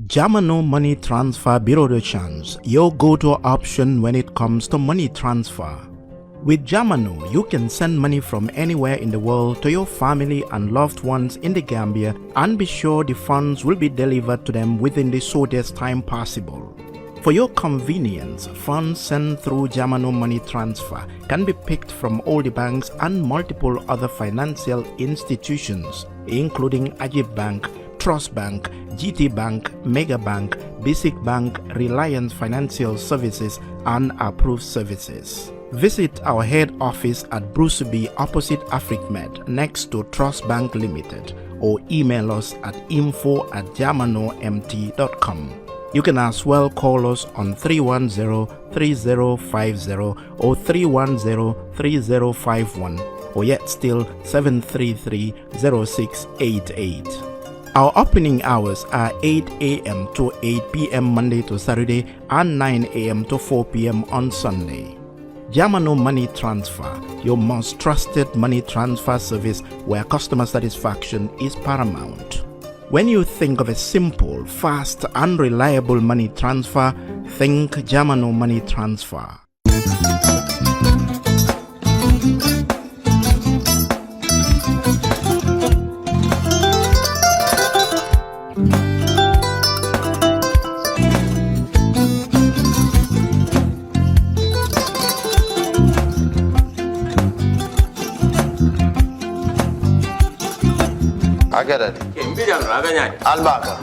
Jamu Money Transfer Bureau de Change, your go-to option when it comes to money transfer. With Jamu, you can send money from anywhere in the world to your family and loved ones in the Gambia and be sure the funds will be delivered to them within the shortest time possible. For your convenience, funds sent through Jamu Money Transfer can be picked from all the banks and multiple other financial institutions, including Ajib Bank, Trust Bank, GT Bank, Mega Bank, Basic Bank, Reliance Financial Services, and Approved Services. Visit our head office at Bruceby opposite AfricMed next to Trust Bank Limited or email us at info@jamanomt.com. You can as well call us on 310-3050 or 310-3051 or yet still 733-0688. Our opening hours are 8 a.m. to 8 p.m. Monday to Saturday and 9 a.m. to 4 p.m. on Sunday. Jamu Money Transfer, your most trusted money transfer service where customer satisfaction is paramount. When you think of a simple, fast, and reliable money transfer, think Jamu Money Transfer. I get it. Albaka.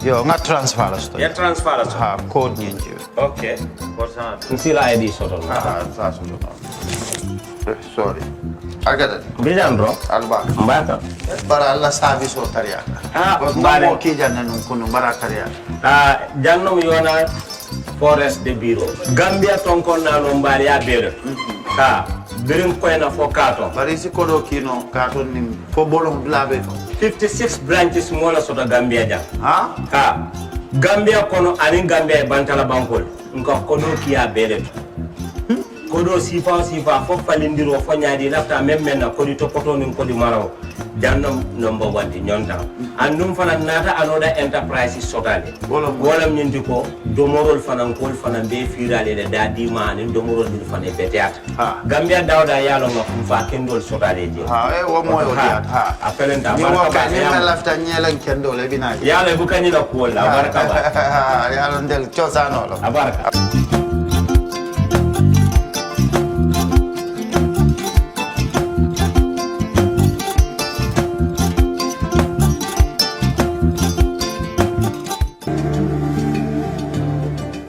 Yo, nga transfer sto. Ya transfer sto. Ha, code nyinji. Okay. Nsila ID soto. Sorry. I get it. Bijan bro. Albaka. Mbaka. Bara Allah service o tariya. Mbare ki janna nun kunu bara tariya. Janno mi wana forest de bureau. Gambia tonkon na no mbari ya bere. Birim koyna fo katon. Bari si kodo kino katon ni fo bolong blabe to. 56 branches mola sota Gambia jam. Ha? Gambia kono ani Gambia bantala bankol. Nko kodo kiya bere to. Kodo sifa fo falindiro fo nyaadi lafta memmen na kodi to poto nin kodi maraw. Jannom number 1 di nyonta. Andum fana nata anoda enterprise sotale. Wolam nyindi ko domorol fana kol fana be firale de dadi mani domorol dil fana beteat. Gambia dawda yalo ngam fa kendol sotale je. Wo moyo diat ha. Apelenta baraka ni lafta nyelen kendol e bina. Yalo bukani la ko la baraka ba. Yalo ndel chosano lo. Abaraka.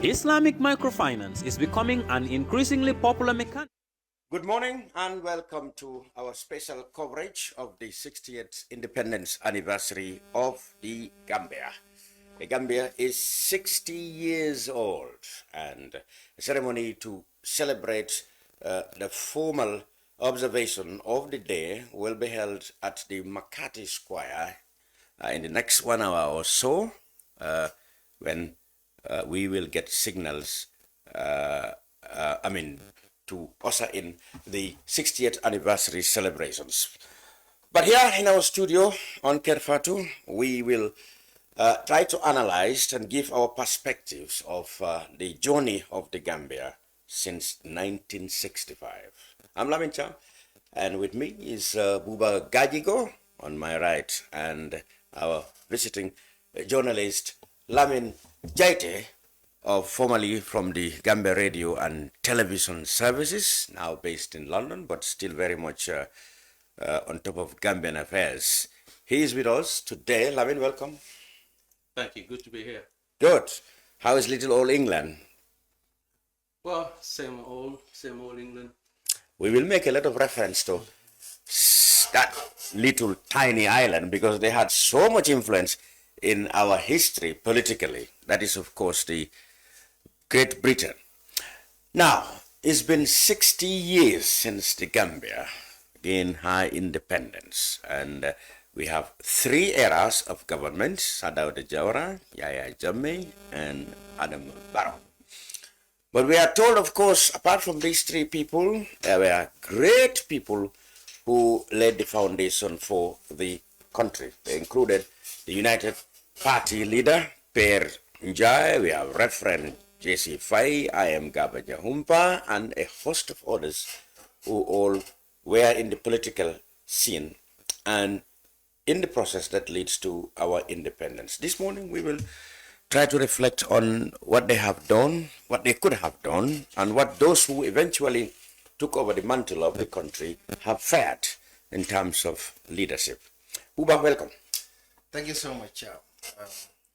Islamic microfinance is becoming an increasingly popular mechanism. Good morning and welcome to our special coverage of the 60th independence anniversary of the Gambia. The Gambia is 60 years old, and a ceremony to celebrate the formal observation of the day will be held at the Makati Square in the next 1 hour or so, when we will get signals, to usher in the 60th anniversary celebrations. But here in our studio on Kerfatu, we will try to analyze and give our perspectives of the journey of the Gambia since 1965. I'm Lamin Cham, and with me is Buba Gajigo on my right, and our visiting journalist Lamin Jaite, formerly from the Gambia Radio and Television Services, now based in London, but still very much on top of Gambian affairs. He is with us today. Lamin, welcome. Thank you. Good to be here. Good. How is little old England? Well, same old England. We will make a lot of reference to that little tiny island because they had so much influence in our history politically. That is, of course, the Great Britain. Now, it's been 60 years since the Gambia gained her independence, and we have 3 eras of government: Sadauda Jawara, Yaya Jammeh, and Adam Barrow. But we are told, of course, apart from these 3 people, there were great people who laid the foundation for the country. They included the United Party leader, Per Njai, we have Reverend J.C. Fay, I am Gaba Jahumpa, and a host of others who all were in the political scene and in the process that leads to our independence. This morning we will try to reflect on what they have done, what they could have done, and what those who eventually took over the mantle of the country have fared in terms of leadership. Uba, welcome. Thank you so much.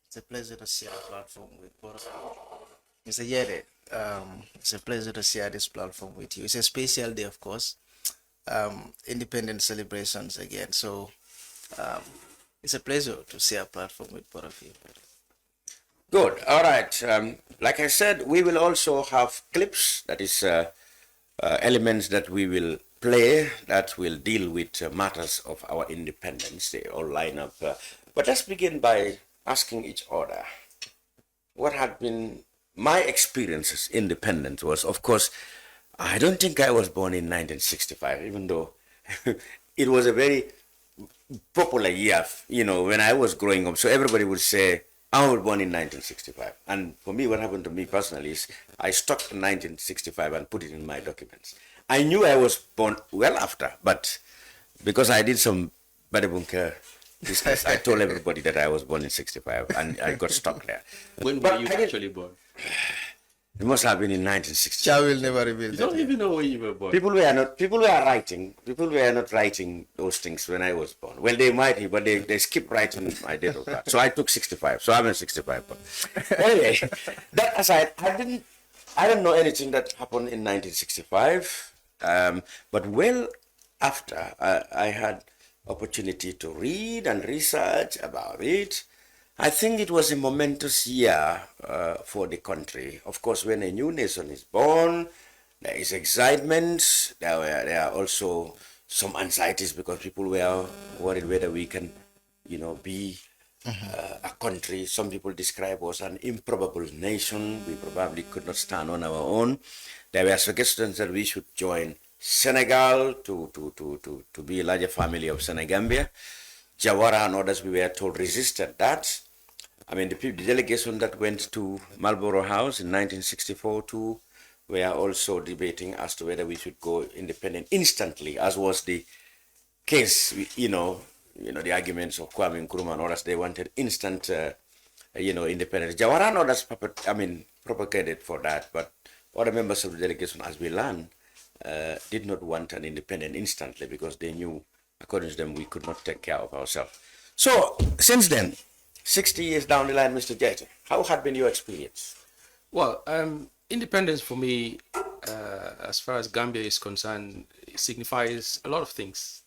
It's a pleasure to share a platform with both of you. Mr. Yere, it's a pleasure to share this platform with you. It's a special day, of course. Independence celebrations again. So it's a pleasure to share a platform with both of you. Good. All right. Like I said, we will also have clips, that is elements that we will play that will deal with matters of our independence. They all line up. But let's begin by asking each other, what had been my experiences independence was, of course, I don't think I was born in 1965, even though it was a very popular year, when I was growing up. So everybody would say, I was born in 1965. And for me, what happened to me personally is I stuck in 1965 and put it in my documents. I knew I was born well after, but because I did some badabunka business, I told everybody that I was born in 65 and I got stuck there. When were you actually born? It must have been in 1960. Cha will never reveal You that. don't even know when you were born. People were not writing those things when I was born. Well, they might, but they skip writing my date of birth. So I took 65. So I'm in 65. But anyway, that aside, I don't know anything that happened in 1965. But well after, I had opportunity to read and research about it. I think it was a momentous year for the country. Of course, when a new nation is born, there is excitement. There are also some anxieties because people were worried whether we can, be a country. Some people describe us an improbable nation. We probably could not stand on our own. There were suggestions that we should join Senegal to be a larger family of Senegambia. Jawara and others, we were told, resisted that. I mean, the delegation that went to Marlborough House in 1964 too were also debating as to whether we should go independent instantly, as was the case. The arguments of Kwame Nkrumah and others. They wanted instant, independence. Jawara and others, propagated for that, but other members of the delegation, as we learned, did not want an independent instantly because they knew, according to them, we could not take care of ourselves. So since then, 60 years down the line, Mr. Jete, how had been your experience? Well, independence for me, as far as Gambia is concerned, signifies a lot of things.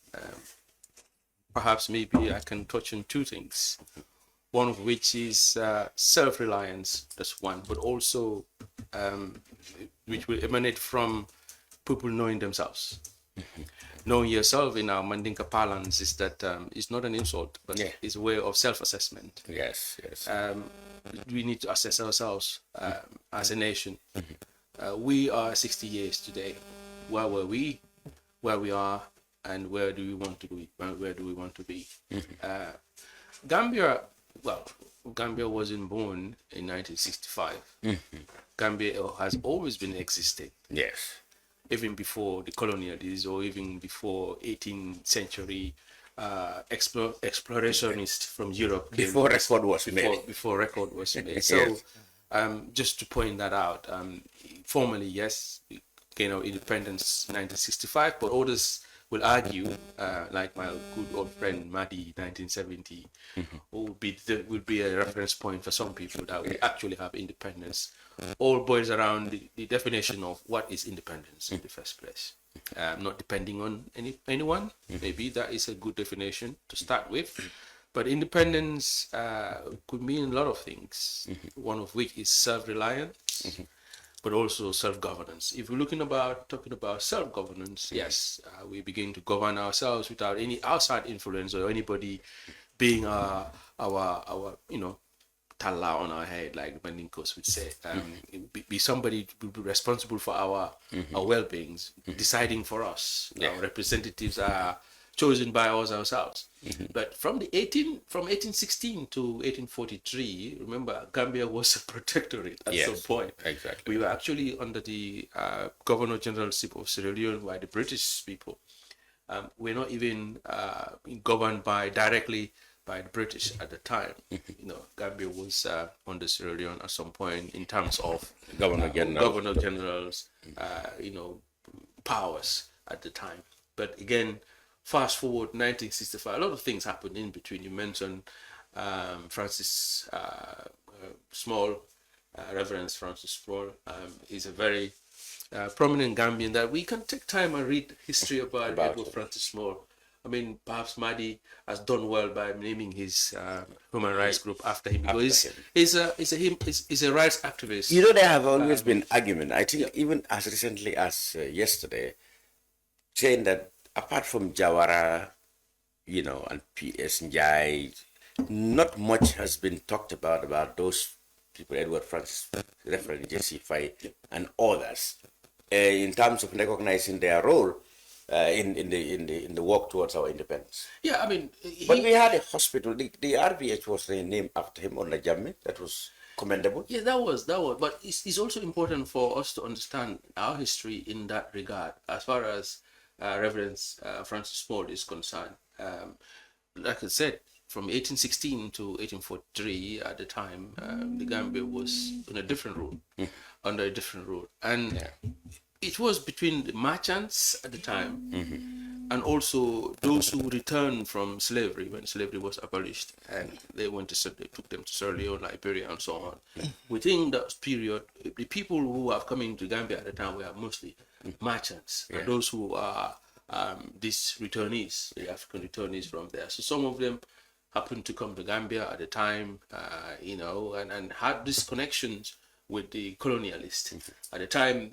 Perhaps maybe I can touch on two things. One of which is self-reliance, that's one, but also which will emanate from people knowing themselves. Knowing yourself in our Mandinka parlance is that it's not an insult, but it's a way of self-assessment. Yes. We need to assess ourselves as a nation. We are 60 years today. Where were we? Where we are, and where do we want to be? Where do we want to be? Gambia wasn't born in 1965. Gambia has always been existing. Yes. Even before the colonial days, or even before 18th century explorationists from Europe came. Before record was made. Before record was made. Yes. So, just to point that out, formally, yes, we gained our independence in 1965, but others will argue, like my good old friend Madi, 1970, would be a reference point for some people that we actually have independence. All boils around the definition of what is independence in the first place. Not depending on anyone. Maybe that is a good definition to start with. But independence could mean a lot of things. One of which is self-reliance, but also self-governance. If we're talking about self-governance, yes, we begin to govern ourselves without any outside influence or anybody being our talla on our head, like Maninkos would say. Be somebody to be responsible for our well-beings, deciding for us. Our representatives are chosen by us ourselves. But from 1816 to 1843, remember, Gambia was a protectorate at some point. Exactly. We were actually under the Governor Generalship of Sierra Leone by the British people. We're not even governed directly by the British at the time. Gambia was under Sierra Leone at some point in terms of Governor Generals, powers at the time. But again, fast forward 1965, a lot of things happened in between. You mentioned Francis Small, Reverend Francis Small. He's a very prominent Gambian that we can take time and read history about Edward Francis Small. I mean, perhaps Madi has done well by naming his human rights group after him, because he's a rights activist. There have always been argument. I think even as recently as yesterday, saying that apart from Jawara, and P.S. Njai, not much has been talked about those people, Edward Francis, Reverend Jesse Fay, and others, in terms of recognizing their role in the work towards our independence. Yeah, I mean, but we had a hospital. The RVH was named after him on the Jamu. That was commendable. Yeah, that was. But it's also important for us to understand our history in that regard, as far as Reverend Francis Small is concerned. Like I said, from 1816 to 1843, at the time, the Gambia was on a different rule, under a different rule, and it was between the merchants at the time and also those who returned from slavery when slavery was abolished, and they took them to Sierra Leone, Liberia, and so on. Within that period, the people who have come into Gambia at the time were mostly merchants, and those who are these returnees, the African returnees from there. So some of them happened to come to Gambia at the time, and had these connections with the colonialists. At the time,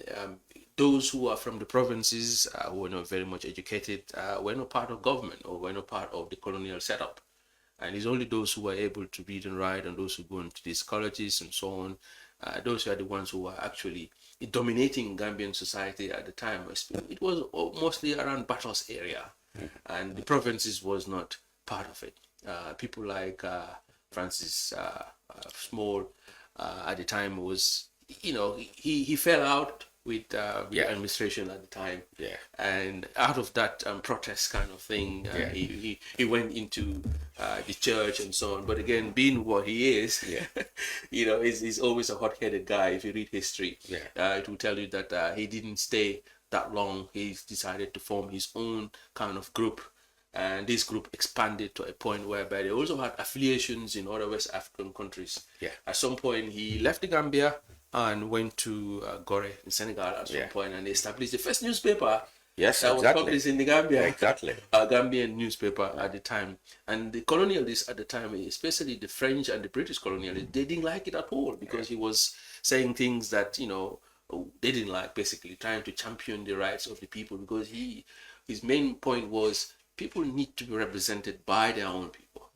those who are from the provinces who were not very much educated were not part of government or were not part of the colonial setup. And it's only those who were able to read and write and those who go into these colleges and so on, those are the ones who were actually dominating Gambian society at the time. It was mostly around Batos area, and the provinces was not part of it. People like Francis Small at the time was, he fell out with the administration at the time, and out of that protest kind of thing, he went into the church and so on. But again, being what he is, he's always a hot-headed guy. If you read history, it will tell you that he didn't stay that long. He decided to form his own kind of group, and this group expanded to a point whereby they also had affiliations in other West African countries. At some point, he left the Gambia and went to Gore in Senegal at some point, and they established the first newspaper that was published in the Gambia. A Gambian newspaper at the time. And the colonialists at the time, especially the French and the British colonialists, they didn't like it at all, because he was saying things that, they didn't like, basically trying to champion the rights of the people, because his main point was people need to be represented by their own people.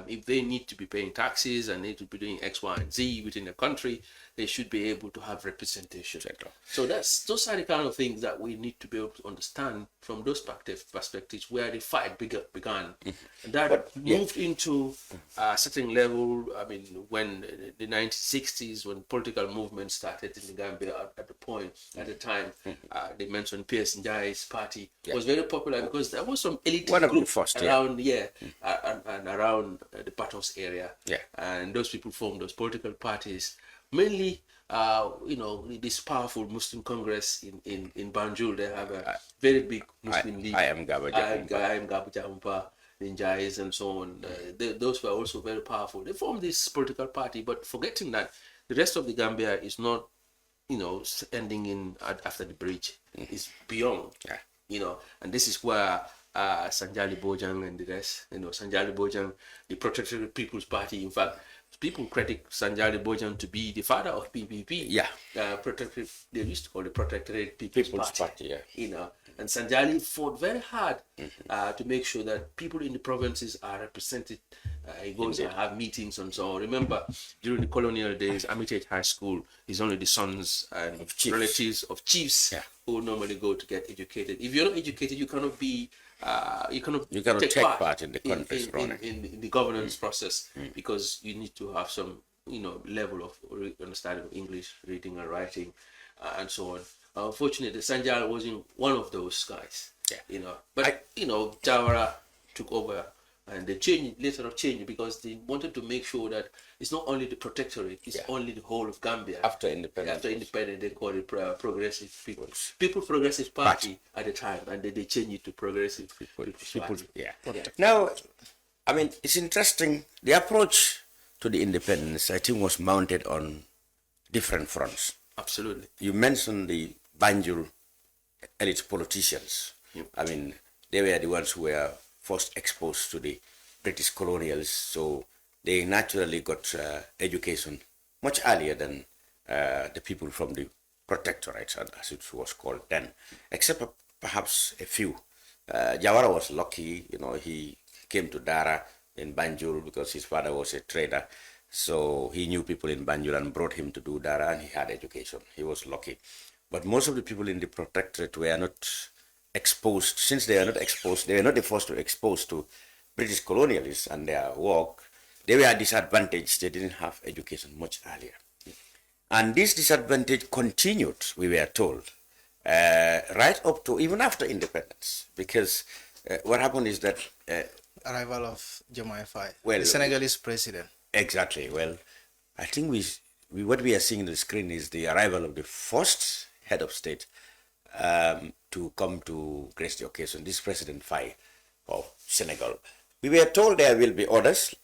If they need to be paying taxes and need to be doing X, Y, and Z within the country, they should be able to have representation. So those are the kind of things that we need to be able to understand from those perspectives where the fight began. And that moved into a certain level. I mean, when the 1960s, when political movement started in the Gambia at the time, they mentioned P.S. Njai's party was very popular, because there was some elite group around and around the Batos area. And those people formed those political parties. Mainly, this powerful Muslim Congress in Banjul. They have a very big Muslim league. I am Gabu Jampa, Ninjais, and so on. Those were also very powerful. They formed this political party, but forgetting that the rest of the Gambia is not, ending after the bridge. It's beyond, and this is where Sanjali Bojang and the rest, Sanjali Bojang, the Protectorate People's Party, in fact, people credit Sanjali Bojang to be the father of PPP. They used to call it Protectorate People's Party. And Sanjali fought very hard to make sure that people in the provinces are represented. He goes and have meetings and so on. Remember, during the colonial days, Armitage High School is only the sons and relatives of chiefs who normally go to get educated. If you're not educated, you cannot be you cannot take part in the country's running. In the governance process, because you need to have some level of understanding of English, reading and writing, and so on. Unfortunately, Sanjal wasn't one of those guys. But Jawara took over, and they later changed because they wanted to make sure that it's not only the protectorate, it's only the whole of Gambia. After independence, they called it Progressive People Progressive Party at the time, and then they changed it to Progressive People. Now, I mean, it's interesting. The approach to the independence, I think, was mounted on different fronts. Absolutely. You mentioned the Banjul elite politicians. I mean, they were the ones who were first exposed to the British colonials, so they naturally got education much earlier than the people from the protectorate, as it was called then, except perhaps a few. Jawara was lucky, he came to Dara in Banjul because his father was a trader, so he knew people in Banjul and brought him to do Dara, and he had education. He was lucky. But most of the people in the protectorate were not exposed. Since they are not exposed, they were not the first to expose to British colonialists and their work. They were disadvantaged. They didn't have education much earlier. And this disadvantage continued, we were told, right up to even after independence. Because what happened is that... arrival of Jamu, well, the Senegalese president. Exactly. Well, I think what we are seeing on the screen is the arrival of the first head of state to come to grace the occasion, this President Faye of Senegal. We were told there will be others,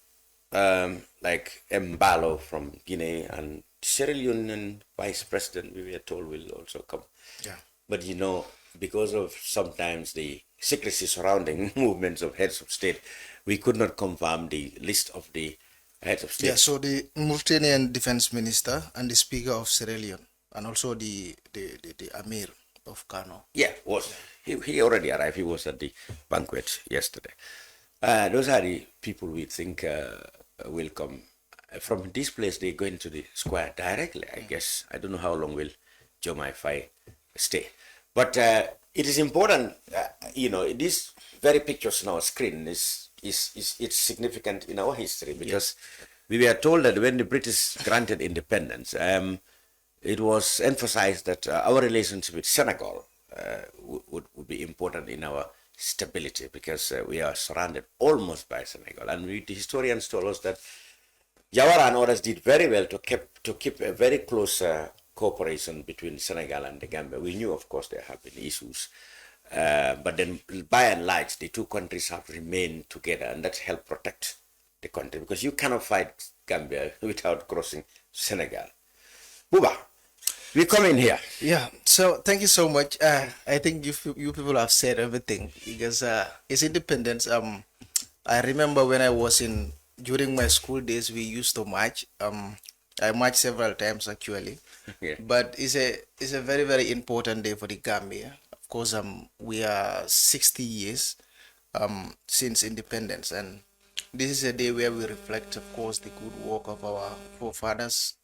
like Barrow from Guinea, and Sierra Leone Vice President, we were told, will also come. Yeah. But because of sometimes the secrecy surrounding movements of heads of state, we could not confirm the list of the heads of state. Yeah, so the Mauritanian defense minister and the speaker of Sierra Leone, and also the Amir of Kano. Yeah, he already arrived. He was at the banquet yesterday. Those are the people we think will come. From this place, they go into the square directly, I guess. I don't know how long will Jamu stay. But it is important, these very pictures on our screen it's significant in our history, because we were told that when the British granted independence, it was emphasized that our relationship with Senegal would be important in our stability, because we are surrounded almost by Senegal. And the historians told us that Jawara and others did very well to keep a very close cooperation between Senegal and the Gambia. We knew, of course, there have been issues, but then by and large, the two countries have remained together, and that helped protect the country, because you cannot fight Gambia without crossing Senegal. Buba, we come in here. Yeah, so thank you so much. I think you people have said everything, because it's independence. I remember when I was during my school days, we used to march. I marched several times actually. Yeah. But it's a very, very important day for the Gambia. Of course, we are 60 years since independence, and this is a day where we reflect, of course, the good work of our forefathers,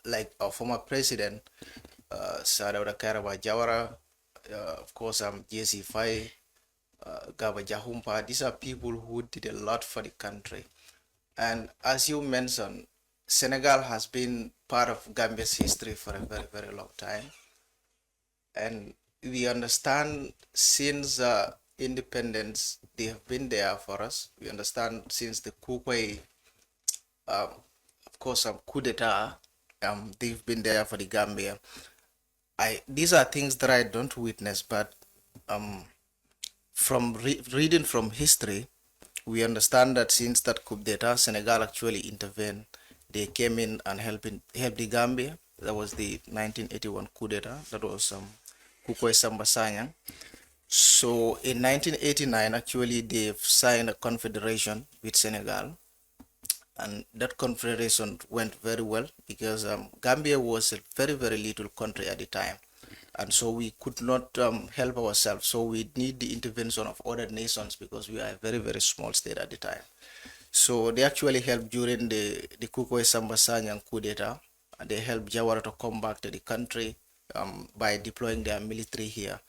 like our former president, Sadauda Kairaba Jawara, of course, J.C. Faye, Gaba Jahumpa. These are people who did a lot for the country. And as you mentioned, Senegal has been part of Gambia's history for a very, very long time. And we understand since independence, they have been there for us. We understand since the Kukwai, of course, coup d'etat, they've been there for the Gambia. These are things that I don't witness, but from reading from history, we understand that since that coup d'etat, Senegal actually intervened. They came in and helped the Gambia. That was the 1981 coup d'etat. That was Kukwai Samba Sanyang. So in 1989, actually, they've signed a confederation with Senegal. And that confederation went very well, because Gambia was a very, very little country at the time. And so we could not help ourselves. So we need the intervention of other nations, because we are a very, very small state at the time. So they actually helped during the Kukwai Samba Sanyang coup d'etat, and they helped Jawara to come back to the country by deploying their military here.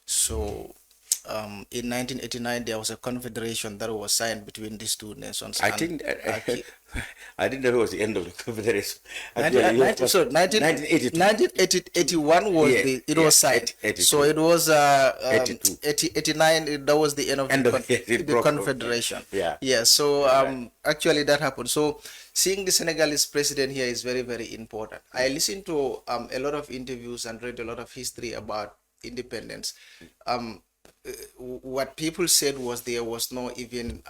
So in 1989 there was a confederation that was signed between these two nations. I and, think uh, I didn't know it was the end of the confederation. 1981 was was signed. 82. So it was 82. 89. That was the end of the confederation. Yeah. So actually that happened. So seeing the Senegalese president here is very, very important. I listened to a lot of interviews and read a lot of history about independence. What people said was there was no even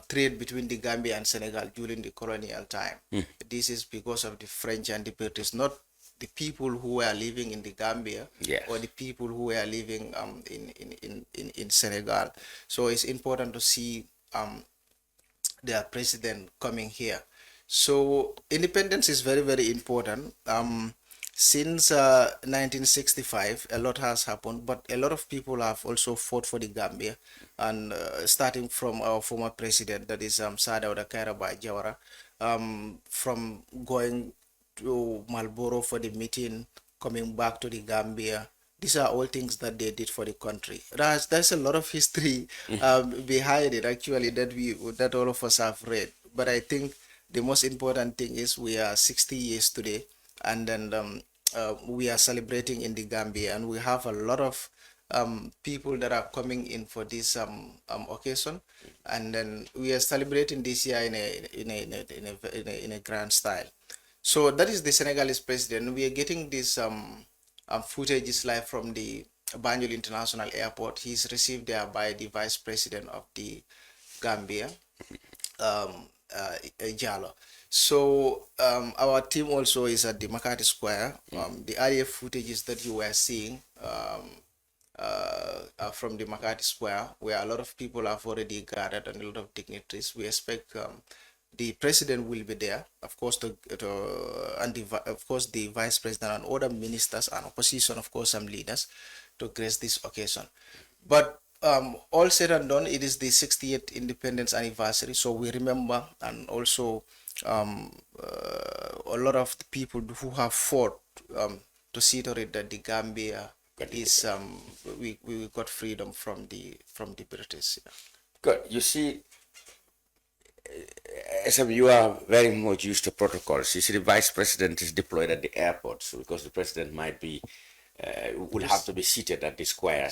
trade between the Gambia and Senegal during the colonial time. This is because of the French and the British, not the people who were living in the Gambia or the people who were living in Senegal. So it's important to see their president coming here. So independence is very, very important. Since 1965, a lot has happened, but a lot of people have also fought for the Gambia, and starting from our former president, that is Sadauda Kairaba Jawara, from going to Marlborough for the meeting, coming back to the Gambia. These are all things that they did for the country. There's a lot of history behind it, actually, that all of us have read. But I think the most important thing is we are 60 years today, and then we are celebrating in the Gambia, and we have a lot of people that are coming in for this occasion, and then we are celebrating this year in a grand style. So that is the Senegalese president. We are getting this footage is live from the Banjul International Airport. He's received there by the vice president of the Gambia, Jallo. So our team also is at the Makati Square. The earlier footages that you were seeing from the Makati Square, where a lot of people have already gathered and a lot of dignitaries. We expect the president will be there, of course, of course the vice president and other ministers and opposition, of course, some leaders to grace this occasion. But all said and done, it is the 60th independence anniversary, so we remember, and also a lot of the people who have fought to see to it that the Gambia is we got freedom from the British. Yeah. Good. You see, SM, you are very much used to protocols. You see, the vice president is deployed at the airport, so because the president might be will have to be seated at the square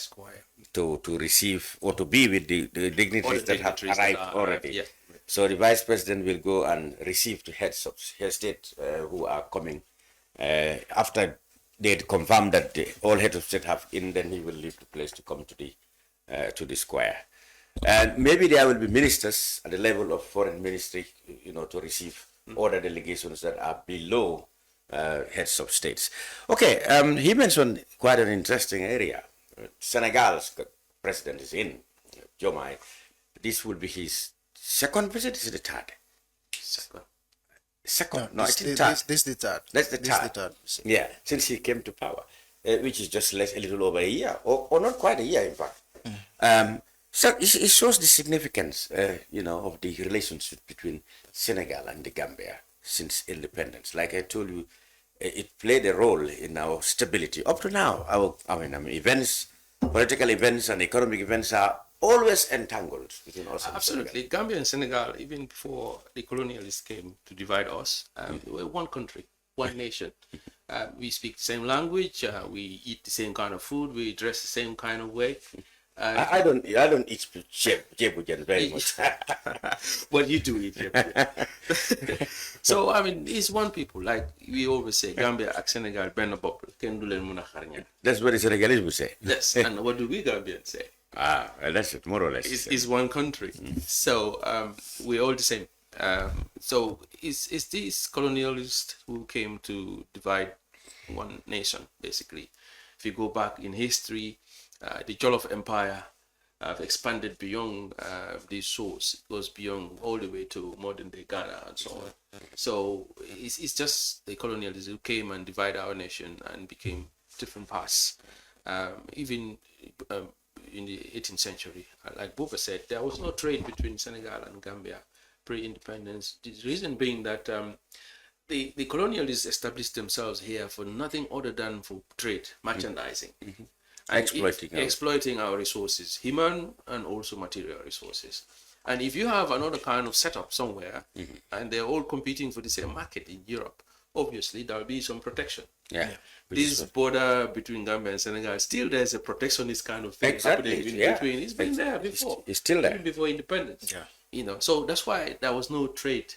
to receive or to be with the dignitaries that have arrived already. Yeah. So the vice president will go and receive the heads of state who are coming. After they confirm that all heads of state have in, then he will leave the place to come to the square. And maybe there will be ministers at the level of foreign ministry, to receive other delegations that are below heads of states. Okay, he mentioned quite an interesting area. Senegal's president is in, Diomaye. This will be his second visit. Is it the third? Second. No, it's the third. This is the third. That's the third. Yeah, since he came to power, which is just a little over a year, or not quite a year, in fact. So it shows the significance, of the relationship between Senegal and the Gambia since independence. Like I told you, it played a role in our stability. Up to now, events, political events and economic events are always entangled between us. Absolutely. Gambia and Senegal, even before the colonialists came to divide us, we were one country, one nation. We speak the same language, we eat the same kind of food, we dress the same kind of way. I don't eat jebujan very much. Well, you do eat jebujan. So it's one people. Like we always say, Gambia and Senegal benn bopp kenn du len mëna xar ñaar. That's what the Senegalese would say. Yes, and what do we Gambians say? That's it, more or less. It's one country. So we're all the same. So it's these colonialists who came to divide one nation, basically. If you go back in history, the Jollof Empire have expanded beyond these shores. It goes beyond all the way to modern day Ghana and so on. So it's just the colonialists who came and divided our nation and became different parts. Even in the 18th century, like Buba said, there was no trade between Senegal and Gambia pre-independence. The reason being that the colonialists established themselves here for nothing other than for trade, merchandising. And exploiting our resources, human and also material resources. And if you have another kind of setup somewhere, and they're all competing for the same market in Europe, obviously there will be some protection. Yeah. This border between Gambia and Senegal, still there's a protectionist kind of thing happening in between. It's been there before. It's still there. Even before independence. Yeah. You know, so that's why there was no trade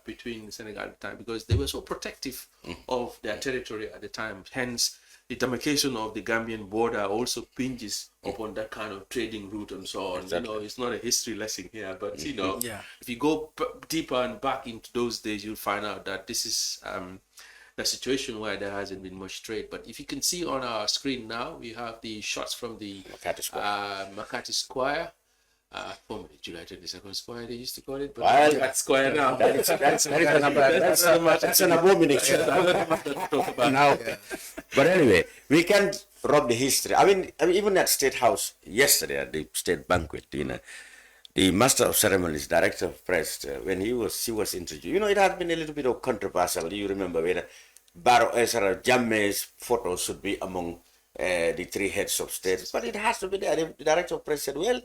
between Senegal at the time, because they were so protective of their territory at the time. Hence, the demarcation of the Gambian border also pinges upon that kind of trading route and so on. Exactly. You know, it's not a history lesson here, but you know, Yeah. if you go deeper and back into those days, you'll find out that this is the situation where there hasn't been much trade. But if you can see on our screen now, we have the shots from the Makati Square. Formerly July 22nd Square, they used to call it, but that's Square now. That's an abomination. Now, but anyway, we can't rob the history. I mean, even at State House yesterday at the state banquet, you know, the Master of Ceremonies, Director of Press, when he was introduced, you know, it had been a little bit of controversial. You remember when Barrow, Jamu's photo should be among the three heads of state, but it has to be there. The Director of Press said, well,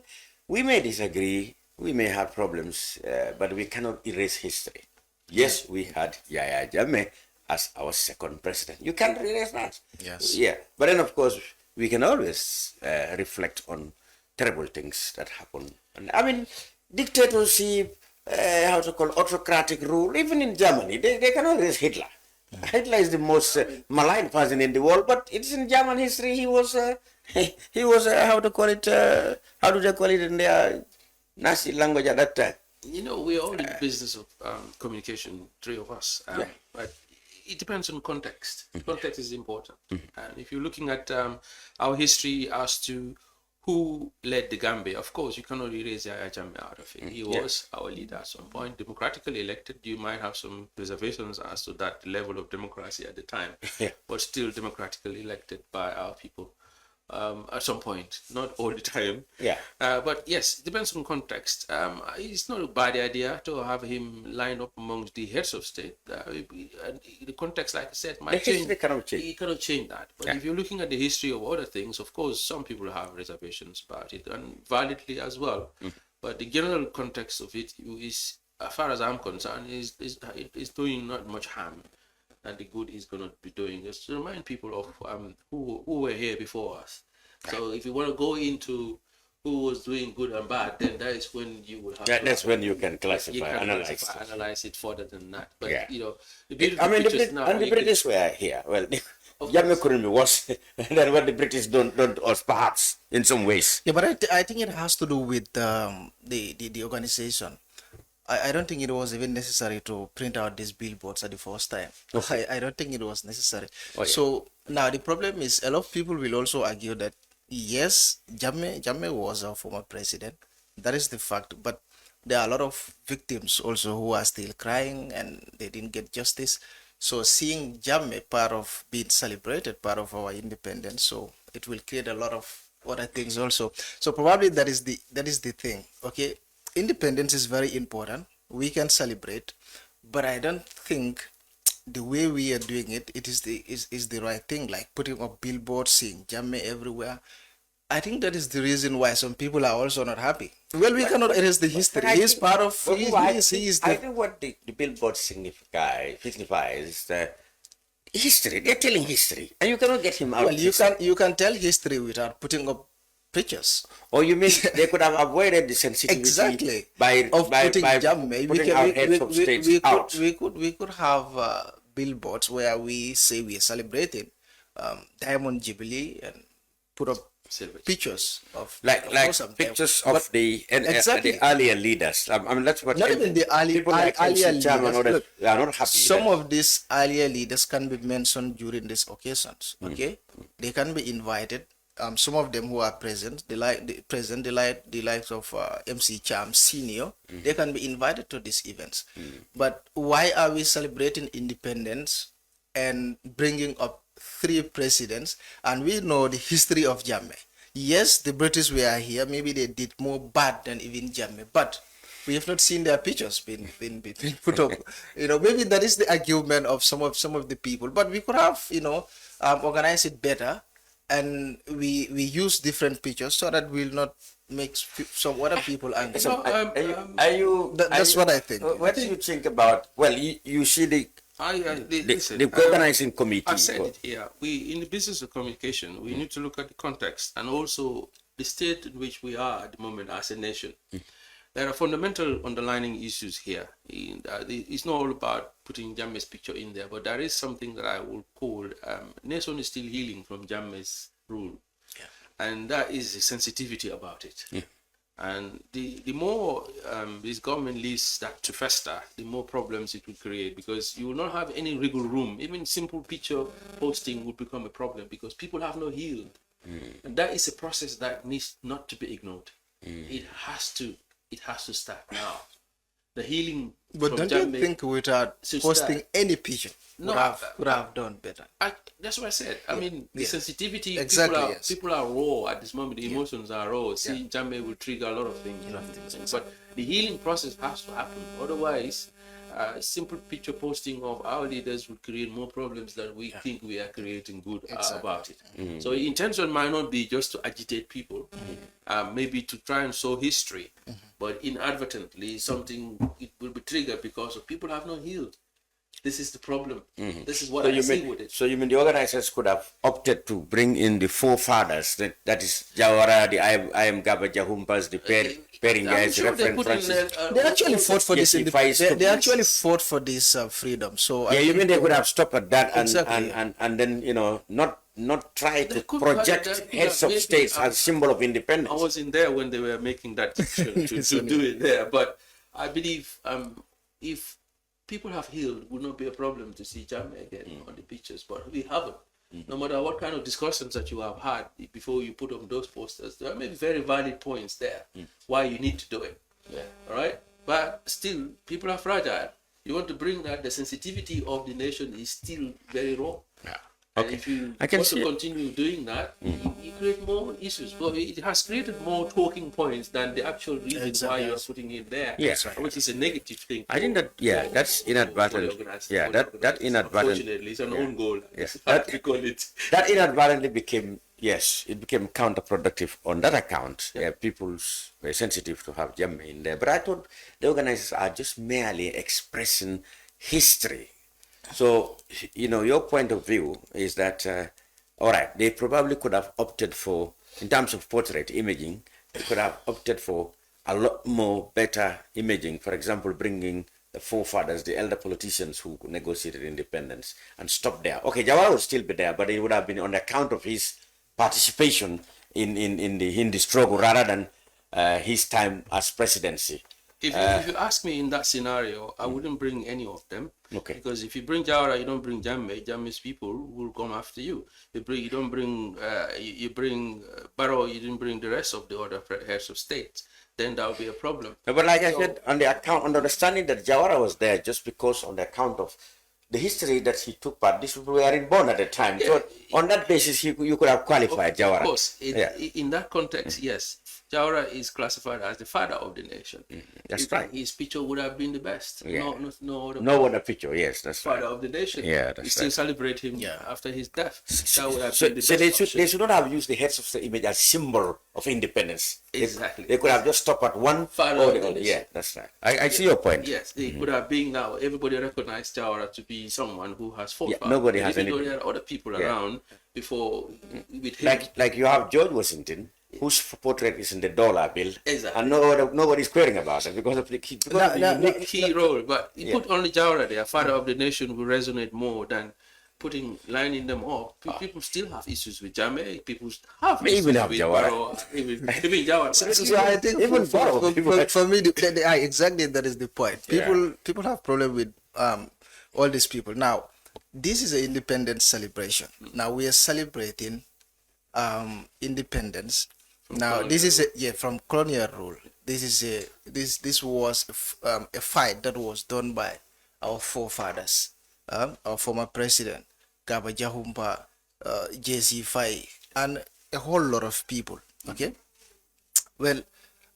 we may disagree, we may have problems, but we cannot erase history. Yes, we had Yaya Jammeh as our second president. You can't erase that. Yes. Yeah, but then of course we can always reflect on terrible things that happen. And I mean, dictatorship, autocratic rule. Even in Germany, they cannot erase Hitler. Hitler is the most maligned person in the world, but it's in German history. He was how do they call it in their Nazi language at that time? You know, we're all in the business of communication, three of us. But it depends on context. Context is important. And if you're looking at our history as to who led the Gambia, of course, you cannot erase Yahya Jammeh out of it. He was our leader at some point, democratically elected. You might have some reservations as to that level of democracy at the time, but still democratically elected by our people. At some point, not all the time. But yes, it depends on context. It's not a bad idea to have him lined up amongst the heads of state. The context, like I said, might change. He cannot change that. But if you're looking at the history of other things, of course, some people have reservations about it, and validly as well. But the general context of it is, as far as I'm concerned, is doing not much harm. And the good is going to be doing is to remind people of who were here before us. So if you want to go into who was doing good and bad, then that is when you will have. That's when you can analyze it further than that. But you know, the British were here. Well, Jammeh couldn't be worse than what the British don't us perhaps in some ways. Yeah, but I think it has to do with the organization. I don't think it was even necessary to print out these billboards at the first time. I don't think it was necessary. So now the problem is a lot of people will also argue that yes, Jammeh was our former president. That is the fact. But there are a lot of victims also who are still crying and they didn't get justice. So seeing Jammeh part of being celebrated, part of our independence, so it will create a lot of other things also. So probably that is the thing. Okay. Independence is very important. We can celebrate, but I don't think the way we are doing it is the right thing. Like putting up billboards, seeing Jammeh everywhere. I think that is the reason why some people are also not happy. Well, we cannot erase the history. He is part of. I think what the billboard signifies history. They're telling history, and you cannot get him out. Well, you can tell history without putting up pictures. Or you mean they could have avoided the sensitivity by putting our heads of states out? We could have billboards where we say we are celebrating Diamond Jubilee and put up pictures of pictures of the earlier leaders. I mean that's what not even the earlier leaders. Are not happy. Some of these earlier leaders can be mentioned during these occasions. Okay, they can be invited. Some of them who are present, the likes of MC Cham Senior, they can be invited to these events. But why are we celebrating independence and bringing up 3 presidents? And we know the history of Jammeh. Yes, the British were here. Maybe they did more bad than even Jammeh, but we have not seen their pictures being put up. You know, maybe that is the argument of some of the people. But we could have, organized it better. and we use different pictures so that we'll not make some other people angry. So, that's what I think. What do you think about? Well, you see the listen, the organizing committee. I've said it here. We, in the business of communication, we need to look at the context and also the state in which we are at the moment as a nation. There are fundamental underlining issues here. It's not all about putting Jammeh's picture in there, but there is something that I will call nation is still healing from Jammeh's rule. And that is the sensitivity about it. And the more this government leaves that to fester, the more problems it will create, because you will not have any wiggle room. Even simple picture posting will become a problem because people have no healed. And that is a process that needs not to be ignored. It has to start now. The healing. But don't you think without posting any picture would have done better? That's what I said. I mean, the sensitivity. Exactly. People are raw at this moment. The emotions are raw. Seeing Jammeh will trigger a lot of things. But the healing process has to happen. Otherwise, simple picture posting of our leaders will create more problems than we think we are creating good about it. So intention might not be just to agitate people, maybe to try and sow history, but inadvertently something it will be triggered because of people have not healed. This is the problem. This is what I see with it. So you mean the organizers could have opted to bring in the forefathers, that is Jawara, the I am Gaba Jahumpas, the pairing guys, Reverend Francis. They actually fought for this. They actually fought for this freedom. So you mean they could have stopped at that and then not try to project heads of states as symbol of independence. I wasn't there when they were making that decision to do it there, but I believe if people have healed, it would not be a problem to see Jammeh again on the pictures, but we haven't. No matter what kind of discussions that you have had before you put on those posters, there may be very valid points there why you need to do it. All right, but still, people are fragile. You want to bring that the sensitivity of the nation is still very raw. And if you want to continue doing that, you create more issues. But it has created more talking points than the actual reason why you're putting it there. Which is a negative thing. I think that that's inadvertent. That inadvertent. Unfortunately, it's an own goal. That we call it. That inadvertently became counterproductive on that account. People were sensitive to have Jammeh in there. But I thought the organizers are just merely expressing history. So, your point of view is that, all right, they probably could have opted for, in terms of portrait imaging, they could have opted for a lot more better imaging. For example, bringing the forefathers, the elder politicians who negotiated independence, and stop there. Okay, Jawara would still be there, but it would have been on account of his participation in the struggle rather than his time as presidency. If you ask me in that scenario, I wouldn't bring any of them. Because if you bring Jawara, you don't bring Jammeh. Jammeh's people will come after you. You don't bring you bring Barrow. You didn't bring the rest of the other heads of state. Then that would be a problem. But like I said, on the understanding that Jawara was there just because on the account of the history that he took part, these people weren't born at the time. So on that basis, you could have qualified Jawara. Of course, in that context, yes. Jawara is classified as the father of the nation. That's right. His picture would have been the best. No other picture. Yes, that's father right. Father of the nation. Yeah, that's we still celebrate him after his death. That would have been the best they should not have used the heads of the image as symbol of independence. Exactly. They could have just stopped at one father or the other. Yeah, that's right. I see your point. Yes, they could have been now. Everybody recognized Jawara to be someone who has forefathers. Nobody has any. There are other people around before with him. Like you have George Washington, whose portrait is in the dollar bill, and nobody's querying about it because of the key role. But you put only Jawara there, father of the nation, will resonate more than lining them up. People still have issues with Jammeh. People have issues with Barrow. Even Jawara. So I think even for me, exactly that is the point. People have problem with all these people. Now, this is an independence celebration. Now we are celebrating independence. This is from colonial rule. This was a fight that was done by our forefathers, our former president Gaba Jahumpa, JC Fai, and a whole lot of people. Okay, well,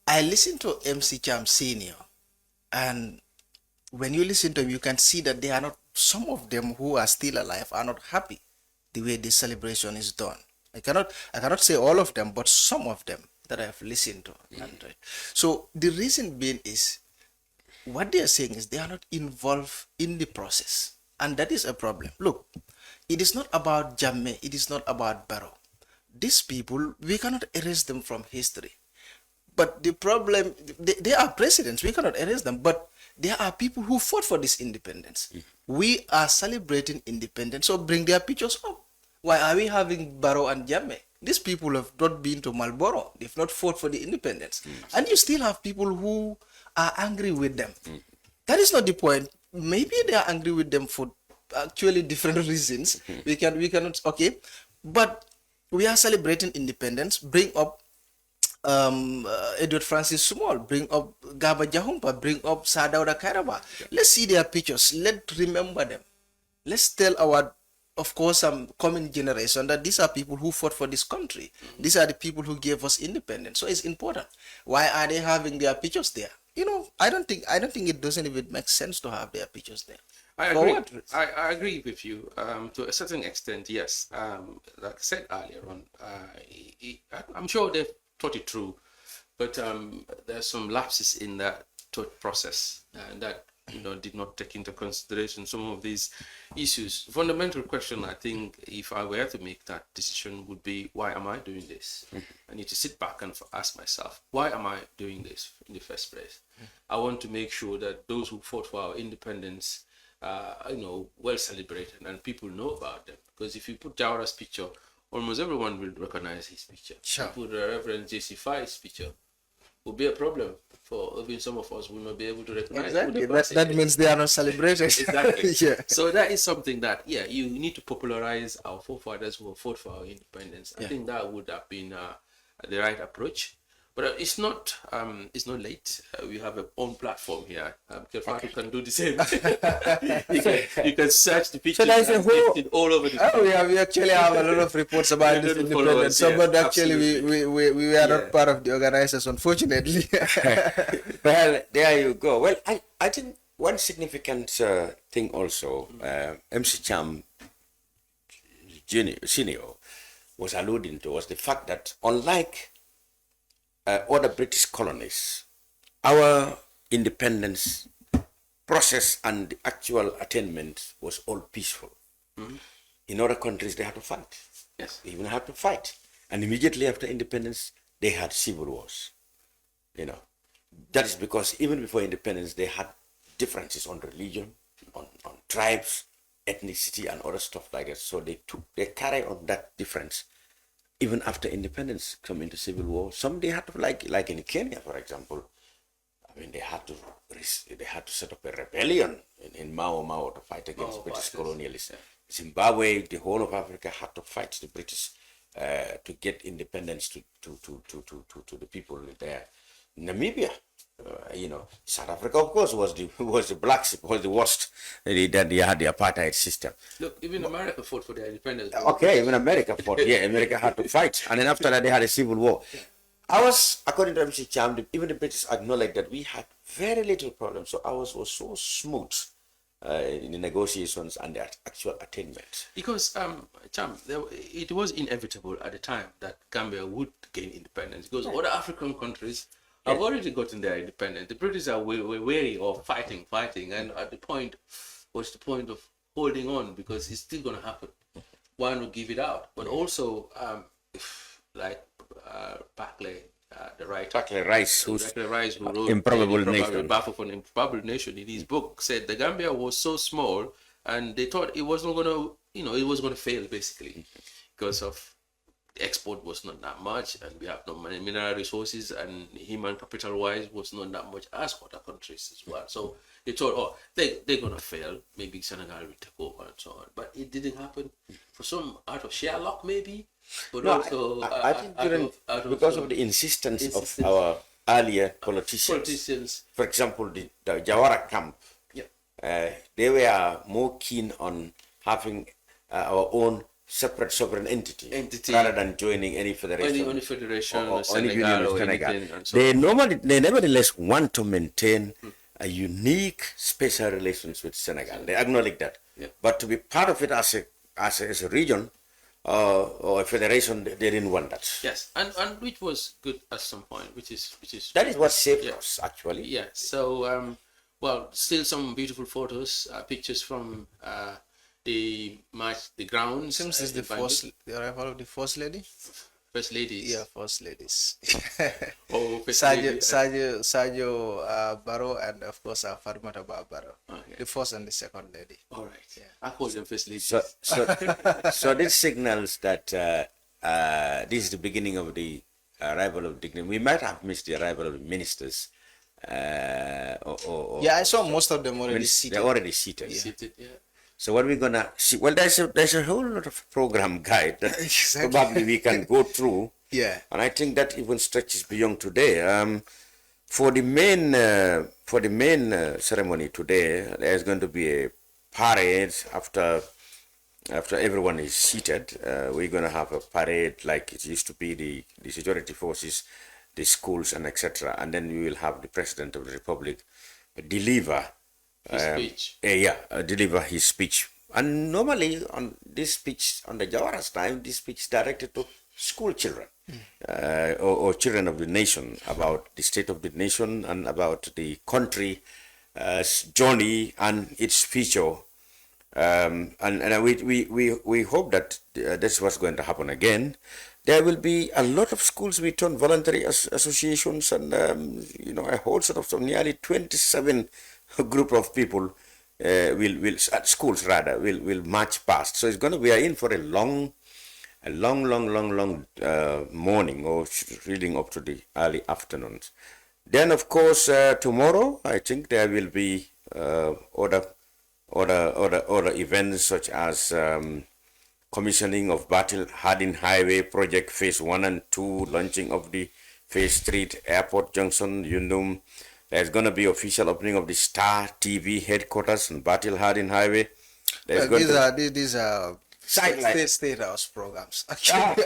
I listened to MC Cham Senior, and when you listen to him, you can see that they are not. Some of them who are still alive are not happy the way this celebration is done. I cannot say all of them, but some of them that I have listened to. And, so the reason being is what they are saying is they are not involved in the process, and that is a problem. Look, it is not about Jammeh, it is not about Barrow. These people, we cannot erase them from history. But the problem, they are presidents, we cannot erase them, but there are people who fought for this independence. We are celebrating independence, so bring their pictures up. Why are we having Barrow and Jammeh? These people have not been to Marlborough, they've not fought for the independence. And you still have people who are angry with them. That is not the point. Maybe they are angry with them for actually different reasons. We cannot, okay, but we are celebrating independence. Bring up Edward Francis Small, bring up Gaba Jahumpa, bring up Sadauda Karaba. Let's see their pictures. Let's remember them. Let's tell our, of course, coming generation that these are people who fought for this country. These are the people who gave us independence. So it's important. Why are they having their pictures there? You know, I don't think it doesn't even make sense to have their pictures there. I agree. I agree with you to a certain extent. Yes, like I said earlier on, I'm sure they've thought it through, but there's some lapses in that thought process that did not take into consideration some of these issues. Fundamental question, I think, if I were to make that decision, would be, why am I doing this? I need to sit back and ask myself, why am I doing this in the first place? I want to make sure that those who fought for our independence well celebrated and people know about them. Because if you put Jawara's picture, almost everyone will recognize his picture. Sure. If you put Reverend J.C. Fai's picture, will be a problem for even some of us will not be able to recognize. Exactly. That means they are not celebrated. Exactly. Yeah. So that is something that, you need to popularize our forefathers who fought for our independence. I think that would have been the right approach. But it's not late. We have our own platform here. You can do the same. you can search the pictures. So there's a whole, all over the place. we actually have a lot of reports about this independence. So, but actually, we are not part of the organizers, unfortunately. Well, there you go. Well, I think one significant thing also, MC Cham Senior was alluding to was the fact that unlike other British colonies, our independence process and the actual attainment was all peaceful. In other countries, they had to fight. Yes. They even had to fight. And immediately after independence, they had civil wars. That is because even before independence, they had differences on religion, on tribes, ethnicity, and other stuff like that. So they carry on that difference. Even after independence, come into civil war. Some they had to, like in Kenya, for example. I mean, they had to set up a rebellion in Mao to fight against British colonialism. Yeah. Zimbabwe, the whole of Africa had to fight the British to get independence to the people there. Namibia, South Africa, of course, was the black sheep, was the worst. They had the apartheid system. Look, even America fought for their independence. Okay, even America fought. Yeah, America had to fight, and then after that they had a civil war. Ours, according to MC Cham, even the British acknowledged that we had very little problem. So ours was so smooth in the negotiations and the actual attainment. Because, Cham, it was inevitable at the time that Gambia would gain independence. Because other African countries have already gotten their independence. The British are wary of fighting, and at the point, what's the point of holding on? Because it's still going to happen. Why not give it out? But also, Barclay Rice, who wrote Improbable Nation, Birth of an Improbable Nation, in his book, said the Gambia was so small, and they thought it wasn't going to, it was going to fail basically, because of the export was not that much, and we have no mineral resources, and human capital wise was not that much as other countries as well. So they thought, they're going to fail. Maybe Senegal will take over and so on. But it didn't happen. For some, out of sheer luck maybe. But no, also, I think because of the insistence of our earlier politicians. For example, the Jawara camp, they were more keen on having our own separate sovereign entity rather than joining any federation, any federation or Senegal, any union of or Senegal. anything, so They nevertheless want to maintain a unique special relations with Senegal. They acknowledge that. But to be part of it as a region, or a federation, they didn't want that. Yes, and which was good at some point, which is That is what saved yeah. us, actually. Yeah. So well, still some beautiful photos, pictures from the march, the grounds. Seems it's the arrival of the first lady. First ladies. Yeah, first ladies. Oh, first lady. Sergio Barrow, and of course Fatimata Barrow. Okay. The first and the second lady. All right. Yeah. I call them first ladies. So this signals that this is the beginning of the arrival of dignity. We might have missed the arrival of the ministers. Yeah, I saw most of them already seated. They're already seated. Yeah. Seated, yeah. So what we're gonna see? Well, there's a whole lot of program guide that Exactly. probably we can go through. Yeah. And I think that even stretches beyond today. For the main ceremony today, there's going to be a parade after everyone is seated. We're going to have a parade like it used to be the security forces, the schools, and etc. And then we will have the President of the Republic deliver His speech. Deliver his speech. And normally on this speech, on the Jawara's time, this speech is directed to school children or children of the nation, about the state of the nation and about the country journey and its future. And we hope that that's what's going to happen again. There will be a lot of schools we turn voluntary associations and a whole sort of nearly 27 group of people will at schools rather will march past. So it's going to be in for a long morning or reading up to the early afternoons. Then of course tomorrow I think there will be other events such as commissioning of Battle Hardin Highway Project Phase 1 and 2, launching of the Phase 3 Airport Junction, Yundum. There's going to be official opening of the Star TV headquarters on Battle Hardin Highway. These are state house programs. Actually,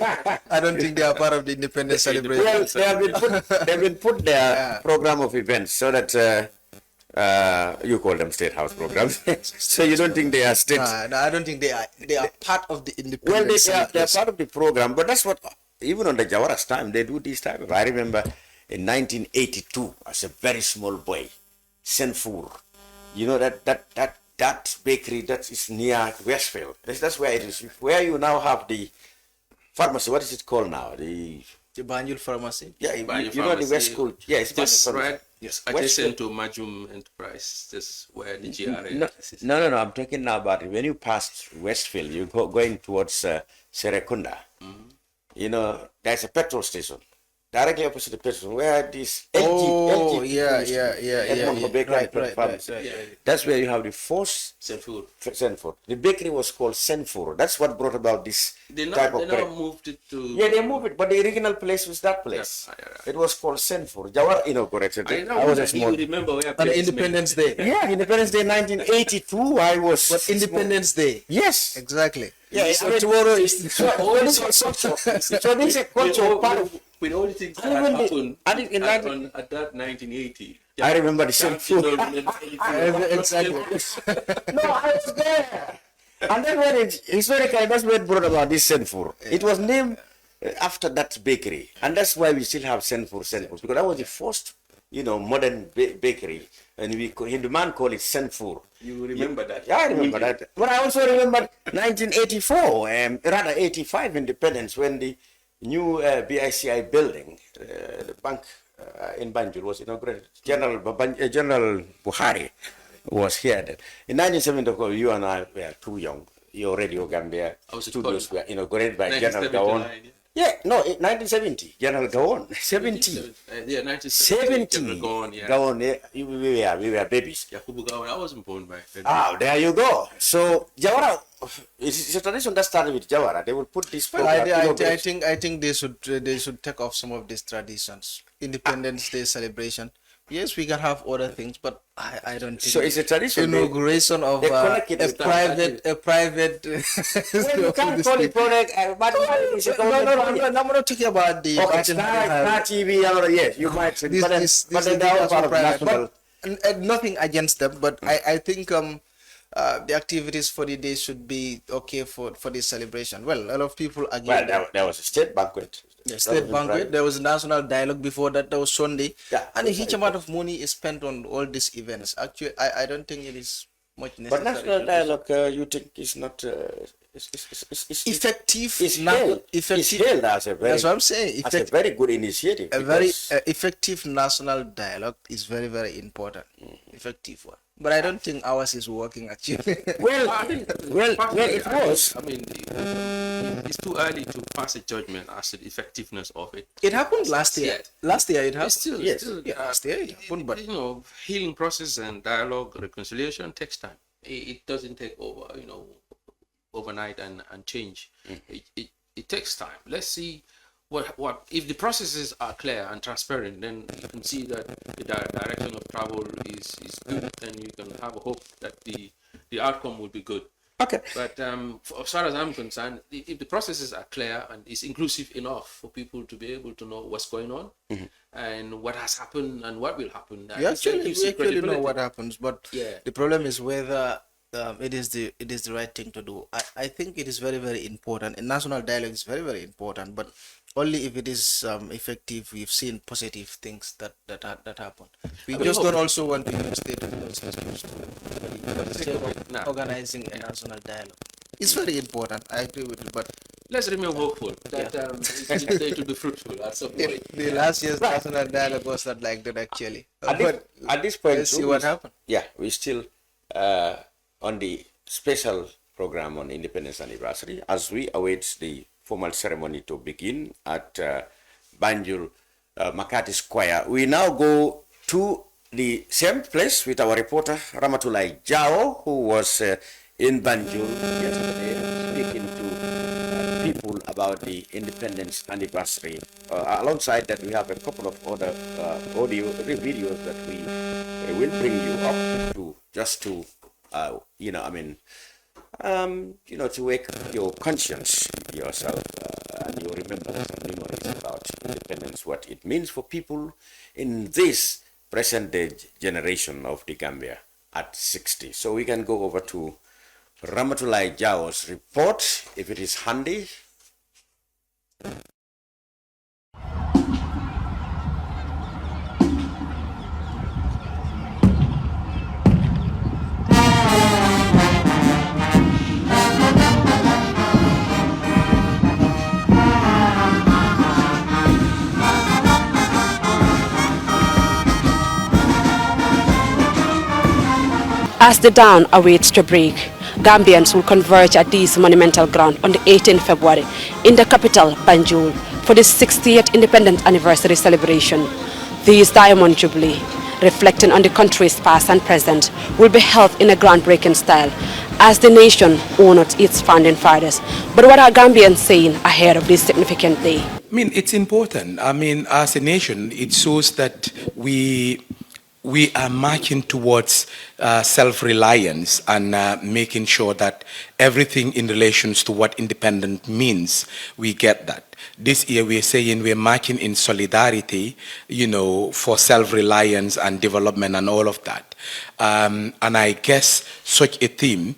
I don't think they are part of the independence celebration. Well, they've been put their program of events so that you call them state house programs. So you don't think they are state? No, I don't think they are. They are part of the independence. Well, they're part of the program, but that's what even on the Jawara's time they do this type of. I remember in 1982, as a very small boy, Senfur, you know that bakery that is near Westfield. That's where it is. Where you now have the pharmacy. What is it called now? The Banjul Pharmacy. Yeah, you know the West School. Yeah, it's just right. Yes, adjacent to Majum Enterprise. That's where the GRA is. No. I'm talking now about it. When you pass Westfield, you go going towards Serekunda. You know, there's a petrol station directly opposite the petrol station where this LG right. That's where you have the first Senford. The bakery was called Senford. That's what brought about this type of bread. They now moved it to... Yeah, they moved it, but the original place was that place. Yeah. It was called Senford. Jawara inaugurated it. I was a small... You remember where... On Independence Day. Yeah, Independence Day 1982, I was... But Independence Day. Yes. Exactly. Yeah, so tomorrow is... So this is a cultural part of... With all the things that happened at that 1980. Yeah, I remember the same food. Exactly. No, I was there. And then when historically, that's when it brought about this Senfur. It was named after that bakery. And that's why we still have Senfur, because that was the first, modern bakery. And the man called it Senfur. You remember that? Yeah, I remember that. But I also remember 1984, rather 85 independence, when the new BICI building, the bank in Banjul was inaugurated. General Buhari was here then. In 1970, you and I were too young. Your Radio Gambia studios were inaugurated by General Gawon. Yeah, no, 1970, General Gawon. 70. Yeah, 1970. General Gawon, yeah. Gawon, yeah, we were babies. Yakubu Gawon, I wasn't born by then. Ah, there you go. So, Jawara, it's a tradition that started with Jawara. They will put this program. I think they should take off some of these traditions. Independence Day celebration. Yes, we can have other things, but I don't think so. It's a tradition. Inauguration of a private. Well, you can't call it product. No, I'm not talking about the. TV. Yes, you might. But nothing against them. But I think the activities for the day should be okay for this celebration. Well, a lot of people agree. Well, there was a state banquet. The state banquet. There was national dialogue before that. There was Sunday. Yeah, and a huge amount of money is spent on all these events. Actually, I don't think it is much necessary. But national dialogue, you think is not effective? It's hailed as a very, that's what I'm saying. As a very good initiative. A very effective national dialogue is very, very important. Effective one. But I don't think ours is working actually. well, it was. I mean, it's too early to pass a judgment as to the effectiveness of it. It happened last year. Last year it happened. Last year it happened. But healing process and dialogue, reconciliation takes time. It doesn't take over, overnight and change. It takes time. Let's see what if the processes are clear and transparent, then you can see that the direction of travel is good, then you can have a hope that the outcome will be good. Okay. But as far as I'm concerned, if the processes are clear and it's inclusive enough for people to be able to know what's going on and what has happened and what will happen, we actually know what happens, but the problem is whether it is the right thing to do. I think it is very, very important, and national dialogue is very, very important, but only if it is effective. We've seen positive things that happen. We just don't also want to use state to organizing a national dialogue. It's very important. I agree with you, but let's remain hopeful that it will be fruitful at some point. The last year's national dialogue was not like that actually. At this point, let's see what happened. Yeah, we still on the special program on Independence Anniversary as we await the formal ceremony to begin at Banjul Makati Square. We now go to the same place with our reporter Ramatulai Jao, who was in Banjul yesterday speaking to people about the Independence Anniversary. Alongside that, we have a couple of other videos that we will bring you up to just to to wake your conscience yourself and your remembrance and memories about independence, what it means for people in this present day generation of the Gambia at 60. So we can go over to Ramatulai Jao's report, if it is handy. As the dawn awaits to break, Gambians will converge at this monumental ground on the 18th February in the capital, Banjul, for the 60th Independence Anniversary celebration. This Diamond Jubilee, reflecting on the country's past and present, will be held in a groundbreaking style as the nation honors its founding fathers. But what are Gambians saying ahead of this significant day? I mean, it's important. I mean, as a nation, it shows that we are marching towards self-reliance and making sure that everything in relations to what independence means, we get that. This year we're saying we're marching in solidarity, for self-reliance and development and all of that. And I guess such a theme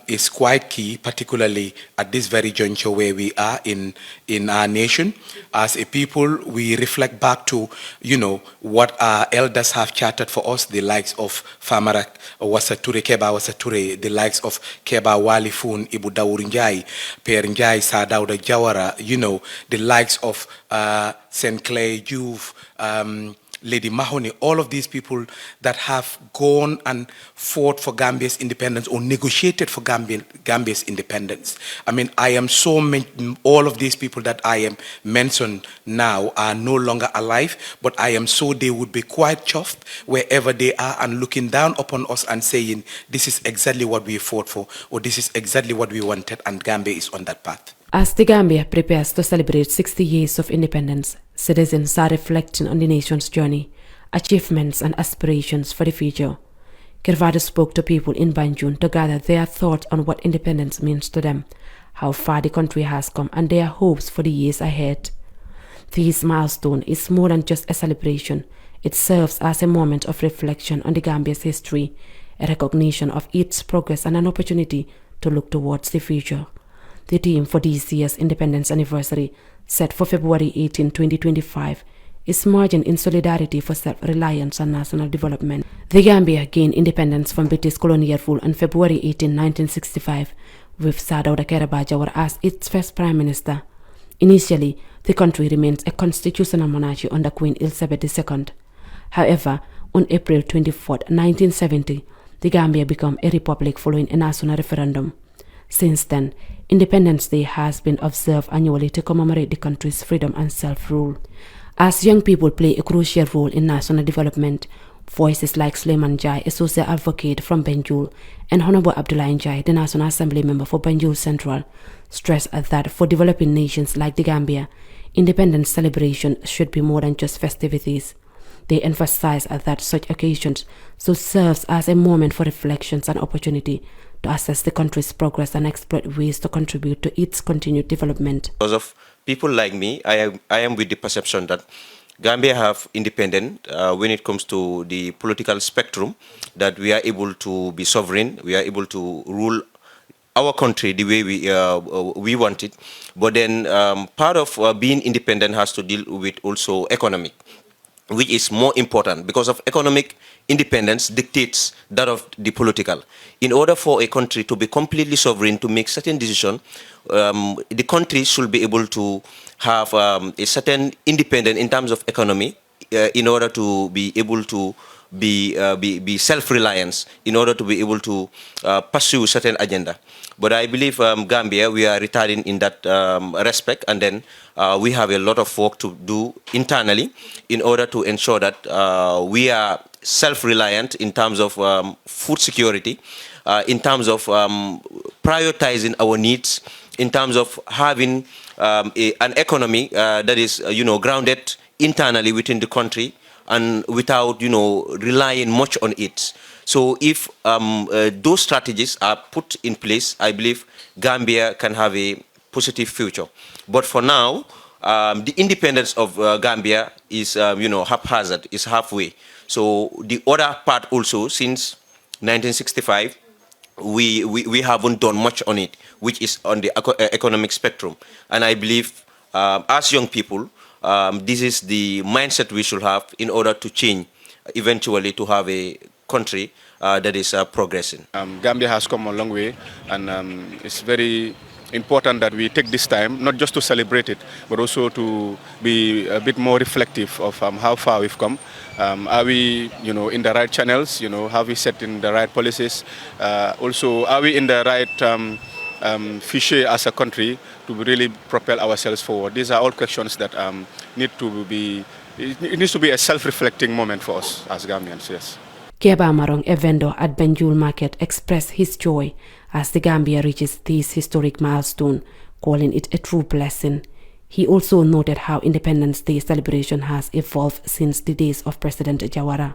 is quite key, particularly at this very juncture where we are in our nation. As a people, we reflect back to, what our elders have charted for us, the likes of Famarak Wasature, Keba Wasature, the likes of Keba Walifun, Ibu Dawur Njai, Per Njai, Sadauda Jawara, the likes of St. Clair Juve, Lady Mahoney, all of these people that have gone and fought for Gambia's independence or negotiated for Gambia's independence. I mean, all of these people that I am mentioned now are no longer alive, but I am so they would be quite chuffed wherever they are and looking down upon us and saying, this is exactly what we fought for, or this is exactly what we wanted, and Gambia is on that path. As the Gambia prepares to celebrate 60 years of independence, citizens are reflecting on the nation's journey, achievements and aspirations for the future. Kervado spoke to people in Banjul to gather their thoughts on what independence means to them, how far the country has come and their hopes for the years ahead. This milestone is more than just a celebration. It serves as a moment of reflection on the Gambia's history, a recognition of its progress and an opportunity to look towards the future. The theme for this year's independence anniversary, set for February 18, 2025, is marching in solidarity for self-reliance and national development. The Gambia gained independence from British colonial rule on February 18, 1965, with Sir Dawda Kairaba Jawara as its first Prime Minister. Initially, the country remains a constitutional monarchy under Queen Elizabeth II. However, on April 24, 1970, the Gambia became a republic following a national referendum. Since then, Independence Day has been observed annually to commemorate the country's freedom and self-rule. As young people play a crucial role in national development, voices like Suleiman Jai, a social advocate from Banjul, and Honorable Abdullah Njai, the National Assembly member for Banjul Central, stress that for developing nations like the Gambia, independence celebration should be more than just festivities. They emphasize that such occasions should serve as a moment for reflections and opportunity to assess the country's progress and exploit ways to contribute to its continued development. Because of people like me, I am with the perception that Gambia have independent when it comes to the political spectrum, that we are able to be sovereign, we are able to rule our country the way we want it. But then part of being independent has to deal with also economic, which is more important because of economic independence dictates that of the political. In order for a country to be completely sovereign to make certain decisions, the country should be able to have a certain independence in terms of economy in order to be able to be self-reliance, in order to be able to pursue certain agenda. But I believe Gambia, we are retarding in that respect, and then we have a lot of work to do internally in order to ensure that we are self-reliant in terms of food security, in terms of prioritizing our needs, in terms of having an economy that is, grounded internally within the country and without, relying much on it. So if those strategies are put in place, I believe Gambia can have a positive future. But for now, the independence of Gambia is, haphazard, is halfway. So the other part also, since 1965, we haven't done much on it, which is on the economic spectrum. And I believe as young people, this is the mindset we should have in order to change eventually to have a country that is progressing. Gambia has come a long way, and it's very important that we take this time, not just to celebrate it, but also to be a bit more reflective of how far we've come. Are we, in the right channels? Have we set in the right policies? Also, are we in the right fichier as a country to really propel ourselves forward? These are all questions that need to be. It needs to be a self-reflecting moment for us as Gambians. Yes. Keba Marong, a vendor at Banjul Market, expressed his joy as the Gambia reaches this historic milestone, calling it a true blessing. He also noted how Independence Day celebration has evolved since the days of President Jawara.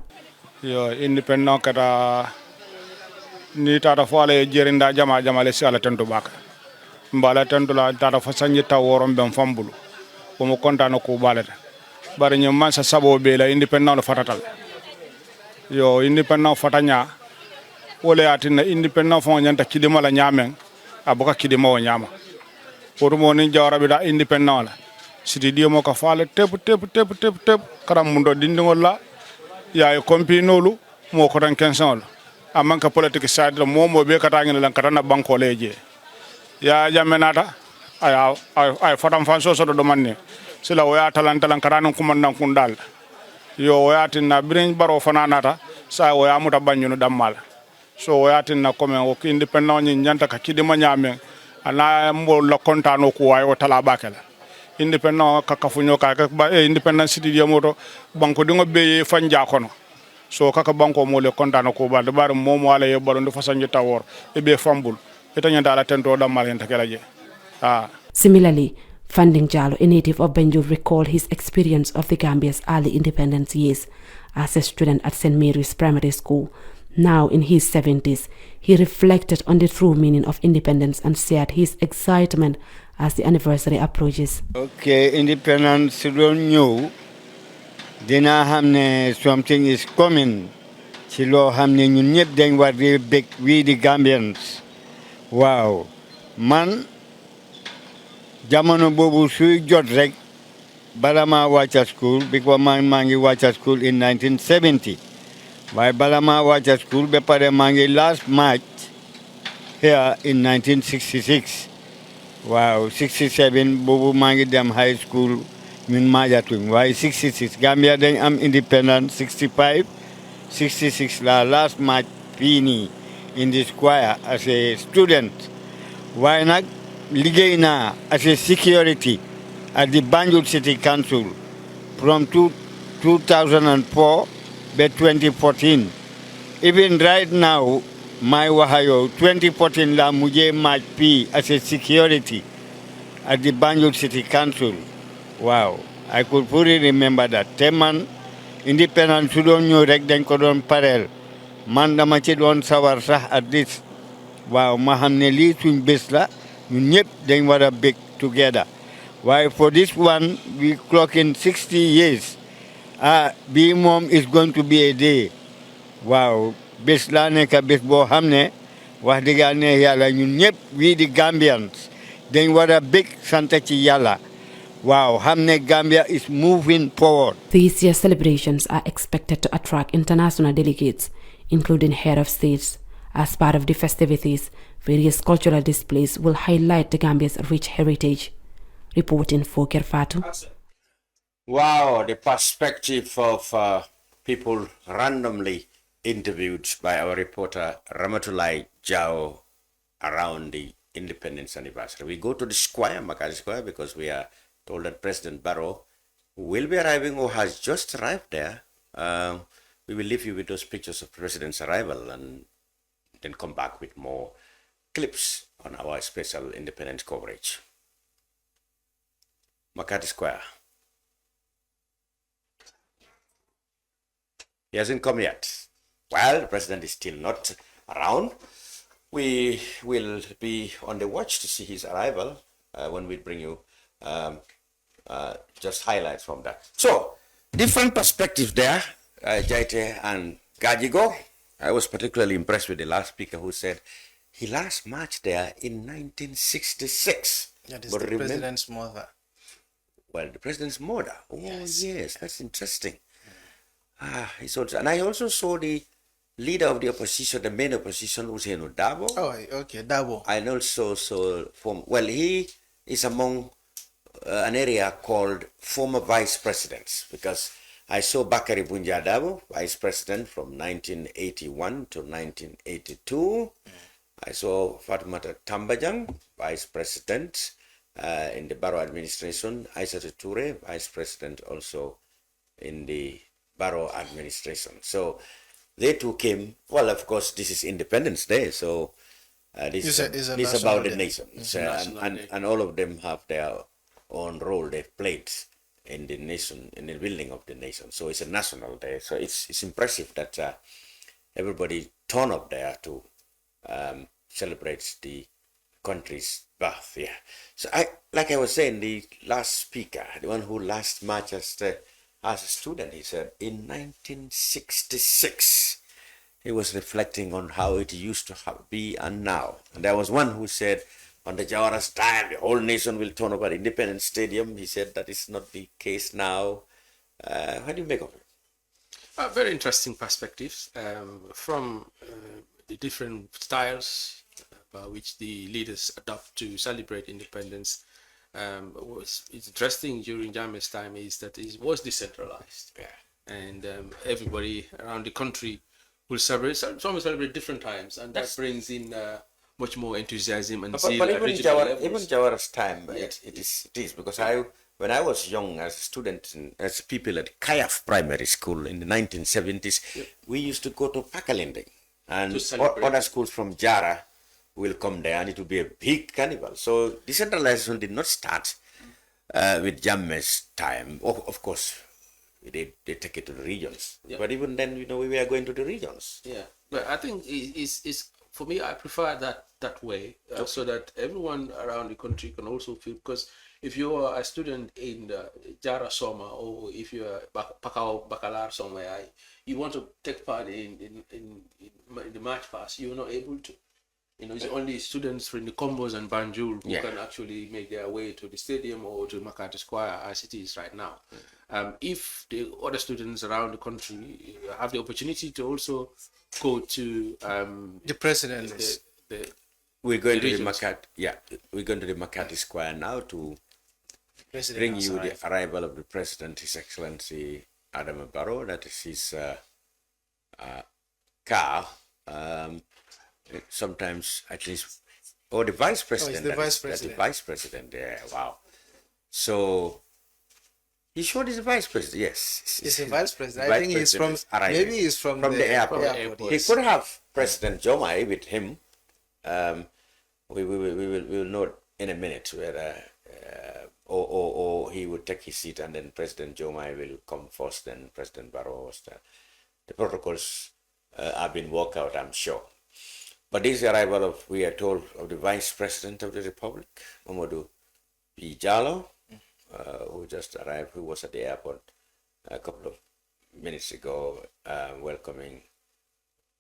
Independence kata ni tata fole jerinda jama le sala tentu bak. Mbala tentu la tata fasanyi ta worom ben fambulu. Ko mo kontano ko balata. Bari nyum man sa sabo be la independence fatatal. Independent fatanya wole atina independent fo nyanta kidima la nyamen abuka kidima o nyama pour mo ni jawra bi da independent la siti dio mo ko faale tep karam mundo dindingol la ya e kompinolu mo ko tan kensol amanka politique side mo be kata ngene lan katana banko leje ya jamenata ay fatam fanso so do manne sila o ya talantalan karanu kumandan kundal woyatin na birin baro fananata sa woya muta banyunu dammal so woyatin na comme o independent ni nyanta ka kidima nyame ana mbo la kontano ko way o tala bakela independent ka kafunyo ka independent city moto banko dingo be fanja kono so kaka banko mo le kontano ko ba de bar momo wala ye baro ndo fasanje tawor e be fambul etanya dala tento dammal en takelaje Similarly, Funding Jallo, a native of Banjul, recalled his experience of the Gambia's early independence years as a student at St. Mary's Primary School. Now in his 70s, he reflected on the true meaning of independence and shared his excitement as the anniversary approaches. Okay, independence don't know. Then I have something is coming. ci loo xam ne ñun ñëpp dañ war di bég wii di Gambians waaw man jamono boobu suy jot rek bala maa wàcca school because maa ngi wàcca school in 1970 waaye bala maa wàcca school ba pare maa ngi last March here in 1966 waaw 67 boobu maa ngi dem high school ñun maajatuñ waaye 66 Gambia dañ am independence 65 66 la last March fii nii in the square as a student waaye nag liggéey naa as a security at the Banjul City Council from 2004 to 2014 even right now my wahayo 2014 la mujjee match fii as a security at the Banjul City Council wow I could fully remember that te man independence su doon ñëw rek dañ ko doon pareel man dama ci doon sawar sax at least waaw ma xam ne lii suñ bés la ñun ñëpp dañ war a bég together waaye for this one we clock in 60 years bii moom is going to be a day waaw bés laa nekk bés boo xam ne wax dëgg ne yàlla ñun ñëpp wii di Gambians dañ war a bég sant ci yàlla wow xam ne Gambia is moving forward. These year's celebrations are expected to attract international delegates, including head of states. As part of the festivities, various cultural displays will highlight the Gambia's rich heritage. Reporting for Kerfatu. Wow, the perspective of people randomly interviewed by our reporter Ramatulai Jao around the independence anniversary. We go to the square, Makati Square, because we are told that President Barrow will be arriving or has just arrived there. We will leave you with those pictures of the President's arrival and then come back with more clips on our special independence coverage. Makati Square. He hasn't come yet. Well, the President is still not around. We will be on the watch to see his arrival when we bring you just highlights from that. So, different perspectives there, Jaite and Gajigo. I was particularly impressed with the last speaker who said he last marched there in 1966. That is the president's mother. Well, the president's mother. Oh, yes, that's interesting. Mm. And I also saw the leader of the opposition, the main opposition, Usainu Dabo. Oh, okay, Dabo. And also he is among an area called former vice presidents, because I saw Bakari Bunja Dabo, vice president from 1981 to 1982. I saw Fatimata Tambajang, vice president in the Barrow administration. Aissatou Toure, vice president also in the Barrow administration. So they two came. Well, of course, this is Independence Day, so this is about the nation. And all of them have their own role they've played in the nation, in the building of the nation. So it's a national day. So it's impressive that everybody turn up there to celebrate the country's birth. Yeah. So like I was saying, the last speaker, the one who last marched as a student, he said in 1966 he was reflecting on how it used to be and now. And there was one who said, on the Jawara's time, the whole nation will turn up at Independence Stadium. He said that is not the case now. How do you make of it? Very interesting perspectives from the different styles by which the leaders adopt to celebrate independence. What's interesting during Jammeh's time is that it was decentralized. Yeah. And everybody around the country will celebrate. Some will celebrate different times, and that brings in much more enthusiasm and zeal. But even Jawara's time, it is because when I was young as a student, as people at Kayaf Primary School in the 1970s, we used to go to Pakalinding, and other schools from Jara will come there, and it will be a big carnival. So decentralization did not start with Jammeh's time. Of course, they take it to the regions. Yeah. But even then, we were going to the regions. Yeah, but I think it's for me, I prefer that way, so that everyone around the country can also feel. Because if you are a student in the Jara Soma, or if you are Pakao Bakalar somewhere, you want to take part in the march past, you're not able to. It's only students from the Combos and Banjul who can actually make their way to the stadium or to Makati Square as it is right now. If the other students around the country have the opportunity to also go to the president, we're going to the Makati, we're going to the Makati Square now to bring you the arrival of the President, His Excellency Adam Barrow. That is his car. Sometimes at least, the Vice President. The Vice President. The Vice President, wow. So, he showed he's the Vice President, yes. He's the Vice President. I think he's from, maybe he's from the airport. He could have President Jomai with him. We will know in a minute whether, or he would take his seat and then President Jomai will come first, then President Barrow. The protocols have been worked out, I'm sure. But this arrival of, we are told, of the Vice President of the Republic, Mamadou P. Jallow, who just arrived, who was at the airport a couple of minutes ago, welcoming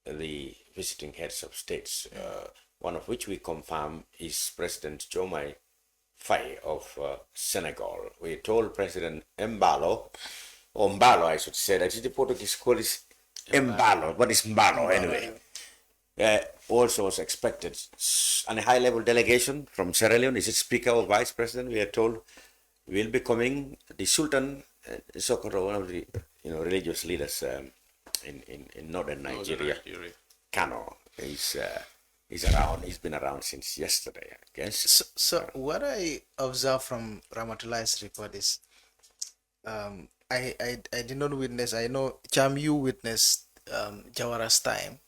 the visiting heads of states, one of which we confirm is President Diomaye Faye of Senegal. We told President Mbalo, or Mbalo I should say, that is the Portuguese call is Mbalo, but it's Mbalo anyway. Also was expected, and a high-level delegation from Sierra Leone, is it Speaker or Vice President? We are told will be coming. The Sultan Sokoto, one of the religious leaders in northern Nigeria, Kano, is around. He's been around since yesterday, I guess. So what I observed from Ramatullah's report is, I did not witness. I know Jamu witnessed Jawara's time.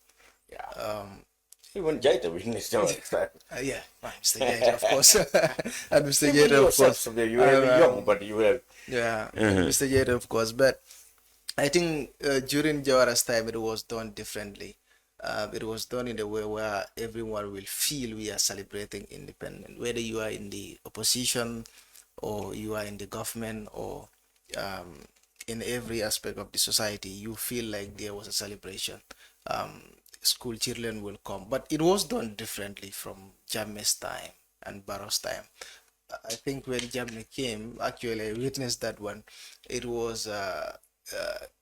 Even Jaita witnessed Jawara's time. Mr. Jaita, of course. And Mr. Jaita, of course. You were young, but you were. Mr. Jaita, of course. But I think during Jawara's time, it was done differently. It was done in a way where everyone will feel we are celebrating independence, whether you are in the opposition or you are in the government or in every aspect of the society, you feel like there was a celebration. School children will come, but it was done differently from Jammeh's time and Barrow's time. I think when Jammeh came, actually I witnessed that one. It was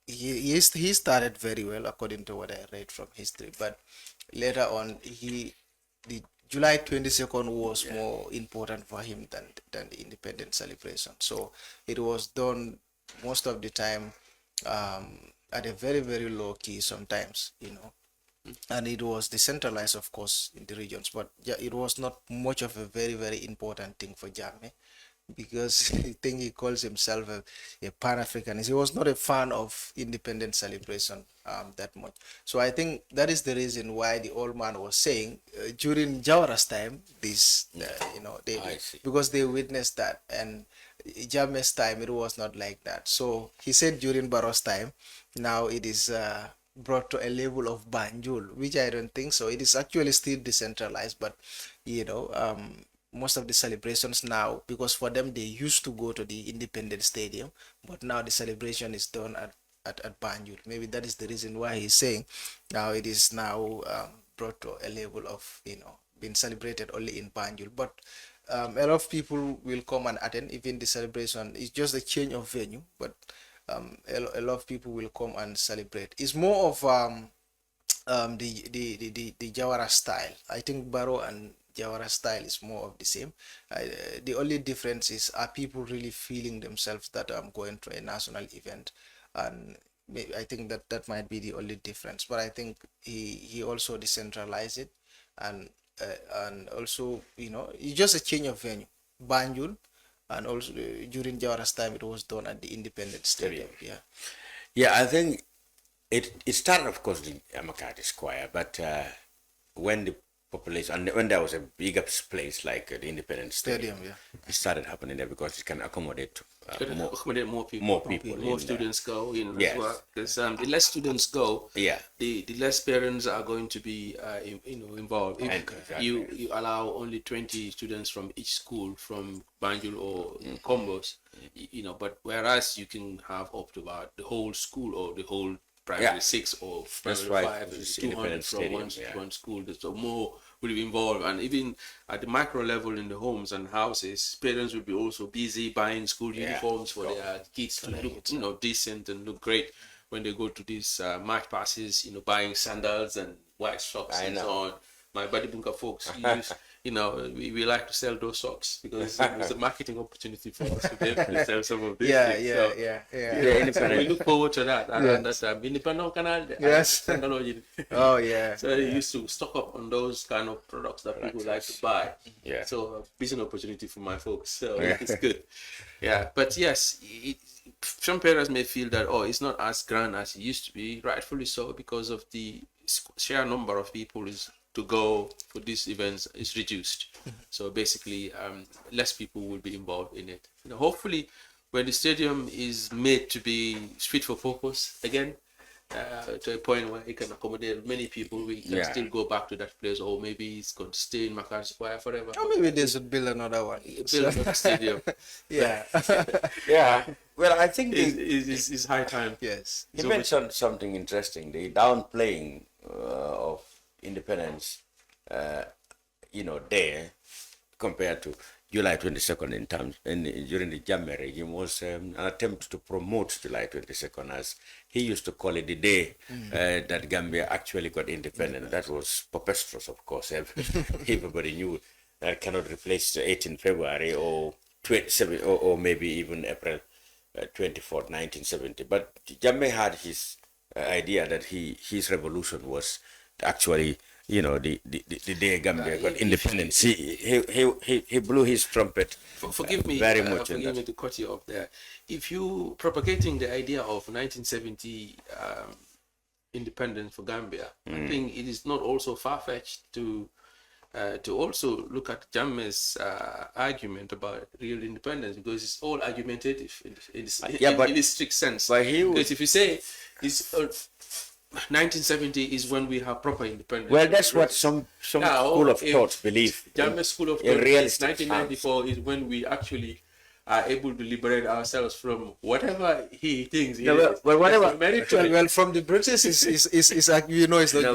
he started very well according to what I read from history, but later on the July 22nd was more important for him than the independence celebration. So it was done most of the time at a very, very low key sometimes, and it was decentralized, of course, in the regions, but it was not much of a very, very important thing for Jammeh, because I think he calls himself a Pan-Africanist. He was not a fan of independence celebration that much. So I think that is the reason why the old man was saying during Jawara's time, this, because they witnessed that, and Jammeh's time, it was not like that. So he said during Barrow's time, now it is brought to a level of Banjul, which I don't think so. It is actually still decentralized, but most of the celebrations now, because for them they used to go to the Independence Stadium, but now the celebration is done at Banjul. Maybe that is the reason why he's saying now it is now brought to a level of being celebrated only in Banjul. But a lot of people will come and attend. Even the celebration is just a change of venue, but a lot of people will come and celebrate. It's more of the Jawara style. I think Barrow and Jawara style is more of the same. The only difference is, are people really feeling themselves that I'm going to a national event? And maybe, I think that might be the only difference. But I think he also decentralized it, and also it's just a change of venue. Banjul, and also during Jawara's time, it was done at the Independence Stadium. I think it started, of course, in Makati Square, but when the population, and when there was a bigger place like the Independence Stadium, it started happening there because it can accommodate accommodate more people. More students go in yes. as well. Because the less students go, yeah, the less parents are going to be involved. If exactly. you allow only 20 students from each school, from Banjul or Combos, but whereas you can have up to about the whole school or the whole primary 6 or primary 5 is 200 from one school. So more will be involved, and even at the macro level in the homes and houses, parents will be also busy buying school uniforms for their kids to look decent and look great when they go to these march passes, buying sandals and white socks and so on. My Badi Bunka folks use, we like to sell those socks because it's a marketing opportunity for us to be able to sell some of these things. So we look forward to that. And that's independent canal. Yes. Oh yeah. So they used to stock up on those kind of products that people like to buy. Yeah. So business opportunity for my folks. So it's good. Yeah. But yes, some parents may feel that it's not as grand as it used to be. Rightfully so, because of the sheer number of people to go for these events is reduced. So basically, less people will be involved in it. Hopefully, when the stadium is made to be fit for purpose again, to a point where it can accommodate many people, we can still go back to that place, or maybe it's going to stay in Makar Square forever. Or maybe they should build another one. Build another stadium. Yeah. Yeah. Well, I think it's high time. Yes. You mentioned something interesting, the downplaying of independence, there, compared to July 22nd during the Jammeh regime was an attempt to promote July 22nd, as he used to call it, the day that Gambia actually got independent. That was preposterous, of course. Everybody knew that cannot replace the 18th February or 27 or maybe even April 24th, 1970. But Jammeh had his idea that his revolution was actually, the day Gambia got independence. He blew his trumpet. Forgive me, very much. Forgive me to cut you off there. If you propagating the idea of 1970 independence for Gambia, I think it is not also far-fetched to also look at Jammeh's argument about real independence, because it's all argumentative in this strict sense. Because if you say it's 1970 is when we have proper independence. Well, that's what some school of thought believe. Jammeh's school of thought, 1994 is when we actually are able to liberate ourselves from whatever he thinks. Well, whatever. Well, from the British is it's not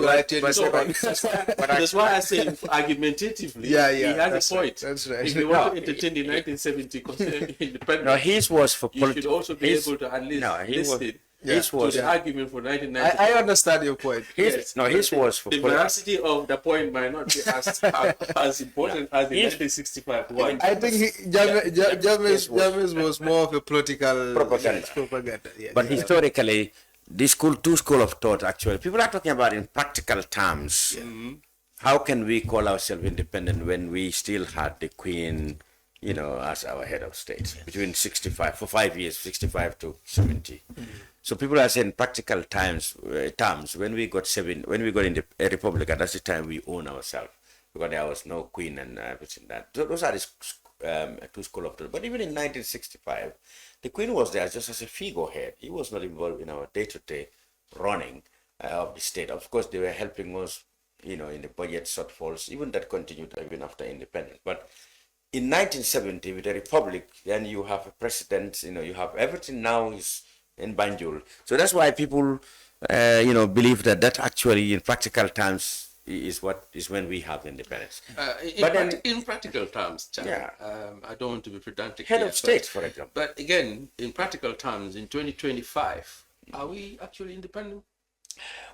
right. That's why I say argumentatively. He has a point. That's right. If you want to entertain the 1970 independence, no, his was for you should also be able to at least listen. His was to the argument for 1990. I understand your point. His was for the veracity of the point might not be as important as the 1965 one. I think Jammeh's was more of a political propaganda. Yes. But historically, this two school of thought, actually, people are talking about in practical terms. How can we call ourselves independent when we still had the Queen, as our head of state between 65 for 5 years, 65 to 70. So people are saying practical terms when we got in a republic, and that's the time we own ourselves, because there was no queen and everything that. Those are the two school of thought. But even in 1965, the queen was there just as a figurehead. He was not involved in our day-to-day running of the state. Of course, they were helping us, in the budget shortfalls. Even that continued even after independence. But in 1970, with the republic, then you have a president. You have everything now is in Banjul. So that's why people, believe that actually, in practical terms, is when we have independence. In practical terms, Chad, I don't want to be pedantic. Head of state, for example. But again, in practical terms, in 2025, are we actually independent?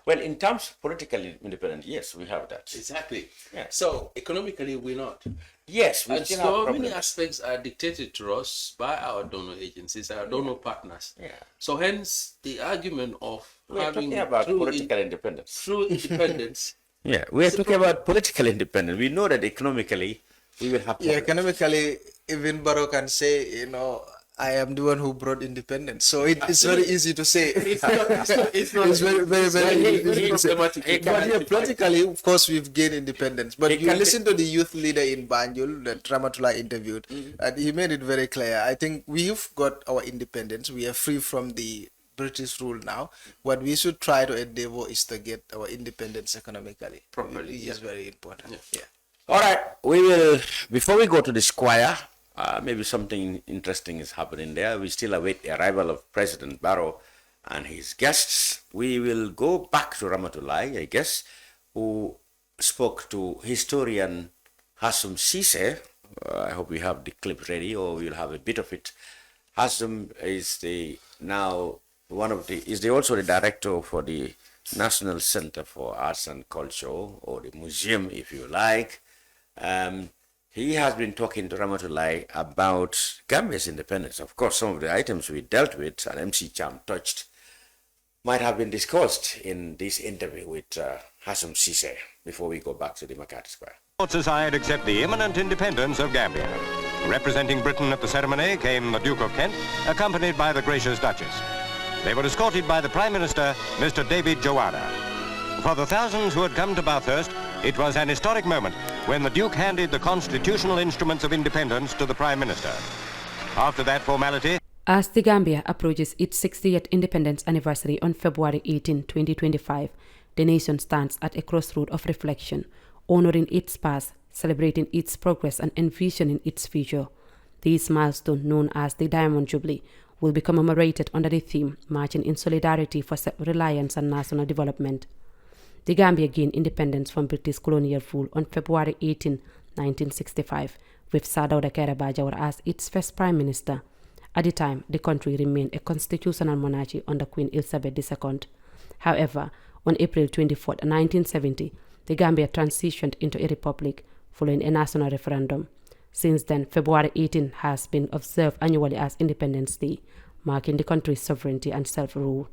Well, in terms of politically independent, yes, we have that. Exactly. Yeah. So economically, we're not. Yes, we and still so have many aspects are dictated to us by our donor agencies, our donor partners. Yeah. So hence the argument of we're having talking about political independence. Through independence. Yeah, we're talking about political independence. We know that economically we will have. Yeah, economically, even Barrow can say, I am the one who brought independence. So it's very easy to say. It's not It's very easy to say. problematic. But yeah, politically, of course, we've gained independence. But you listen to the youth leader in Banjul that Ramatullah interviewed, and he made it very clear. I think we've got our independence. We are free from the British rule now. What we should try to endeavor is to get our independence economically. Properly, It is very important. Yeah. All right, we will, before we go to the square, maybe something interesting is happening there. We still await the arrival of President Barrow and his guests. We will go back to Ramatullah, I guess, who spoke to historian Hassum Ceesay. I hope we have the clip ready, or we'll have a bit of it. Hassum is also the director for the National Center for Arts and Culture, or the museum, if you like. He has been talking to Ramatullah about Gambia's independence. Of course, some of the items we dealt with and MC Cham touched might have been discussed in this interview with Hassum Ceesay before we go back to the Makati Square. Society accept the imminent independence of Gambia. Representing Britain at the ceremony came the Duke of Kent, accompanied by the gracious Duchess. They were escorted by the Prime Minister, Mr. David Joanna. For the thousands who had come to Bathurst, it was an historic moment when the Duke handed the constitutional instruments of independence to the Prime Minister. After that formality... As the Gambia approaches its 60th independence anniversary on February 18, 2025, the nation stands at a crossroad of reflection, honoring its past, celebrating its progress and envisioning its future. This milestone, known as the Diamond Jubilee, will be commemorated under the theme Marching in Solidarity for Self-Reliance and National Development. The Gambia gained independence from British colonial rule on February 18, 1965, with Sir Dawda Kairaba Jawara as its first Prime Minister. At the time, the country remained a constitutional monarchy under Queen Elizabeth II. However, on April 24, 1970, the Gambia transitioned into a republic following a national referendum. Since then, February 18 has been observed annually as Independence Day, marking the country's sovereignty and self-rule.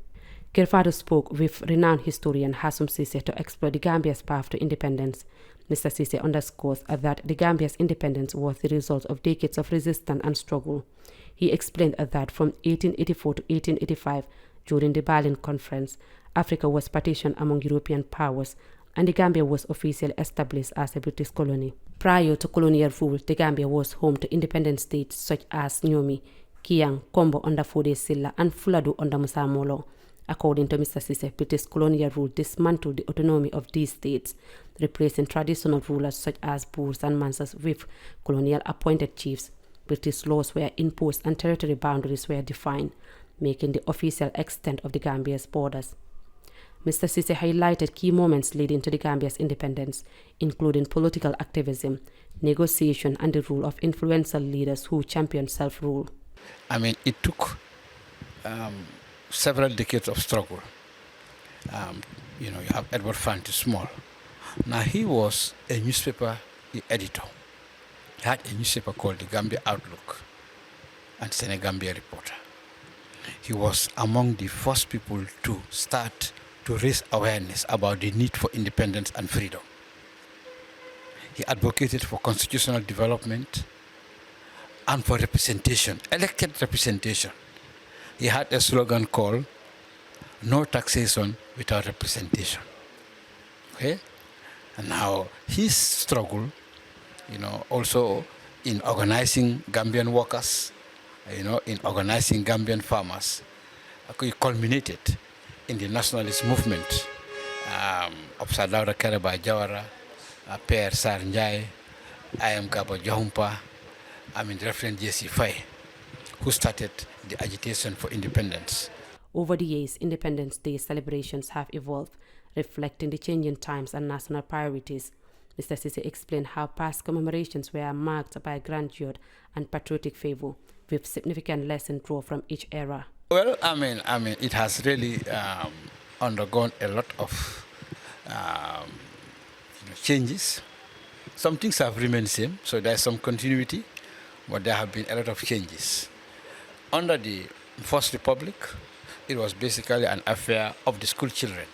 Kerfado spoke with renowned historian Hassum Ceesay to explore the Gambia's path to independence. Mr. Ceesay underscores that the Gambia's independence was the result of decades of resistance and struggle. He explained that from 1884 to 1885, during the Berlin Conference, Africa was partitioned among European powers, and the Gambia was officially established as a British colony. Prior to colonial rule, the Gambia was home to independent states such as Nyomi, Kiang, Kombo under Fode Silla, and Fuladu under Musa Molo. According to Mr. Ceesay, British colonial rule dismantled the autonomy of these states, replacing traditional rulers such as Boers and Mansas with colonial appointed chiefs. British laws were imposed and territory boundaries were defined, making the official extent of the Gambia's borders. Mr. Ceesay highlighted key moments leading to the Gambia's independence, including political activism, negotiation, and the rule of influential leaders who championed self-rule. I mean, it took several decades of struggle. You have Edward Fanti Small. Now, he was a newspaper editor. He had a newspaper called the Gambia Outlook and Senegambia Reporter. He was among the first people to start to raise awareness about the need for independence and freedom. He advocated for constitutional development and for representation, elected representation. He had a slogan called, "No taxation without representation." Okay? And now his struggle, also in organizing Gambian workers, in organizing Gambian farmers, culminated in the nationalist movement of Sir Dawda Kairaba Jawara, Pierre Sarr Njie, I.M. Gaba Jahumpa, Reverend J.C. Faye, who started the agitation for independence. Over the years, Independence Day celebrations have evolved, reflecting the changing times and national priorities. Mr. Ceesay explained how past commemorations were marked by grandeur and patriotic fervor, with significant lessons drawn from each era. Well, it has really undergone a lot of changes. Some things have remained same, so there's some continuity, but there have been a lot of changes. Under the First Republic, it was basically an affair of the school children.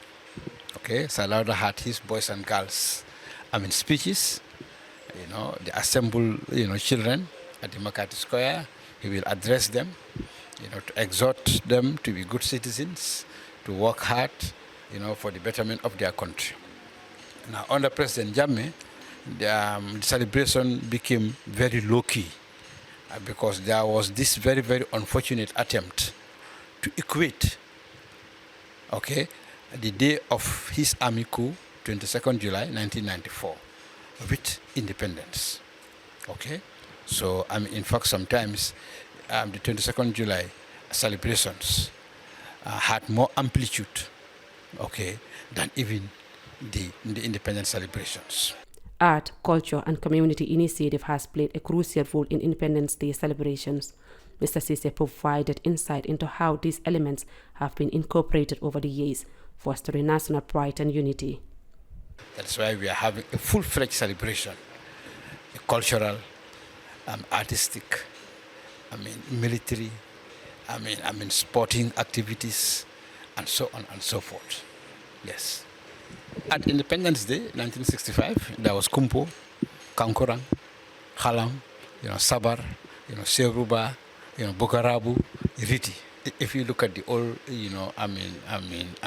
Okay, Sir Dawda had his boys and girls, speeches, the assembled, children at the Makati Square, He will address them, to exhort them to be good citizens, to work hard, for the betterment of their country. Now, under President Jammeh, the celebration became very low-key because there was this very, very unfortunate attempt to equate, the day of his army coup, 22nd July 1994, with independence. So in fact, sometimes the 22nd July celebrations had more amplitude, than even the independence celebrations. Art, culture, and community initiative has played a crucial role in Independence Day celebrations. Mr. Ceesay provided insight into how these elements have been incorporated over the years, fostering national pride and unity. That's why we are having a full-fledged celebration, a cultural, artistic, military, sporting activities, and so on and so forth. Yes. At Independence Day, 1965, there was Kumpo, Kankurang, Halam, Sabar, Seruba, Bokarabu, Riti. If you look at the old,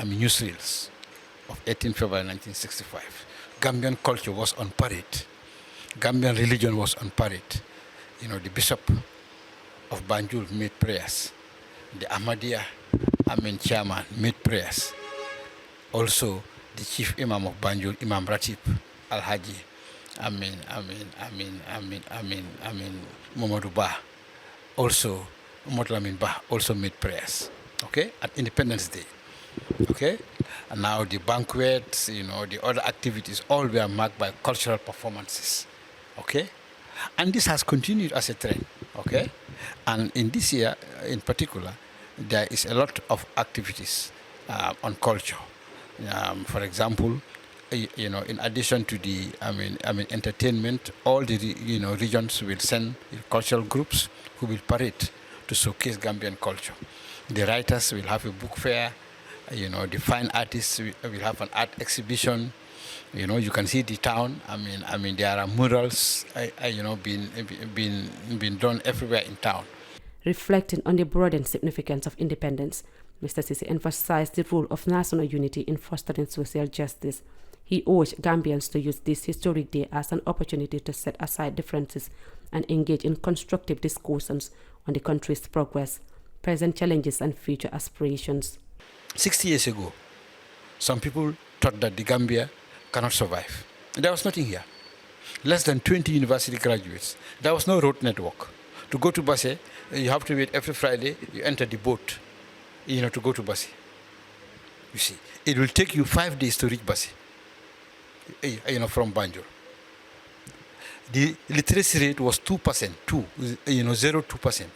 newsreels of 18 February 1965, Gambian culture was on parade. Gambian religion was on parade. The Bishop of Banjul made prayers. The Ahmadiyya, chairman, made prayers. Also, the Chief Imam of Banjul, Imam Ratib Al-Haji, Momadou Bah, also, Motlamin Bah also made prayers, at Independence Day, And now the banquets, the other activities, all were marked by cultural performances, And this has continued as a trend, And in this year, in particular, there is a lot of activities on culture. For example, in addition to the, entertainment, all the, regions will send cultural groups who will parade to showcase Gambian culture. The writers will have a book fair. The fine artists will have an art exhibition. You can see the town. There are murals, being done everywhere in town. Reflecting on the broadened significance of independence, Mr. Ceesay emphasized the role of national unity in fostering social justice. He urged Gambians to use this historic day as an opportunity to set aside differences and engage in constructive discussions on the country's progress, present challenges, and future aspirations. 60 years ago, some people thought that the Gambia cannot survive. There was nothing here. Less than 20 university graduates. There was no road network. To go to Basse, you have to wait every Friday, you enter the boat, to go to Basse. You see, it will take you 5 days to reach Basse, from Banjul. The literacy rate was 2%, 0.2%,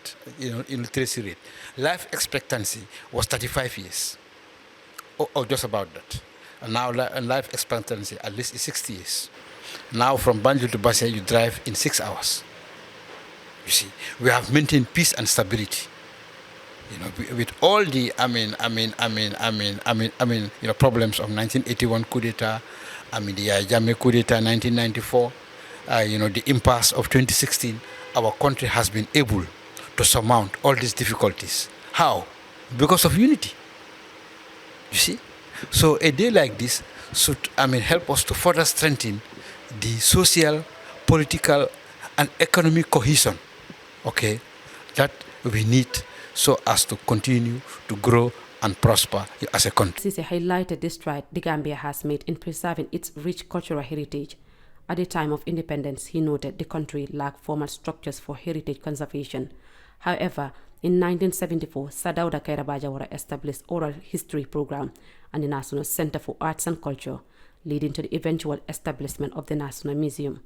in literacy rate. Life expectancy was 35 years, or just about that. And now life expectancy at least is 60 years. Now from Banjul to Basse, you drive in 6 hours. You see, we have maintained peace and stability. With all the, problems of 1981 coup d'etat, the Jamu coup d'etat 1994, the impasse of 2016, our country has been able to surmount all these difficulties. How? Because of unity. You see? So a day like this should, help us to further strengthen the social, political, and economic cohesion, that we need so as to continue to grow and prosper as a country. Ceesay highlighted the stride the Gambia has made in preserving its rich cultural heritage. At the time of independence, he noted the country lacked formal structures for heritage conservation. However, in 1974, Sadauda Kairaba Jawara established oral history program and the National Center for Arts and Culture, leading to the eventual establishment of the National Museum.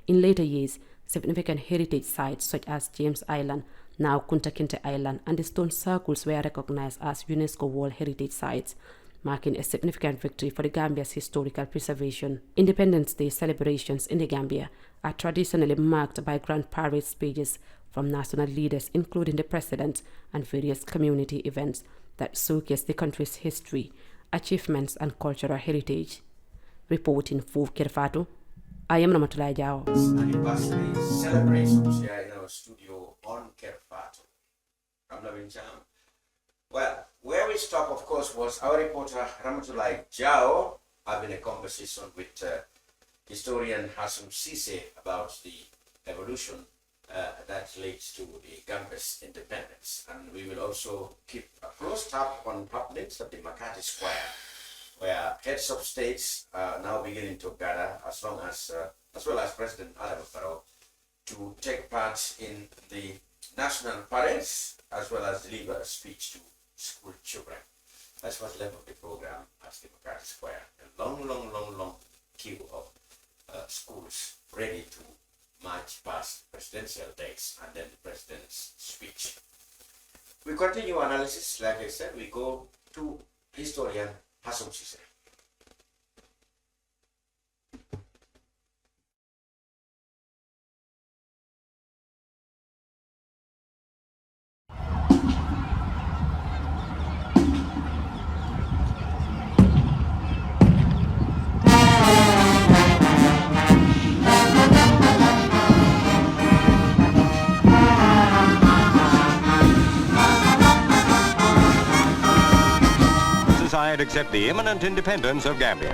In later years, significant heritage sites such as James Island, now Kunta Kinte Island, and the stone circles were recognized as UNESCO World Heritage Sites, marking a significant victory for the Gambia's historical preservation. Independence Day celebrations in the Gambia are traditionally marked by grand parade speeches from national leaders, including the president, and various community events that showcase the country's history, achievements, and cultural heritage. Reporting for Kerfatu, I am Ramatulai Jao. Anniversary celebrations here in our studio on Kerfatu. I'm loving Jam. Well, where we stopped, of course, was our reporter Ramatulai Jao having a conversation with historian Hassum Ceesay about the evolution that leads to the Gambia's independence. And we will also keep a close tab on happenings at the Makati Square, where heads of states are now beginning to gather, as well as President Barrow, to take part in the national parades, as well as deliver a speech to school children. That's what's left of the program at the Makati Square. A long queue of schools ready to march past presidential dates and then the president's speech. We continue analysis. Like I said, we go to historian Hassum Ceesay. Decide accept the imminent independence of Gambia.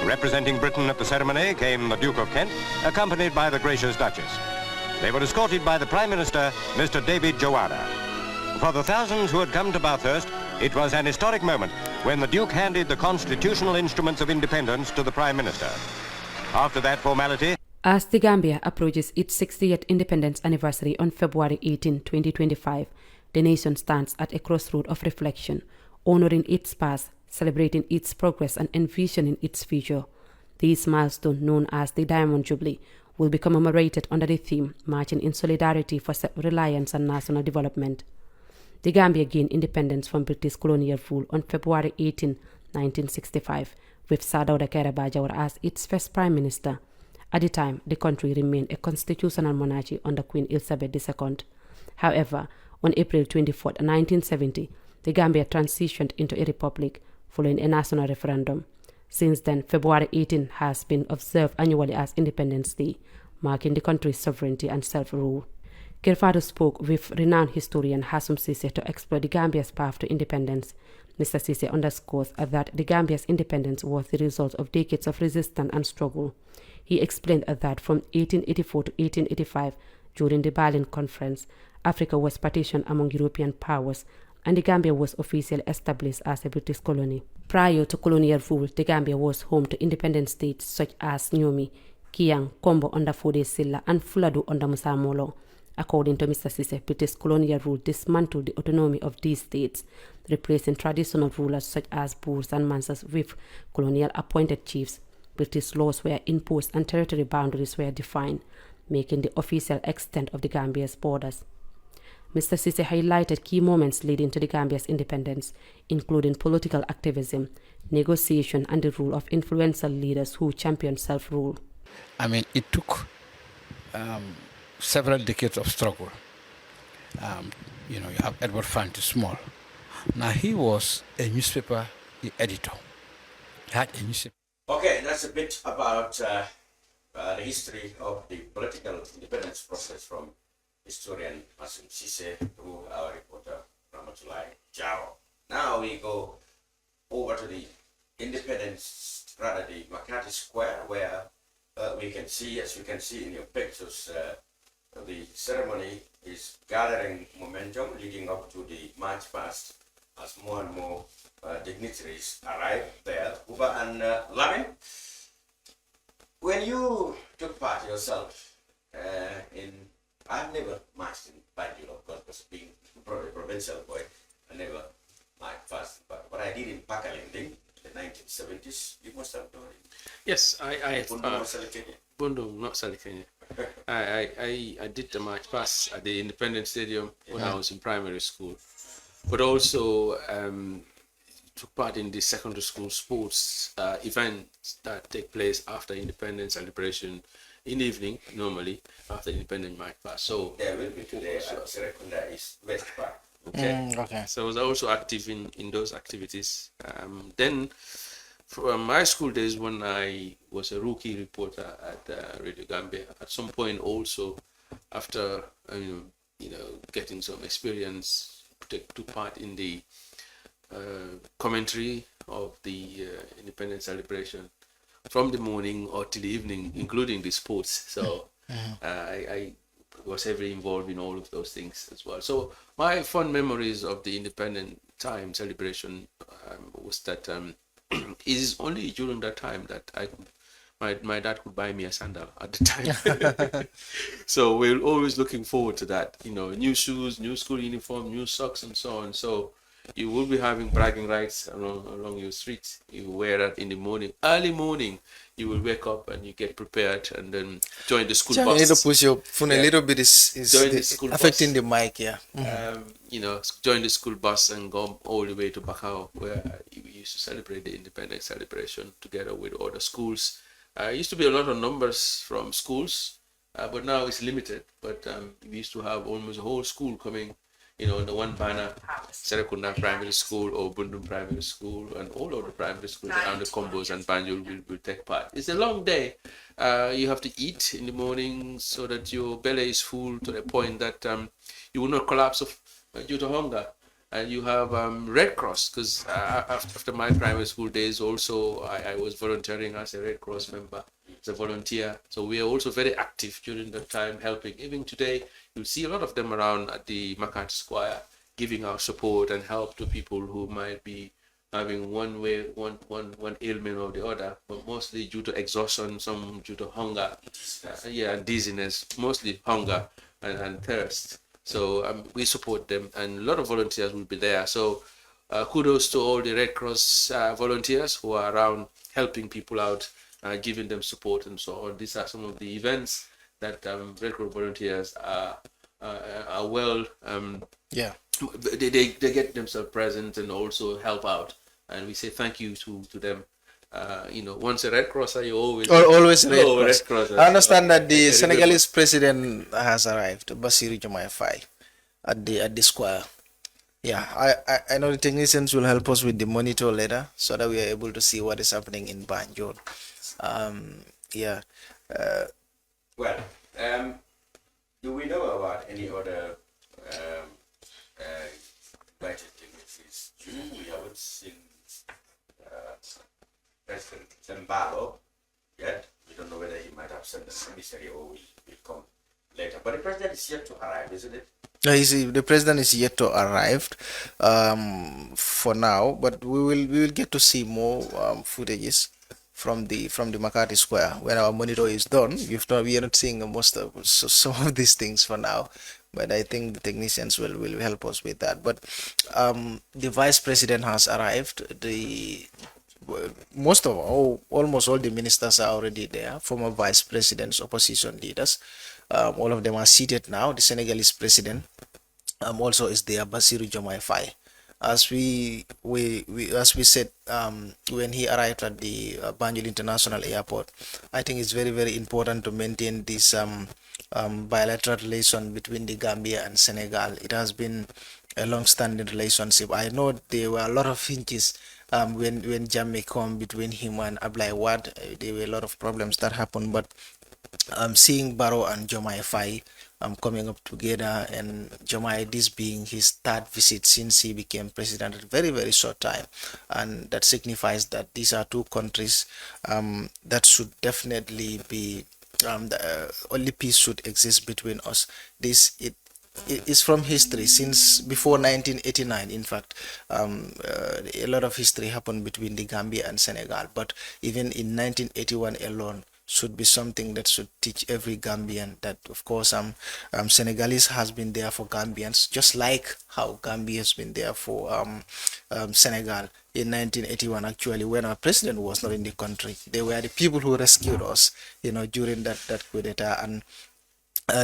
Representing Britain at the ceremony came the Duke of Kent, accompanied by the gracious Duchess. They were escorted by the Prime Minister, Mr. David Joanna. For the thousands who had come to Bathurst, it was an historic moment when the Duke handed the constitutional instruments of independence to the Prime Minister. After that formality... As the Gambia approaches its 60th independence anniversary on February 18, 2025, the nation stands at a crossroad of reflection, honoring its past, celebrating its progress and envisioning its future. This milestone, known as the Diamond Jubilee, will be commemorated under the theme Marching in Solidarity for Self-Reliance and National Development. The Gambia gained independence from British colonial rule on February 18, 1965, with Sir Dawda Kairaba Jawara as its first Prime Minister. At the time, the country remained a constitutional monarchy under Queen Elizabeth II. However, on April 24, 1970, the Gambia transitioned into a republic following a national referendum. Since then, February 18 has been observed annually as Independence Day, marking the country's sovereignty and self-rule. Kerfado spoke with renowned historian Hassum Ceesay to explore the Gambia's path to independence. Mr. Ceesay underscores that the Gambia's independence was the result of decades of resistance and struggle. He explained that from 1884 to 1885, during the Berlin Conference, Africa was partitioned among European powers, and the Gambia was officially established as a British colony. Prior to colonial rule, the Gambia was home to independent states such as Nyomi, Kiang, Kombo under Fode Silla, and Fuladu under Musa Molo. According to Mr. Ceesay, British colonial rule dismantled the autonomy of these states, replacing traditional rulers such as Boers and Mansas with colonial appointed chiefs. British laws were imposed and territory boundaries were defined, making the official extent of the Gambia's borders. Mr. Ceesay highlighted key moments leading to the Gambia's independence, including political activism, negotiation, and the rule of influential leaders who championed self-rule. I mean, it took several decades of struggle. You have Edward Fante Small. Now, he was a newspaper editor. He had a newspaper. Okay, that's a bit about the history of the political independence process from historian Hassum Ceesay through our reporter Ramatulai Jao. Now we go over to the independence, rather the Makati Square, where we can see, as you can see in your pictures, the ceremony is gathering momentum leading up to the march past as more and more dignitaries arrive there. Uba and Lamin, when you took part yourself in, I've never marched in Banjul, of course, because being probably a provincial boy, I never marched fast. But what I did in Pakalinding in the 1970s, you must have done it. Yes, I Bundum, not Salikenya. I did the march past at the Independence Stadium when I was in primary school, but also took part in the secondary school sports events that take place after independence celebration in the evening, normally after independence march past. So there will be today at Ceremonial is West Park. Okay. Okay. So I was also active in those activities. Then from my school days, when I was a rookie reporter at Radio Gambia, at some point also after getting some experience took part in the commentary of the independence celebration from the morning or till the evening, including the sports. So I was heavily involved in all of those things as well. So my fond memories of the independent time celebration was that it is only during that time that my dad could buy me a sandal at the time. So we're always looking forward to that, you know, new shoes, new school uniform, new socks and so on. So you will be having bragging rights along your streets. You wear that in the morning, early morning. You will wake up and you get prepared and then join the school bus. You need to push your phone a little bit. Is affecting the mic, yeah. You know, join the school bus and go all the way to Bakau, where we used to celebrate the independence celebration together with other schools. Used to be a lot of numbers from schools, but now it's limited. But we used to have almost a whole school coming, you know, in the one banner, Serekunda Primary School or Bundum Primary School, and all of the primary schools around the Combos and Banjul will take part. It's a long day. You have to eat in the morning so that your belly is full to the point that you will not collapse due to hunger. And you have Red Cross, because after my primary school days also, I was volunteering as a Red Cross member, as a volunteer. So we are also very active during that time, helping. Even today, you'll see a lot of them around at the Makati Square, giving our support and help to people who might be having one ailment or the other, but mostly due to exhaustion, some due to hunger, and dizziness, mostly hunger and thirst. So we support them, and a lot of volunteers will be there. So kudos to all the Red Cross volunteers who are around helping people out, giving them support and so on. These are some of the events that Red Cross volunteers are well. They get themselves present and also help out, and we say thank you to them. You know, once a Red Crosser, you always Red Cross. I understand that the Senegalese president has arrived, Bassirou Diomaye Faye, at the square. Yeah, I know the technicians will help us with the monitor later so that we are able to see what is happening in Banjul. Do we know about any other invited dignitaries? We haven't seen President Barrow yet. We don't know whether he might have sent a emissary or will come later. But the president is yet to arrive, isn't it? The president is yet to arrive for now, but we will get to see more footages from the Makati Square when our monitor is done. We are not seeing some of these things for now, but I think the technicians will help us with that. But the vice president has arrived. Almost all the ministers are already there, former vice presidents, opposition leaders. All of them are seated now. The Senegalese president also is there, Bassirou Diomaye Faye. As we said when he arrived at the Banjul International Airport, I think it's very, very important to maintain this bilateral relation between the Gambia and Senegal. It has been a long-standing relationship. I know there were a lot of hinges when Jamu came between him and Ablaye Wade. There were a lot of problems that happened, but seeing Barrow and Diomaye Faye coming up together, and Diomaye, this being his third visit since he became president at a very, very short time, and that signifies that these are two countries that should definitely be only peace should exist between us. It is from history since before 1989. In fact, a lot of history happened between the Gambia and Senegal, but even in 1981 alone should be something that should teach every Gambian that, of course, Senegalese has been there for Gambians, just like how Gambia has been there for Senegal. In 1981, actually, when our president was not in the country, they were the people who rescued us, during that coup d'etat, and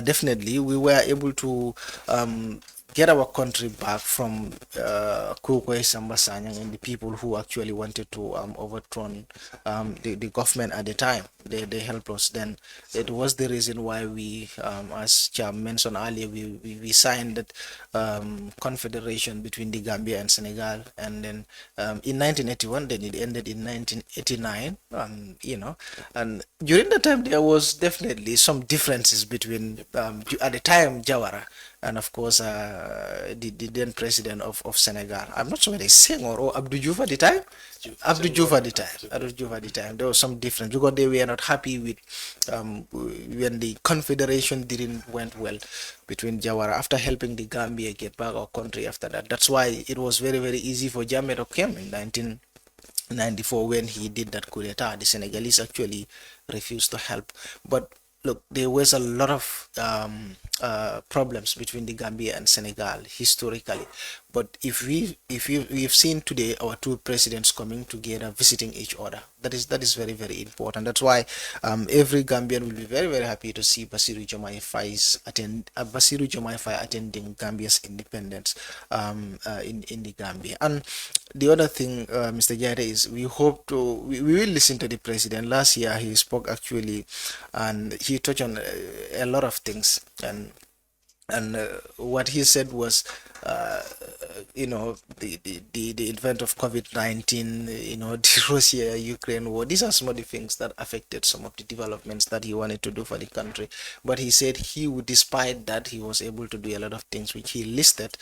definitely we were able to get our country back from Kukoy Sambasanyang and the people who actually wanted to overthrow the government at the time. They helped us then. It was the reason why we, as Cham mentioned earlier, we signed that confederation between the Gambia and Senegal, and then in 1981, then it ended in 1989, and during that time there was definitely some differences between, at the time, Jawara and of course the then president of Senegal. I'm not sure whether it's Senghor or Abdou Diouf at the time. Abdou Diouf at the time. Abdou Diouf at the time. There was some difference because they were not happy with when the confederation didn't went well between Jawara after helping the Gambia get back our country after that. That's why it was very, very easy for Jammeh to come in 1994 when he did that coup d'etat. The Senegalese actually refused to help. But look, there was a lot of problems between the Gambia and Senegal historically. But if we've seen today our two presidents coming together, visiting each other, that is very, very important. That's why every Gambian will be very, very happy to see Bassirou Diomaye Faye attending Gambia's independence in the Gambia. And the other thing, Mr. Jare, is we will listen to the president. Last year he spoke actually, and he touched on a lot of things, and what he said was, the event of COVID-19, the Russia-Ukraine war. These are some of the things that affected some of the developments that he wanted to do for the country. But he said despite that, he was able to do a lot of things which he listed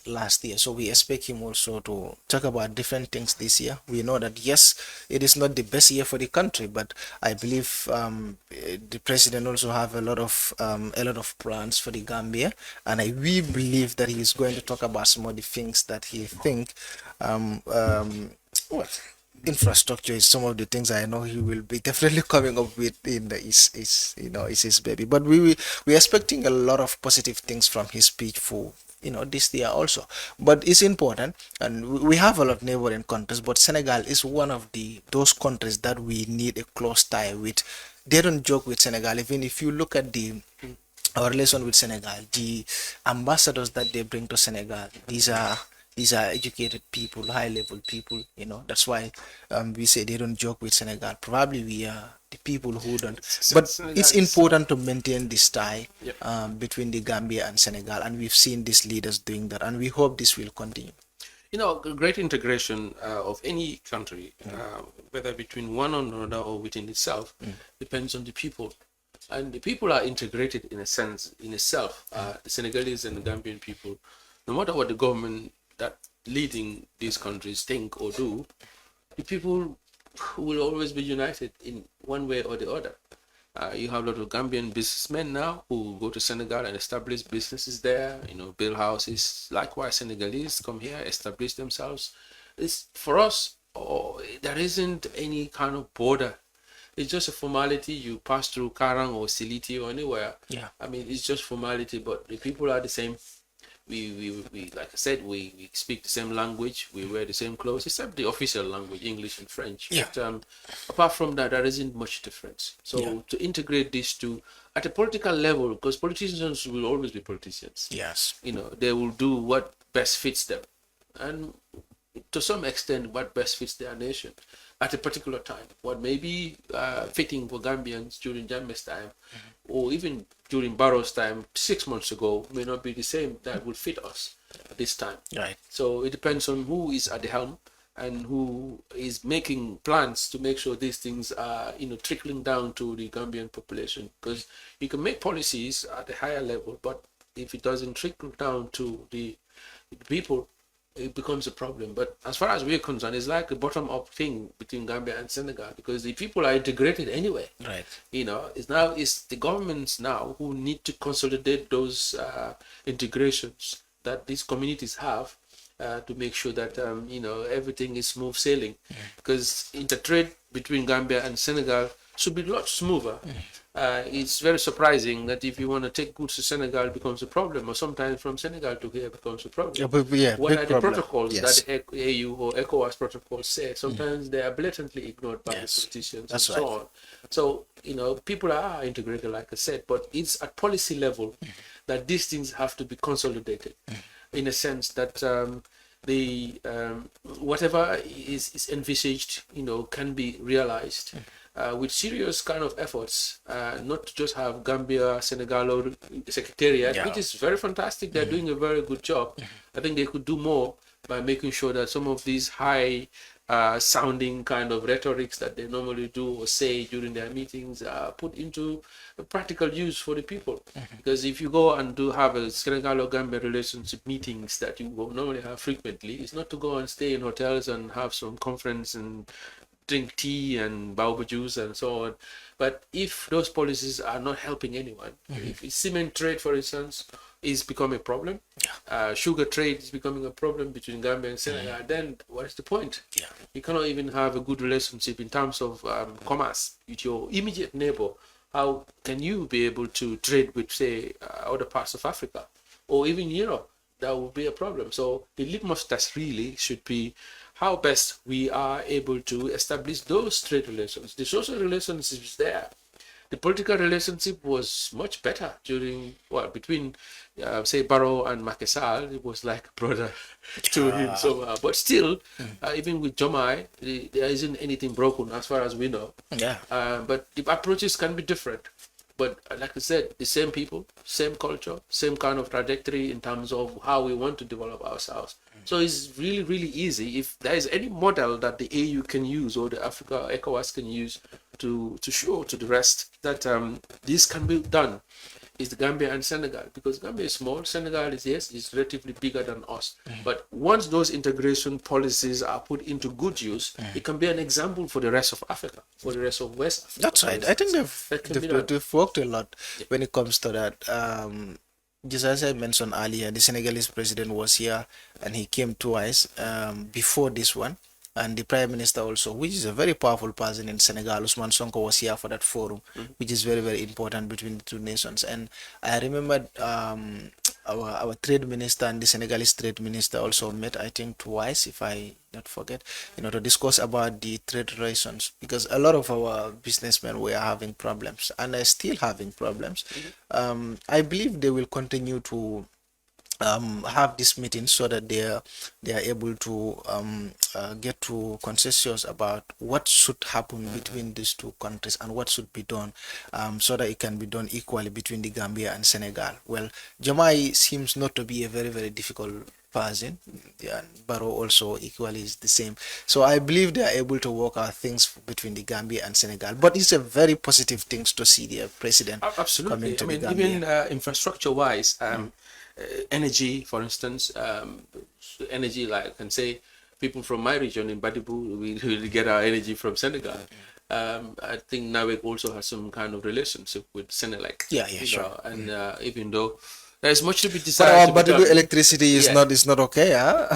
last year. So we expect him also to talk about different things this year. We know that yes, it is not the best year for the country, but I believe the president also have a lot of plans for the Gambia, and we believe that he is going to talk about some of the things that he think infrastructure is some of the things I know he will be definitely coming up with is his baby. But we're expecting a lot of positive things from his speech for this year also. But it's important, and we have a lot of neighboring countries, but Senegal is one of those countries that we need a close tie with. They don't joke with Senegal. Even if you look at our relation with Senegal, the ambassadors that they bring to Senegal, these are educated people, high level people. That's why we say they don't joke with Senegal. Probably we are the people who don't. But it's important to maintain this tie between the Gambia and Senegal, and we've seen these leaders doing that, and we hope this will continue. Great integration of any country, whether between one another or within itself, depends on the people. And the people are integrated in a sense, in itself. The Senegalese and the Gambian people, no matter what the government that leading these countries think or do, the people will always be united in one way or the other. You have a lot of Gambian businessmen now who go to Senegal and establish businesses there, build houses. Likewise, Senegalese come here, establish themselves. For us, there isn't any kind of border. It's just a formality. You pass through Karang or Siliti or anywhere. Yeah. I mean, it's just formality, but the people are the same. We like I said, we speak the same language. We wear the same clothes, except the official language, English and French. Yeah. But apart from that, there isn't much difference. So to integrate these two at a political level, because politicians will always be politicians. Yes. They will do what best fits them, and to some extent, what best fits their nation at a particular time. What may be fitting for Gambians during Jammeh's time, or even during Barrow's time 6 months ago, may not be the same that will fit us at this time. Right. So it depends on who is at the helm and who is making plans to make sure these things are, trickling down to the Gambian population. Because you can make policies at a higher level, but if it doesn't trickle down to the people, it becomes a problem. But as far as we're concerned, it's like a bottom-up thing between Gambia and Senegal, because the people are integrated anyway. Right. It's the governments now who need to consolidate those integrations that these communities have to make sure that everything is smooth sailing. Because intertrade between Gambia and Senegal should be a lot smoother. It's very surprising that if you want to take goods to Senegal, it becomes a problem, or sometimes from Senegal to here becomes a problem. What are the protocols that the AU or ECOWAS protocols say? Sometimes they are blatantly ignored by the politicians and so on. So, people are integrated, like I said, but it's at policy level that these things have to be consolidated in a sense that whatever is envisaged, can be realized. With serious kind of efforts, not to just have Gambia, Senegal, or Secretariat, which is very fantastic. They're doing a very good job. I think they could do more by making sure that some of these high sounding kind of rhetorics that they normally do or say during their meetings put into practical use for the people. Because if you go and do have a Senegal-Gambia relationship meetings that you will normally have frequently, it's not to go and stay in hotels and have some conference and drink tea and baobab juice and so on. But if those policies are not helping anyone, if cement trade, for instance, is becoming a problem, sugar trade is becoming a problem between Gambia and Senegal, then what is the point? You cannot even have a good relationship in terms of commerce with your immediate neighbor. How can you be able to trade with, say, other parts of Africa or even Europe? That would be a problem. So the litmus test really should be how best we are able to establish those trade relations. The social relationship is there. The political relationship was much better during, between, say, Barrow and Macky Sall. It was like a brother to him. So, but still, even with Jamu, there isn't anything broken as far as we know. But the approaches can be different. But like I said, the same people, same culture, same kind of trajectory in terms of how we want to develop ourselves. So it's really, really easy. If there is any model that the AU can use or the Africa ECOWAS can use to show to the rest that this can be done, is the Gambia and Senegal. Because Gambia is small, Senegal is relatively bigger than us. But once those integration policies are put into good use, it can be an example for the rest of Africa, for the rest of West Africa. That's right. I think they've worked a lot when it comes to that. Just as I mentioned earlier, the Senegalese president was here and he came twice before this one. And the Prime Minister also, which is a very powerful person in Senegal, Ousmane Sonko, was here for that forum, which is very, very important between the two nations. And I remember our trade minister and the Senegalese trade minister also met, I think, twice, if I not forget, to discuss about the trade relations, because a lot of our businessmen were having problems and are still having problems. I believe they will continue to have this meeting so that they are able to get to consensus about what should happen between these two countries and what should be done so that it can be done equally between the Gambia and Senegal. Well, Jamu seems not to be a very, very difficult person, and Barrow also equally is the same. So I believe they are able to work out things between the Gambia and Senegal. But it's a very positive thing to see the president coming to the Gambia. Even infrastructure-wise, energy, for instance, energy, like I can say, people from my region in Badibu, we get our energy from Senegal. I think Nawek also has some kind of relationship with Senelec. Sure. And even though there's much to be desired. But Badibu electricity is not okay, huh?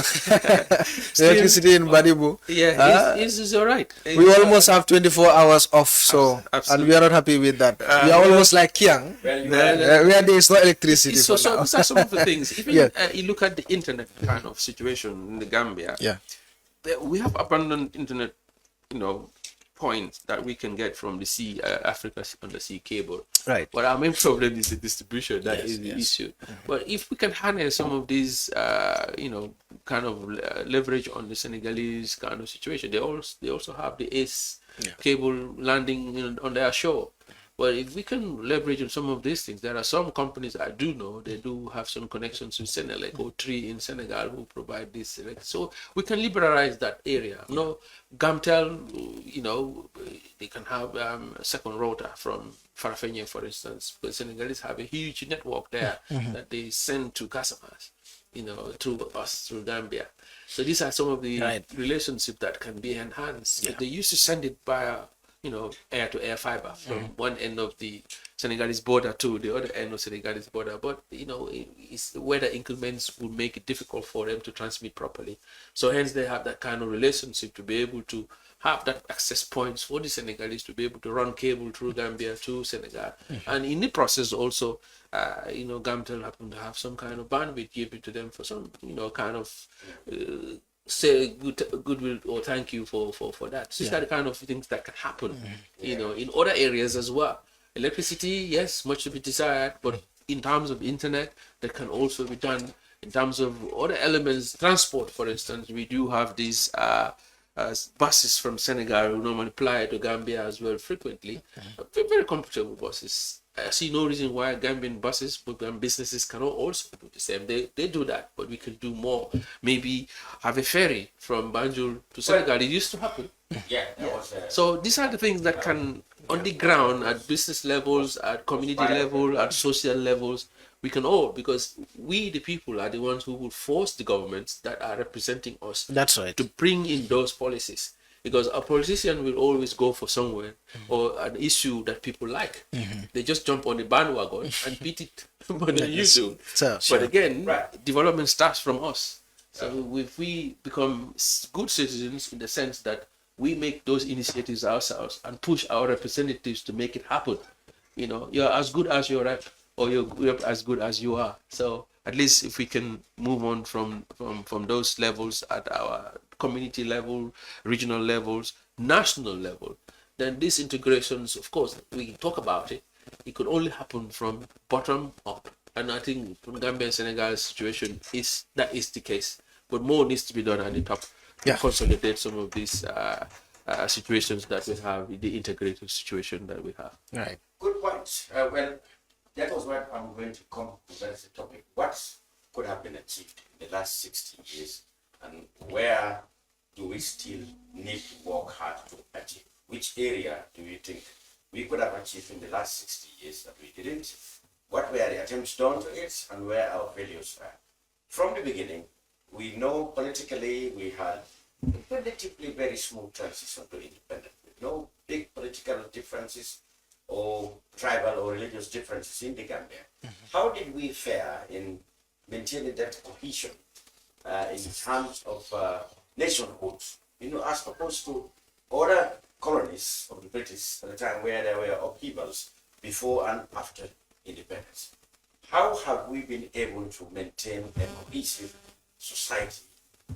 Electricity in Badibu. It's all right. We almost have 24 hours off, so and we are not happy with that. We are almost like Kiang, where there is no electricity. So these are some of the things. Even you look at the internet kind of situation in the Gambia. We have abundant internet, points that we can get from the sea, Africa undersea cable. Right. But our main problem is the distribution. That is the issue. But if we can harness some of these, kind of leverage on the Senegalese kind of situation, they also have the ACE cable landing on their shore. But if we can leverage on some of these things, there are some companies I do know, they do have some connections with Senelec or Tree in Senegal who provide this. So we can liberalize that area. Gamtel, they can have a second router from Farafenye, for instance, because Senegalese have a huge network there that they send to customers, through us, through Gambia. So these are some of the relationships that can be enhanced. They used to send it via air-to-air fiber from one end of the Senegalese border to the other end of Senegalese border. But, weather increments will make it difficult for them to transmit properly. So hence they have that kind of relationship to be able to have that access points for the Senegalese to be able to run cable through Gambia to Senegal. And in the process also, Gamtel happen to have some kind of bandwidth given to them for some, kind of... say goodwill or thank you for that. So these are the kind of things that can happen, in other areas as well. Electricity, yes, much to be desired, but in terms of internet, that can also be done. In terms of other elements, transport, for instance, we do have these buses from Senegal who normally fly to Gambia as well frequently. Very comfortable buses. I see no reason why Gambian buses, Gambian businesses cannot also do the same. They do that, but we can do more. Maybe have a ferry from Banjul to Senegal. It used to happen. Yeah, that was, So these are the things that can, on the ground, at business levels, at community level, at social levels, we can all, because we, the people, are the ones who will force the governments that are representing us. That's right. To bring in those policies. Because a politician will always go for somewhere or an issue that people like. They just jump on the bandwagon and beat it more than you do. But again, development starts from us. So if we become good citizens in the sense that we make those initiatives ourselves and push our representatives to make it happen, you know, you're as good as your rep, or you're as good as you are. So at least if we can move on from those levels at our community level, regional levels, national level, then these integrations, of course, we talk about it. It could only happen from bottom up. And I think from Gambia and Senegal's situation is the case. But more needs to be done at the top to consolidate some of these situations that we have, the integrated situation that we have. Right. Good point. Well, that was what I'm going to come to as a topic. What could have been achieved in the last 60 years, and where do we still need to work hard to achieve? Which area do you think we could have achieved in the last 60 years that we didn't? What were the attempts done to it, and where our failures were? From the beginning, we know politically we had a relatively very smooth transition to independence, with no big political differences or tribal or religious differences in the Gambia. How did we fare in maintaining that cohesion in terms of nationhood, you know, as opposed to other colonies of the British at the time where there were upheavals before and after independence? How have we been able to maintain a cohesive society?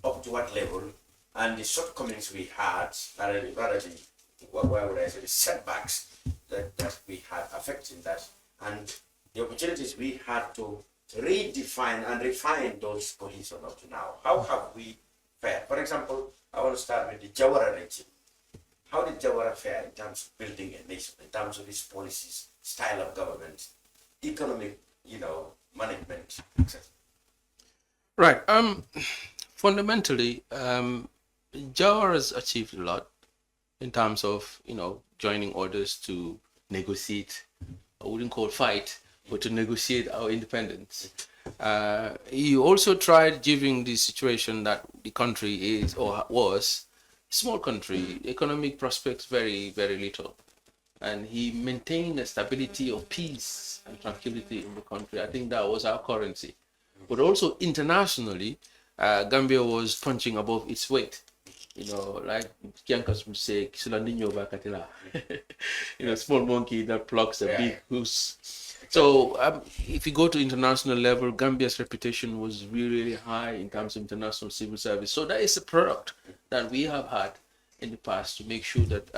Up to what level? And the shortcomings we had, rather the setbacks that we had affecting that, and the opportunities we had to redefine and refine those cohesion up to now. How have we fared? For example, I want to start with the Jawara regime. How did Jawara fare in terms of building a nation, in terms of its policies, style of government, economic, management, etc.? Right. Fundamentally, Jawara has achieved a lot in terms of, joining others to negotiate. I wouldn't call fight, but to negotiate our independence. He also tried, given the situation that the country is or was, small country, economic prospects very, very little. And he maintained a stability of peace and tranquility in the country. I think that was our currency. But also internationally, Gambia was punching above its weight. Like Kiankas would say, small monkey that plucks a big goose. So if you go to international level, Gambia's reputation was really, really high in terms of international civil service. So that is a product that we have had in the past to make sure that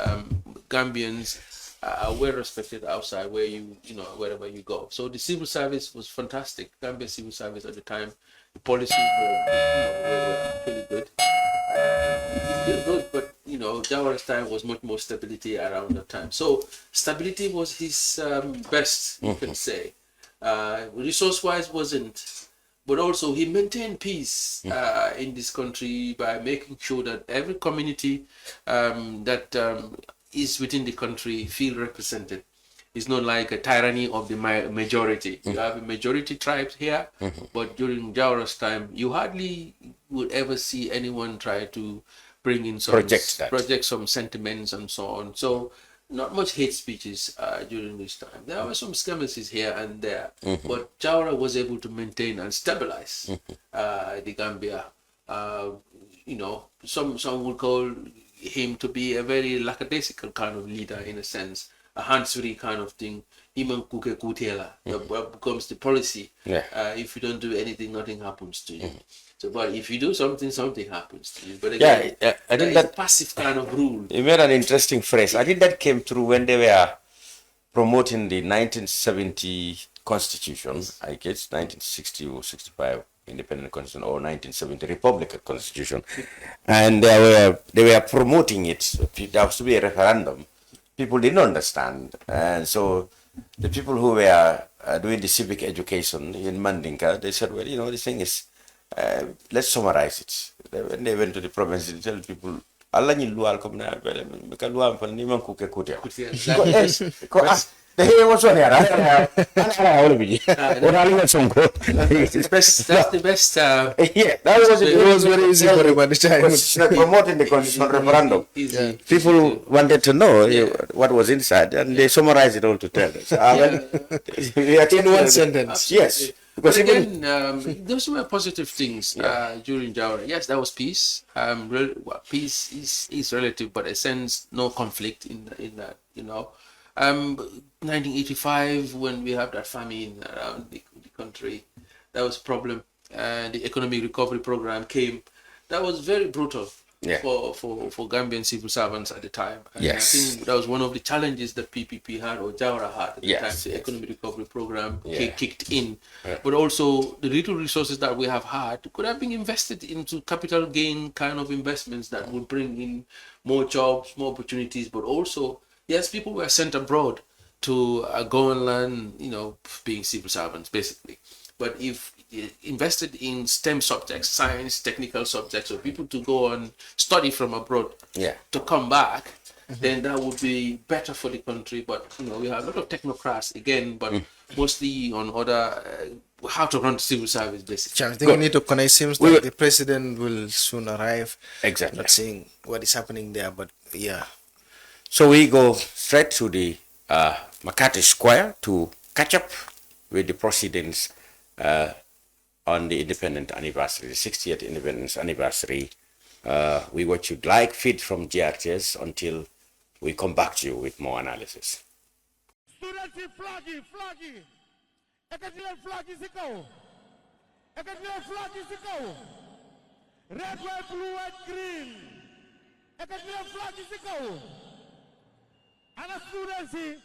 Gambians are well respected outside wherever you go. So the civil service was fantastic. Gambia civil service at the time, the policies were pretty good. It's still good, but Jawara's time was much more stability around that time. So stability was his best, you can say. Resource-wise wasn't, but also he maintained peace in this country by making sure that every community that is within the country feel represented. It's not like a tyranny of the majority. You have a majority tribes here, but during Jawara's time, you hardly would ever see anyone try to bring in some project some sentiments and so on. So not much hate speeches during this time. There were some skirmishes here and there, but Jawara was able to maintain and stabilize the Gambia. Some would call him to be a very lackadaisical kind of leader in a sense, a hands-free kind of thing. That becomes the policy. If you don't do anything, nothing happens to you. So, but if you do something, something happens to you. But again, I think that passive kind of rule. You made an interesting phrase. I think that came through when they were promoting the 1970 Constitution, I guess 1960 or 65 Independent Constitution, or 1970 Republican Constitution, and they were promoting it. There was to be a referendum. People didn't understand, and so the people who were doing the civic education in Mandinka, they said, well, the thing is, let's summarize it. When they went to the province, they tell people, Allah ni lual kom na bele meka lual pan ni man kuke kutia. The hair was on there. That's the best. Yeah, that was it. Was very easy for him at the time. Was promoting the constitutional referendum. Easy. People wanted to know what was inside, and they summarized it all to tell us. In one sentence. Yes. Because again, those were positive things during Jawara. Yes, there was peace. Peace is relative, but a sense no conflict in that. 1985, when we have that famine around the country, that was a problem. The economic recovery program came. That was very brutal for Gambian civil servants at the time. And I think that was one of the challenges that PPP had or Jawara had at the time. The economic recovery program kicked in. But also the little resources that we have had could have been invested into capital gain kind of investments that would bring in more jobs, more opportunities, but also, yes, people were sent abroad to go and learn, being civil servants, basically. But if invested in STEM subjects, science, technical subjects, or people to go and study from abroad to come back, then that would be better for the country. But, we have a lot of technocrats, again, but mostly on other, how to run the civil service, basically. I think we need to connect. It seems that the president will soon arrive. Exactly. Not saying what is happening there, but yeah. So we go straight to the Makati Square to catch up with the proceedings on the independent anniversary, the 60th independence anniversary. We watch you like feed from GRTS until we come back to you with more analysis. Students, flaggy. Flag is go. Flag is go. Red, white, blue, and green. Flag is go. And students here,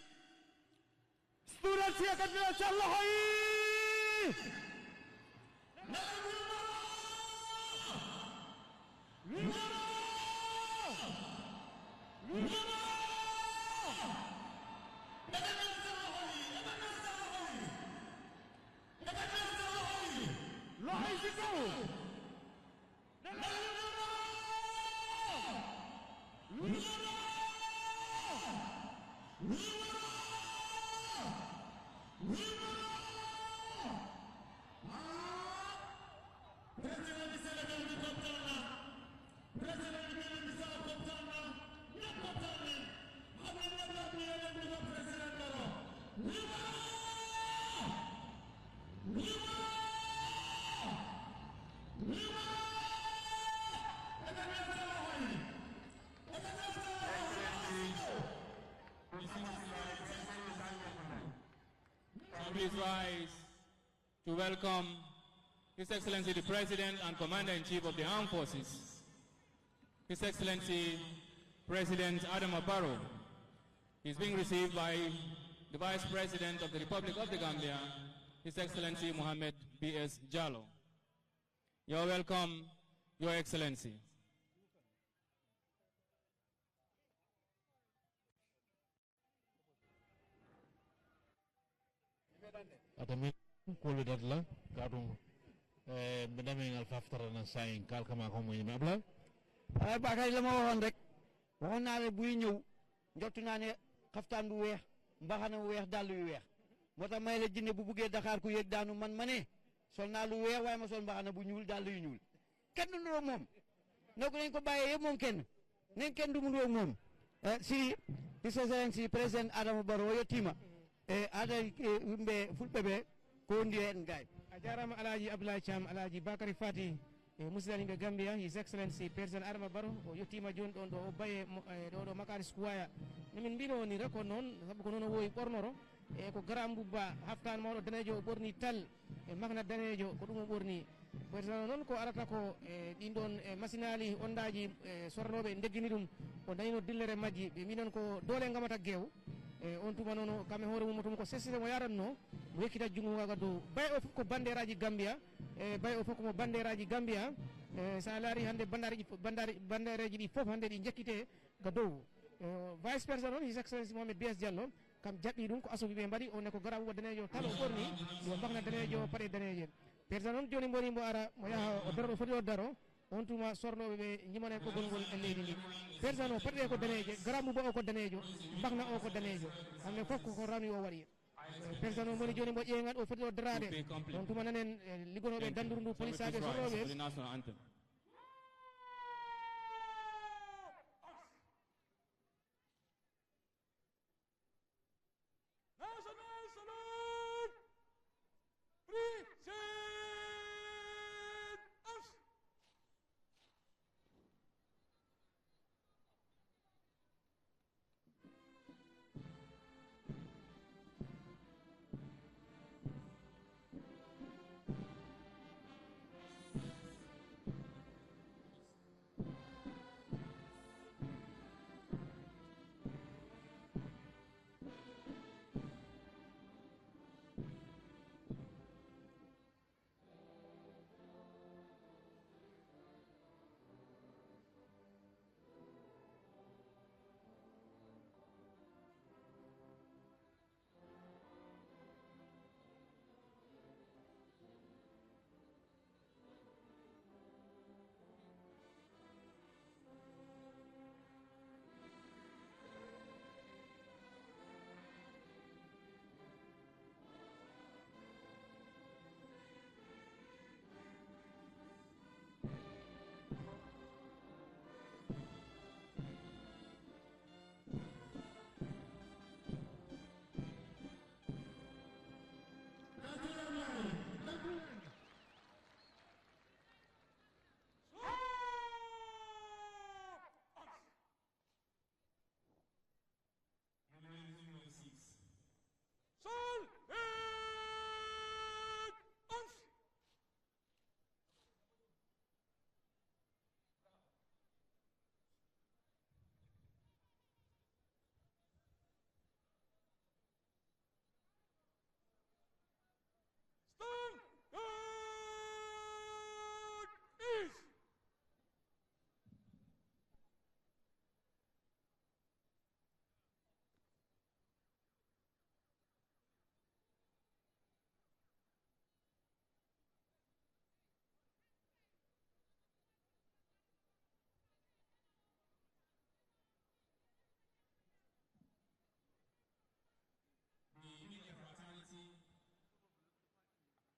Please rise to welcome His Excellency the President and Commander-in-Chief of the Armed Forces, His Excellency President Barrow. He is being received by the Vice President of the Republic of the Gambia, His Excellency Mohammed B.S. Jallow. You are welcome, Your Excellency. Atami kulu dadla kadung bedamay ngal faftara na sayin kalkama ko muy mabla ay bakay lama waxon rek waxon na le buy ñew njottu na ne xaftaan bu weex mbaxana bu weex dal yu weex motax may la jinne bu bëggee Dakar ku yegg daanu man mané sol na lu weex way ma sol mbaxana bu ñuul dal yu ñuul kenn du nduro mom nako lañ ko bayé yeb mom kenn nañ kenn du mu nduro mom si His Excellency President Adama Barrow yotima ada wimbe fulɓeɓe ko ndi hen gay a jarama Alaji Abdoulaye Thiam Alaji Bakary Fati musidani ɓe Gambia His Excellency President Adama Barrow o yettima joni ɗon ɗo o baye ɗo Makari Square nomin mbino woni rek ko noon saabu ko noon o wowi ɓornoro ko garam bubba haftan mawɗo danejo o ɓorni tal makna danejo ko ɗum o ɓorni président noon ko arata ko ɗin ɗon machine ali ondaji sornoɓe deggini ɗum o dañino dillere majji ɓe minon ko doole gamata geew on tuma noon kamɓe hoore mum tum ko sesire mo yaranno mo yekkita jungo gaga dow bay o fof ko banderaji Gambia bay o fof komo banderaji Gambia sa laari hande bandereji ɗi fof hande ɗi jekkite ga dow vice président His Excellency Mohamed B.S. Diallo kam jaɓɓi ɗum ko asuɓe ɓe mbaɗi on ne ko garaɓuɓe danejo talo ɓorni yo mbahna danejo paɗe daneje président noon joni mboni mbo ara mo yaha o daro ɗo foti o daro on tuma sornoɓe ɓe jimane ɓoggol ngol e leydi ndi président o paɗe ko daneje garamuba o ko danejo mbahna o ko danejo hamne foof koko ranu o waɗi président o moni joni mbo ƴeegan o foti o darade on tuma nanen liggonoɓe danduru ndu police aɓe sornoɓe National salute! Present us!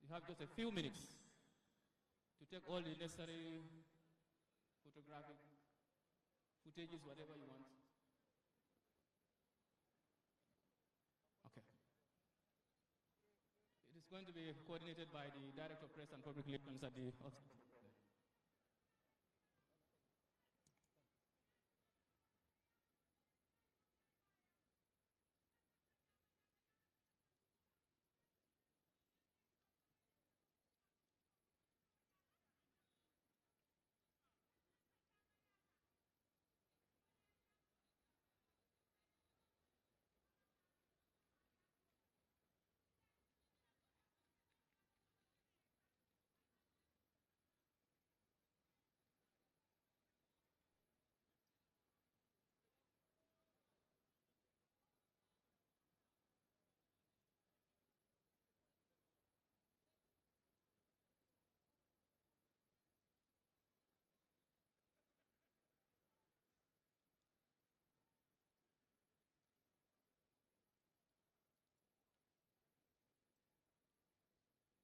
You have just a few minutes to take all the necessary photographic footages, whatever you want. Okay. It is going to be coordinated by the Director of Press and Public Relations at the office.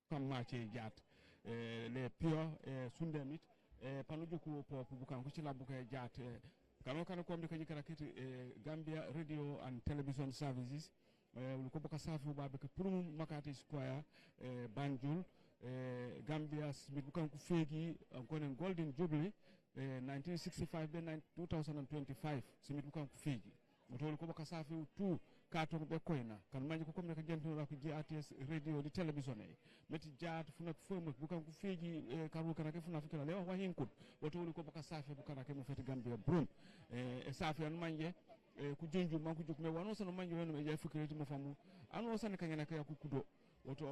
kam mace jat le pio sundemit panuju ko pop bukan ko cila buka jat kano kan ko mbi ko jikara kiti Gambia Radio and Television Services ko boka safu babe ko pour makati square Banjul Gambia smith bukan ko fegi ko nen Golden Jubilee 1965 be 2025 smith bukan ko fegi motol ko boka safu tout kato be koyna kan manji ko comme ne ko jentino ko GATS radio di television e meti jaat fu nak fo bu kan ko feji karu kana ke fu na fikira le wa hinkut woto ko boka safe bu kana ke mo feti Gambia brum e safe an manje ku jonju man ko juk me wano sono manje weno e jay fikirati mo famu an o san kanyana ka ku kudo woto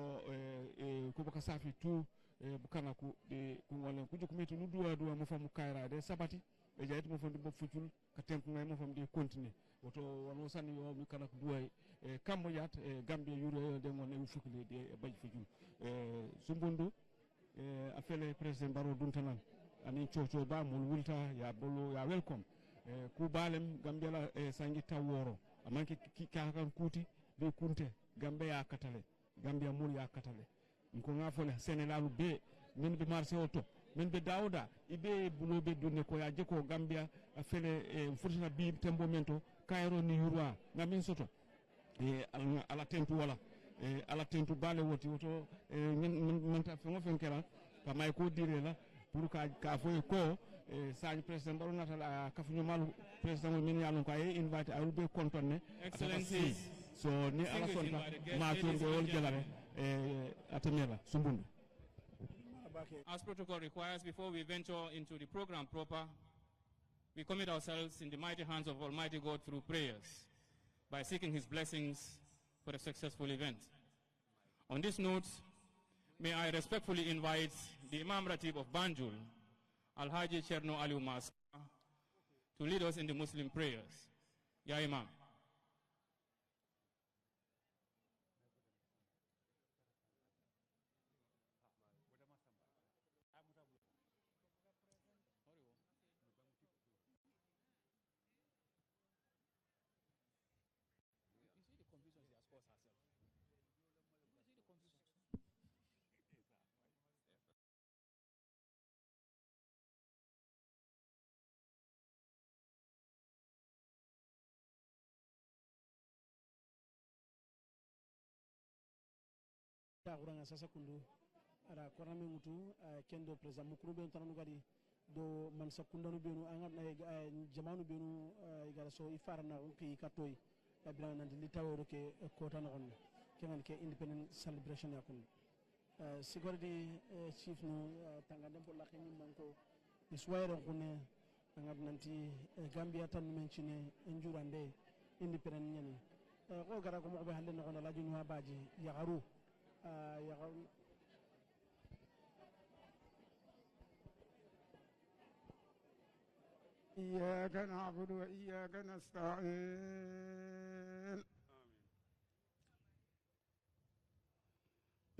ko boka safe tout bukana ku de ku wala ku joku metu duwa duwa mo fam kayra de sabati e jayti mo fam de bof futul ka tempo ngay mo fam de continuer woto wono sanni yo mi kana ku duwa e kambo yat e Gambia yuro de mon e fukule de baji futul sumbundu afele president Barrow duntanan ani chocho ba mul wulta ya bolo ya welcome ku balem Gambia la sangi taworo amanke ka kan kuti be kunte Gambia ya katale Gambia mul ya katale ko ngafole Senegal be min be marché auto min be dawda ibe bulobe dunne ko ya jeko Gambia afele furtina bi tembo mento kayro ni yurwa ngamin soto ala tentu wala ala tentu bale woti woto min ta fengo fenkela pa may ko dire la pour ka foy ko sañ president Barrow natala kafuñu mal president min yalon ko ay invite I will be contonne Excellencies, so ni ala sonta ma to do wol jelare atemela sumbundu. As protocol requires, before we venture into the program proper, we commit ourselves in the mighty hands of Almighty God through prayers by seeking His blessings for a successful event. On this note, may I respectfully invite the Imam Ratib of Banjul, Al-Haji Cherno Ali Umas, to lead us in the Muslim prayers. Ya Imam. ta uranga sasa kundu ara korame mutu kendo president mukrube tanu gadi do man sakundanu benu angat na jamanu benu igara so ifarna ki katoy abran nan li tawro ke kota non kengan ke independent celebration yakun sigordi chief no tangande bo lakini manko iswairo kunne angat nanti Gambia tan menchine njurande independent nyani ko gara ko mo be hande no la junu baji yagaru إياك نعبد وإياك نستعين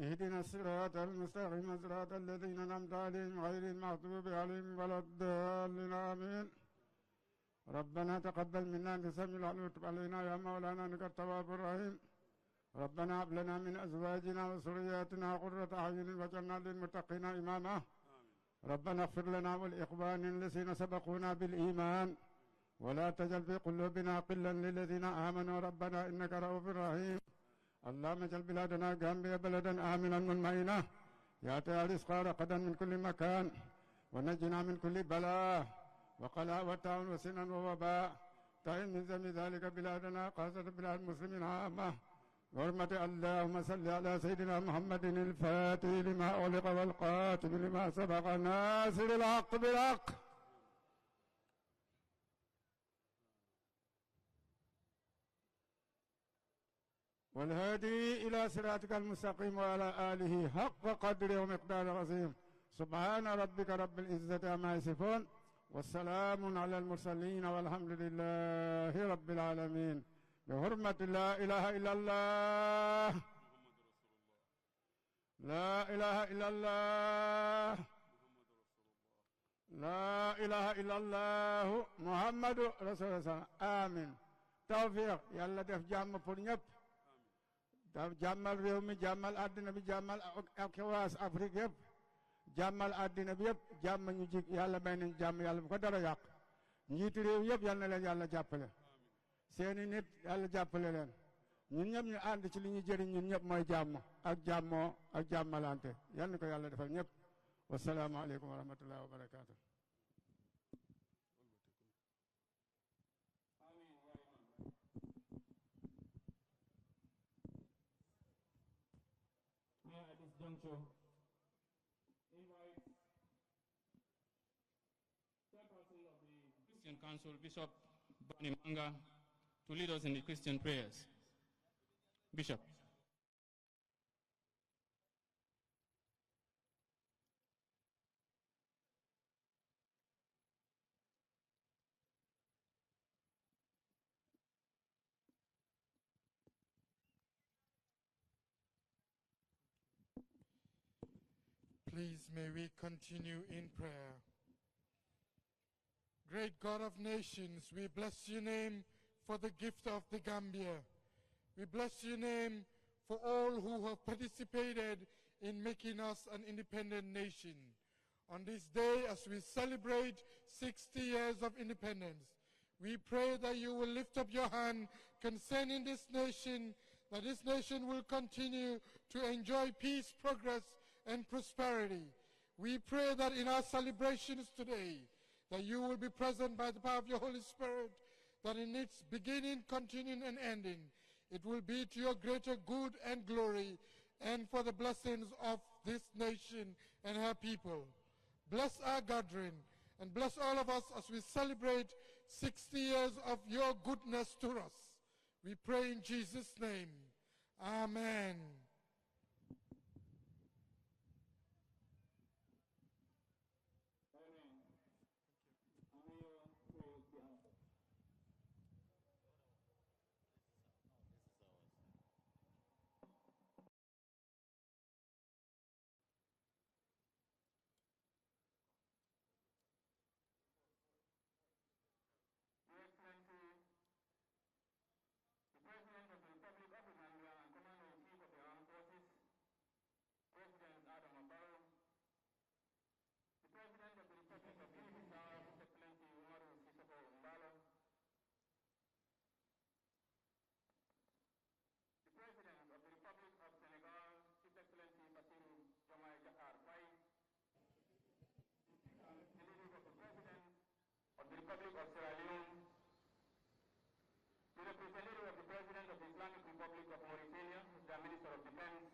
اهدنا الصراط المستقيم صراط الذين أنعمت عليهم غير المغضوب عليهم ولا الضالين آمين ربنا تقبل منا أنت السميع العليم وتب علينا يا مولانا إنك التواب الرحيم ربنا هب لنا من أزواجنا وذرياتنا قرة أعين واجعلنا للمتقين إماما ربنا اغفر لنا ولإخواننا الذين سبقونا بالإيمان ولا تجعل في قلوبنا غلا للذين آمنوا ربنا إنك رؤوف رحيم اللهم اجعل بلادنا غامبيا بلدا آمنا مطمئنا يأتي رزقا رغدا من كل مكان ونجنا من كل بلاء وقلاء وطاعون وسنا ووباء تعين من ذنب ذلك بلادنا خاصة بلاد المسلمين عامة حرمة اللهم صل على سيدنا محمد الفاتح لما أغلق والقاتم لما سبق ناصر الحق بالحق والهادي إلى صراطك المستقيم وعلى آله حق قدره ومقدار عظيم سبحان ربك رب العزة عما يصفون والسلام على المرسلين والحمد لله رب العالمين بحرمة لا إله إلا الله لا إله إلا الله لا إله إلا الله محمد رسول الله آمين توفيق يلا دف جام فرنيب دف جمال ريومي جمال أدنى بجمال أكواس أفريقيا جمال أدنى بيب جام نيجي يلا بين جام يلا بقدر ياك نيجي ريوم يلا لا يلا جابله seeni nit yàlla jàppale leen ñun ñëpp ñu ànd ci li ñu jëriñ ñun ñëpp mooy jàmm ak jàmmoo ak jàmmalante yal na ko yàlla defal ñëpp wasalaamu aleykum wa rahmatullahi wa barakaatu. At this juncture, invite Chairperson of the Christian Council, Bishop Bani Manga, to lead us in the Christian prayers. Bishop. Please may we continue in prayer. Great God of nations, we bless your name for the gift of the Gambia. We bless your name for all who have participated in making us an independent nation. On this day, as we celebrate 60 years of independence, we pray that you will lift up your hand concerning this nation, that this nation will continue to enjoy peace, progress, and prosperity. We pray that in our celebrations today, that you will be present by the power of your Holy Spirit, that in its beginning, continuing, and ending, it will be to your greater good and glory and for the blessings of this nation and her people. Bless our gathering and bless all of us as we celebrate 60 years of your goodness to us. We pray in Jesus' name. Amen. President of the Republic of the Gambia and Commander-in-Chief of the Armed Forces, President Barrow, the President of the Republic of Guinea-Bissau, His Excellency Hassum Ceesay, the President of the Republic of Senegal, His Excellency Jamu, the ladies of the President of the Republic of Sierra Leone, the representative of the President of the Islamic Republic of Mauritania, the Minister of Defense,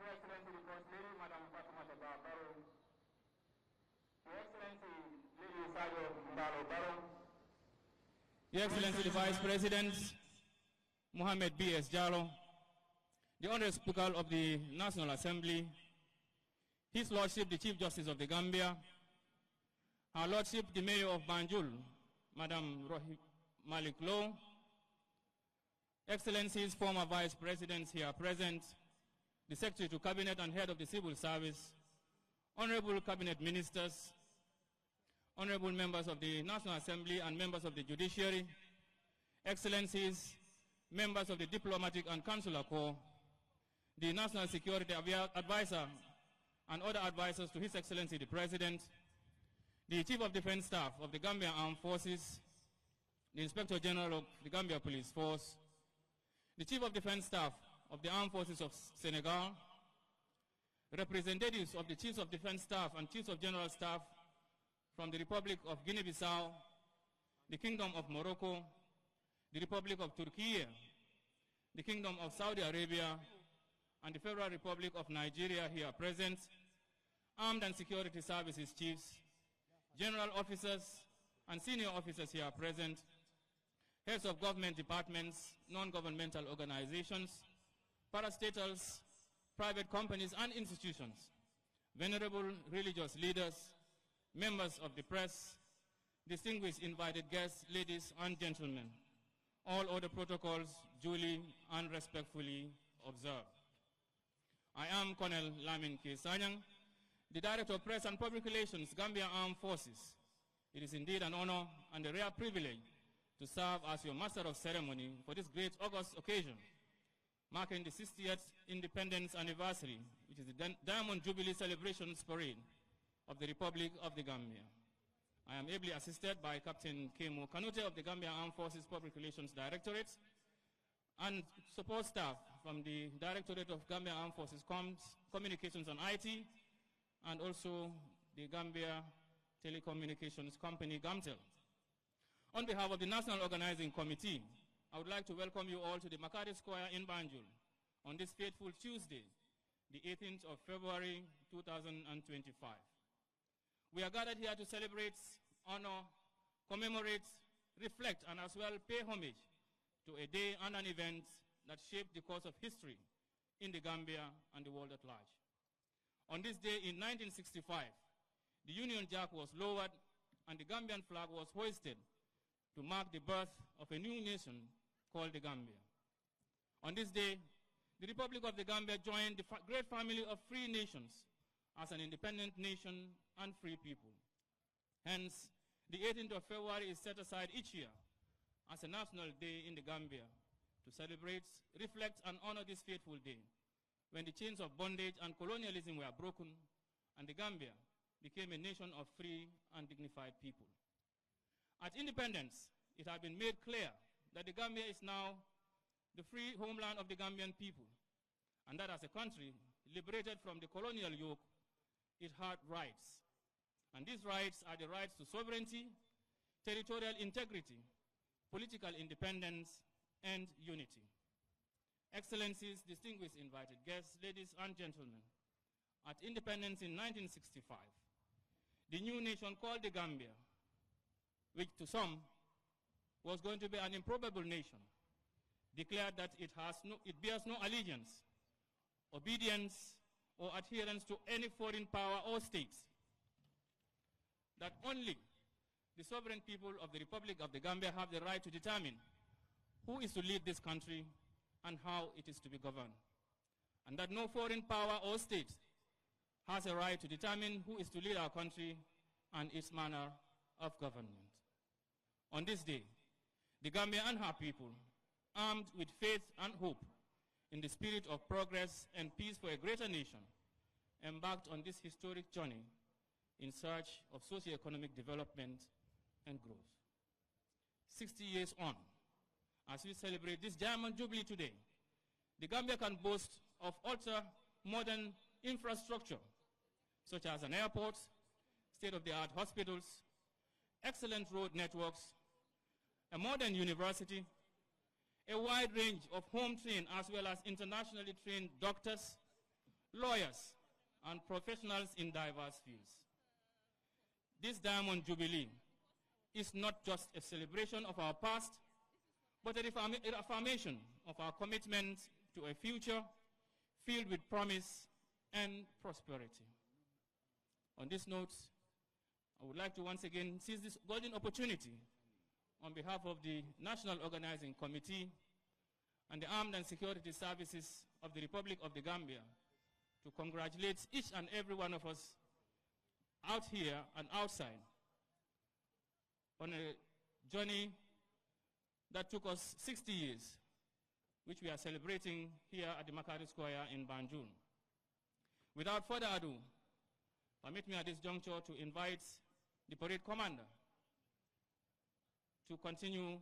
Your Excellency the First Lady, Madam Fatimata Barrow, Your Excellency Lady Barrow, Your Excellency the Vice President, Mohamed B.S. Jallow, the Honorable Speaker of the National Assembly, His Lordship the Chief Justice of the Gambia, Her Lordship the Mayor of Banjul, Madam Malik Low, Excellencies, former Vice Presidents here present, the Secretary to Cabinet and Head of the Civil Service, Honorable Cabinet Ministers, Honorable Members of the National Assembly and Members of the Judiciary, Excellencies, Members of the Diplomatic and Consular Corps, the National Security Advisor and other advisors to His Excellency the President, the Chief of Defense Staff of the Gambia Armed Forces, the Inspector General of the Gambia Police Force, the Chief of Defense Staff of the Armed Forces of Senegal, representatives of the Chiefs of Defense Staff and Chiefs of General Staff from the Republic of Guinea-Bissau, the Kingdom of Morocco, the Republic of Turkey, the Kingdom of Saudi Arabia, and the Federal Republic of Nigeria here present, Armed and Security Services Chiefs, General Officers and Senior Officers here present, Heads of Government Departments, non-governmental organizations, parastatals, private companies and institutions, venerable religious leaders, members of the press, distinguished invited guests, ladies and gentlemen, all other protocols duly and respectfully observed. I am Colonel Lamin K. Sanyang, the Director of Press and Public Relations, Gambia Armed Forces. It is indeed an honor and a rare privilege to serve as your Master of Ceremony for this great August occasion, marking the 60th Independence Anniversary, which is the Diamond Jubilee Celebrations Parade of the Republic of the Gambia. I am ably assisted by Captain Kemo Kanute of the Gambia Armed Forces Public Relations Directorate and support staff from the Directorate of Gambia Armed Forces Communications and IT, and also the Gambia Telecommunications Company, GAMTEL. On behalf of the National Organizing Committee, I would like to welcome you all to the Makati Square in Banjul on this fateful Tuesday, the 18th of February, 2025. We are gathered here to celebrate, honor, commemorate, reflect, and as well pay homage to a day and an event that shaped the course of history in the Gambia and the world at large. On this day in 1965, the Union Jack was lowered and the Gambian flag was hoisted to mark the birth of a new nation called the Gambia. On this day, the Republic of the Gambia joined the great family of free nations as an independent nation and free people. Hence, the 18th of February is set aside each year as a national day in the Gambia to celebrate, reflect, and honor this fateful day when the chains of bondage and colonialism were broken and the Gambia became a nation of free and dignified people. At independence, it had been made clear that the Gambia is now the free homeland of the Gambian people, and that as a country liberated from the colonial yoke, it had rights. And these rights are the rights to sovereignty, territorial integrity, political independence, and unity. Excellencies, distinguished invited guests, ladies and gentlemen, at independence in 1965, the new nation called the Gambia, which to some was going to be an improbable nation, declared that it bears no allegiance, obedience, or adherence to any foreign power or states, that only the sovereign people of the Republic of the Gambia have the right to determine who is to lead this country and how it is to be governed, and that no foreign power or state has a right to determine who is to lead our country and its manner of government. On this day, the Gambia and her people, armed with faith and hope in the spirit of progress and peace for a greater nation, embarked on this historic journey in search of socio-economic development and growth. 60 years on, as we celebrate this Diamond Jubilee today, the Gambia can boast of ultra-modern infrastructure, such as an airport, state-of-the-art hospitals, excellent road networks, a modern university, a wide range of home-trained as well as internationally trained doctors, lawyers, and professionals in diverse fields. This Diamond Jubilee is not just a celebration of our past, but a affirmation of our commitment to a future filled with promise and prosperity. On this note, I would like to once again seize this golden opportunity on behalf of the National Organizing Committee and the Armed and Security Services of the Republic of the Gambia to congratulate each and every one of us out here and outside on a journey that took us 60 years, which we are celebrating here at the Makati Square in Banjul. Without further ado, permit me at this juncture to invite the parade commander to continue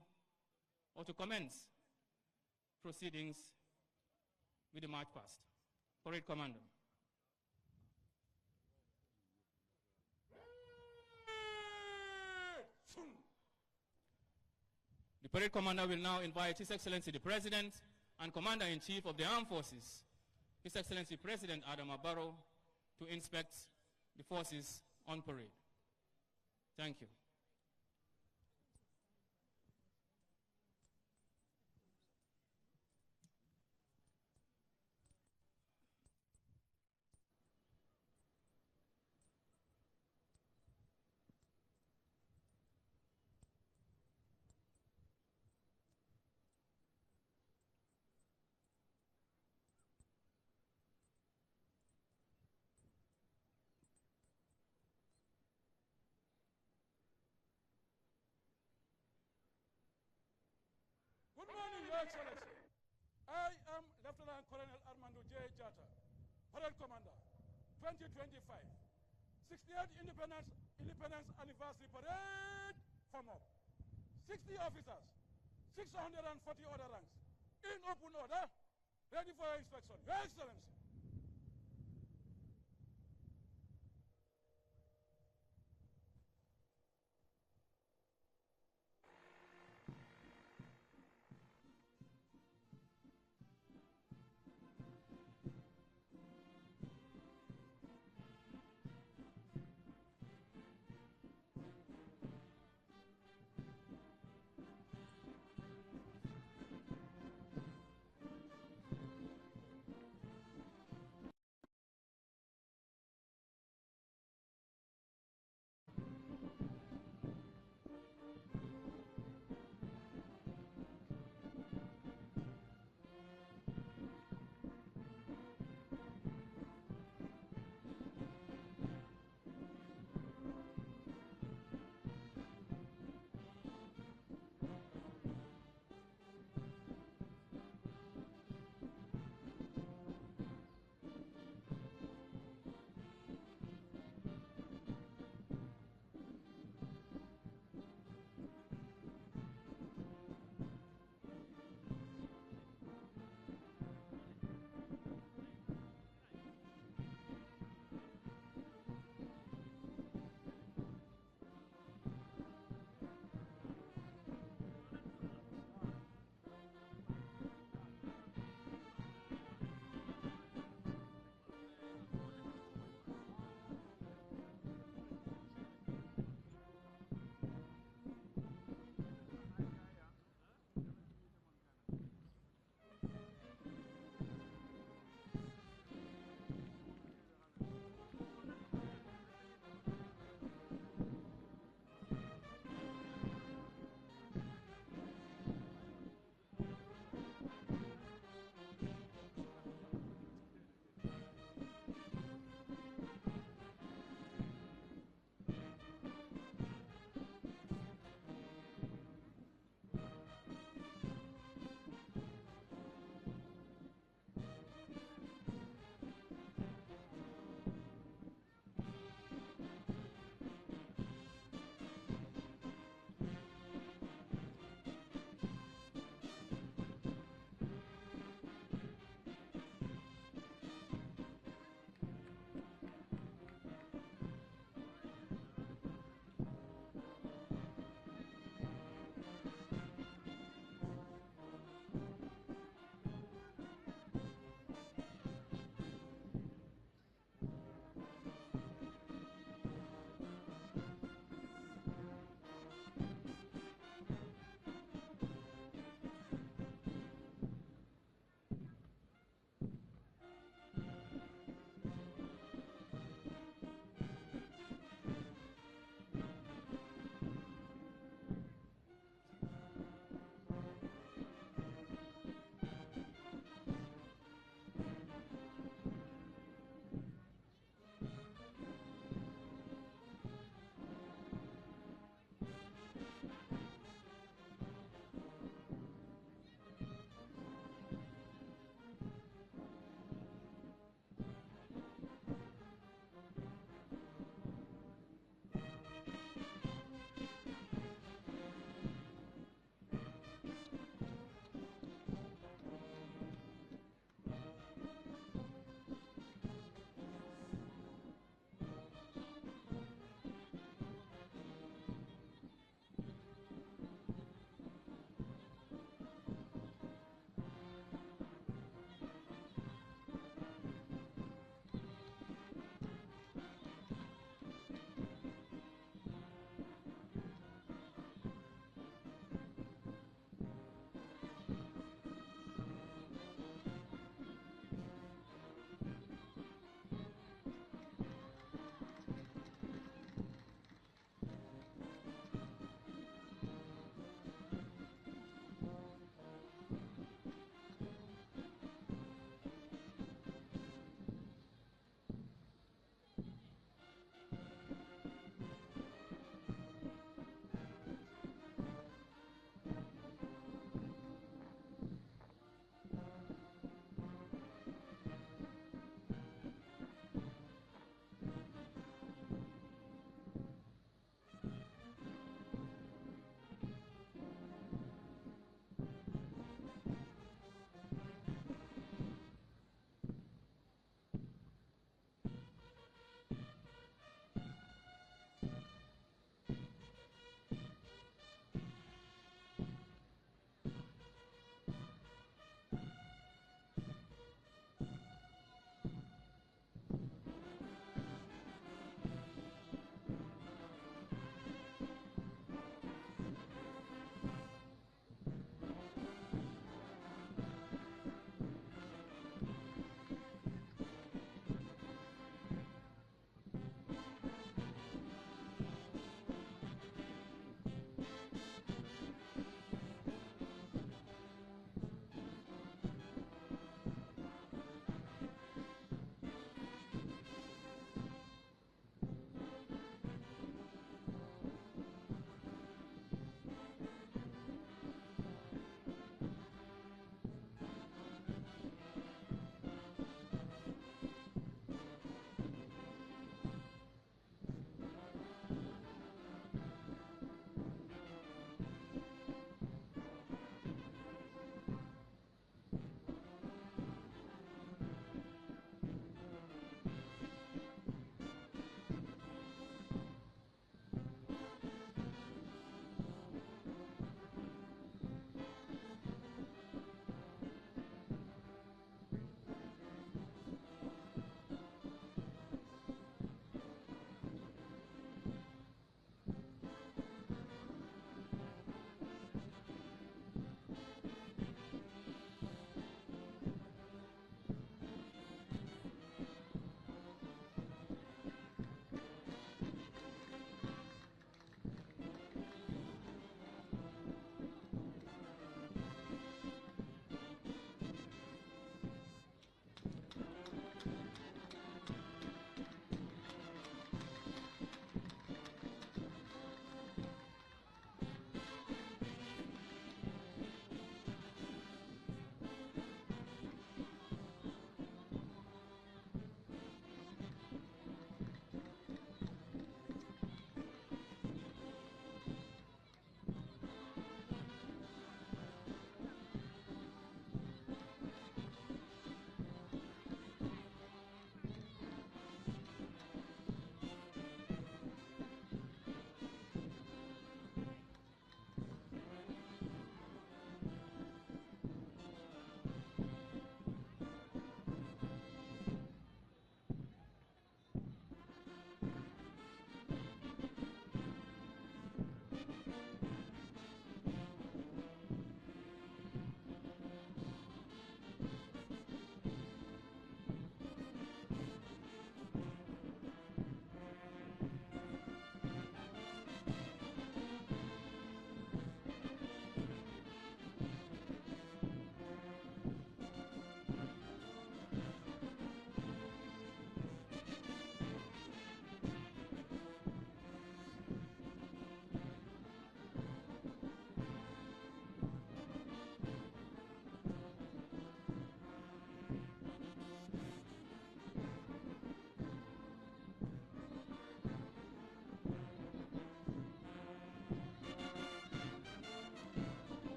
or to commence proceedings with the march past. Parade commander. The parade commander will now invite His Excellency the President and Commander-in-Chief of the Armed Forces, His Excellency President Barrow, to inspect the forces on parade. Thank you. Good morning, Your Excellency. I am Lieutenant Colonel Armando J. Jata, Parade Commander, 2025, 68th Independence Anniversary Parade, form up. 60 officers, 640 order ranks, in open order, ready for inspection. Your Excellency.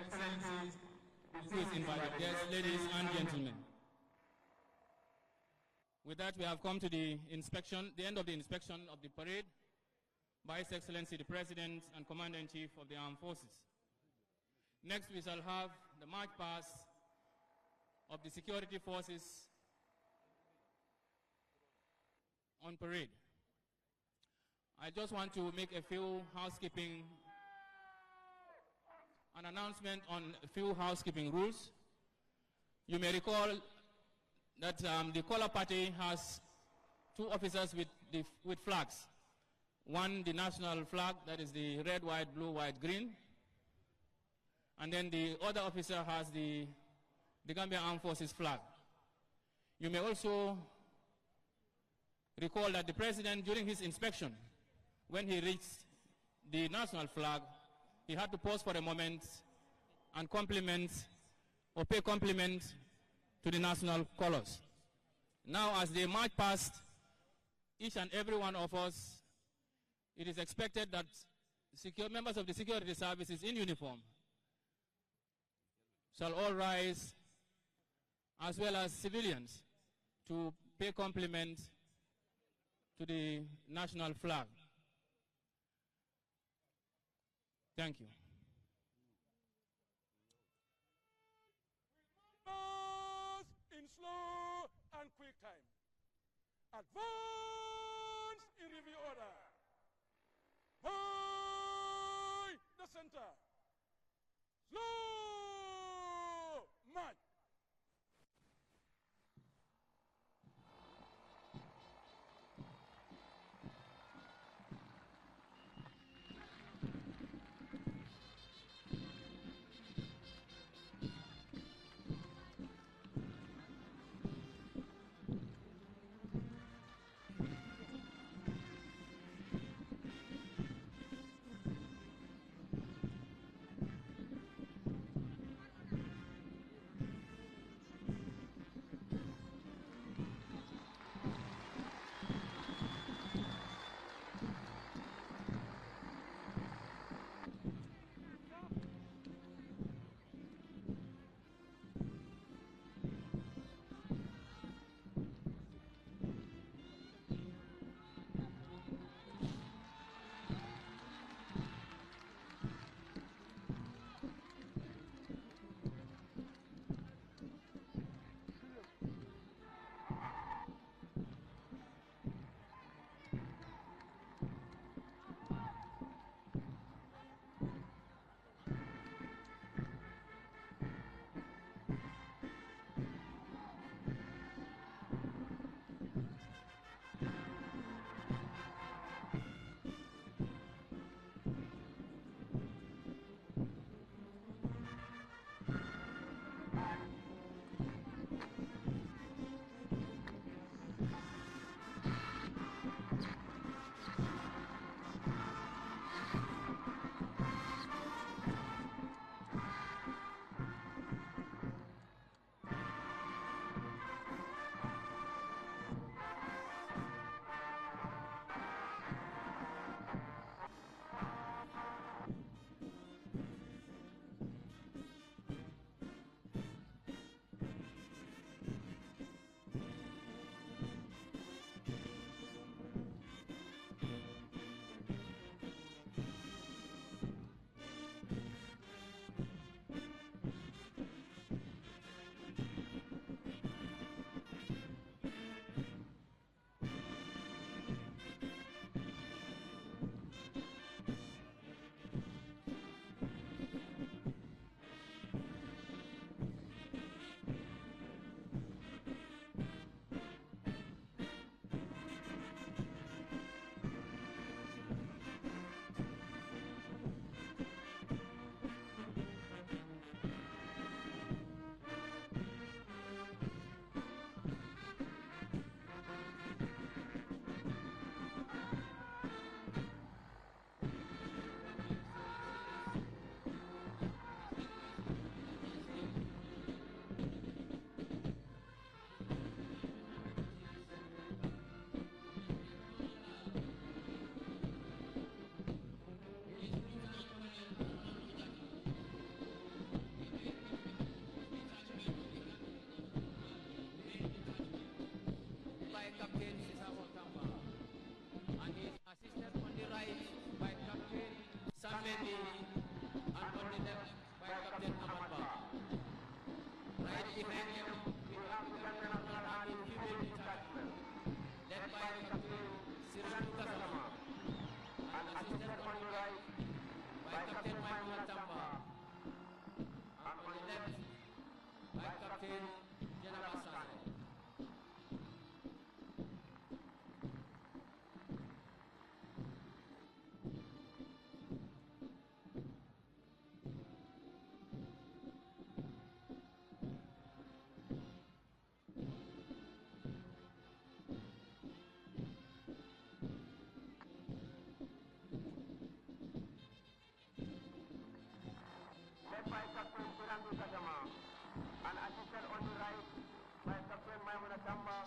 Excellencies, distinguished invited guests, ladies and gentlemen. With that, we have come to the end of the inspection of the parade by His Excellency the President and Commander-in-Chief of the Armed Forces. Next, we shall have the march past of the security forces on parade. I just want to make a few housekeeping, an announcement on a few housekeeping rules. You may recall that the color party has two officers with flags. One, the national flag, that is the red, white, blue, white, green. And then the other officer has the Gambia Armed Forces flag. You may also recall that the President, during his inspection, when he reached the national flag, he had to pause for a moment and pay compliment to the national colors. Now, as they march past each and every one of us, it is expected that members of the security services in uniform shall all rise, as well as civilians, to pay compliment to the national flag. Thank you. In slow and quick time. Advance in review order. High the center. Slow march. by Captain Maimuna Tamba. And on the left, by Captain Jenaba Sane. By Captain Sirandu Kajama, and assisted on the right by Captain Maimuna Tamba.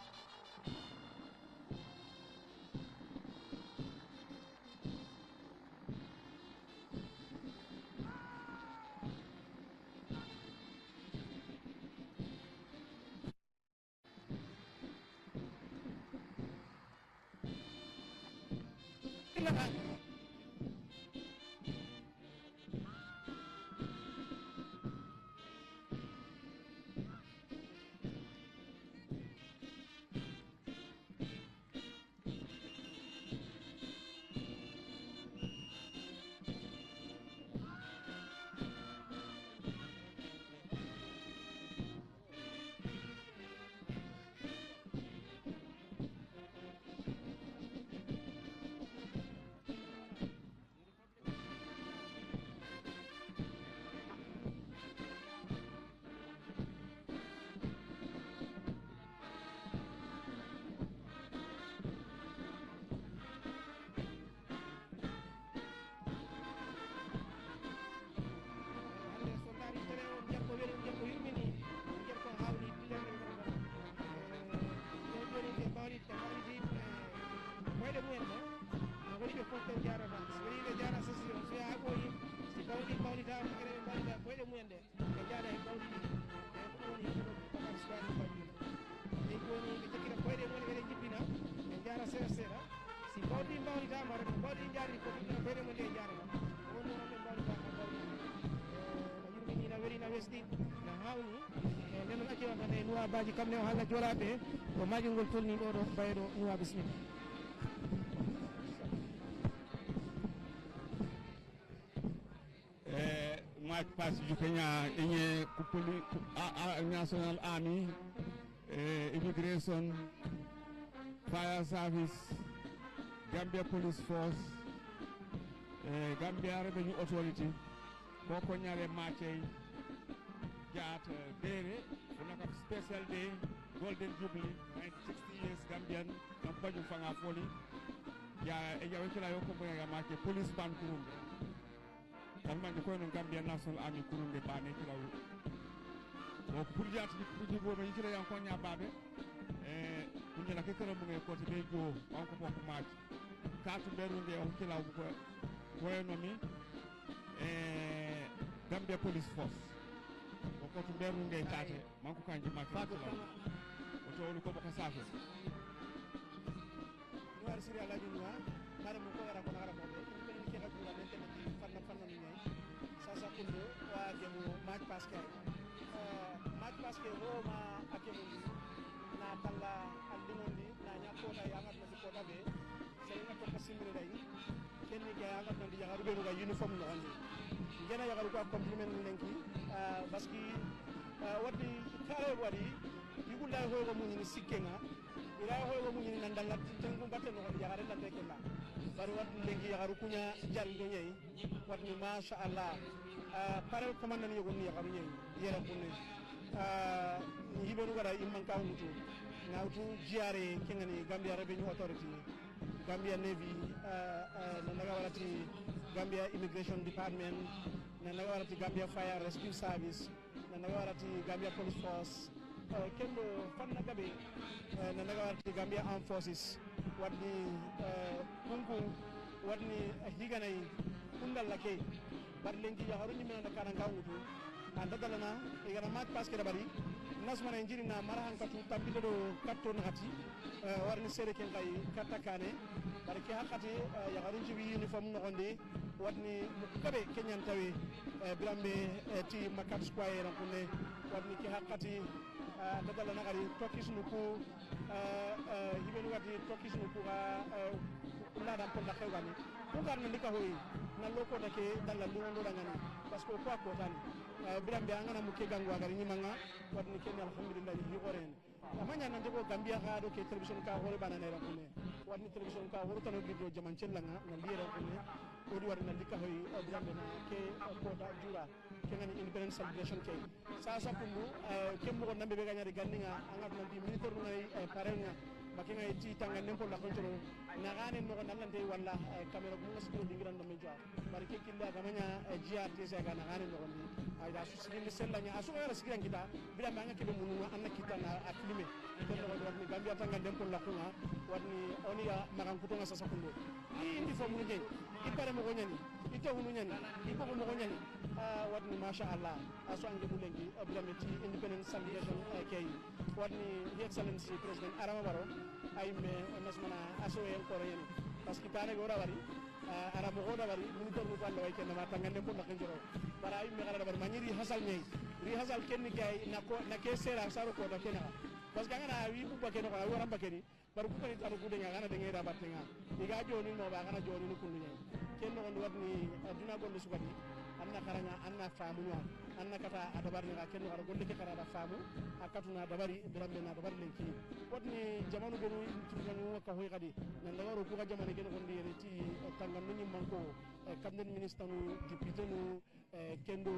baji kamne o halla jolaɓe ko majjol ngol tolni ɗo ɗo bayɗo nuwa bisimilla. March pass ju Kenya inye kupuli National Army, Immigration, Fire Service, Gambia Police Force, Gambia Revenue Authority, Koko Nyare Machey, Jat Dere, Unaka Special Day, Golden Jubilee, 60 years Gambian, Nampaju Fanga Foli, Ya Wekila Yoko Boya Machey, Police Band Kurumbe. Alman ko non Gambia National Army kurunde bane ci law o pour jaati di bo ma yikira yan ko nya babe kunde la ke kala mu ngay ko te be jo on ko bokk maaj kaatu berunde on ci law ko no mi Gambia Police Force ko ko to berunde kaate man ko kanji ma ko o to ko bokk saafe war siri ala junwa mara mo ko gara ko ngara mo be ni ke hakura mente na fanna ni ñay sasa kundo wa Jamu match paske Roma akemu na talla aldinondi na nyakota yangat na kota be sey na ko pasimre day kenni ga yangat na di yagaru be ga uniform no andi ngena yagaru ko compliment lenki baski wadi kare wadi yugula ho go mun ni sikkenga ila ho go mun ni nandalla tengu batte no yagare la tekela bari wadi lenki yagaru kunya jaldo nyai wadi masha Allah paral commandant yogo ni yagaru nyai yera kunne hibenu gara imman ka wutu ngawtu jiare kengani Gambia Revenue Authority, Gambia Navy, nanaga warati Gambia Immigration Department, nanaga warati Gambia Fire Rescue Service, nanaga warati Gambia Police Force, kendo fanna gabe nanaga warati Gambia Armed Forces, wadni kunku wadni higanay kundal lake bar lengi ya haruni mena kana ngawutu anda dalana igana mat paske dabari nasmana injiri na marahan katu tambile do katto nakati warni sere ken kay katakane barke hakati ya harunji wi uniform no onde wadni mukabe kenyan tawi birambe ti makat square rankune wadni ki hakati dadala nagari Turkish nuku hibenu wati Turkish nuku la dan pon la xewani ko gar na ndika hoyi na loko dake dalla lundo dangani parce que ko tani biram be angana mukke gangwa gari ni manga wadni ken alhamdulillah hi goren amanya nan dego Gambia ga do ke television ka hore banane ra kunne wadni television ka hore tano gido jaman cellanga na liera kunne ko di warna ndika hoyi biram be na ke ko da jura ke ngani independence celebration ke sa kundu ke mo ko nambe be ganyari ganninga anga nan di militaire ngai parenga makinga iti tanga nempo la kontro nagane no nalante wala camera mo ngasdo dingiran do mejo bari ke killa gamanya GRT sa ga nagane no ni ay da su sigin sellanya asu ga sigiran kita bila manga ke munu anna kita na afilme ko do ni Gambia tanga nempo la kunga wani oni ya magan kuto ngasa sakundo ni indi fo mu ngi ipare mo gonyani ito hunu nyani ipo mo gonyani wani masha Allah asu ange bulengi bila meti independence celebration kay wani excellency president Adama Barrow ay me nasmana aso en koreyen parce que tane gora bari ara mo goda bari mu to mu fallo ay ken ma tangane ko nak njoro bara ay me gara bari manyiri hasal nyai ri hasal ken ni kay nako na ke sera saro ko da kena parce que ngana wi bu bakeno ko wara bakeni bar ku ni taru gude ngana de ngira batenga diga joni no ba ngana joni ni kunu nyai ken no on wadni aduna golle subati anna karanya anna famu nya anna kata adabar ni ken no golle ke karada famu akatuna dabari drambe na dabari lenki wadni jamanu benu tuganu ka hoy kadi nan dawaru ko ga jamanu ken gondi reti tangan ni manko cabinet minister no député no kendo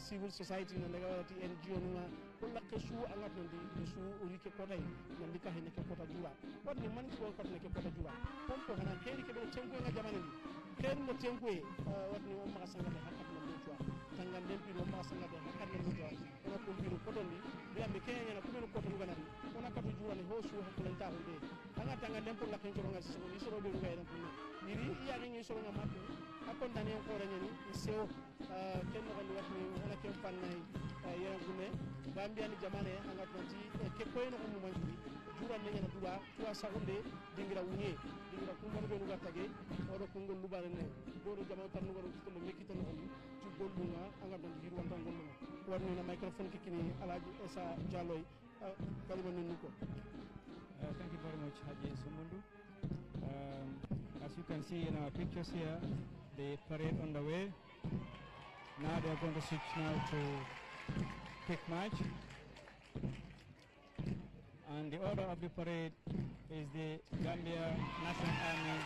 civil society nan daga wati NGO no ko lakke su angat nan di su uri ke kotay nan di kahine ke kota jura wadni man ko ko ne ke kota jura pom ko hana keri ke be tenko nga jamanu ni ken mo tenko wadni o ma sangate hakkat no jua tangan den pino ma sangate hakkat no jua ko ko biro ko don ni biya me kenya na ko men ko to ganari ona katu jura ni ho su hakko lenta ho de anga tangan den pour la ken ko ngal so ni so do ngay ran ko ni ri iya ni so nga matu akon dani ko renya ni seo ken no gal watni ona ken fan nay yera gune Gambia ni jamane anga tanti ke ko no ko mo manji jura ne na duba tuwa sagunde dingira wunye dingira ko mo do ga tage o do ko ngol lubare ne do do jamaw tan ngoro ko mo mekita no on ci gollunga anga don jiru wan tan gollunga warni na microphone kikini alaji Esa Jalloy kalima ni ko thank you very much Haji Sumundu. As you can see in our pictures here, the parade on the way. Now they are going to switch now to quick march. And the order of the parade is the Gambia National Army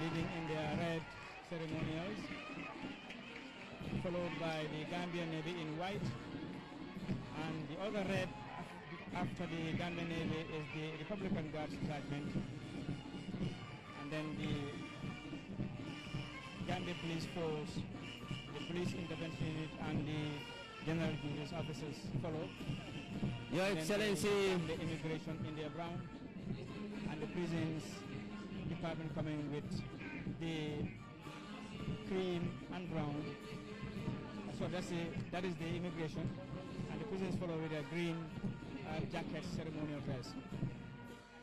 leading in their red ceremonials, followed by the Gambian Navy in white, and the other red after the Gambian Navy is the Republican Guards Detachment, and then the Gambia Police Force, the Police Intervention Unit, and the General Duties Officers follow. Your Excellency, the Immigration in their brown, and the Prisons Department coming with the cream and brown. So that is the Immigration, and the Prisons follow with a green jacket ceremonial dress.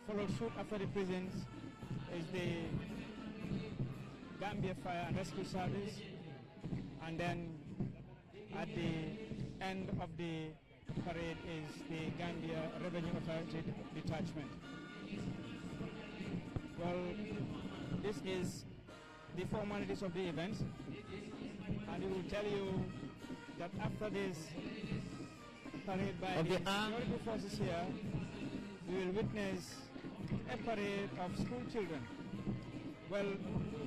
Followed suit after the Prisons is the Gambia Fire and Rescue Service, and then at the end of the parade is the Gambia Revenue Authority Detachment. Well, this is the formalities of the event, and it will tell you that after this parade by the security forces here, we will witness a parade of school children. Well,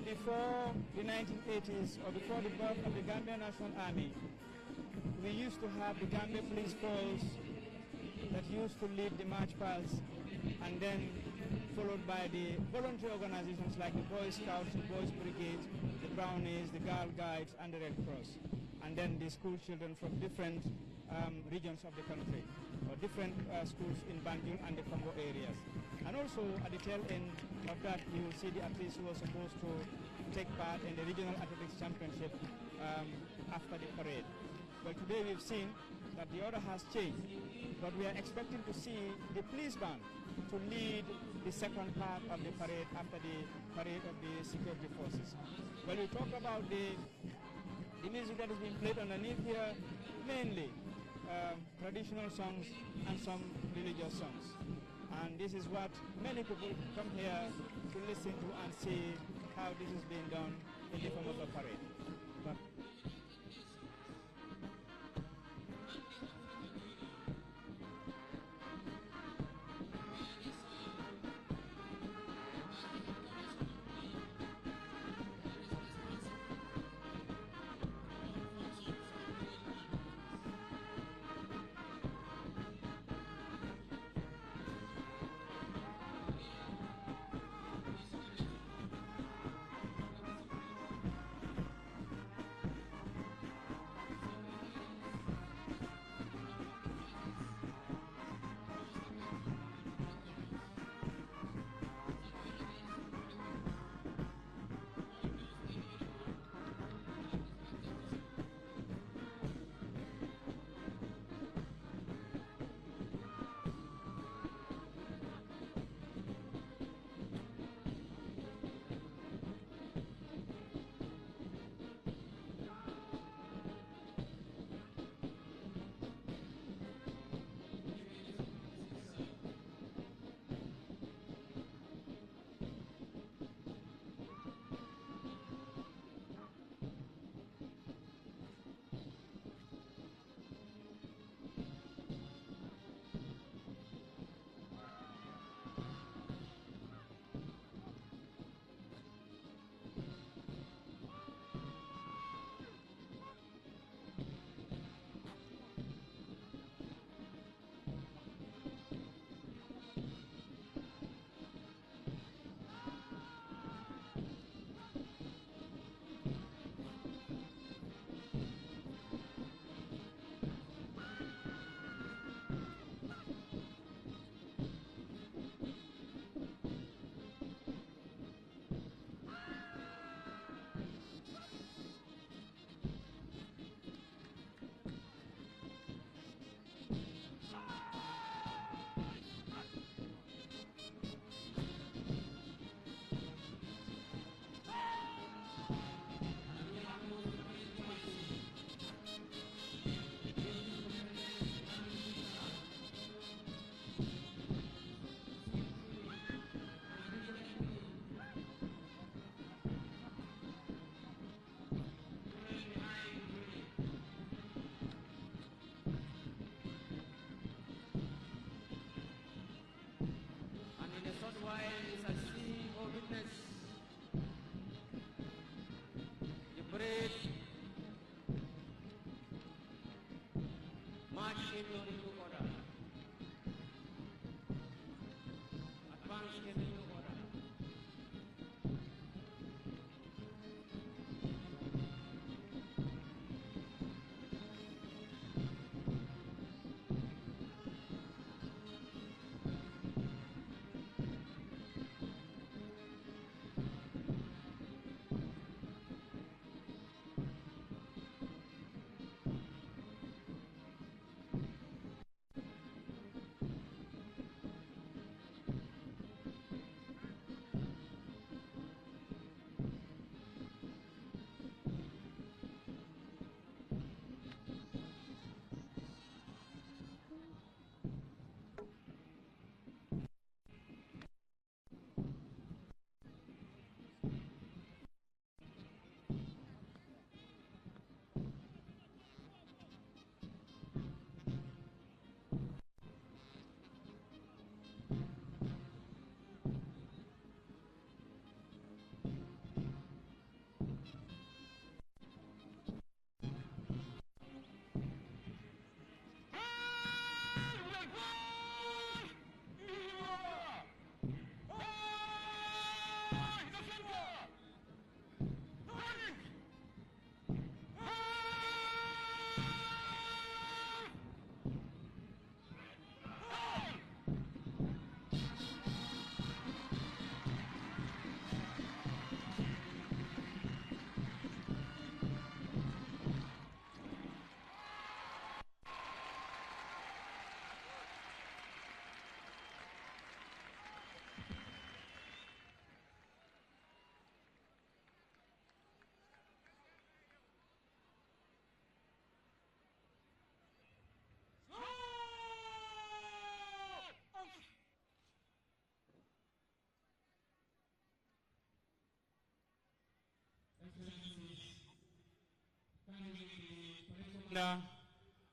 before the 1980s, or before the birth of the Gambia National Army, we used to have the Gambia Police Force that used to lead the march paths, and then followed by the voluntary organizations like the Boy Scouts, the Boys Brigade, the Brownies, the Girl Guides, and the Red Cross. And then the school children from different regions of the country, or different schools in Banjul and the Congo areas. And also at the tail end of that, you will see the athletes who are supposed to take part in the Regional Athletics Championship after the parade. Well, today we've seen that the order has changed, but we are expecting to see the police band to lead the second part of the parade after the parade of the security forces. When we talk about the music that is being played underneath here, mainly traditional songs and some religious songs. And this is what many people come here to listen to and see how this is being done in the form of a parade.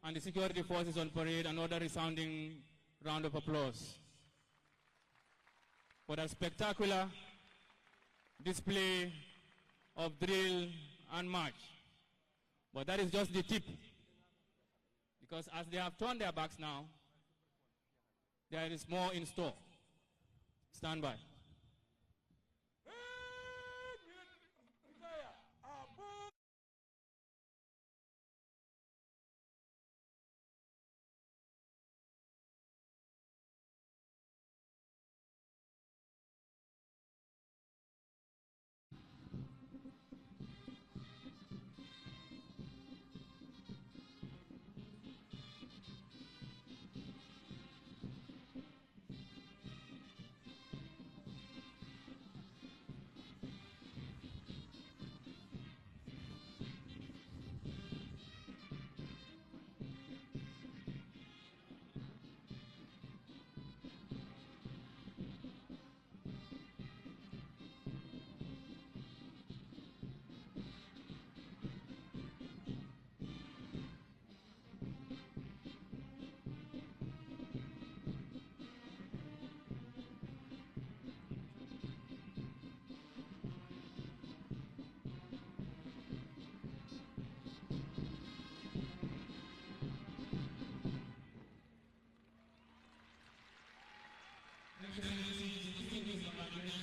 And the security forces on parade, another resounding round of applause for that spectacular display of drill and march. But that is just the tip, because as they have turned their backs now, there is more in store. Stand by.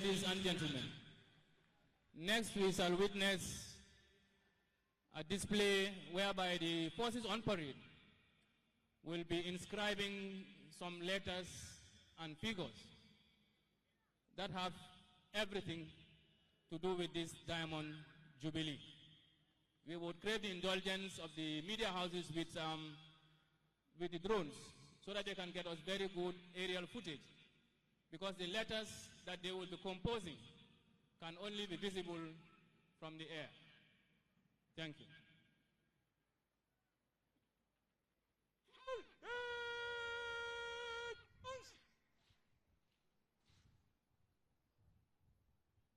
Ladies and gentlemen, next we shall witness a display whereby the forces on parade will be inscribing some letters and figures that have everything to do with this Diamond Jubilee. We would crave the indulgence of the media houses with the drones so that they can get us very good aerial footage, because the letters that they will be composing can only be visible from the air. Thank you.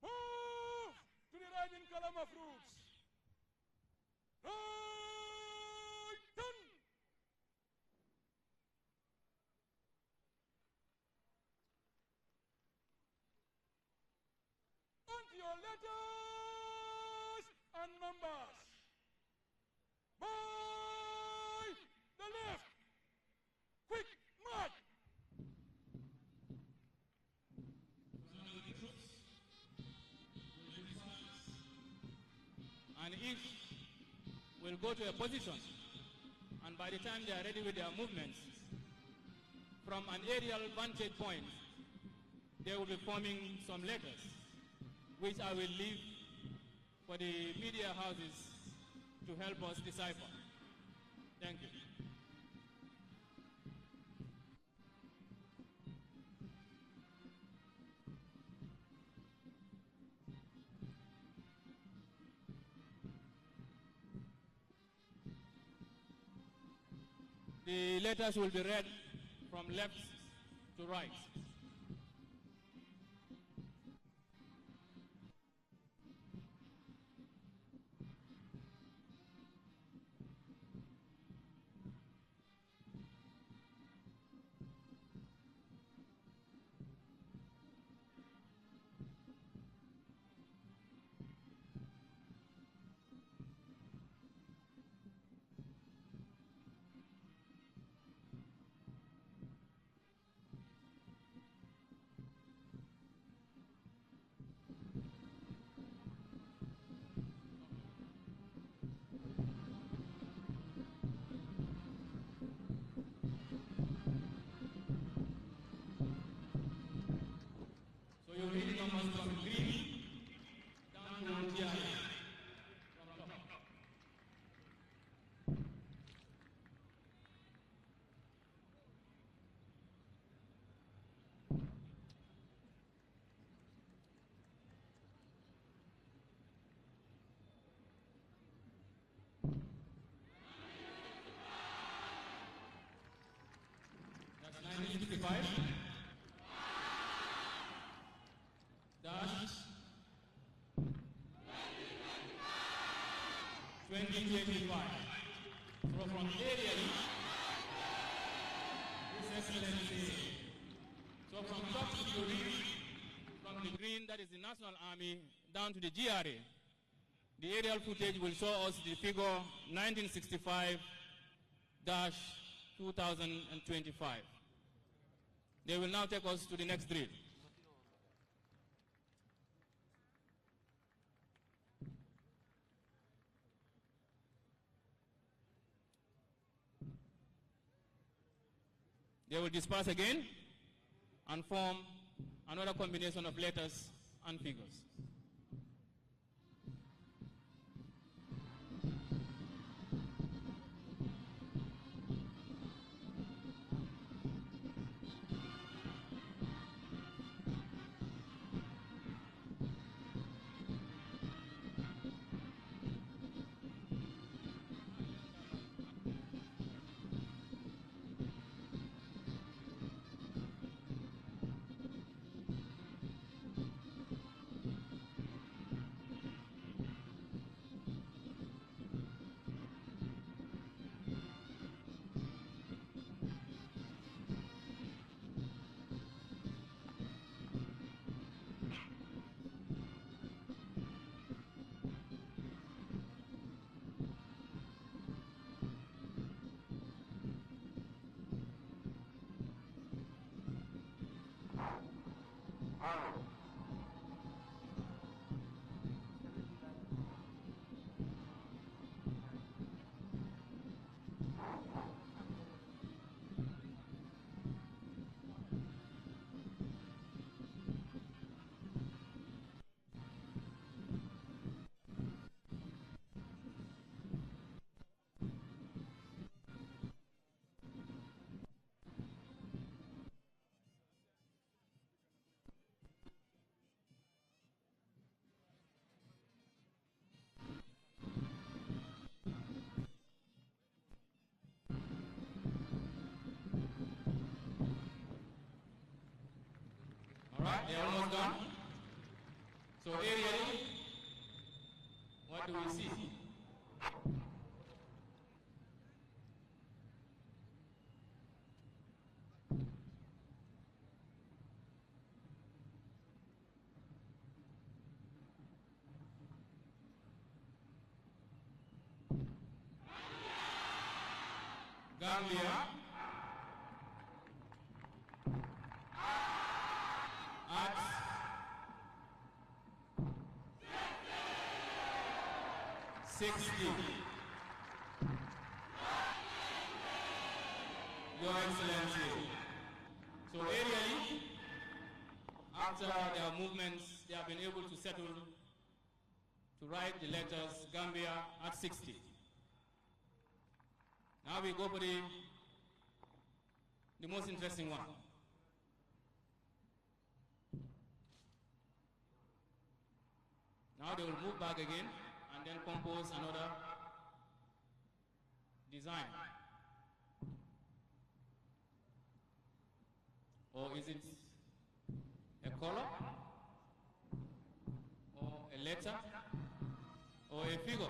Move to the right in column of roots. Right turn. Onto your letters and numbers. By the left. Quick march. And each will go to a position, and by the time they are ready with their movements, from an aerial vantage point, they will be forming some letters, which I will leave for the media houses to help us decipher. Thank you. The letters will be read from left to right. You're reading numbers from green down to GI. That's 1965. Dash. 2025. So from aerially, His Excellency, so from top to the green, from the green, that is the National Army, down to the GRA, the aerial footage will show us the figure 1965-2025. They will now take us to the next drill. They will disperse again and form another combination of letters and figures. Right, they're almost done. So aerially, what do we see? Gambia. At 60. Your Excellency. So aerially, after their movements, they have been able to settle to write the letters Gambia at 60. Now we go for the most interesting one. Now they will move back again and then compose another design. Or is it a color? Or a letter? Or a figure?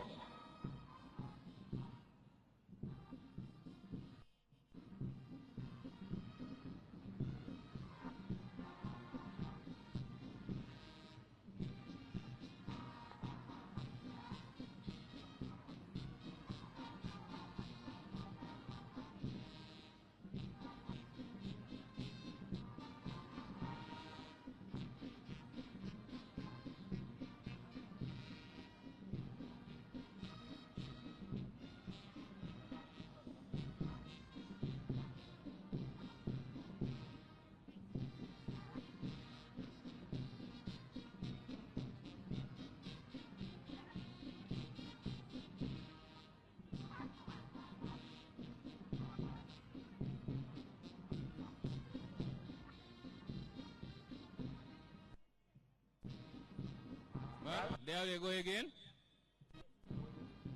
Well, there they go again.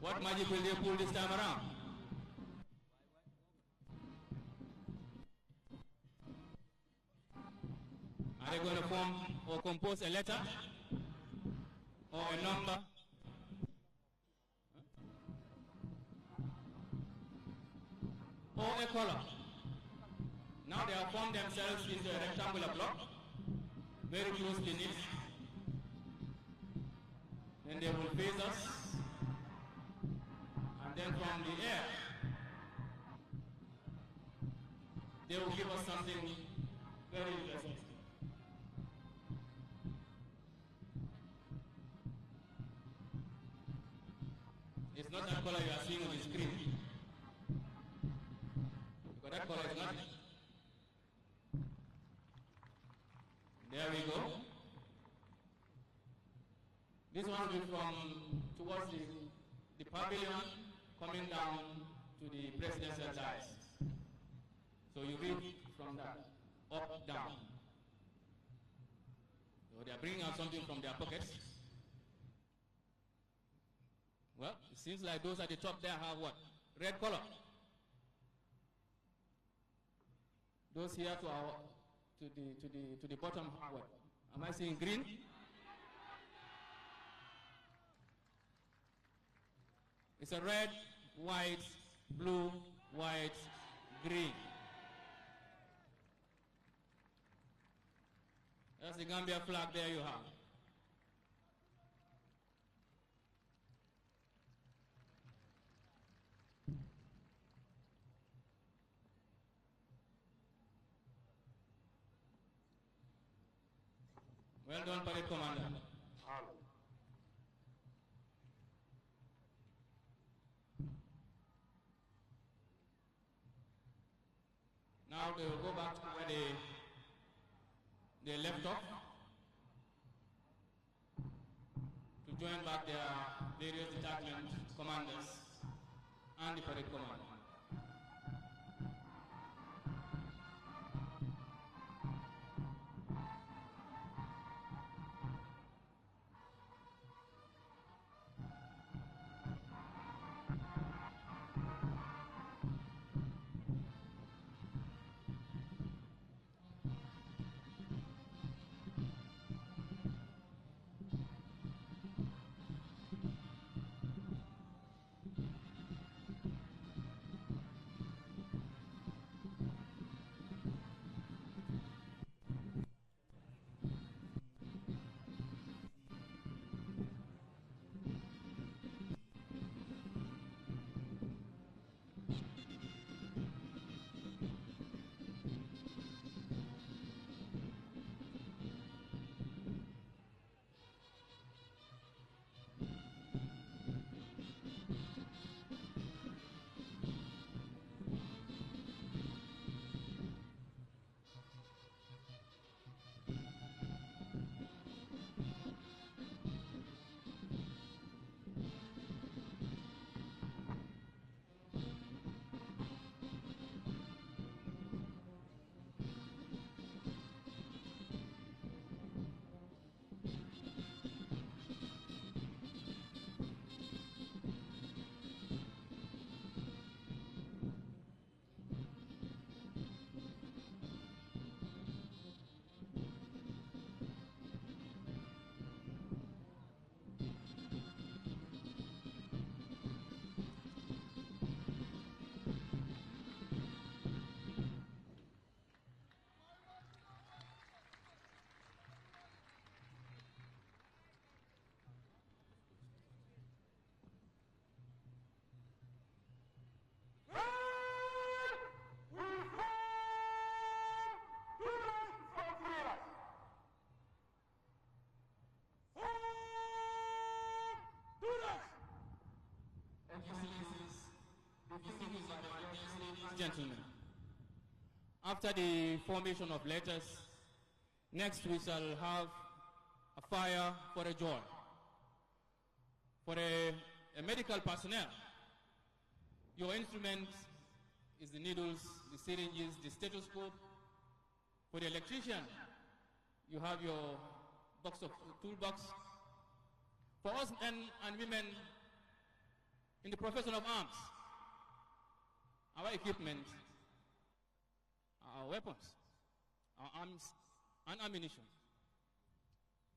What magic will they pull this time around? Are they going to form or compose a letter or a number? or a color. Now they have formed themselves into a rectangular block, very closely knit. Then they will face us, and then from the air, they will give us something very interesting. It's not that color you are seeing on the screen, because that color is not it. There we go. This one will be from towards the pavilion, coming down to the presidential dais. So you read from that, up, down. So they are bringing out something from their pockets. Well, it seems like those at the top there have what? Red color. Those here to the bottom have what? Am I seeing green? It's a red, white, blue, white, green. That's the Gambia flag there you have. Well done, Parade Commander. Now they will go back to where they left off to join back their various detachment commanders and the parade commander. Gentlemen, after the formation of letters, next we shall have a fire for a joy. For a medical personnel, your instrument is the needles, the syringes, the stethoscope. For the electrician, you have your toolbox. For us men and women in the profession of arms, our equipment, our weapons, our arms and ammunition.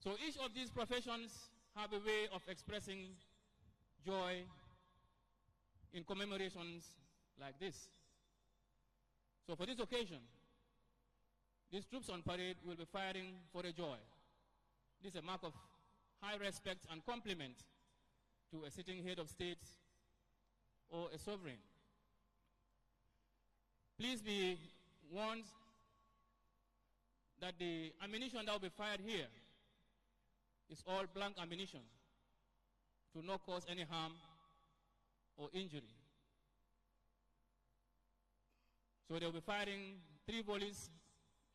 So each of these professions have a way of expressing joy in commemorations like this. So for this occasion, these troops on parade will be firing for a joy. This is a mark of high respect and compliment to a sitting head of state or a sovereign. Please be warned that the ammunition that will be fired here is all blank ammunition to not cause any harm or injury. So they'll be firing 3 volleys,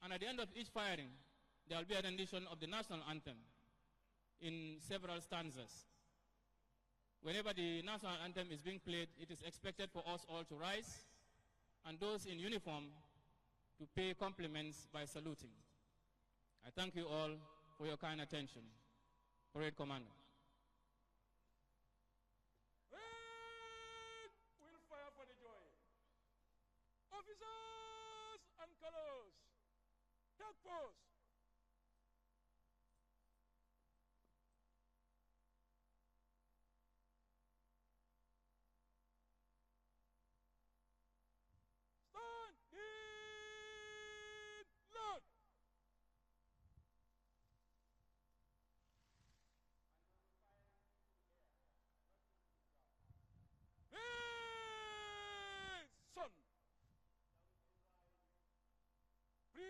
and at the end of each firing, there will be a rendition of the national anthem in several stanzas. Whenever the national anthem is being played, it is expected for us all to rise, and those in uniform to pay compliments by saluting. I thank you all for your kind attention. Parade Commander. We'll fire for the joy. Officers and colors, take post. Stand in line. Son. Free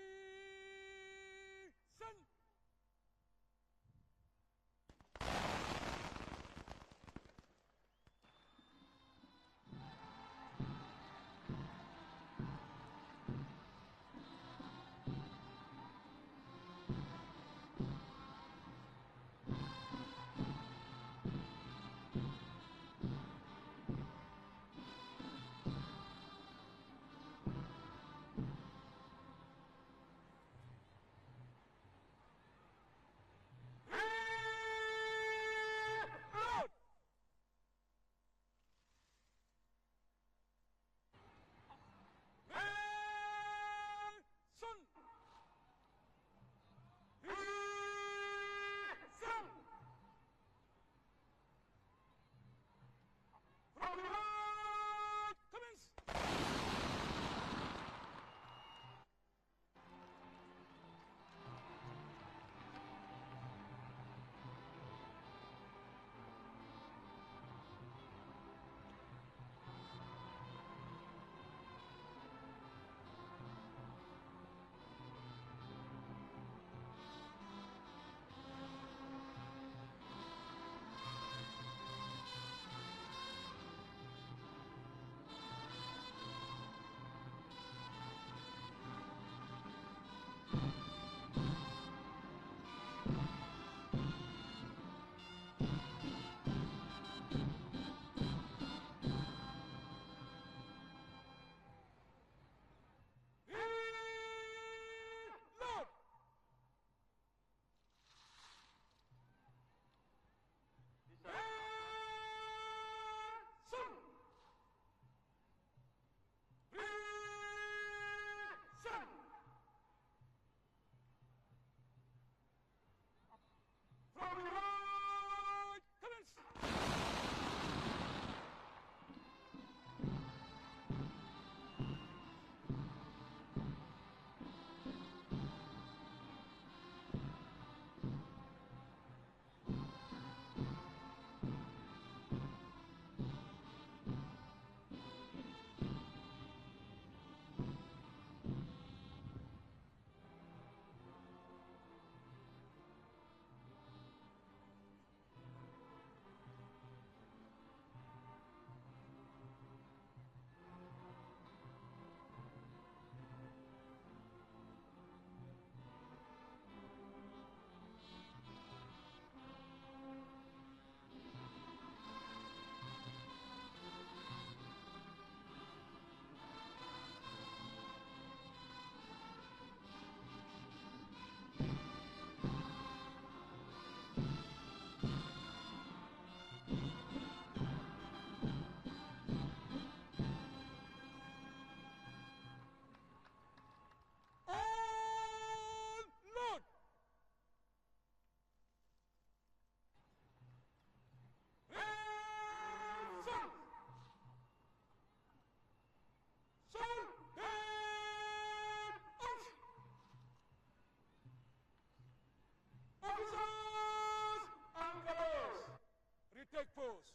Take pose.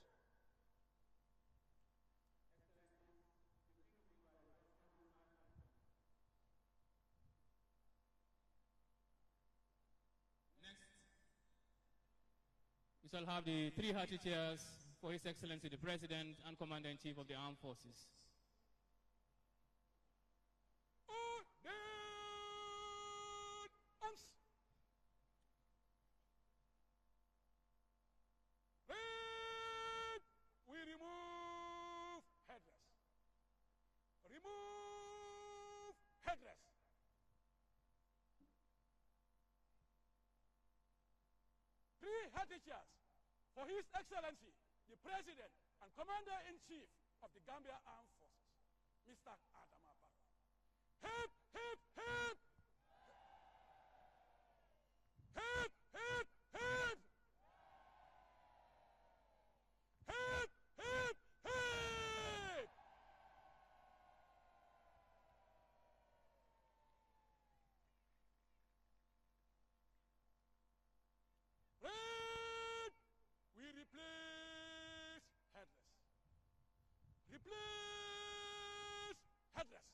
Next, we shall have the 3 hearty cheers for His Excellency the President and Commander-in-Chief of the Armed Forces. We remove headdress. Remove headdress. Three hearty cheers for His Excellency, the President and Commander-in-Chief of the Gambia Armed Forces, Mr. Adama Barrow. Hip, hip, hip! Hip, hip, hip! Hip, hip, hip! Red! We replace headless. Replace headless.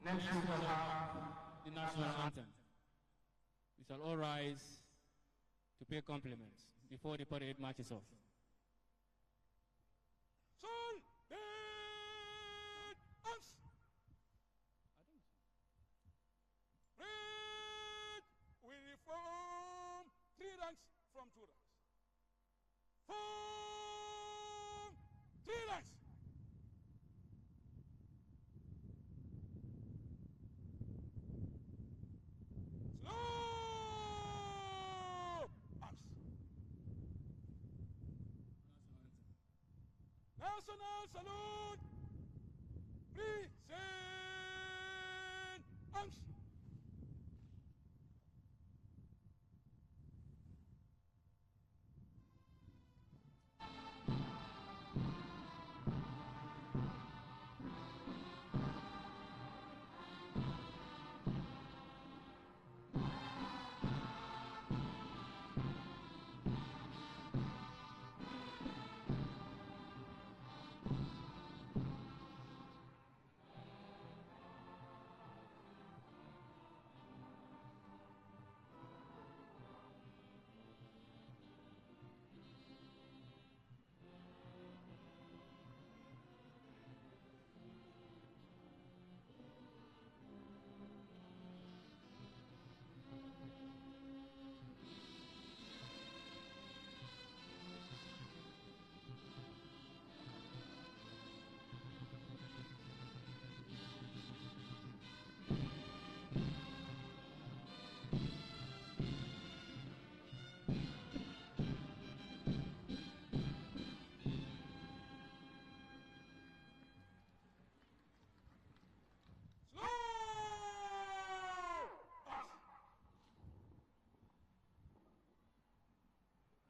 Next, we shall have the national anthem. We shall all rise to pay compliments before the parade marches off. Red, we reform 3 ranks from 2 ranks. Form 3 ranks. Slow arms. National salute. Present arms.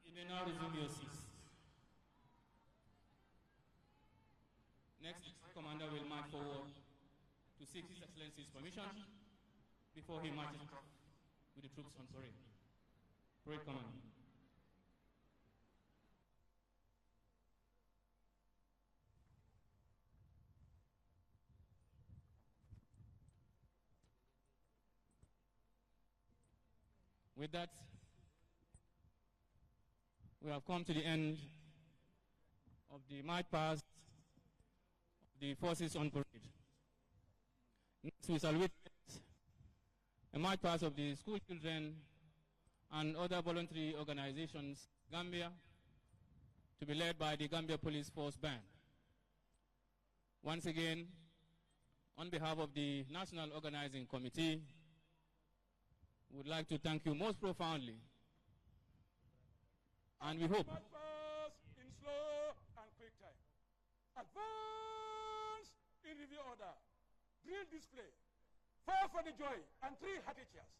You may now resume your seats. Next, the Commander will march forward to seek His Excellency's permission before he marches with the troops on parade. Parade Commander. With that, we have come to the end of the march past of the forces on parade. Next, we shall witness a march past of the school children and other voluntary organizations in Gambia, to be led by the Gambia Police Force Band. Once again, on behalf of the National Organizing Committee, we would like to thank you most profoundly. And we hope in slow and quick time. Advance in review order. Drill display. 4 for the joy and 3 hearty cheers.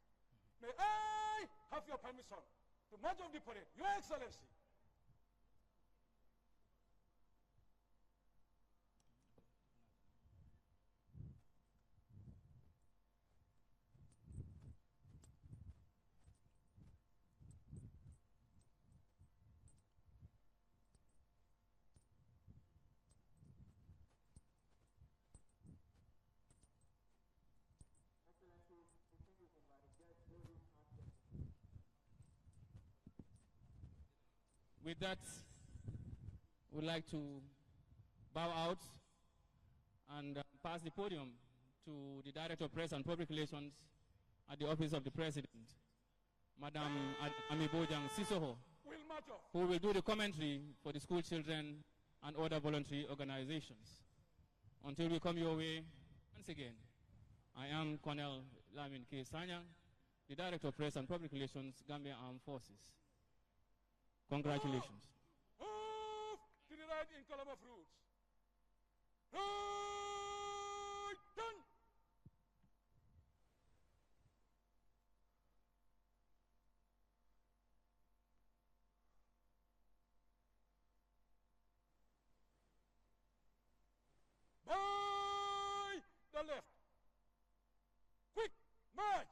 May I have your permission to much of the parade. Your Excellency. With that, we'd like to bow out and pass the podium to the Director of Press and Public Relations at the Office of the President, Madam Amibojang Sisoho, who will do the commentary for the school children and other voluntary organizations. Until we come your way, once again, I am Colonel Lamin K. Sanyang, the Director of Press and Public Relations, Gambia Armed Forces. Congratulations. Move to the right in column of routes. Right turn. By the left. Quick march.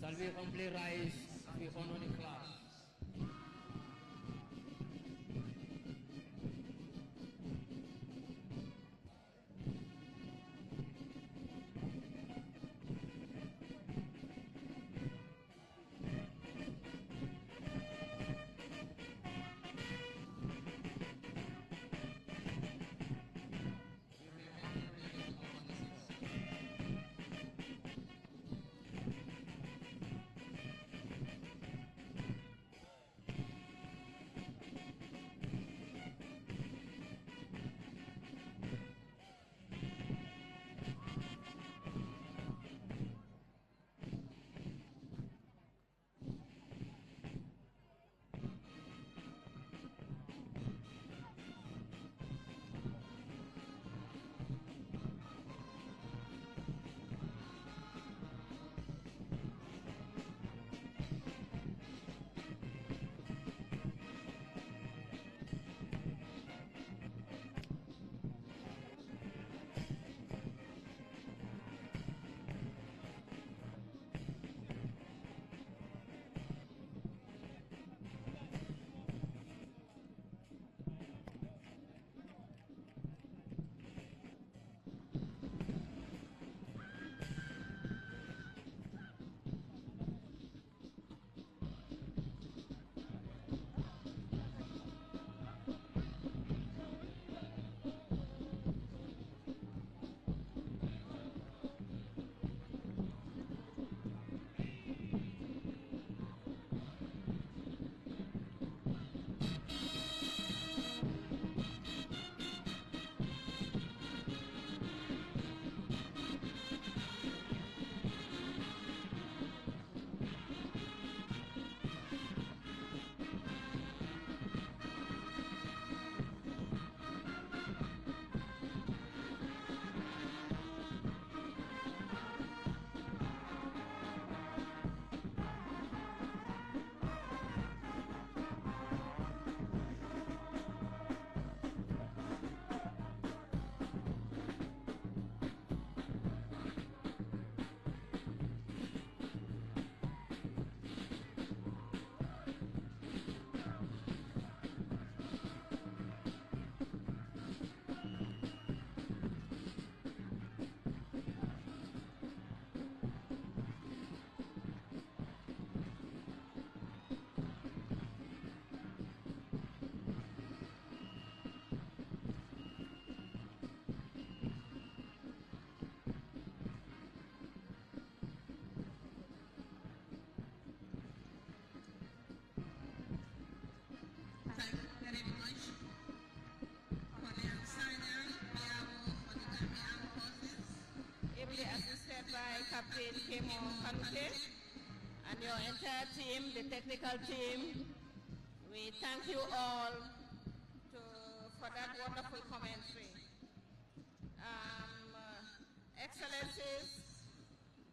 Shall we humbly rise as we honor the class? Captain Kemo Kanute, and your entire team, the technical team. We thank you all for that wonderful commentary. Excellencies,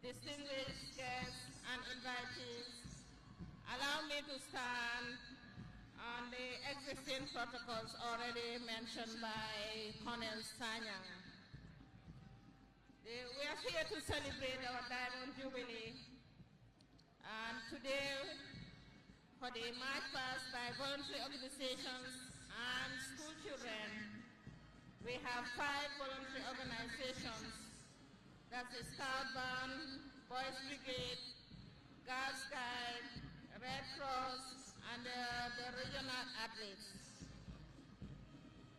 distinguished guests and invitees, allow me to stand on the existing protocols already mentioned by Colonel Sanyang. We are here to celebrate our Diamond Jubilee, and today, for the march past by voluntary organizations and school children, we have 5 voluntary organizations. That's the Scout Band, Boys Brigade, Guards Guide, Red Cross, and the regional athletes.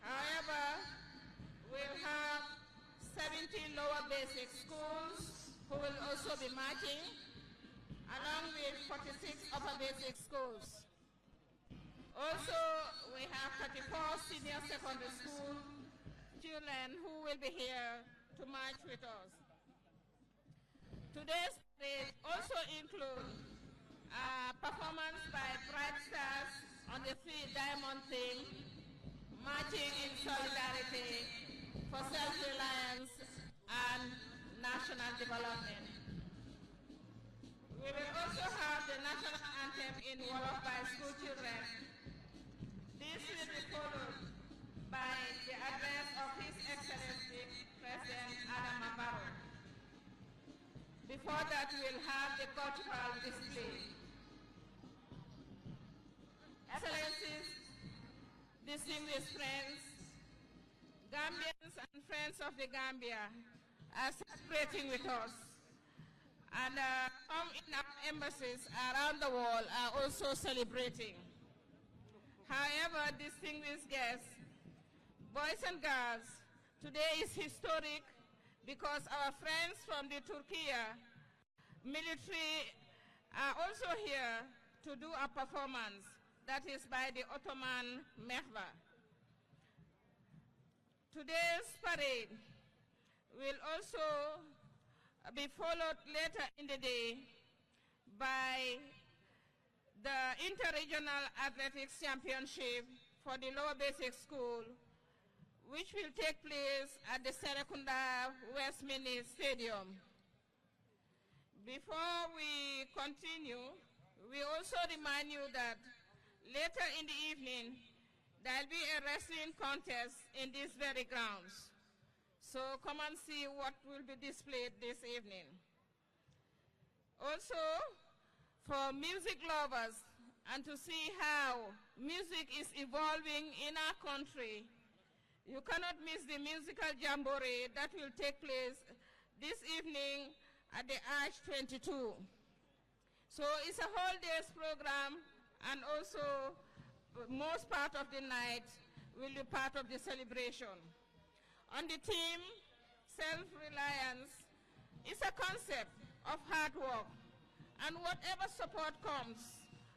However, we'll have 70 lower basic schools who will also be marching, along with 46 upper basic schools. Also, we have 34 senior secondary school children who will be here to march with us. Today's parade also includes performance by Bright Stars on the 3 Diamond theme, marching in solidarity for self-reliance and national development. We will also have the national anthem in Wolof by school children. This will be followed by the address of His Excellency President Barrow. Before that, we'll have the cultural display. Excellencies, distinguished friends, Gambians and friends of the Gambia are celebrating with us. And some in our embassies around the world are also celebrating. However, distinguished guests, boys and girls, today is historic because our friends from the Turkey military are also here to do a performance that is by the Ottoman Mehva. Today's parade will also be followed later in the day by the Inter-Regional Athletics Championship for the lower basic school, which will take place at the Serekunda West Mini Stadium. Before we continue, we also remind you that later in the evening, there'll be a wrestling contest in these very grounds. So come and see what will be displayed this evening. Also, for music lovers and to see how music is evolving in our country, you cannot miss the musical jamboree that will take place this evening at the Arch 22. So it's a whole day's program, and also most part of the night will be part of the celebration. On the theme, self-reliance, is a concept of hard work, and whatever support comes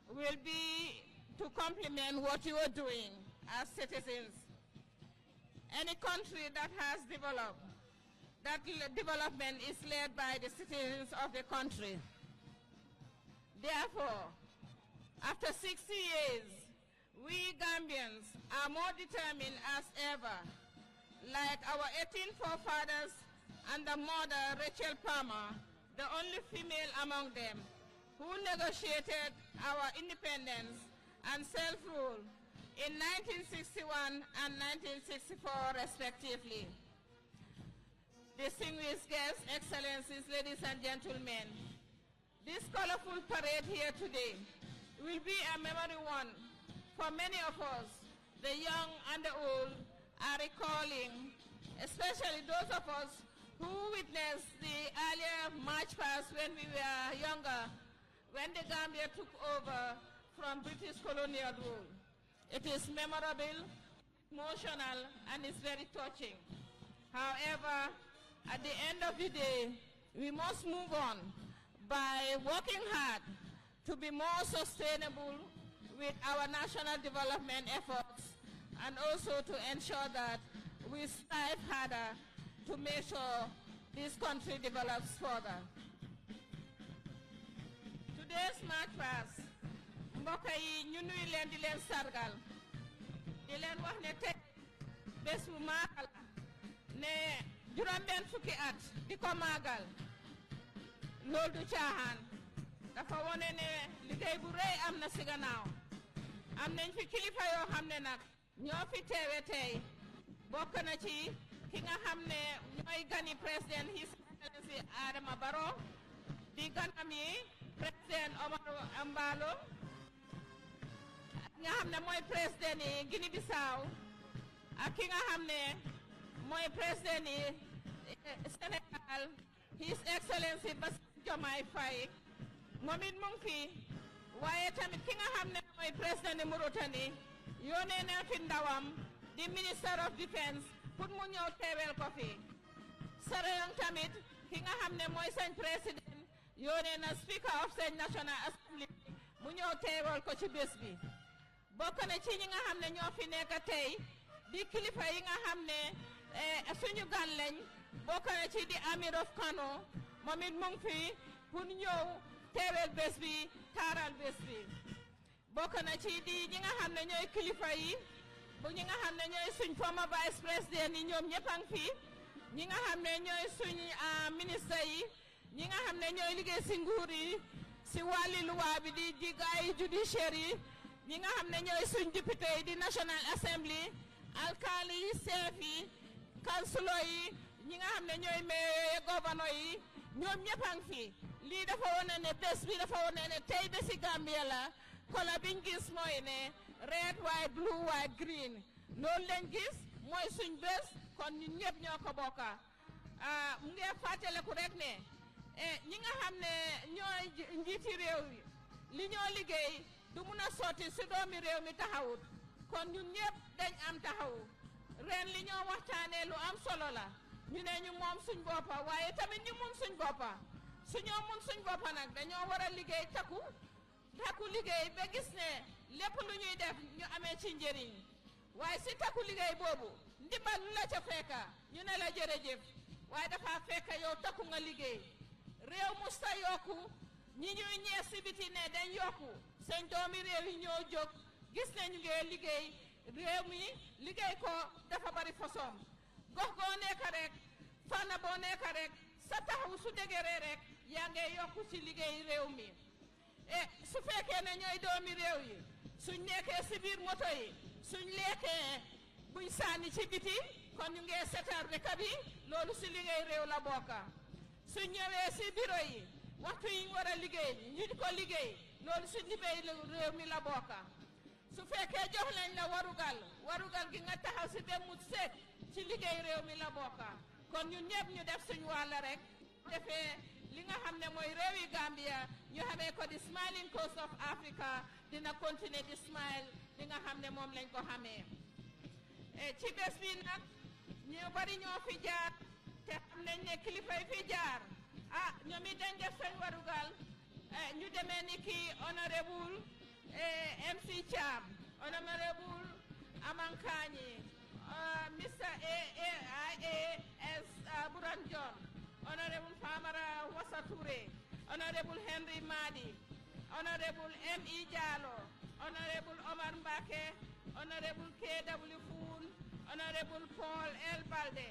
will be to complement what you are doing as citizens. Any country that has developed, that development is led by the citizens of the country. Therefore, after 60 years, we Gambians are more determined as ever, like our 18 forefathers and the mother, Rachel Palmer, the only female among them, who negotiated our independence and self-rule in 1961 and 1964, respectively. Distinguished guests, excellencies, ladies and gentlemen, this colorful parade here today will be a memory one for many of us. The young and the old are recalling, especially those of us who witnessed the earlier march past when we were younger, when the Gambia took over from British colonial rule. It is memorable, emotional, and it's very touching. However, at the end of the day, we must move on by working hard to be more sustainable with our national development efforts, and also to ensure that we strive harder to make sure this country develops further. today's March past mbokk yi ñu nuy leen di leen sargal di leen wax ne tey bés bu maagal ne juróom-benn fukki at di ko maagal loolu du caaxaan dafa wone ne liggéey bu rëy am na si gannaaw am nañ fi kilifa yoo xam ne nag ñoo fi teewe tey bokk na ci ki nga xam ne ñooy gani président His Excellency Adama Barrow di ganam yi président Omar Mbalo nga xam ne mooy président yi Guinée Bissau ak ki nga xam ne mooy président yi Sénégal His Excellency Bassirou Diomaye Faye moom it mu ngi fi waaye tamit ki nga xam ne mooy président yi Mauritanie yónnee na fi ndawam di Minister of Defence pour mu ñëw teewel ko fi Sarayang tamit ki nga xam ne mooy seen président yónnee na Speaker of the National Assembly mu ñëw teewel ko ci bés bi bokk na ci ñi nga xam ne ñoo fi nekk tey di kilifa yi nga xam ne suñu gan lañ bokk na ci di Amir of Kano moom it mu ngi fi pour ñëw teewel bés bi taaral bés bi bokk na ci di ñi nga xam ne ñooy kilifa yi bu ñi nga xam ne ñooy suñ former vice président yi ñoom ñëpp a ngi fi ñi nga xam ne ñooy suñ ministre yi ñi nga xam ne ñooy liggéey si nguur yi si wàlli luwaa bi di gaay judiciaire yi ñi nga xam ne ñooy suñ député yi di National Assembly alkaali yi chef yi kansulo yi ñi nga xam ne ñooy mayor gouverneur yi ñoom ñëpp a ngi fi lii dafa wane ne bés bi dafa wane ne tey bési Gambia la kola biñ gis mooy ne red white blue white green loolu lañ gis mooy suñ bés kon ñun ñëpp ñoo ko bokka mu ngi fàttaliku rek ne ñi nga xam ne ñooy njiiti réew yi li ñoo liggéey du mun a sotti si doomi réew mi taxawut kon ñun ñëpp dañ am taxawu ren li ñoo waxtaanee lu am solo la ñu ne ñu moom suñ boppa waaye tamit ñu mun suñ boppa suñoo mun suñ boppa nag dañoo war a liggéey takku liggéey ba gis ne lépp lu ñuy def ñu amee ci njëriñ waaye si takku liggéey boobu ndimbal lu la ca fekka ñu ne la jërëjëf waaye dafa fekka yow takku nga liggéey réew musta yokku ñi ñuy ñees si biti ne dañ yokku seen doomi réew yi ñoo jóg gis ne ñu ngi liggéey réew mi liggéey ko dafa bari façon gox goo nekk rek fànn boo nekk rek sa taxaw su dëgëree rek yaa ngi yokku ci liggéey réew mi su fekkee ne ñooy doomi réew yi suñ nekkee si biir moto yi suñ lekkee buñ sànni ci biti kon ñu ngi seetaan rek bi loolu si liggéey réew la bokka suñ ñëwee si bureau yi waxtu yi ñu war a liggéey ñu di ko liggéey loolu si liggéey réew mi la bokka su fekkee jox lañ la warugal gi nga taxaw si dem mu seet ci liggéey réew mi la bokka kon ñun ñëpp ñu def suñ wàll rek defee li nga xam ne mooy réewi Gambia ñu xamee ko di smiling coast of Africa dina continuer di smile li nga xam ne moom lañ ko xamee ci bés bi nag ñu bari ñoo fi jaar te xam nañ ne kilifa yi fi jaar ñoom it dañ def seen warugal ñu demee ni ki honorable MC Cham honorable Amankani Mr. AAS Buran John Honorable Famara Wasature, Honorable Henry Madi, Honorable M.E. Jallo, Honorable Omar Mbake, Honorable K.W. Foon, Honorable Paul L. Balde,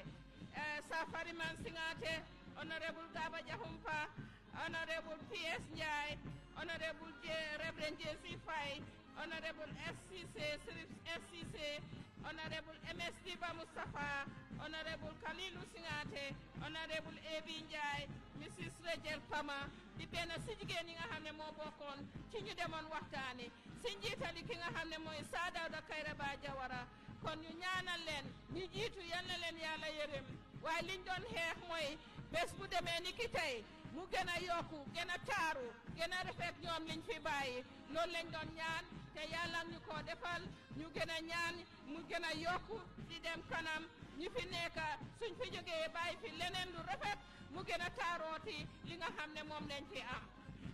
Safari Mansingate, Honorable Gaba Jahumpa, Honorable P.S. Njai, Honorable Reverend J.C. Fai, Honorable FCC, Honorable M.S.D. Mustafa, Honorable Kalilu Singate, Honorable A.B. Njai, Mrs. Rachel Pama, di benn si jigéen ñi nga xam ne moo bokkoon ci ñu demoon waxtaani si njiitali ki nga xam ne mooy Sir Dawda Kairaba Jawara kon ñu ñaanal leen ñu jiitu yal na leen yàlla yërëm waaye liñ doon xeex mooy bés bu demee ni ki tey mu gën a yokku gën a taaru gën a rafet ñoom liñ fi bàyyi loolu lañ doon ñaan te yàlla ñu ko defal ñu gën a ñaan mu gën a yokku di dem kanam ñu fi nekk suñ fi jógee bàyyi fi leneen lu rafet mu gën a taarooti li nga xam ne moom lañ fi am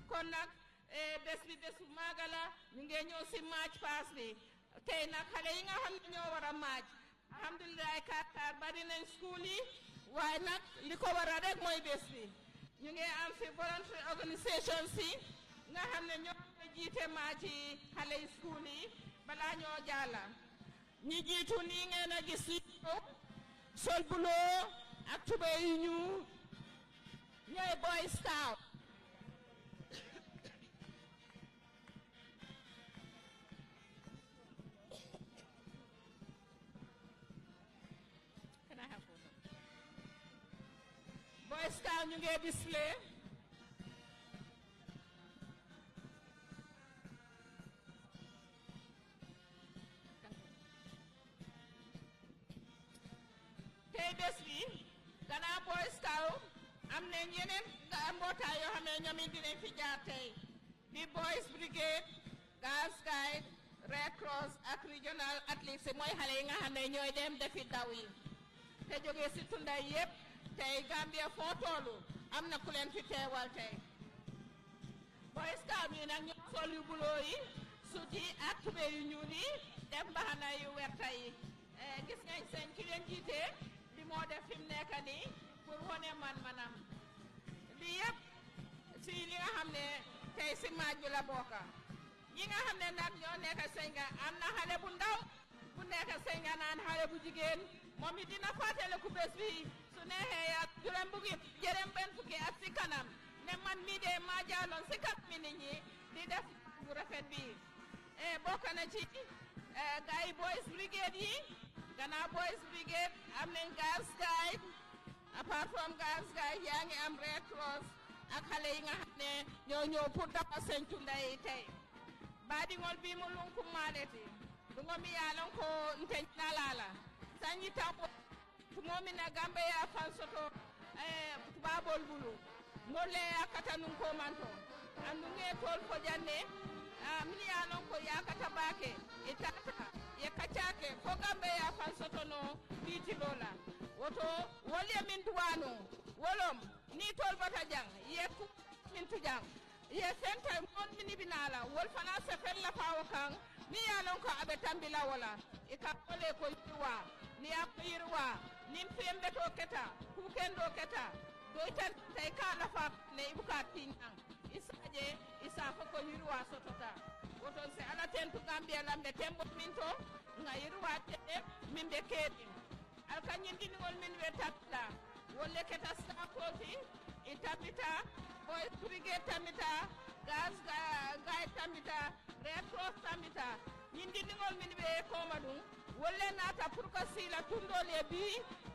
kon nag bés bi bésu maaga la ñu ngi ñëw si match pass bi tey nag xale yi nga xam ne ñoo war a match alhamdulilah kaar bari nañ school yi waaye nag li ko war a rek mooy bés bi ñu ngi am si voluntary organisation si nga xam ne ñoo jiite maa ci xale yi school yi balaa ñoo jàlla ñi jiitu nii ngeen a gis sol buloo ak tubéy yu ñu ñooy Boy Scout Boy Scout ñu ngi display tey bés bi gannaaw Boy Scout am na yeneen mbootaay yoo xam ne ñoom it dinañ fi jaar tey di Boys Brigade Girls Guide Red Cross ak Regional Athletes mooy xale yi nga xam ne ñooy dem defi daw yi te jógee si tunda yépp tey Gambia foo toolu am na ku leen fi teewal tey Boy Scout yi nag ñoo sol yu buloo yi sut yi ak tubéy yu ñuul yi def mbaxana yu werta yi gis ngañ seen ki leen jiite li moo def fi mu nekk nii pour wone man-manam li yëpp si li nga xam ne tey si maaj bi la bokka ñi nga xam ne nag ñoo nekk sëñ nga am na xale bu ndaw bu nekk sëñ nga naan xale bu jigéen moom it dina fàttale ku bés bi su neexee ya juróom benn fukki at si kanam ne man mii de maa jaaloon si kat mi nit ñi di def bu rafet bi bokk na ci gars yi Boys Brigade yi gannaaw Boys Brigade am nañ Girls Guide apart from Girls Guide yaa ngi am Red Cross ak xale yi nga xam ne ñoo ñëw pour dafa seen tunda yi tey baadiŋol bi mu lunku maaleti dungo mi yaalon ko nte nalala sanji tambo tumomi na gambe ya fansoto tubabol bulu ngolle ya kata nun ko manto andu nge tol ko janne min yaalon ko ya kata bake itata ye kacake ko gambe ya fansoto no biti lola woto wolle min duwano wolom ni tol bata jang ye ku min tujang ye senta mon mini binala wol fana se fel la pawo kan ni yalon ko abe tambila wala e ka kole ko yirwa ni yirwa ni fembe to keta ku kendo keta do tan tay ka la fa ne ibuka tinang isaje isa ko yirwa sotota woto se ala tentu Gambia lambe tembo minto nga yirwa te min be kedi al kanyin dinol min we takla wolle keta sta koti itabita Boys Brigade tamita Girls Guide tamita Red Cross tamita ñindi ngol min be ko madum wolle nata pour ko sila tundole bi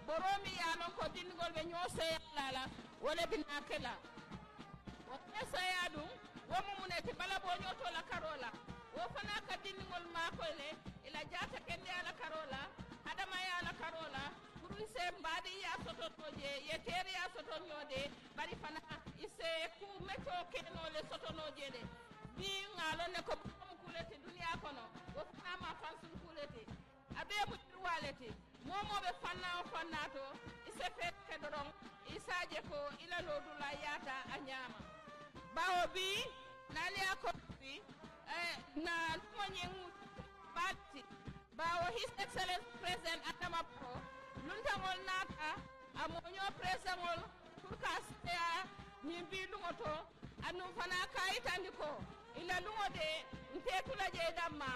boromi yalon ko dingol be ñose lala wole binakela wolle sayadu wo mumuneti bala bo ñoto la karola wo fana ka dingol ma ko le ila jata kende ala karola adama ya ala karola se mbadi ya soto toje ye tere ya soto nyode bari fana ise ku meto keno le soto noje de bi ngalo ne ko kulete dunia kono wo fana ma fansun kulete abe mu walete momo be fanna o fannato ise fet kedorong isaje ko ila lodu la yata anyama bawo bi nali akopi na monyengu batti bawo His Excellency President Adama Pro luntangol nata amonyo presangol pour kastea nyimbi lungoto anu fana kaitandi ko ila lungode ntetula je damma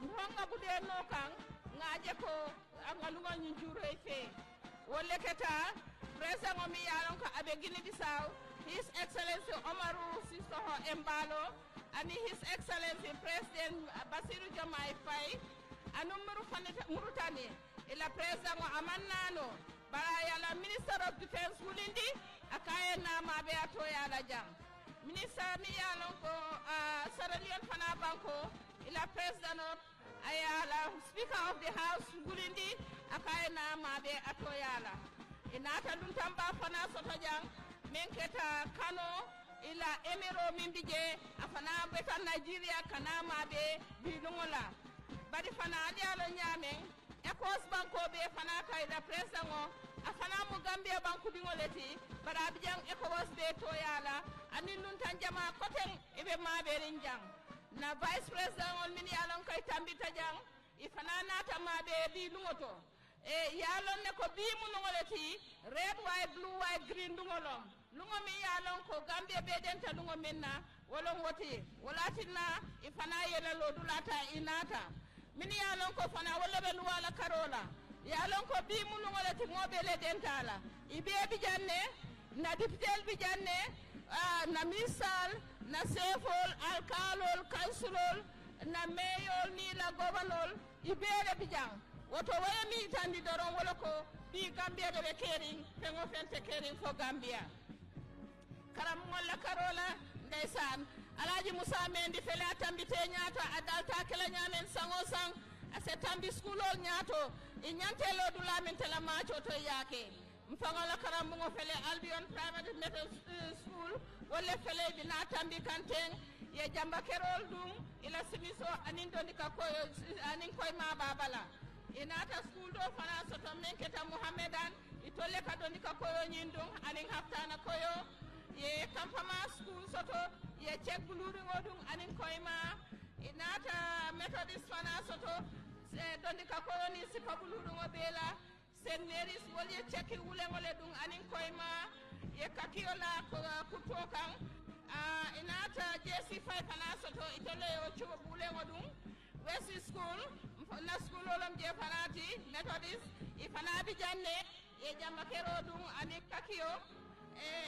ngonga bude nokan ngaje ko angalunga nyinjuro efe wolle keta presango mi yalon ko abe Gini Bissau His Excellency Omaru Sissoho Embalo ani His Excellency President Basiru Diomaye Faye anu Mauritanie ila president o amannano bara yala Minister of Defense wulindi akaye nama be ato yala jang minister mi yalon ko Ceremonial fana banko ila president o ayala Speaker of the House wulindi akaye nama be ato yala inata dun tamba fana soto jang menketa Kano ila emiro mimbije afana beta Nigeria kanama be bilungola bari fana yalo nyamen Ecos banko be fana kayda presango afana mu Gambia banku dingoleti bara bijang Ecos be to yala ani nun tan jama koten ibe mabe rinjang na vice president on min yalon kay tambita jang ifana nata mabe bi lungoto yalon ne ko bi mu ngoleti red white blue white green dungolom lungo mi yalon ko Gambia be denta lungo minna wolon woti walatinna ifana yela lodulata inata min ya lon ko fana wala be wala karola ya lon ko bi mun wala ti mobele dentala ibe bi janne na dipitel bi janne na misal na sefol alkalol kansulol na meyol ni la gobanol ibere bi jang woto waya mi tandi doron wala ko bi Gambia de be caring pengo fente caring for Gambia karam wala karola ndaysan Alaji Musa Mendi fele atambite nyato adalta kala nyamen sango sang ase tambi schoolo nyato inyantelo dula men tela macho to yake mfangola karambu ngo fele Albion Private Middle School wala fele bina tambi kanteng ye jamba kerol dum ila simiso anin dondika koyo anin koy ma babala inata school do fana soto menketa Muhammadan itole ka dondika koyo nyindum anin haftana koyo ye kampama school soto ye check buluri ngodum anin koyma inata Methodist fana soto dondika koyo ni sipa buluri ngobela St. Mary's wol ye check wule ngole dum anin koyma ye kakiola ko kutokan inata JC5 fana soto itole yo chuo bule ngodum West School na school olam je fanati Methodist ifana bi janne ye jamba kero dum anin kakio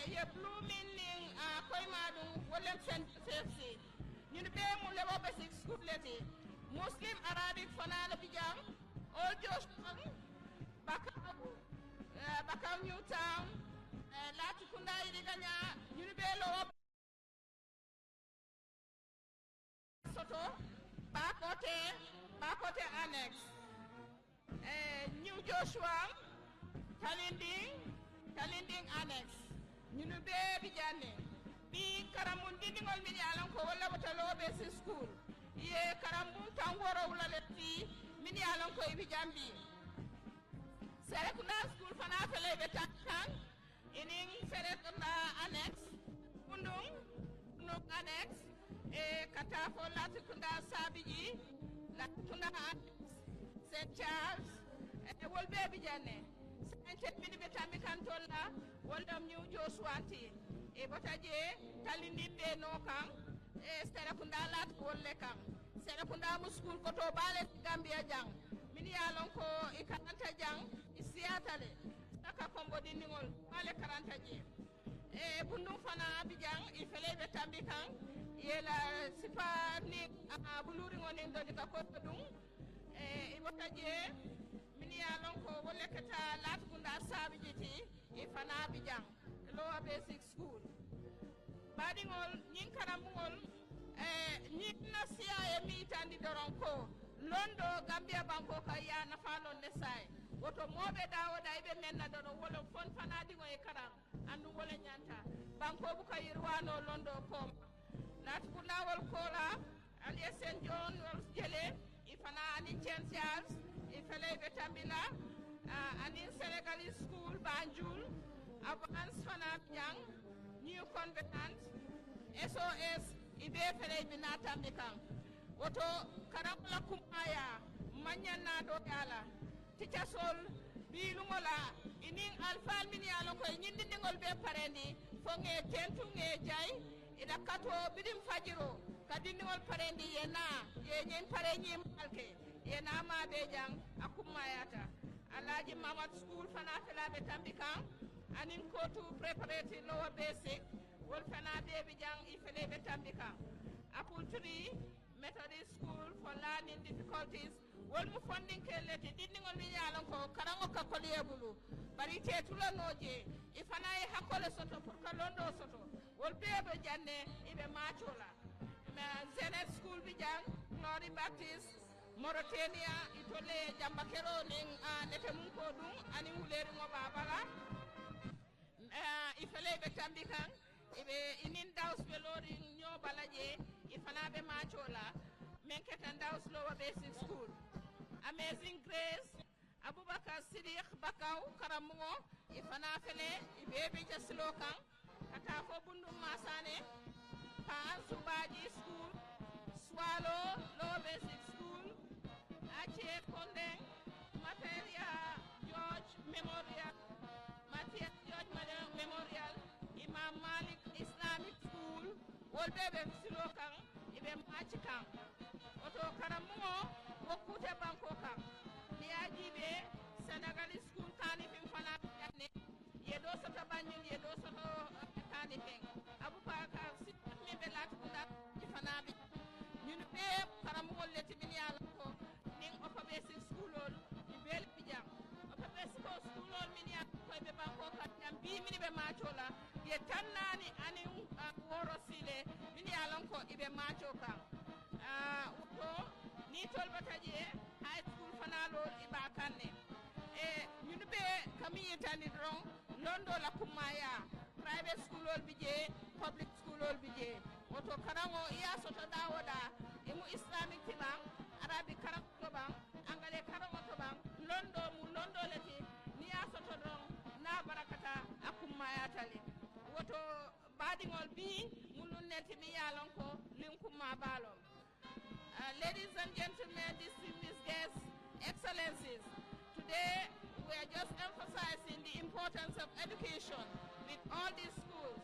ye blooming koy madum wolem safety ñun be mu lewo basic school leti Muslim Arabic fanana bijam all Josh Bakaw Newtown lati kunda yi ganya ñun be lowo soto bakote annex New Joshua Talinding annex ñunu be janne bi karamun dindingol mi yalan ko wala batalo be si school ye karamun tangoro wala letti min yalan ko ibi jambi Serekunda school fana fele be tan inin Serekunda annex kundung no annex kata fo latikunda sabiji latikunda St. Charles wol be janne Saint mini be tambi kantolla woldam New Josuanti botaje talindi be no kam Serekunda lat wolle kam Serekunda mu school ko to bale Gambia jang min yalon ko ikaranta jang isiatale saka kombo diningol bale karanta je bundum fana abijang ifele be tambi kan yela sipa ni buluri ngoni do dika ko dum botaje min yalon ko wolle kata lat gunda sabijiti ifana abijang lower basic school badingol nyin karamungol nyin nasia e mi tandi doronko londo Gambia banko kaya na falon ne sai woto mobe dawo da ibe menna do wolo fon fana dingo e karam andu wala nyanta banko bu kayirwano londo pom lat kunawol kola ali St. John wol jele ifana ani Charles ifele be tambila ani Senegalese school Banjul Avance fana jang New Convenant SOS ibe fele binata mikam woto karamla kumaya manyana do yala teacher sol bilungola inin alfal min yalo ko nyindi dingol be parendi fonge tentu nge jay ida kato bidim fajiro kadindingol parendi yena ye nyen parenyi malke yena ma be jang akumayata Alaji Mamad school fana fela be tambikam anin ko to preparatory lower basic wol fana be jang ifele be tambikam apul 3 Methodist school for learning difficulties wol mu funding keleti dindingol mi yalon ko karango ka koliyebulu bari tetula noje ifana e hakole soto pour ka londo soto wol bebe janne ibe machola ma Zenet school bi jang Glory Baptist Mauritania itole jambakero ning nete mun ko dum ani wuleri ngo babala ifele be tambikan ibe inin daus be lori nyo balaje ifana be machola menketan daus lower basic school Amazing Grace Abubakar Siddiq Bakaw karamungo ifana fele ibe be jaslokan kata fo bundum masane pa Subaji school Swallow lower basic school Ache Kondeng Materia George Memorial Matthias George Memorial Imam Malik Islamic School bebe silo kan ibe machi kan oto karamuo wokute banko kan niajibe Senegalese school kani fin fana yanne yedo soto banjul yedo soto kani fin abubakar sit be lati kunda fana bi ñun be karamuo leti min yalla ko ning oto basic school ol ibel bijam oto basic school ol min yalla ko be banko kan jam bi min be machola ye tannani ani woro sile min yalon ko ibe macho kan to ni tol bataje high school fanalo iba kanne e ñun be kamiyi tani dron londo la kumaya private school ol bije public school ol bije woto karango iya soto dawoda imu islamic tiban arabic karango to ban angale karango to ban londo mu londo leti ni ya soto dron na barakata akumaya tali woto badingol bi mulun neti mi yalon ko linkuma balom. Ladies and gentlemen, distinguished guests, excellencies, today we are just emphasizing the importance of education with all these schools,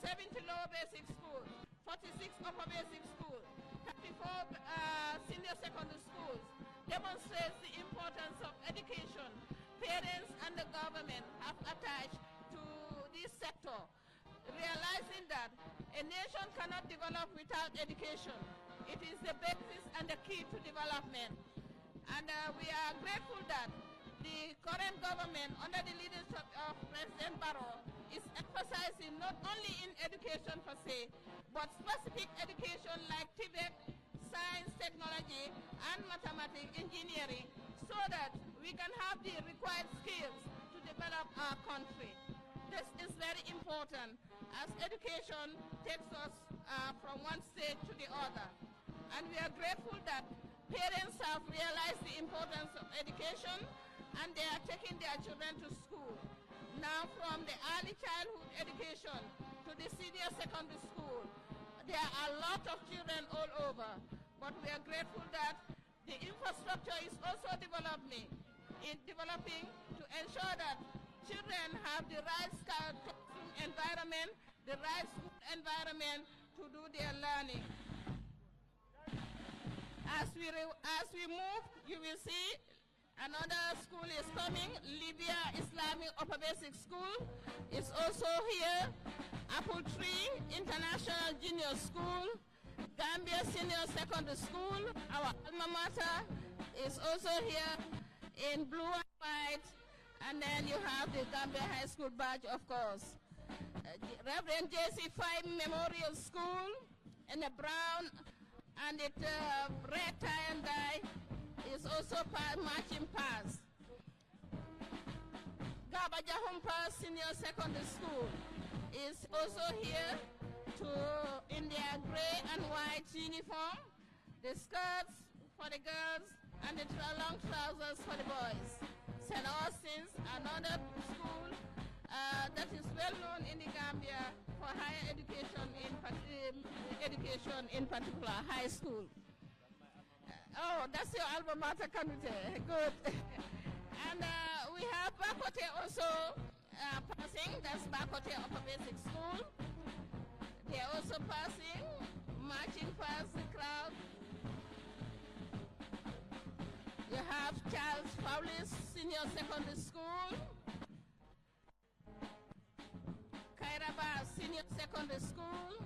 70 lower basic schools, 46 upper basic schools, 34 senior secondary schools, demonstrates the importance of education. Parents and the government have attached to this sector, realizing that a nation cannot develop without education. It is the basis and the key to development. And we are grateful that the current government, under the leadership of President Barrow, is emphasizing not only in education per se, but specific education like Tibet, science, technology, and mathematics, engineering, so that we can have the required skills to develop our country. This is very important as education takes us from one stage to the other. And we are grateful that parents have realized the importance of education and they are taking their children to school. Now from the early childhood education to the senior secondary school, there are a lot of children all over. But we are grateful that the infrastructure is also developing to ensure that children have the right classroom environment, the right school environment to do their learning. As we move, you will see another school is coming. Libya Islamic Upper Basic School is also here. Apple Tree International Junior School, Gambia Senior Secondary School, our alma mater, is also here in blue and white. And then you have the Gambia High School badge, of course. Reverend J.C. 5 Memorial School in the brown and it red tie and dye is also marching past. Gabajahumpa Senior Secondary School is also here in their gray and white uniform, the skirts for the girls and the long trousers for the boys. St. Austin's, another school that is well known in the Gambia for higher education, in particular high school. Oh, that's your alma mater committee. Good. And we have Bakote also passing. That's Bakote Upper Basic School. They're also passing, marching past the crowd. You have Charles Fowlis Senior Secondary School, Kairaba Senior Secondary School,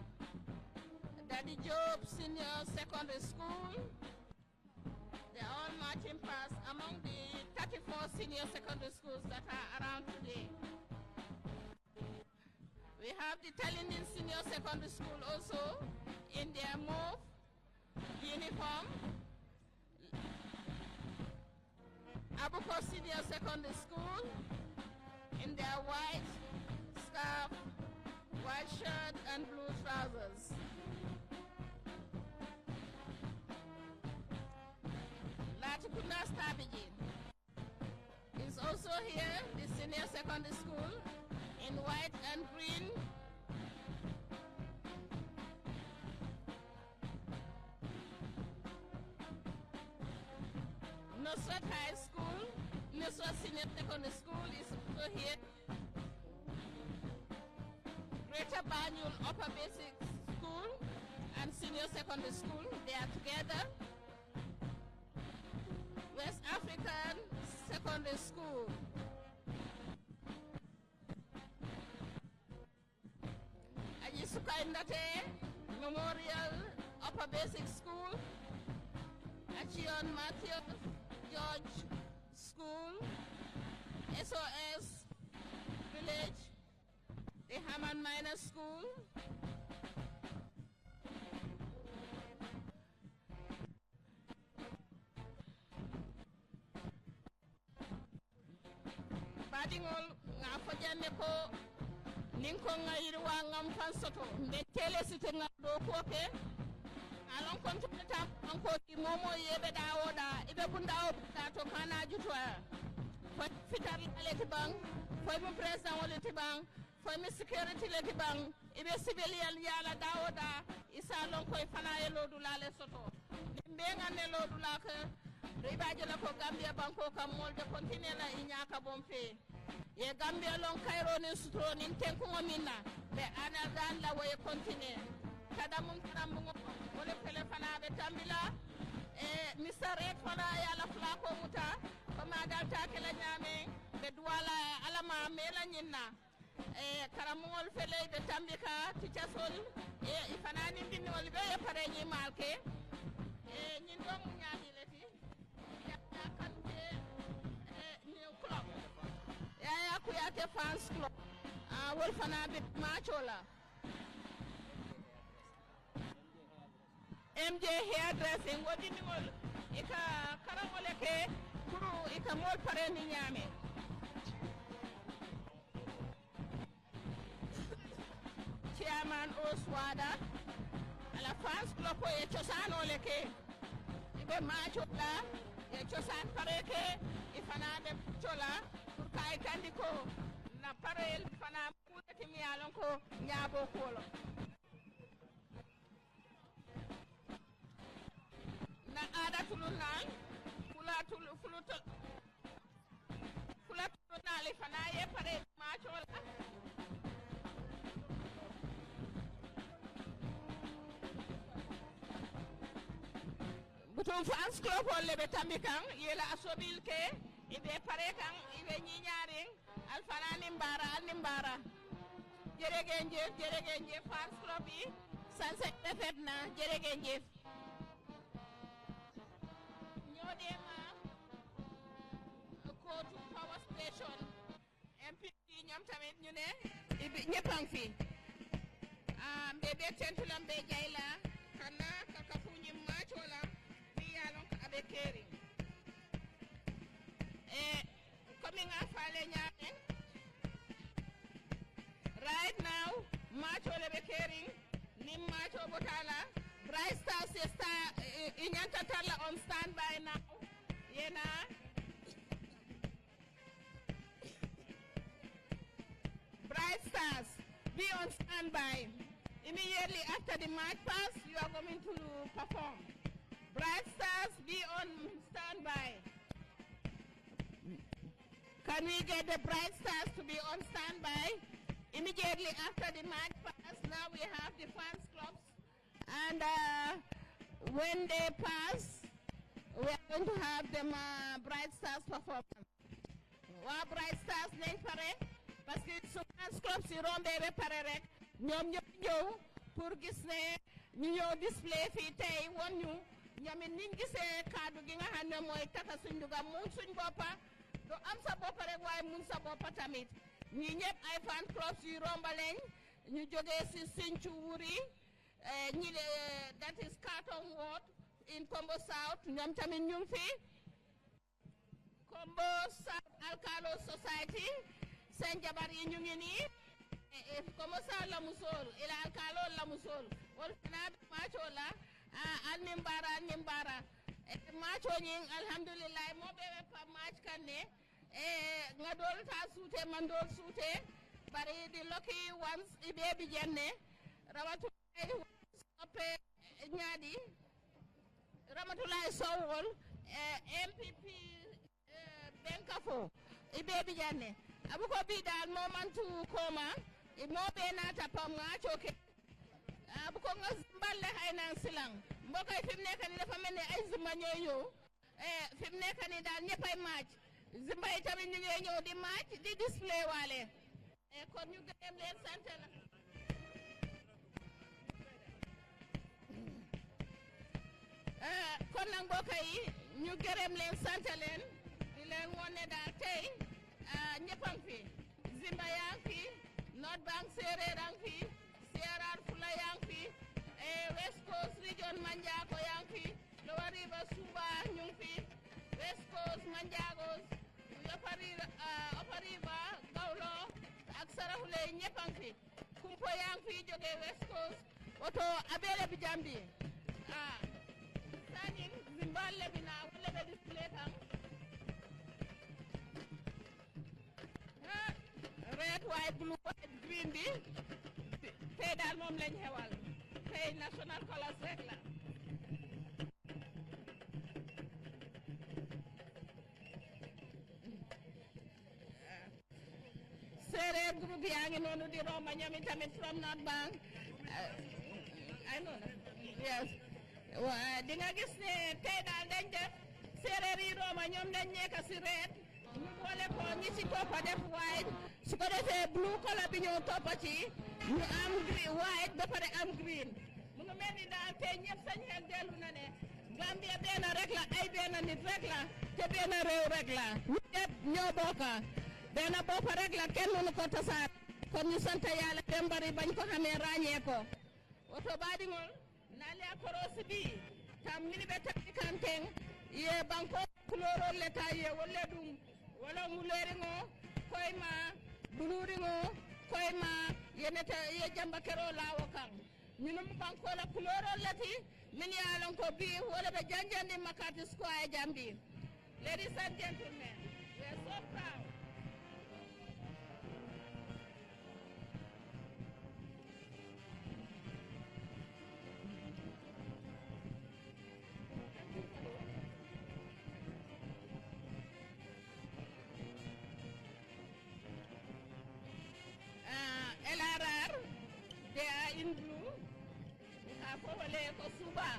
Daddy Job Senior Secondary School. They're all marching past among the 34 senior secondary schools that are around today. We have the Talindin Senior Secondary School also in their mauve uniform. Abuko Senior Secondary School in their white scarf, white shirt and blue trousers. Latikunda Stabiji is also here, the Senior Secondary School in white and green. Nusrat High School, Nusrat Senior Secondary School is also here. Greater Banjul Upper Basic School and Senior Secondary School. They are together. West African Secondary School. Ajisukaindate Memorial Upper Basic School. Achion Matthew George School. SOS Village. The Hammond Minor School. Badingol nga fojane ko ninko nga yirwa ngam fansoto mbe tele site nga do koke alon konto ta anko di momo yebe da oda ibe bunda o ta to kana jutwa fo fitar le bang fo mo president wala tibang fo mi security le tibang ibe civilian yala da oda isa lon koy fana e lodu la le soto mbe nga ne lodu la ke ribaje la ko Gambia banko kam molde continue la inyaka bomfe ye Gambia lon Cairo ni sutro ni tenko minna be ana dan la way continue kada mun tarambu wala fele fana be tambila Mr. Red fana ya la flako muta kama dal takela nyame be duwala alama mela nyinna karamol fele be tambika tichasol ifana ni ndinol be pare nyi malke nyin do mu nyami leti ya kuyate fans club wol fana bit machola MJ hairdressing wodi ni ngol ika karamole ke kuru ika mol pare ni nyame chairman Oswada ala fans club ko e chosano leke ibe machola e chosan pare ke ifana be chola kay kandiko na parel fana kulati mi alon ko nyabo kolo na ada tulunan kula tulunali fana ye pare ma chola butum fans club le betambikan yela asobil ke ibe pare kan ibe ñiñaring alfana nimbara jeregenje fans club yi sanse defet na jeregenje ñodema ko to power station MPP ñam tamit ñu ne ibe ñeppang fi mbebe tentulam be jayla kana kakafu ñim machola fi yalon ka abe keri coming up right now macho lebe caring nim macho botala bright stars inyanta tala on standby now yena bright stars be on standby immediately after the march pass you are going to perform. Bright stars be on standby. Can we get the bright stars to be on standby? Immediately after the march pass, now we have the fans clubs. And when they pass, we are going to have the bright stars performance. Wa bright stars nañ pare parce que su fans clubs yi rombé ba pare rek ñoom ñëpp ñëw pour gis ne ñu ñëw display fii tey won ñu ñamit niñ gisee kaddu gi nga xam ne mooy taka suñ duga mun suñ boppa do am sa boppa rek waaye mun sa boppa tamit ñi ñëpp ay fan clubs yu romba lañ ñu jógee si Sinthiou Wuri ñi that is Carton Ward in Combo South ñoom tamit ñu ngi fi Combo South Alcalo Society seen jabar yi ñu ngi nii Combo South la musol ila Alcalo la musol wol fana macho la animbara macho ñing alhamdulillah mo bebe pa match kanne nga dol ta suute man dol suute bari the lucky ones ibe jenne ramatulay soppe ñaadi ramatulay sowol MPP benkafo ibe jenne abuko bi dal mo mantu koma mo be nata pam nga choke bu ko nga mballe hay naan silang mbokk yi fi mu nekk ni dafa mel ni ay zimba ñooy ñëw fi mu nekk ni daal ñëppay maaj zimba yi tamit ñu ngi ñëw di maaj di display waale kon ñu gërëm leen sant la kon nag mbokk yi ñu gërëm leen sant leen di leen woon ne daal tey ñëppam fi zimba yaa ngi fi North Bank séeréer yaa ngi fi Sierra Fula yaa ngi fi West Coast region Manjaako yaa ngi fi Lower River Suba ñu ngi fi West Coast Manjagos Upper River Gawlo ak Saraxule ñëppam fi Kumpo yaa ngi fi jóge West Coast oto abele bi jambi sanin zimballe bi na wala be display kan red white blue white green bi tey daal moom lañ xewal tey national colors rek la séeréer groupe yaa ngi noonu di romba ñoom tamit from North Bank I know yes di nga gis ne tey daal dañ def séeréer yi Roma ñoom dañ nekk si red ñu boole ko ñi ci toppa def white su ko defee blue color bi ñëw toppa ci ñu am white ba pare am green mu ngi mel ni daal tey ñëpp sañ xel dellu na ne Gambia benn rek la ay benn nit rek la te benn réew rek la ñu ñëpp ñoo bokka benn bopp rek la kenn mënu ko tasaat kon ñu sant yàlla dem bari bañ ko xamee ràññee ko woto baadiŋol naale a korosi bi tam mini be tawi kanten ye banko kulorol le ta ye wolle ɗum wala muleriŋo koyma buluriŋo koyma yenete ye jamba kero lawo kan ñunum banko la kulorol leti min yalon ko bi wala be janjandi makati square jambi ladies and gentlemen we are so proud LRR, they are in blue. Wale ko suba.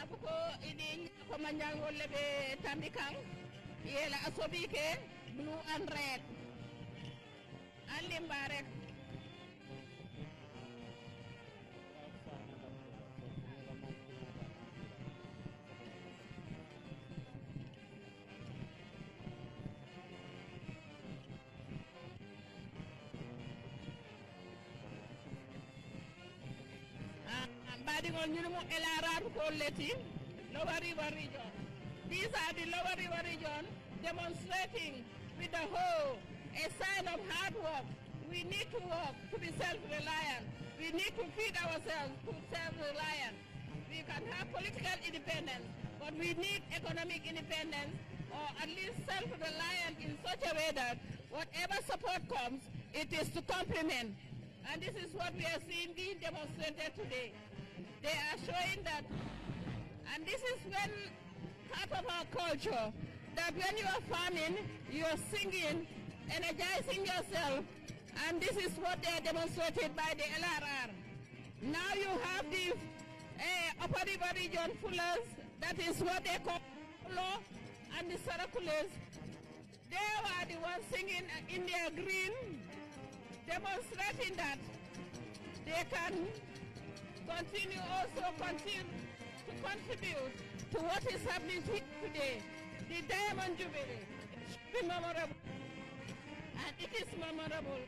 Abuko ini ko manjango lebe tambikang. Yela asobike blue and red. Alimbarek. Badigol ñunumu LRR ko leti Lower River region. These are the Lower River region demonstrating with the whole a sign of hard work. We need to work to be self-reliant. We need to feed ourselves to self-reliant. We can have political independence, but we need economic independence or at least self-reliant in such a way that whatever support comes, it is to complement. And this is what we are seeing being demonstrated today. They are showing that, and this is when part of our culture, that when you are farming, you are singing, energizing yourself, and this is what they are demonstrated by the LRR. Now you have the Upper River region fullers, that is what they call Fulo, and the Sarakules. They were the ones singing in their green, demonstrating that they can continue to contribute to what is happening today. The Diamond Jubilee should be memorable, and it is memorable.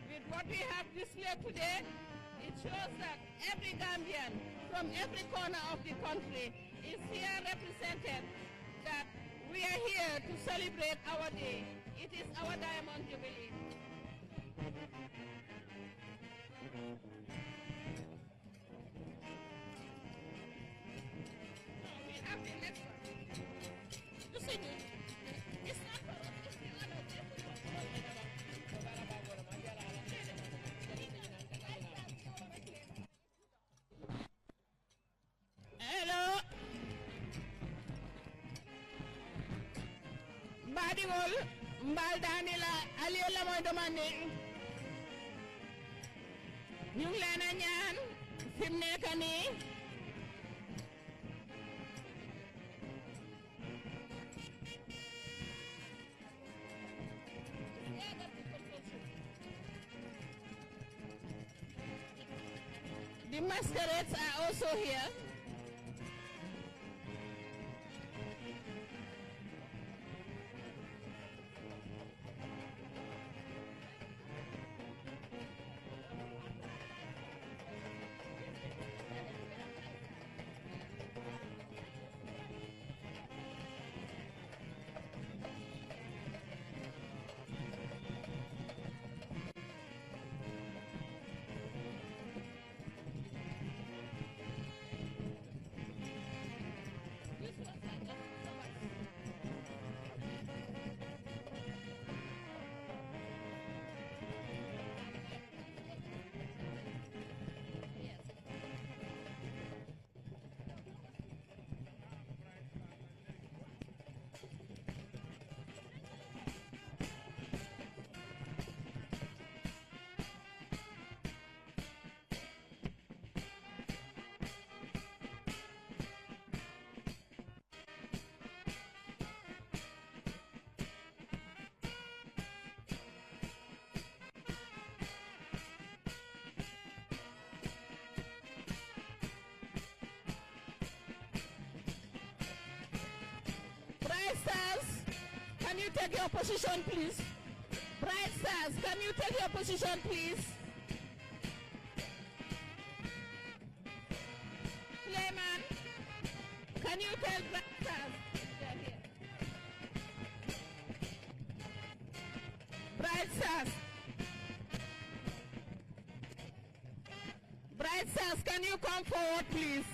With what we have displayed today, it shows that every Gambian from every corner of the country is here represented, that we are here to celebrate our day. It is our Diamond Jubilee. Hello. Badigol mbal danila aliela moy demande ñu ngi leen a ñaan fi mu nekk nii the masquerades are also here. Bright Stars, can you take your position, please? Bright Stars, can you take your position, please? Clayman, can you tell Bright Stars? Bright Stars. Bright Stars, can you come forward, please?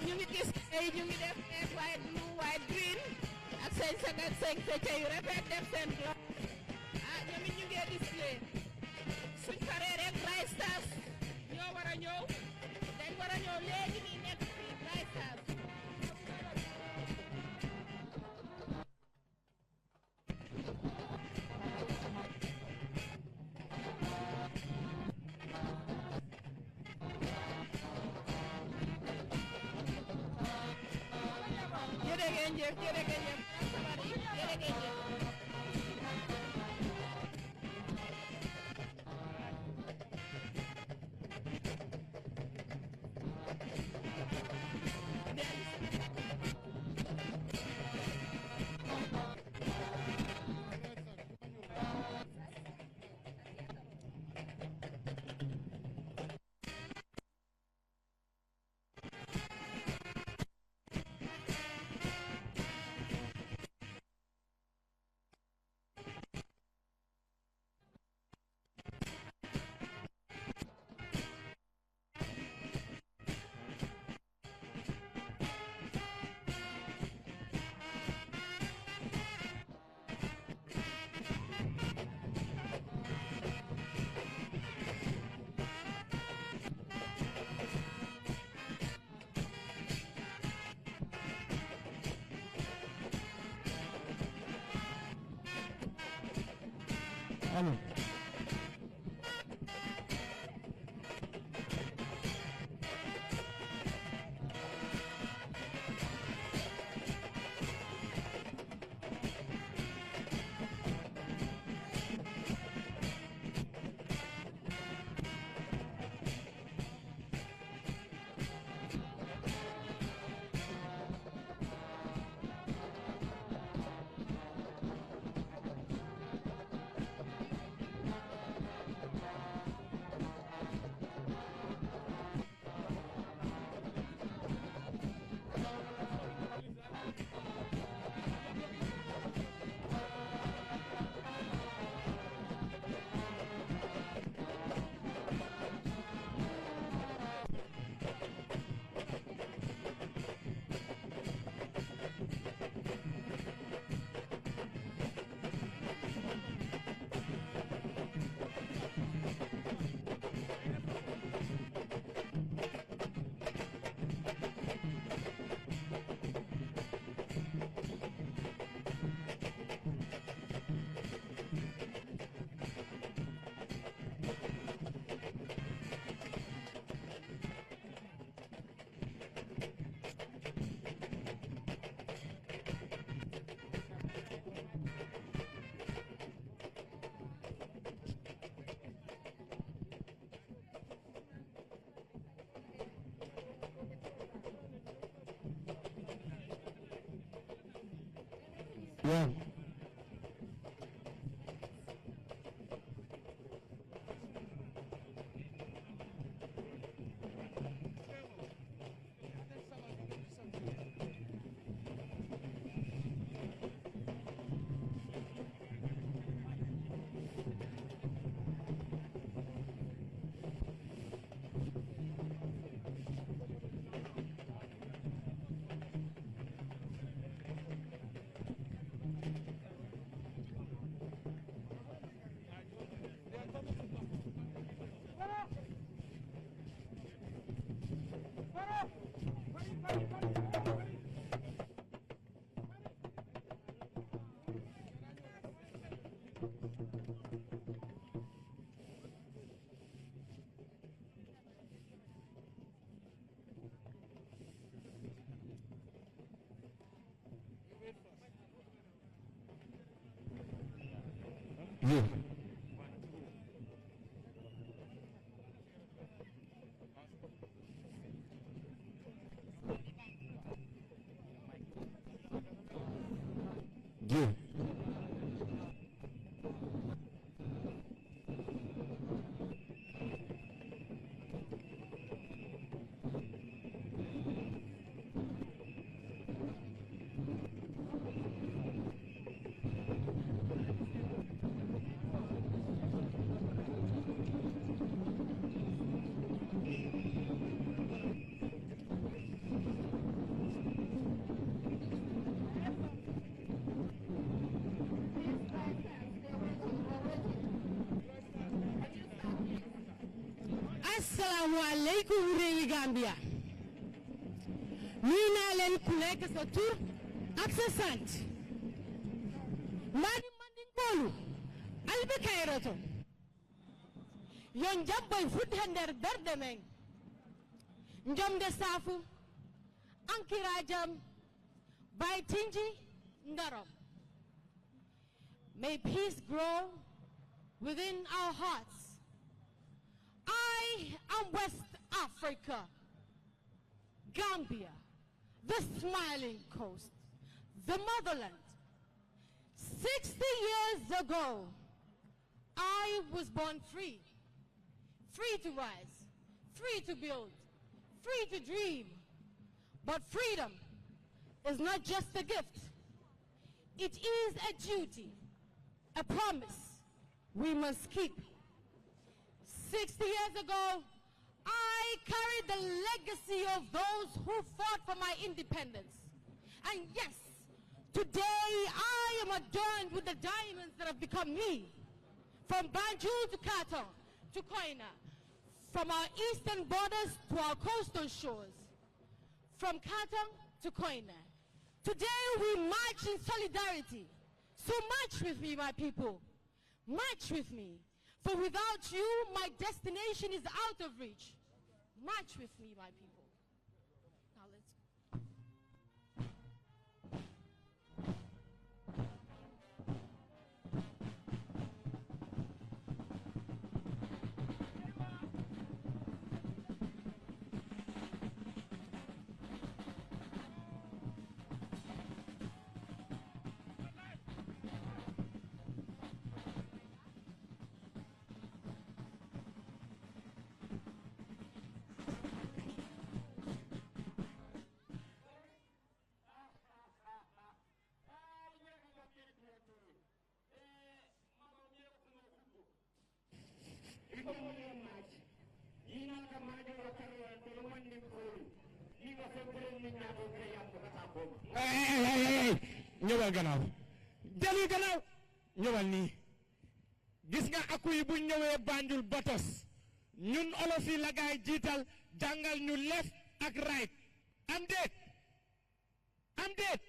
ñu ngi gis ay ñu ngi def red white blue white green ak seen sang ak seen fecce yu rafet def seen bloc ñoom it ñu ngi display suñ paree rek Bright Stars ñoo war a ñëw dañ war a ñëw léegi nii nekk fii Bright Stars jërëjëf jërëjëf jërëjëf Allo. Yeah. Yeah. Yeah. asalaamaaleykum réewi Gambia nuyu naa leen ku nekk sa tur ak sa sant mbaadi mandinkoolu albe kayroto yon jabboy fuɗɗi e nder berde men jomde saafu ankirajam baytinji ndarom. May peace grow within our hearts. I am West Africa, Gambia, the smiling coast, the motherland. 60 years ago, I was born free, free to rise, free to build, free to dream. But freedom is not just a gift. It is a duty, a promise we must keep. 60 years ago, I carried the legacy of those who fought for my independence. And yes, today I am adorned with the diamonds that have become me. From Banjul to Kato to Koina, from our eastern borders to our coastal shores, from Kato to Koina. Today we march in solidarity. So march with me, my people. March with me. For without you, my destination is out of reach. March with me, my people. Now let's go. ñëwal gannaaw dellu gannaaw ñëwal nii gis nga akuy bu ñëwee Banjul Botos ñun olof yi la gaay jiital jàngal ñu left ak right am déet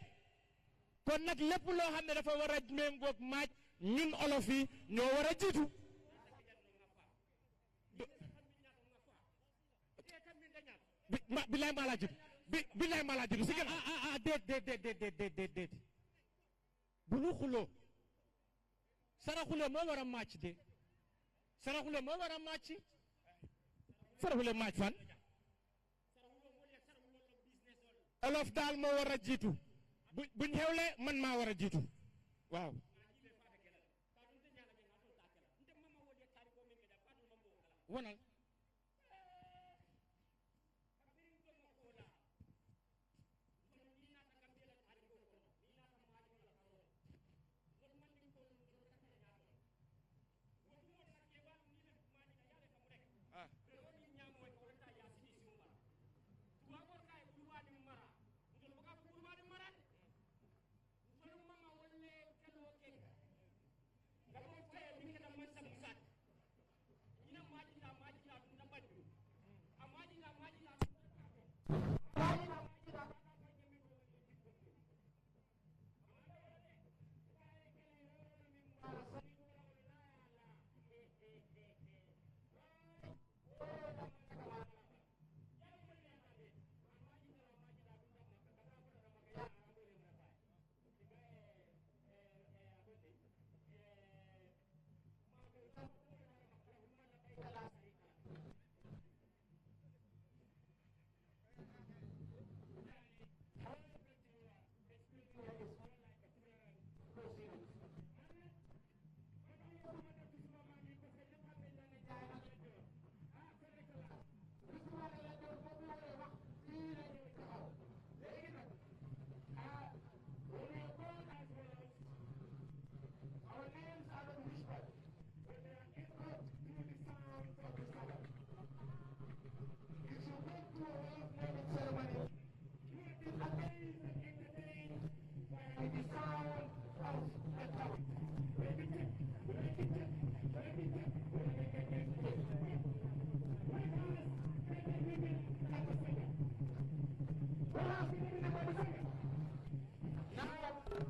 kon nag lépp loo xam ne dafa war a méngoog maaj ñun olof yi ñoo war a jiitu bilaay maa laa jiitu bilaay maa laa jiitu si gannaaw déet bu nu xuloo saraxule moo war a màcc de saraxule moo war a màcc saraxule màcc fan olof daal moo war a jiitu buñ xewle man maa war a jiitu Wow. Wonal.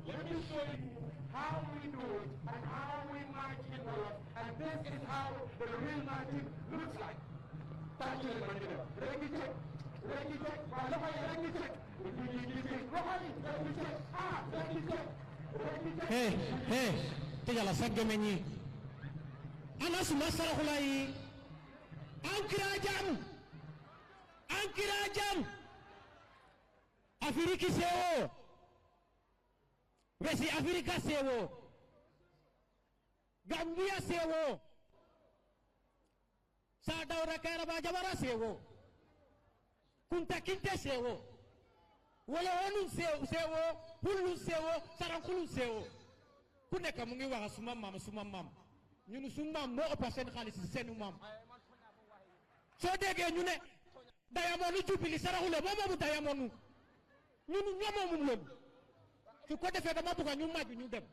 Let me show you how we do it and how we march in the Lord. And this is how the real marching looks like. Thank you, Reggie check. Reggie check. Reggie check. Hey, tejala sagge menyi. Anas masara hulai. Ankira jam. Afriki sewo. Wesi Afrika sewo. Gambia sewo. Sadaura Karaba Jabara sewo. Kunta Kinte sewo. Wala wonu sewo, hulu sewo, sarankulu sewo. Kuneka mungi wa sumam. Ñun sumam mo ëpp seen xaliss seenu mam. So déggee ñu ne dayamonu Jubilee saraxule moom dayamonu. Ñun ñoomum loolu. Su ko defee dama bëgg ñu màjj ñu dem.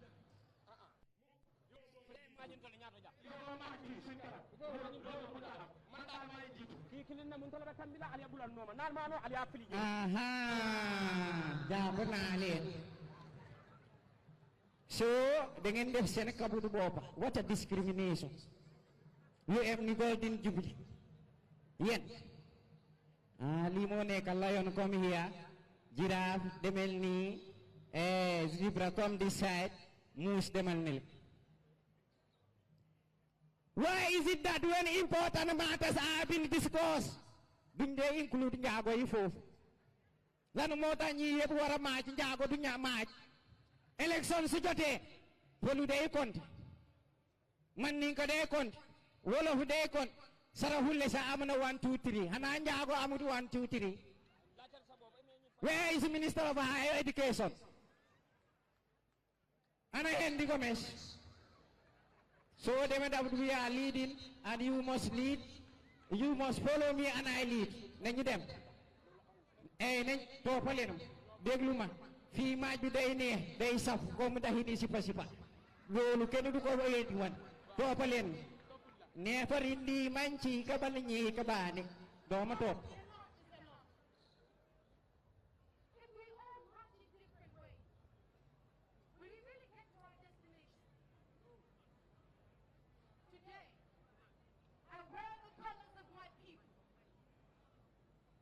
Jaamu naa leen. So da ngeen def seen kabudu boppa. What a discrimination. You have ni golden Jubilee. Yen. Lii moo nekk lion come here. Giraffe demel nii. Zebra come this side. Moose demal nele. Why is it that when important matters are being discussed, duñ dee include njaago yi foofu? Lan moo tax ñi yëpp war a maaj njaago du ña maaj. Election su jotee polu day compte, man ni ko day compte, wolof day compte, sarahulle sa am na 1 2 3 xanaa njaago amut 1 2 3. Where is the Minister of Higher Education? Ana Hendi Gomes. So we are leading and you must lead. You must follow me and I lead. Nañu dem. Nañ toppaleen déglu ma fii maaj bi day neex day saf comme dahini sipa loolu kenn du ko wéyati wan toppaleen neefarindi manci kabal ñi kabaani dooma topp.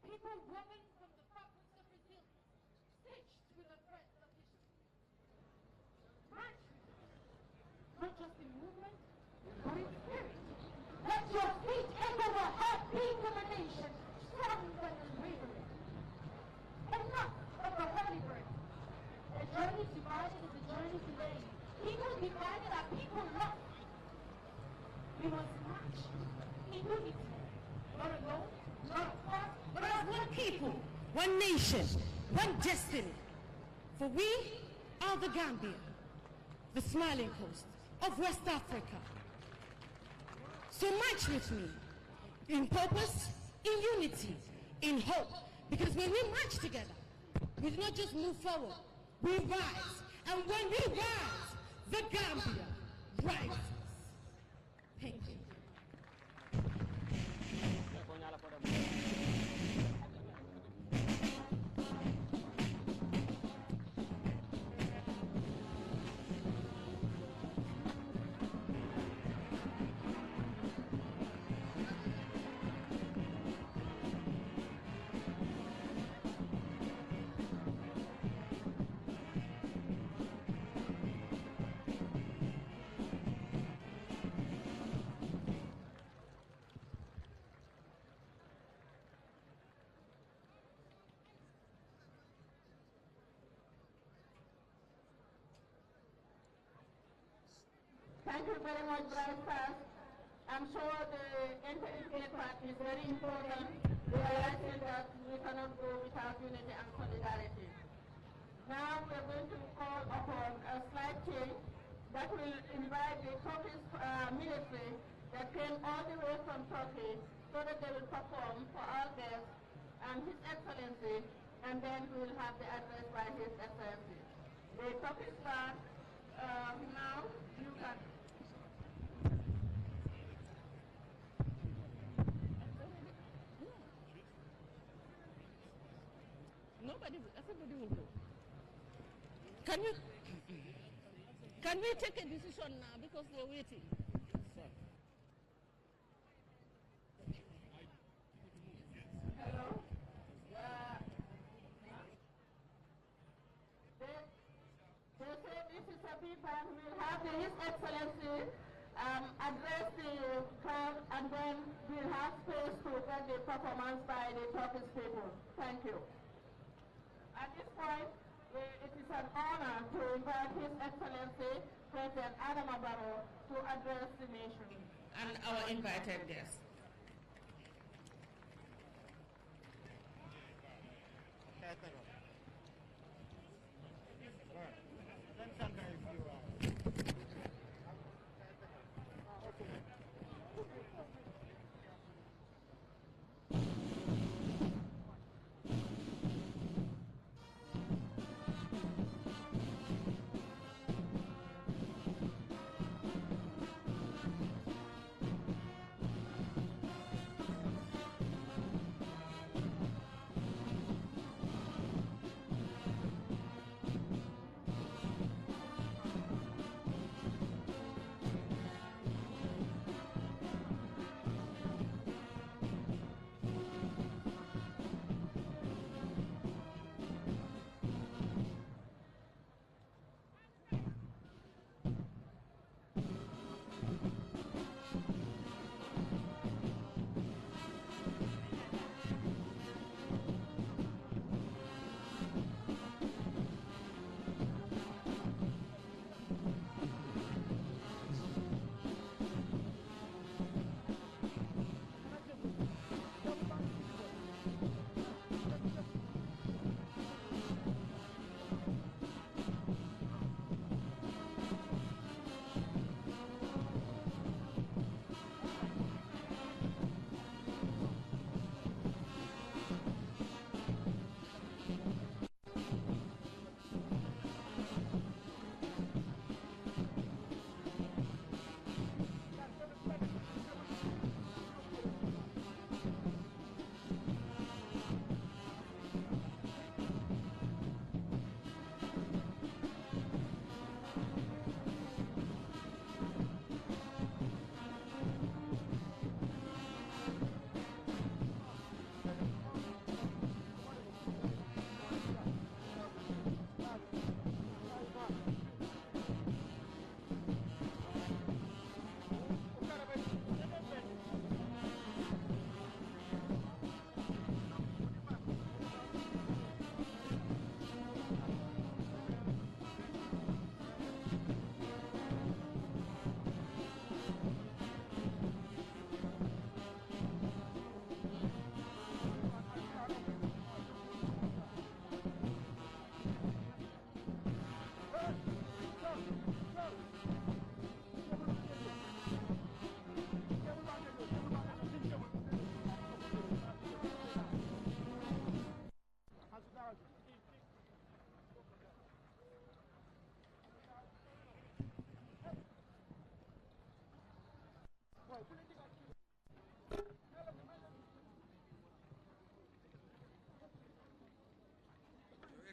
People woven from the fabrics of Brazil, stitched with the threads of history. March, not just in movement, but in spirit. Let your feet echo the heartbeat of a nation, stronger than bravery. Enough of the holy bird. A journey to Biden is a journey to Lane. People divided are people love. We must march in unity. Not alone, not apart, but as one people, one nation, one destiny. For we are the Gambia, the smiling coast of West Africa. So march with me, in purpose, in unity, in hope. Because when we march together, we do not just move forward, we rise. And when we rise, the Gambia rises. Thank you. Thank you very much, Bright Fast. I'm sure the interfaith part is very important, realizing that we cannot go without unity and solidarity. Now we're going to call upon a slight change that will invite the Turkish military that came all the way from Turkey so that they will perform for our guests and His Excellency, and then we will have the address by His Excellency. The Turkish band, now you can. Everybody will go. Can we take a decision now because we're waiting? Hello? They say this is a big band. We'll have His Excellency address the crowd, and then we'll have space to get the performance by the Turkish people. Thank you. At this point, it is an honor to invite His Excellency, President Barrow, to address the nation. And our invited guests.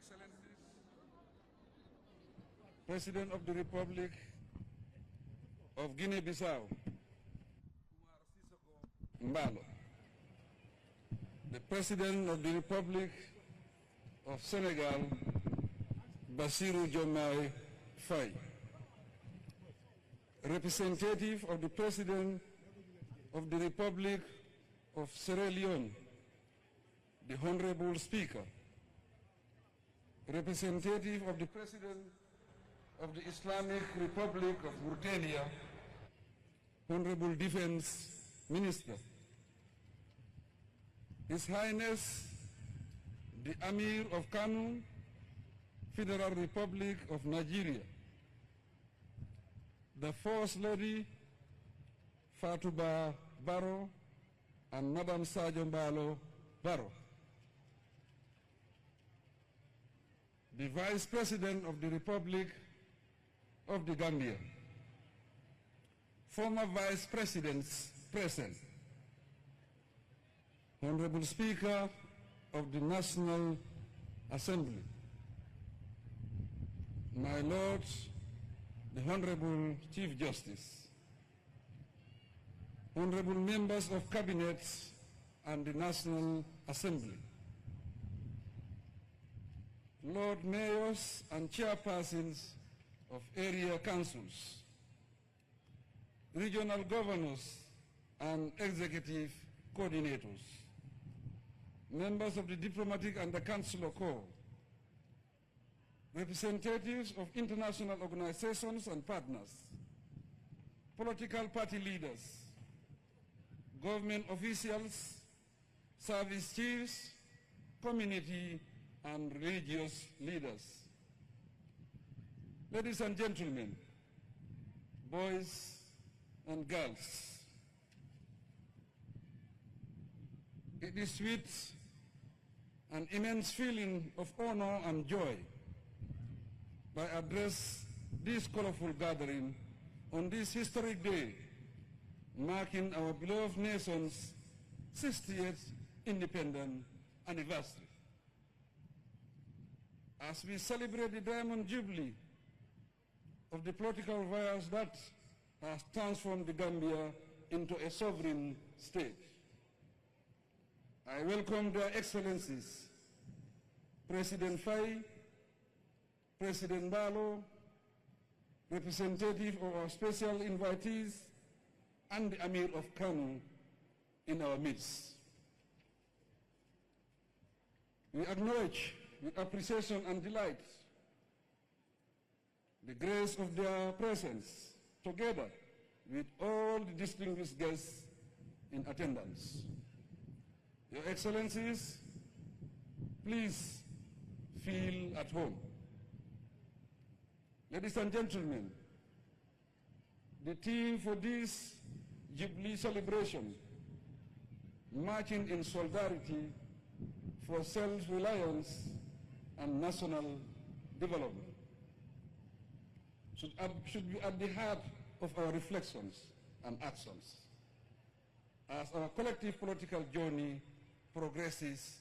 Excellencies, President of the Republic of Guinea-Bissau, Mbalo, the President of the Republic of Senegal, Bassirou Diomaye Faye, representative of the President of the Republic of Sierra Leone, the Honorable Speaker, representative of the President of the Islamic Republic of Mauritania, Honorable Defense Minister, His Highness the Amir of Kano, Federal Republic of Nigeria, the First Lady Fatouba Barrow and Madam Sadio Barrow, the Vice President of the Republic of the Gambia, former Vice Presidents present, Honorable Speaker of the National Assembly, my Lord, the Honorable Chief Justice, Honorable Members of Cabinet and the National Assembly, Lord Mayors and Chairpersons of area councils, regional governors and executive coordinators, members of the diplomatic and the consular corps, representatives of international organizations and partners, political party leaders, government officials, service chiefs, community and religious leaders. Ladies and gentlemen, boys and girls, it is with an immense feeling of honor and joy that I address this colorful gathering on this historic day, marking our beloved nation's 60th independent anniversary. As we celebrate the Diamond Jubilee of the political virus that has transformed the Gambia into a sovereign state, I welcome their excellencies, President Faye, President Barrow, representative of our special invitees, and the Amir of Kano in our midst. We acknowledge with appreciation and delight the grace of their presence, together with all the distinguished guests in attendance. Your Excellencies, please feel at home. Ladies and gentlemen, the theme for this Jubilee celebration, marching in solidarity for self-reliance and national development, should be at the heart of our reflections and actions as our collective political journey progresses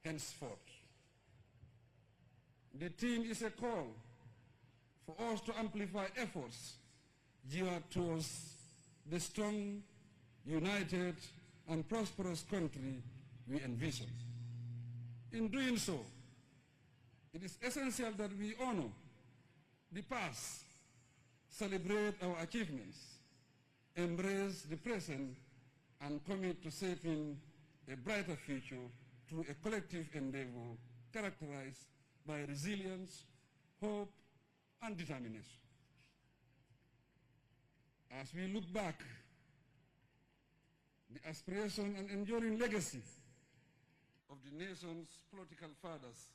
henceforth. The theme is a call for us to amplify efforts geared towards the strong, united, and prosperous country we envision. In doing so, it is essential that we honor the past, celebrate our achievements, embrace the present, and commit to shaping a brighter future through a collective endeavor characterized by resilience, hope, and determination. As we look back, the aspiration and enduring legacy of the nation's political fathers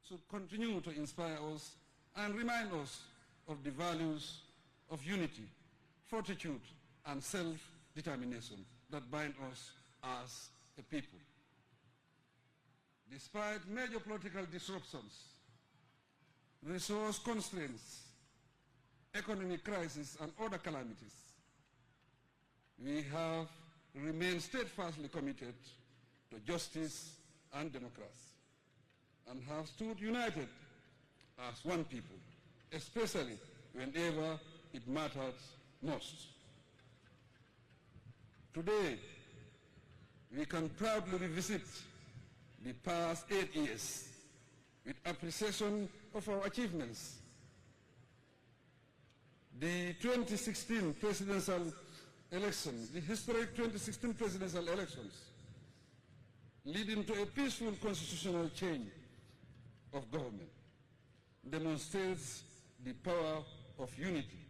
should continue to inspire us and remind us of the values of unity, fortitude, and self-determination that bind us as a people. Despite major political disruptions, resource constraints, economic crisis, and other calamities, we have remained steadfastly committed to justice and democracy. and have stood united as one people, especially whenever it matters most. Today, we can proudly revisit the past 8 years with appreciation of our achievements. The 2016 presidential elections, the historic 2016 presidential elections, leading to a peaceful constitutional change of government, demonstrates the power of unity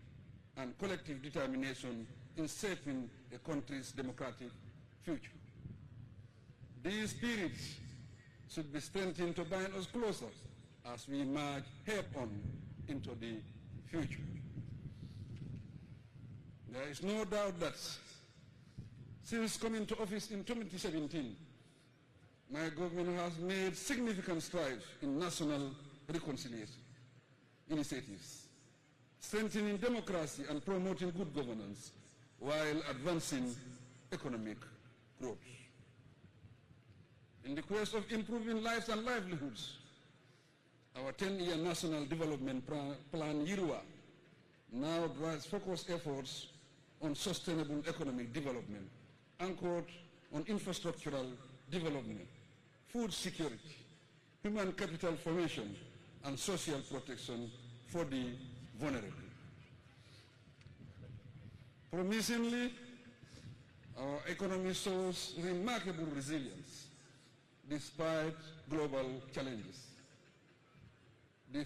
and collective determination in shaping a country's democratic future. These spirits should be strengthened to bind us closer as we march head-on into the future. There is no doubt that since coming to office in 2017, my government has made significant strides in national reconciliation initiatives, strengthening democracy and promoting good governance while advancing economic growth. In the quest of improving lives and livelihoods, our 10-year National Development Plan, YIRUA, now drives focused efforts on sustainable economic development, anchored on infrastructural development, food security, human capital formation, and social protection for the vulnerable. Promisingly, our economy shows remarkable resilience despite global challenges. The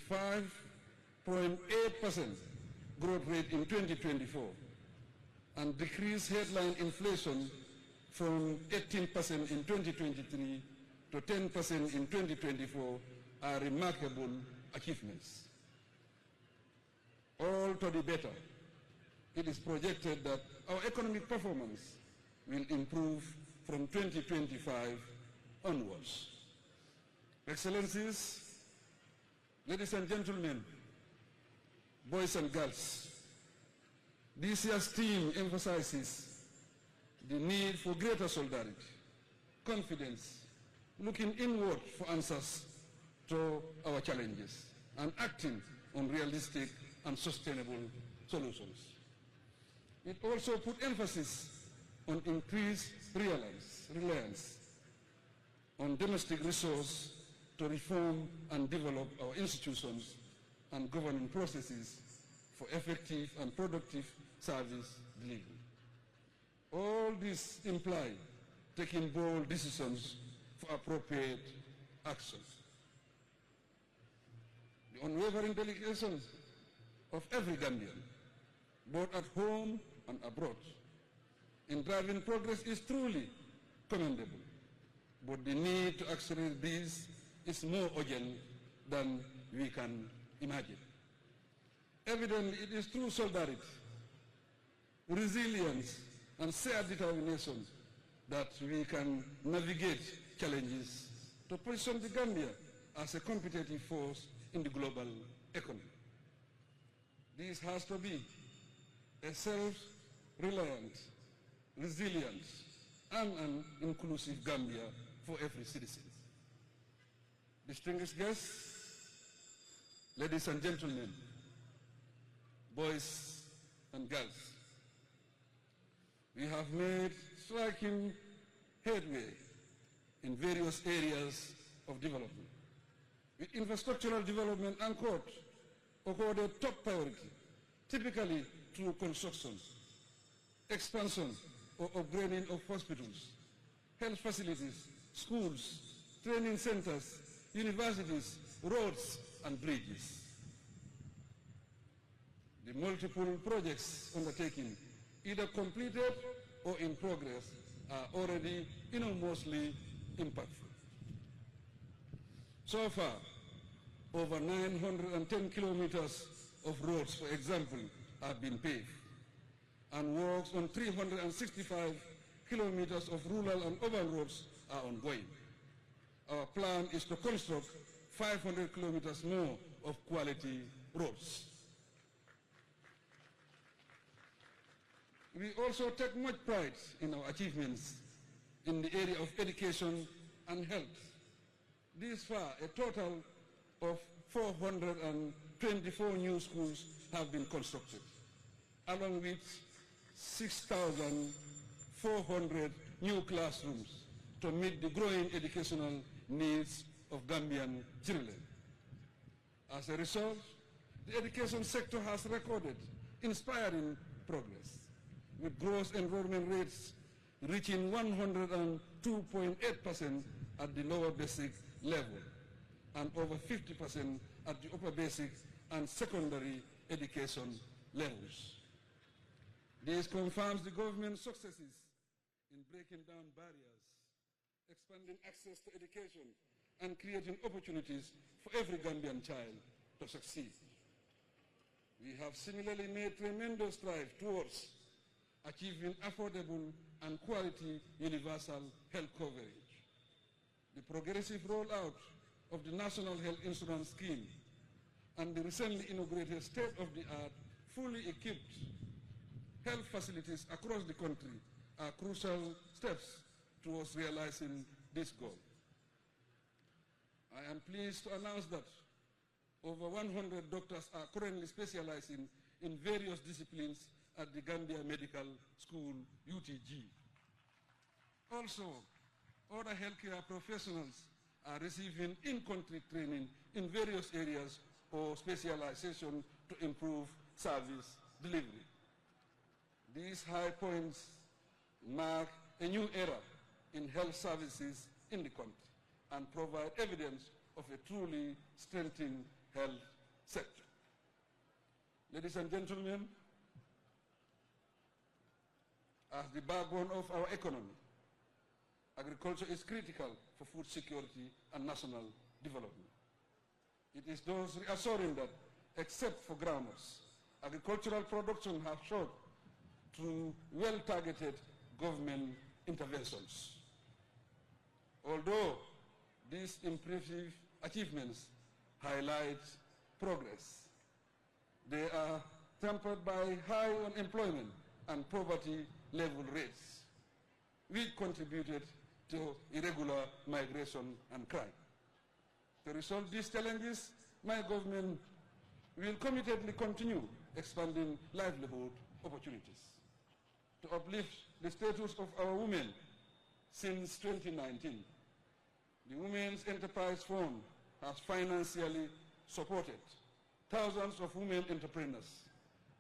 5.8% growth rate in 2024 and decreased headline inflation from 18% in 2023 to 10% in 2024 are remarkable achievements. All to the better, it is projected that our economic performance will improve from 2025 onwards. Excellencies, ladies and gentlemen, boys and girls, this year's theme emphasizes the need for greater solidarity, confidence, looking inward for answers to our challenges, and acting on realistic and sustainable solutions. It also put emphasis on increased reliance on domestic resource to reform and develop our institutions and governing processes for effective and productive service delivery. All this implies taking bold decisions for appropriate actions. The unwavering dedication of every Gambian, both at home and abroad, in driving progress is truly commendable. But the need to accelerate this is more urgent than we can imagine. Evidently, it is through solidarity, resilience, and shared determination that we can navigate challenges to position the Gambia as a competitive force in the global economy. This has to be a self-reliant, resilient, and an inclusive Gambia for every citizen. Distinguished guests, ladies and gentlemen, boys and girls, we have made striking headway in various areas of development, with infrastructural development accorded top priority, typically through construction, expansion or upgrading of hospitals, health facilities, schools, training centers, universities, roads, and bridges. The multiple projects undertaken, either completed or in progress, are already enormously impactful. So far, over 910 kilometers of roads, for example, have been paved, and works on 365 kilometers of rural and urban roads are ongoing. Our plan is to construct 500 kilometers more of quality roads. We also take much pride in our achievements in the area of education and health. This far, a total of 424 new schools have been constructed, along with 6,400 new classrooms to meet the growing educational needs of Gambian children. As a result, the education sector has recorded inspiring progress, with gross enrollment rates reaching 102.8% at the lower basic level and over 50% at the upper basic and secondary education levels. This confirms the government's successes in breaking down barriers, expanding access to education, and creating opportunities for every Gambian child to succeed. We have similarly made tremendous strides towards achieving affordable and quality universal health coverage. The progressive rollout of the National Health Insurance Scheme and the recently inaugurated state-of-the-art, fully equipped health facilities across the country are crucial steps towards realizing this goal. I am pleased to announce that over 100 doctors are currently specializing in various disciplines at the Gambia Medical School, UTG. Also, other healthcare professionals are receiving in-country training in various areas or specialization to improve service delivery. These high points mark a new era in health services in the country and provide evidence of a truly strengthened health sector. Ladies and gentlemen, as the backbone of our economy, agriculture is critical for food security and national development. It is thus reassuring that, except for grammars, agricultural production has showed through well-targeted government interventions. Although these impressive achievements highlight progress, they are tempered by high unemployment and poverty level rates, which contributed to irregular migration and crime. To resolve these challenges, my government will committedly continue expanding livelihood opportunities. To uplift the status of our women, since 2019, the Women's Enterprise Fund has financially supported thousands of women entrepreneurs,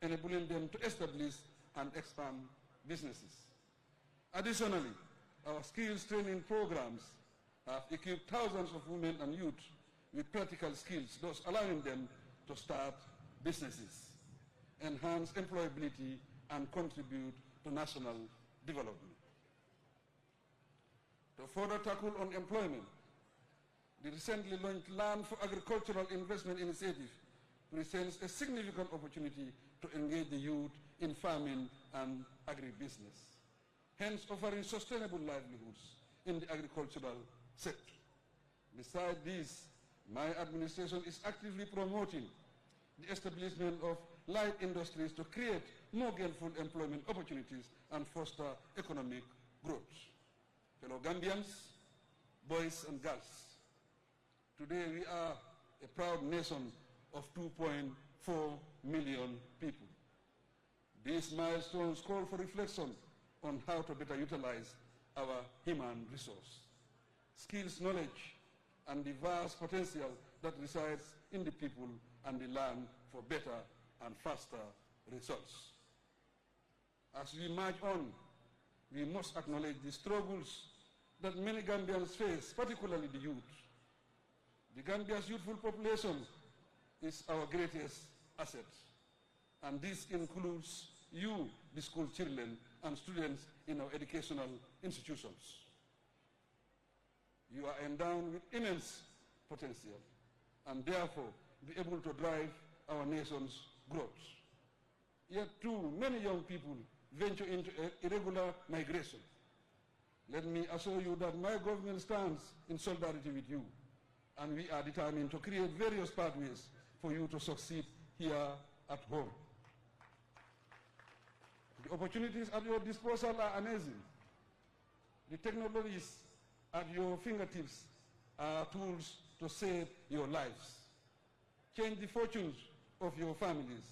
enabling them to establish and expand businesses. Additionally, our skills training programs have equipped thousands of women and youth with practical skills, thus allowing them to start businesses, enhance employability, and contribute to national development. To further tackle unemployment, the recently launched Land for Agricultural Investment Initiative presents a significant opportunity to engage the youth in farming and agribusiness, hence offering sustainable livelihoods in the agricultural sector. Besides this, my administration is actively promoting the establishment of light industries to create more gainful employment opportunities and foster economic growth. Fellow Gambians, boys and girls, today we are a proud nation of 2.4 million people. These milestones call for reflection on how to better utilize our human resource, skills, knowledge, and the vast potential that resides in the people and the land for better and faster results. As we march on, we must acknowledge the struggles that many Gambians face, particularly the youth. The Gambia's youthful population is our greatest asset, and this includes you, the school children and students in our educational institutions. You are endowed with immense potential and therefore be able to drive our nation's growth. Yet too, many young people venture into irregular migration. Let me assure you that my government stands in solidarity with you, and we are determined to create various pathways for you to succeed here at home. The opportunities at your disposal are amazing. The technologies at your fingertips are tools to save your lives, change the fortunes of your families,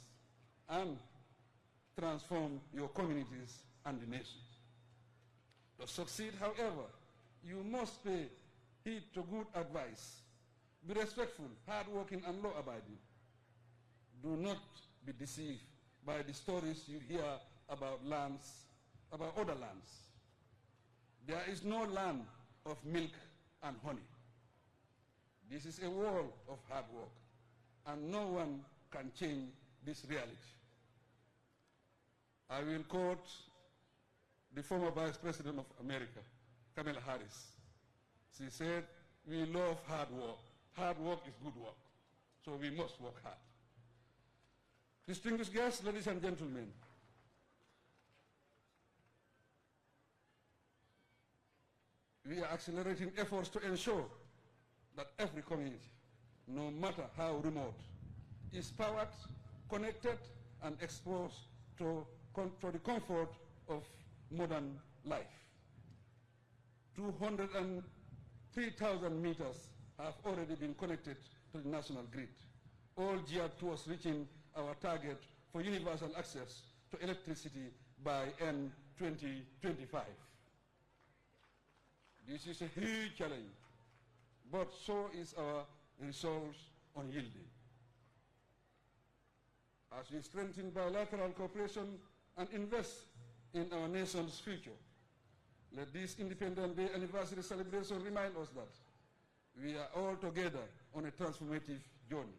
and transform your communities and the nation. To succeed, however, you must pay heed to good advice. Be respectful, hardworking, and law-abiding. Do not be deceived by the stories you hear about other lands. There is no land of milk and honey. This is a world of hard work, and no one can change this reality. I will quote the former Vice President of America, Kamala Harris. She said, "We love hard work. Hard work is good work, so we must work hard." Distinguished guests, ladies and gentlemen, we are accelerating efforts to ensure that every community, no matter how remote, is powered, connected, and exposed to the comfort of modern life. 203,000 meters have already been connected to the national grid, all geared towards reaching our target for universal access to electricity by end 2025. This is a huge challenge, but so is our resolve unyielding. As we strengthen bilateral cooperation and invest in our nation's future, let this Independence Day anniversary celebration remind us that we are all together on a transformative journey.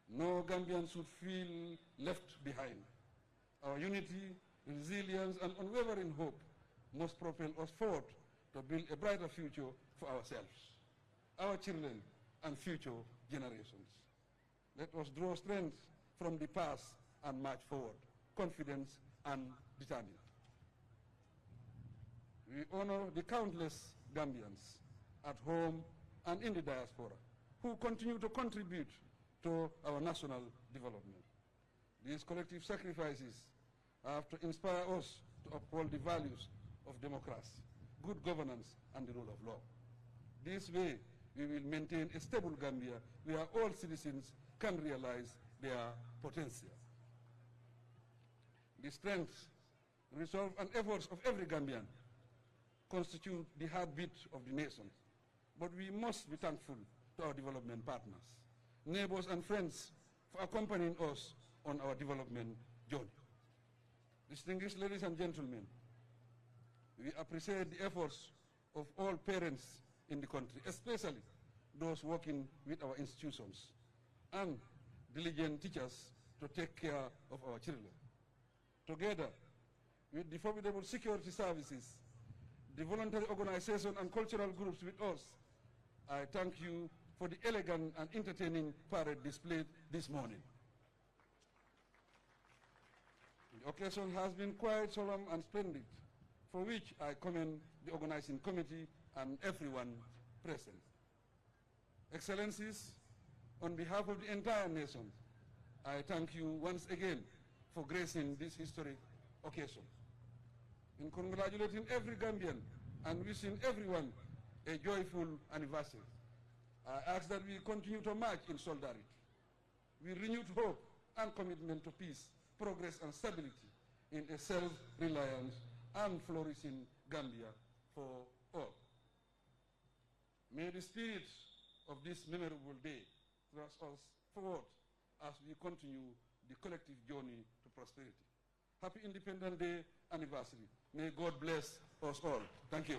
No Gambian should feel left behind. Our unity, resilience, and unwavering hope must propel us forward to build a brighter future for ourselves, our children, and future generations. Let us draw strength from the past and march forward, confident and determined. We honor the countless Gambians at home and in the diaspora who continue to contribute to our national development. These collective sacrifices have to inspire us to uphold the values of democracy, good governance, and the rule of law. This way, we will maintain a stable Gambia where all citizens can realize their potential. The strength, resolve, and efforts of every Gambian constitute the heartbeat of the nation. But we must be thankful to our development partners, neighbors, and friends for accompanying us on our development journey. Distinguished ladies and gentlemen, we appreciate the efforts of all parents in the country, especially those working with our institutions, and diligent teachers to take care of our children. Together with the formidable security services, the voluntary organization, and cultural groups with us, I thank you for the elegant and entertaining parade displayed this morning. The occasion has been quite solemn and splendid, for which I commend the organizing committee and everyone present. Excellencies, on behalf of the entire nation, I thank you once again for gracing this historic occasion. In congratulating every Gambian and wishing everyone a joyful anniversary, I ask that we continue to march in solidarity with renewed hope and commitment to peace, progress, and stability in a self-reliant and flourishing Gambia for all. May the spirit of this memorable day thrust us forward as we continue the collective journey to prosperity. Happy Independence Day anniversary. May God bless us all. Thank you.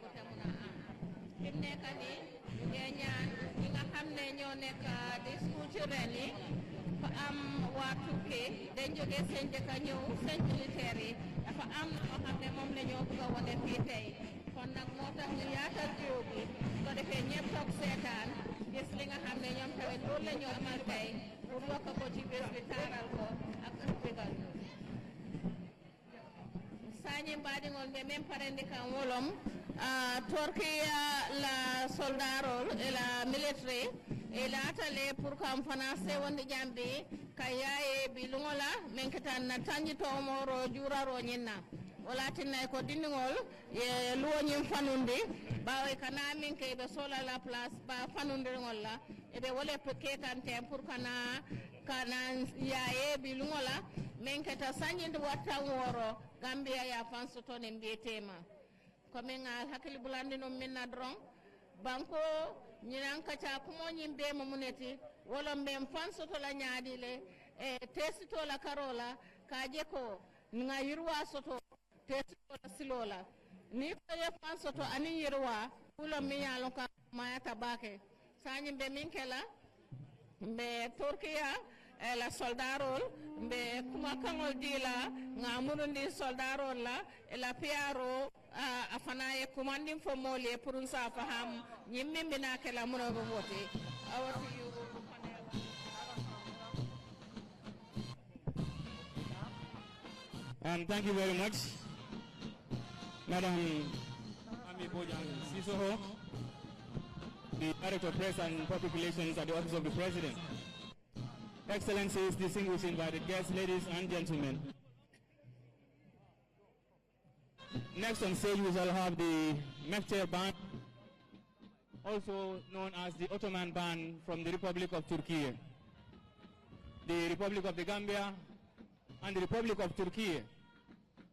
bu te mun a am fi mu nekk nii ñu ngi ñaan ñi nga xam ne ñoo nekk di school ci ren yi fa am waa Turquie dañ jógee seen dëkk ñëw seen militaire yi dafa am loo xam ne moom la ñoo bëgg a wane fii tey kon nag moo tax ñu yaatal jiw bi su ko defee ñëpp toog seetaan gis li nga xam ne ñoom tamit loolu la ñu amal tey pour yokk ko ci bés bi taaral ko ak bégal ñu sañi mbaɗigol ɓe men parendi kan wolom torkiya la soldarol e la military e laatale pour kam fana sewonde jambi ka yaye bi lugola min ketan na tañitomoro juraro ñinna wala tinnay ko dindigol e luwoñin fanundi ɓawa kana min ke ɓe sola la place ba fanundirgol la eɓe wole kekanten pour kana yaye bi lugola min keta sañinde wattan woro Gambia ya fansoto ne mbiyetema komin al hakkili bulandi non minna dron banko ñinan kaca kumoñin be mo muneti wolo mben fansoto la ñaadile e tesito la karola kaje ko nga yirwa soto tesito la silola ni ko ye fansoto ani yirwa kulo mi yalo ka mayata bake sañi be min kela mbe Turkiya la soldarol mbe kuma kaŋol di la ŋa munundi soldarol la la piaro a fana ye kumandin fo moolu ye pour sa faham ñiŋ miŋ bina ke la muno be woti awati Thank you very much, Madam Ami Bojang Sisoho, the Director of Press and Public Relations at the Office of the President. Excellencies, distinguished invited guests, ladies and gentlemen. Next on stage we shall have the Mefter Band, also known as the Ottoman Band from the Republic of Turkey. The Republic of the Gambia and the Republic of Turkey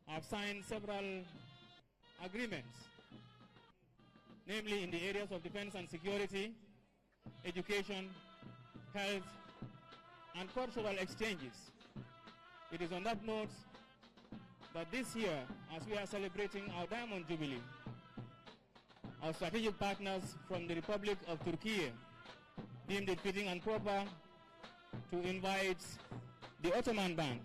have signed several agreements, namely in the areas of defense and security, education, health, and cultural exchanges. It is on that note that this year, as we are celebrating our Diamond Jubilee, our strategic partners from the Republic of Turkey deemed it fitting and proper to invite the Ottoman Band,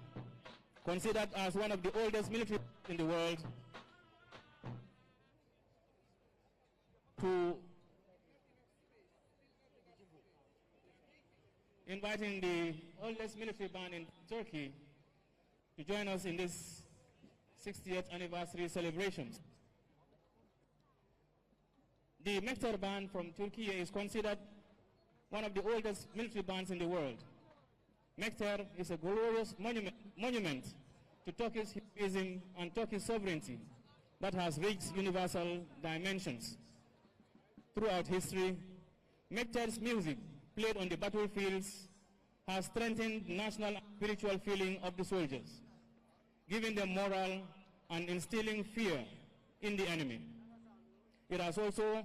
considered as one of the oldest military in the world, to inviting the oldest military band in Turkey to join us in this 60th anniversary celebrations. The Mefter band from Turkey is considered one of the oldest military bands in the world. Mefter is a glorious monument to Turkish heroism and Turkish sovereignty that has reached universal dimensions. Throughout history, Mefter's music played on the battlefields has strengthened the national and spiritual feeling of the soldiers, giving them moral and instilling fear in the enemy. It has also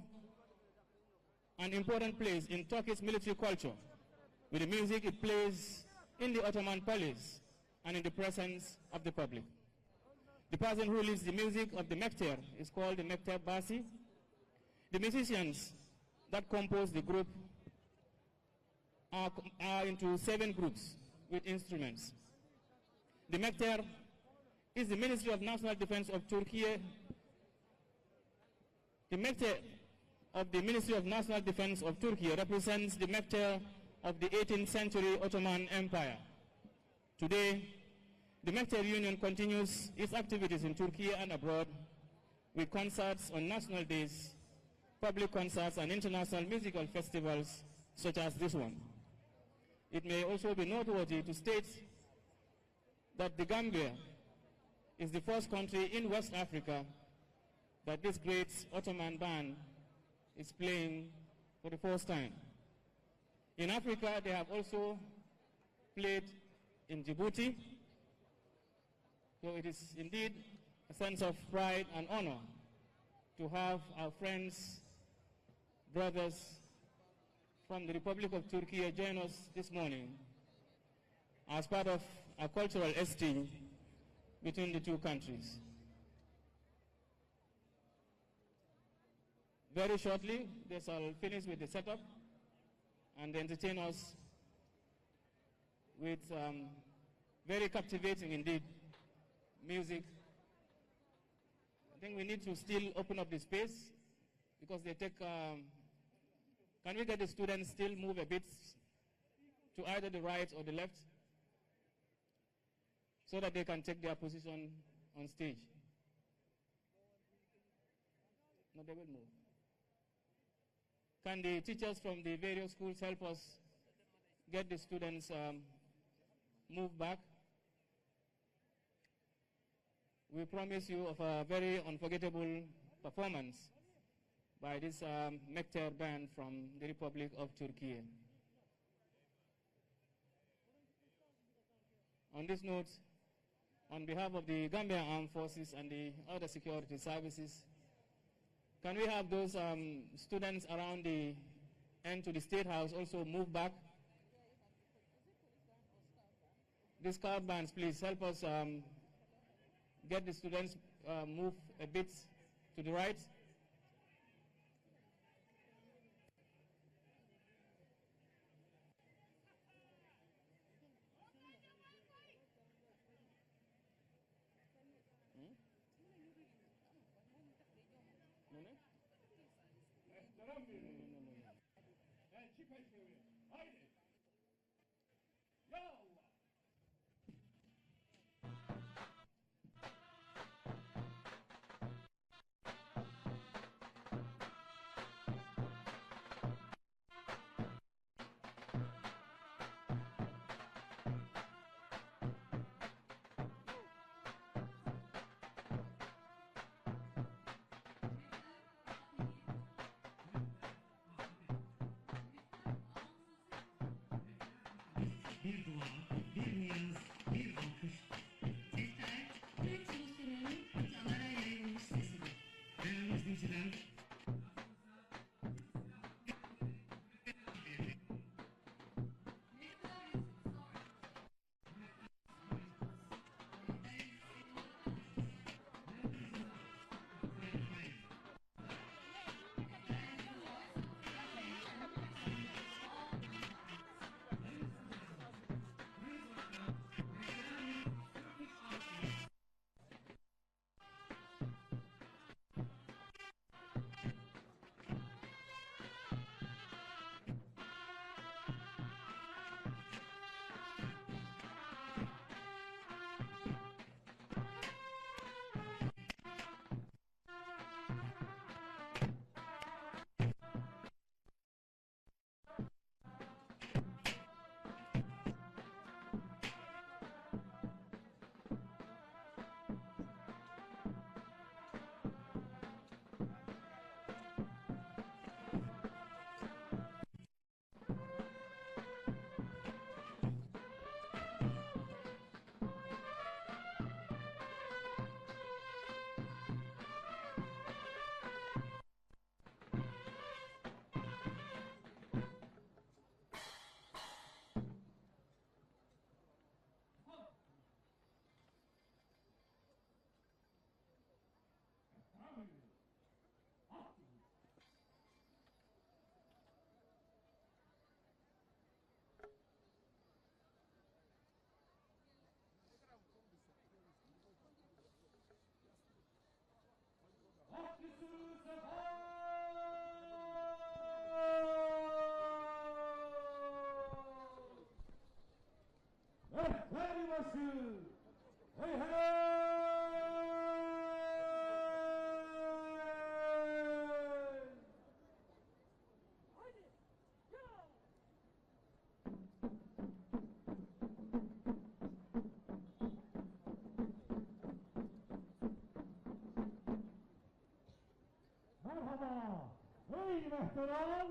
an important place in Turkish military culture, with the music it plays in the Ottoman palace and in the presence of the public. The person who leads the music of the Mefter is called the Mefter Basi. The musicians that compose the group are into 7 groups with instruments. The Mefter is the Ministry of National Defense of Turkey. The Mefter of the Ministry of National Defense of Turkey represents the Mefter of the 18th century Ottoman Empire. Today, the Mefter Union continues its activities in Turkey and abroad with concerts on national days, public concerts and international musical festivals such as this one. It may also be noteworthy to state that the Gambia is the first country in West Africa that this great Ottoman band is playing for the first time. In Africa, they have also played in Djibouti, so it is indeed a sense of pride and honor to have our friends, brothers from the Republic of Turkey join us this morning as part of a cultural exchange between the two countries. Very shortly, they shall finish with the setup and entertain us with very captivating indeed music. I think we need to still open up the space because they take, can we get the students still move a bit to either the right or the left so that they can take their position on stage? No, they will move. Can the teachers from the various schools help us get the students move back? We promise you of a very unforgettable performance by this Mekter band from the Republic of Turkey. On this note, on behalf of the Gambia Armed Forces and the other security services, can we have those students around the end to the State House also move back? The scout bands, please help us get the students move a bit to the right. Bir dua, bir niyaz, bir alkış. Tekrar, Türk Ulusu'nun kıtalara yayılmış sesidir. Değerli izleyiciler, hey hey! Merhaba, ey muhterem!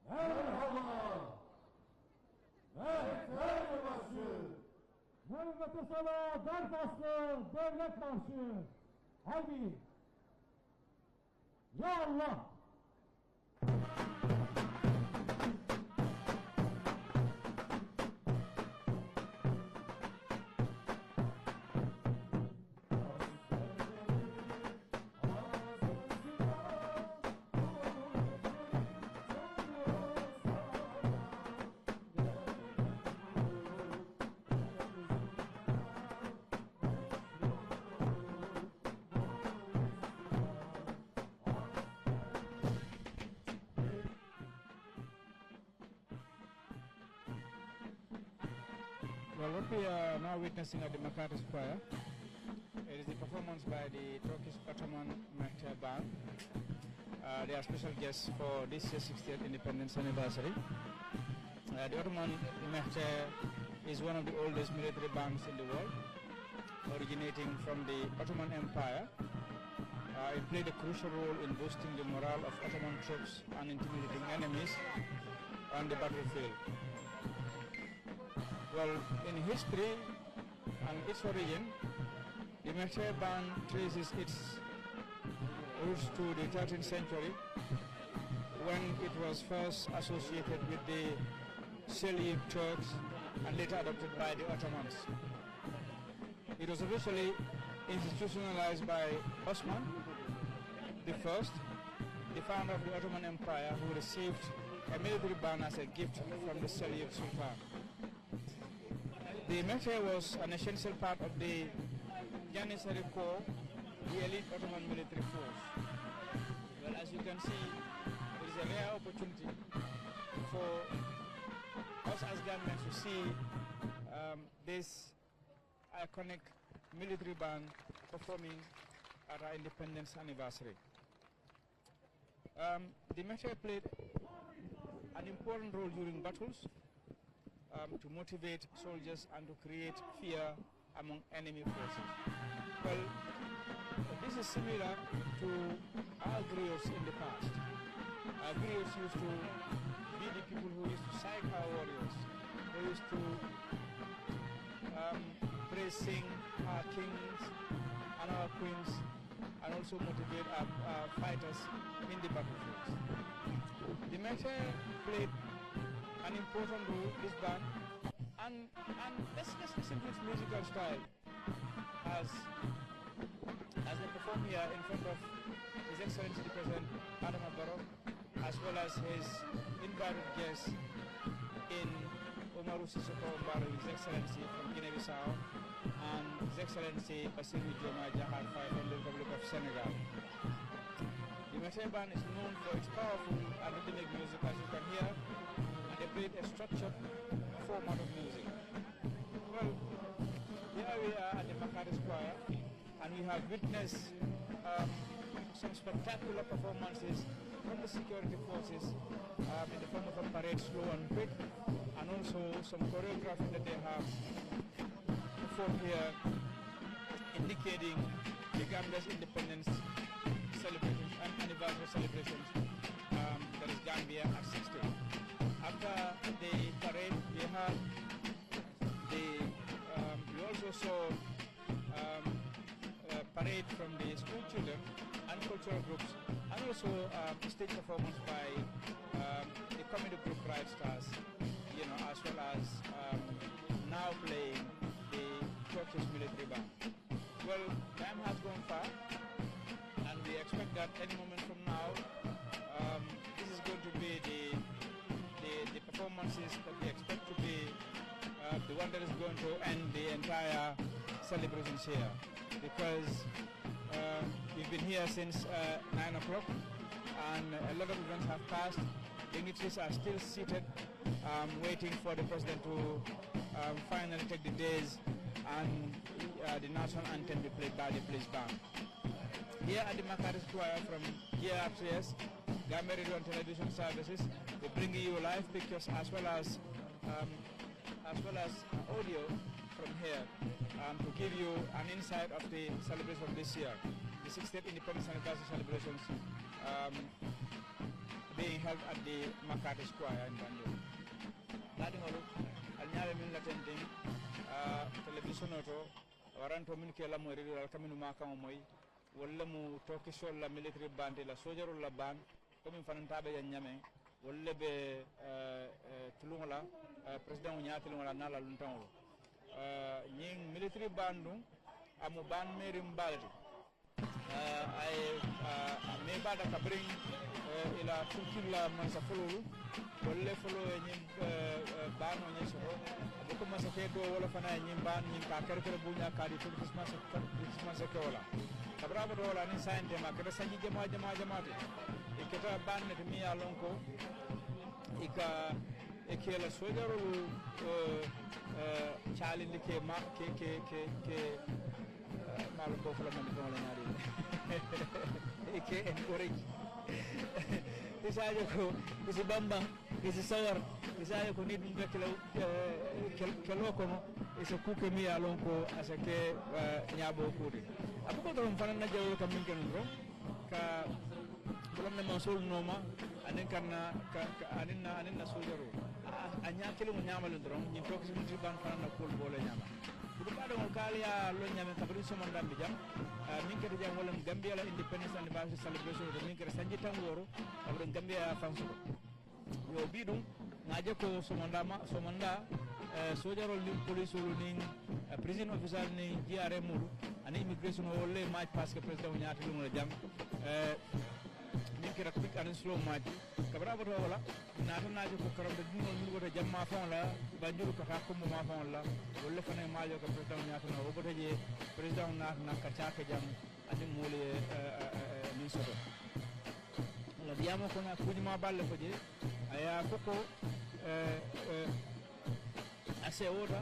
Merhaba! Mehterbaşı! Mehmet-i Sala Darfaslı Devlet Marşı! Haydi! Ya Allah! Well, what we are now witnessing at the Makati Square, it is the performance by the Turkish Ottoman band. They are special guests for this year's 60th independence anniversary. The Ottoman is one of the oldest military bands in the world, originating from the Ottoman Empire. It played a crucial role in boosting the morale of Ottoman troops and intimidating enemies on the battlefield. Well, in history and its origin, the Mehter band traces its roots to the 13th century, when it was first associated with the Seljuk Turks and later adopted by the Ottomans. It was officially institutionalized by Osman the First, the founder of the Ottoman Empire, who received a military band as a gift from the Seljuk Sultan. The Mehter was an essential part of the Janissary Corps, the elite Ottoman military force. Well, as you can see, there is a rare opportunity for us as Gambians to see this iconic military band performing at our independence anniversary. The Mehter played an important role during battles to motivate soldiers and to create fear among enemy forces. Well, this is similar to our griots in the past. Our griots used to be the people who used to psych our warriors, who used to praise, sing our kings and our queens, and also motivate our fighters in the battlefields. The Mehter played an important role, this band, and let's listen to its musical style as they perform here in front of His Excellency the President Barrow, as well as his invited guests in Umaru Sissoko Barrow, His Excellency from Guinea-Bissau, and His Excellency Bassirou Diomaye Diakhar Faye from the Republic of Senegal. The Mehter band is known for its powerful and rhythmic music, as you can hear, and they played a structured format of music. Well, here we are at the Makati Square, and we have witnessed some spectacular performances from the security forces in the form of a parade, slow and quick, and also some choreography that they have performed here, indicating the Gambia's independence celebrations and anniversary celebrations, that is Gambia at 60. After the parade, we have we also saw parade from the school children and cultural groups, and also stage performance by the comedy group Bright Stars, as well as now playing the Turkish military band. Well, time has gone far, and we expect that any moment from now, this is going to be the performances that we expect to be the one that is going to end the entire celebrations here, because we've been here since 9 o'clock, and a lot of events have passed. Dignitaries are still seated, waiting for the president to finally take the days and the national anthem be played by the police band. Here at the Makati Square from GRTS, Gambia Radio and Television Services, we're bringing you live pictures as well as audio from here to give you an insight of the celebration of this year, the 60th Independence Anniversary celebrations being held at the Makati Square in Banjul. Ladi ngolu alnyale min latending television auto waranto min ke la mo radio al kaminu maka mo moy wala mu Turkish la military band la soldier la band comme fananta be nyame wala be tulungola president nyaati lungola nala luntango ñing military bandu amu ban meri mbalati ay me bada ka bring ila tukilla man sa fololu wala folo ñim bano ñi so bu ko masa ke do wala fana ñim ban ñim ka kare kare buña ka di tul Christmas ke wala kabraba do wala ni sante ma ka sanji jamaate e keta ban ne mi alon ko ika e kela sojaro chalindi ke malum bo fula man ko la ñaari ke encourage isaje ko isi bamba isi sawar isaje ko nit dum bekk law kelo ko isi kuke mi alon ko asake ñabo kude abuko dum fanan na jawlo kam min kenu ka bulam ne masul noma anen kanna anen na sojaro anya kelo ñamal ndrom ñi tok ci nit ban fanan na kol bole ñama bu baado mo kaliya lo ñame kabri so man dambe jam min kete jam wala Gambia la independence anniversary celebration de min kete sanji tan woro abdo Gambia fanso yo bidum ngaje ko so manda sojarol ni police olu ni prison officer ni GRM olu ani immigration wolle match parce que president nyaati lu mo jam min kete quick and slow match kabra boto wala naje ko karam de dino ni woto jamma fon la banjuru ka ko mo ma fon la wolle fane maajo ko president nyaati no woto je president na ka chaaka jam ani mole ni soto la diamo ko na kujuma balle ko je aya koko ase oda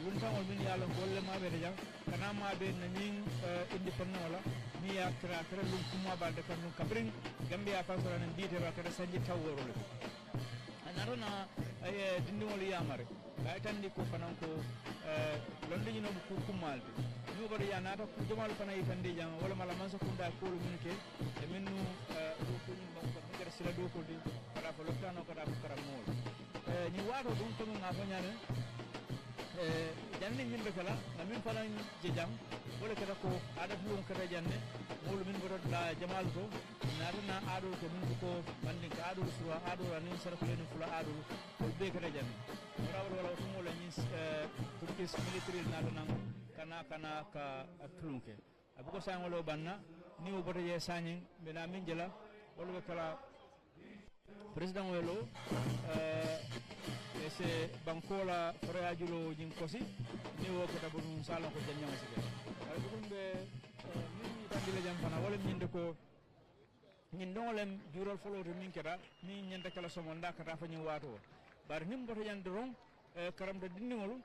luntangol min yalla golle ma be jam kana ma be na min independent wala mi ya kra lum kuma balde kan nun kabrin Gambia fasara nan dite ba kada sanji taworo le anarona ay dindingol yamare ay tandi ko fanan ko londe ni no ko kumalde ni bari ya nata ko jamal fana yitande jam wala mala man so kunda ko min ke e minnu ko ni ba ko ngara sila do ko di para ko loktano ko da ko karamol ni wato dum to nga fanyane janne nyimbe kala na min fana je jam wala kada ko ada dum kada janne molu min bodo la jamal to narina ado to min ko bandi ka ado suwa ado anin sarfule ni fula ado ko be kada janne wala to mo la ni Turkish military na kana ka tulunke abuko sangolo banna ni o bodo je sanyin be na min jela wala be kala president welo ese bankola forajulo jin kosi ni wo ko tabun salon ko janyama sike ay dum be ni tandile jam fana wala min de ko ñin dolem jural foloto min keda ni ñende kala somo ndakata fa ñu wato bar nim boto yande ron karam de dindingol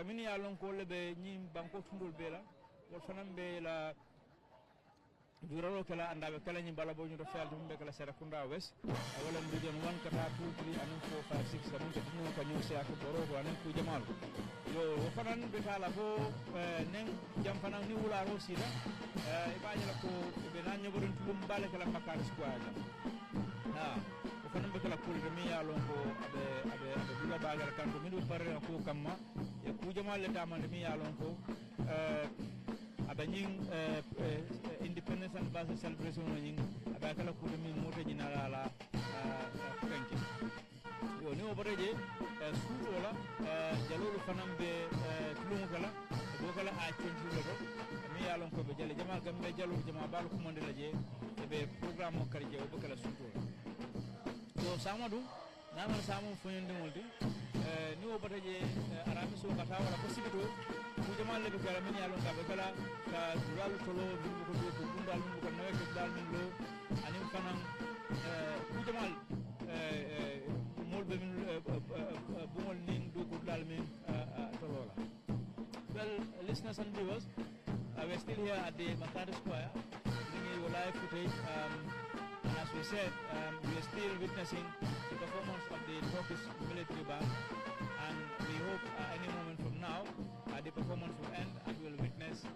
min ya lon ko lebe ñi banko tundul be la wol fanam be la juralo kala andabe kala ñi bala bo ñu do fel dum be kala sera kunda wes wala mbi don wan kata tuutri anan 4 5 6 7 ko dum ko ñu se ak boro ko anan ku jamal yo fanan be kala fo nen jam fanan ni wula ro sida e baaji la ko be nan ñoborin tulum bale kala makar squad ha ko fanan be kala kul mi ya lon ko abe dula bagal kan ko mi do parre ko kamma e ku jamal le tamande mi ya lon ko abanyin independence anniversary celebration yin abakala ko min mota jina la kanki yo ni o boreje suulo la jalolu fanambe tulungu kala do kala a cenju do mi yalon ko be jale jama gambe jalu jama balu ko monde la je be programme o karje o kala suulo yo samadu namal samu fonde moldi ni o boreje arami so kata wala possibilité ku jamal le kala min yalon ka be kala ka dural tolo bindu ko do dundal min ko nawe ko dal min lo anim fanam ku jamal molbe min bumol nin do ko dal min tolola. Well, listeners and viewers, we're still here at the Makati Square bringing you live footage and as we said, we are still witnessing the performance of the Turkish military band, and we hope any moment from now the performance will end and we will witness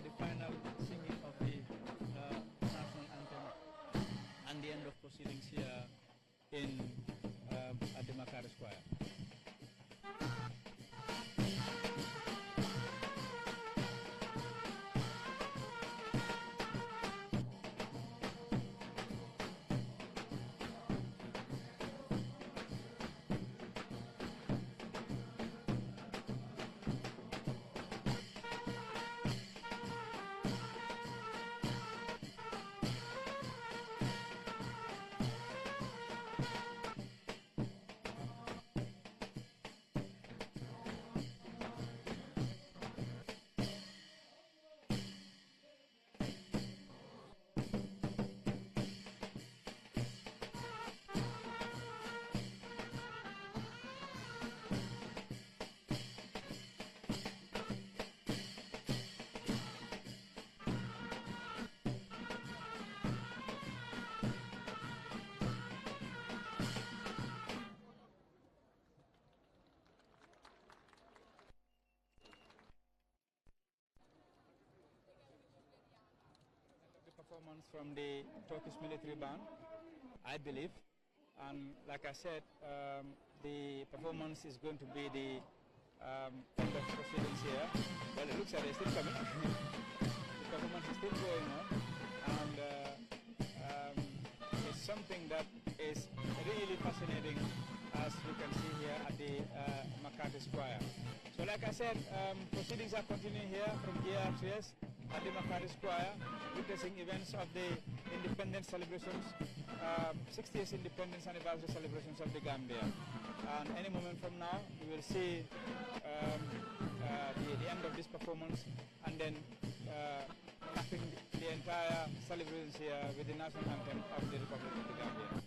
the final singing of the national anthem and the end of proceedings here at the Makati Square. performance from the Turkish military band, I believe. And like I said, the performance is going to be the end of proceedings here. Well, it looks like they're still coming. The performance is still going on. And it's something that is really fascinating, as you can see here at the McCarthy Square. So like I said, proceedings are continuing here from GRTS at the McCarthy Square, witnessing events of the independence celebrations, 60th independence anniversary celebrations of the Gambia. And any moment from now, we will see the end of this performance, and then capping the entire celebrations here with the national anthem of the Republic of the Gambia.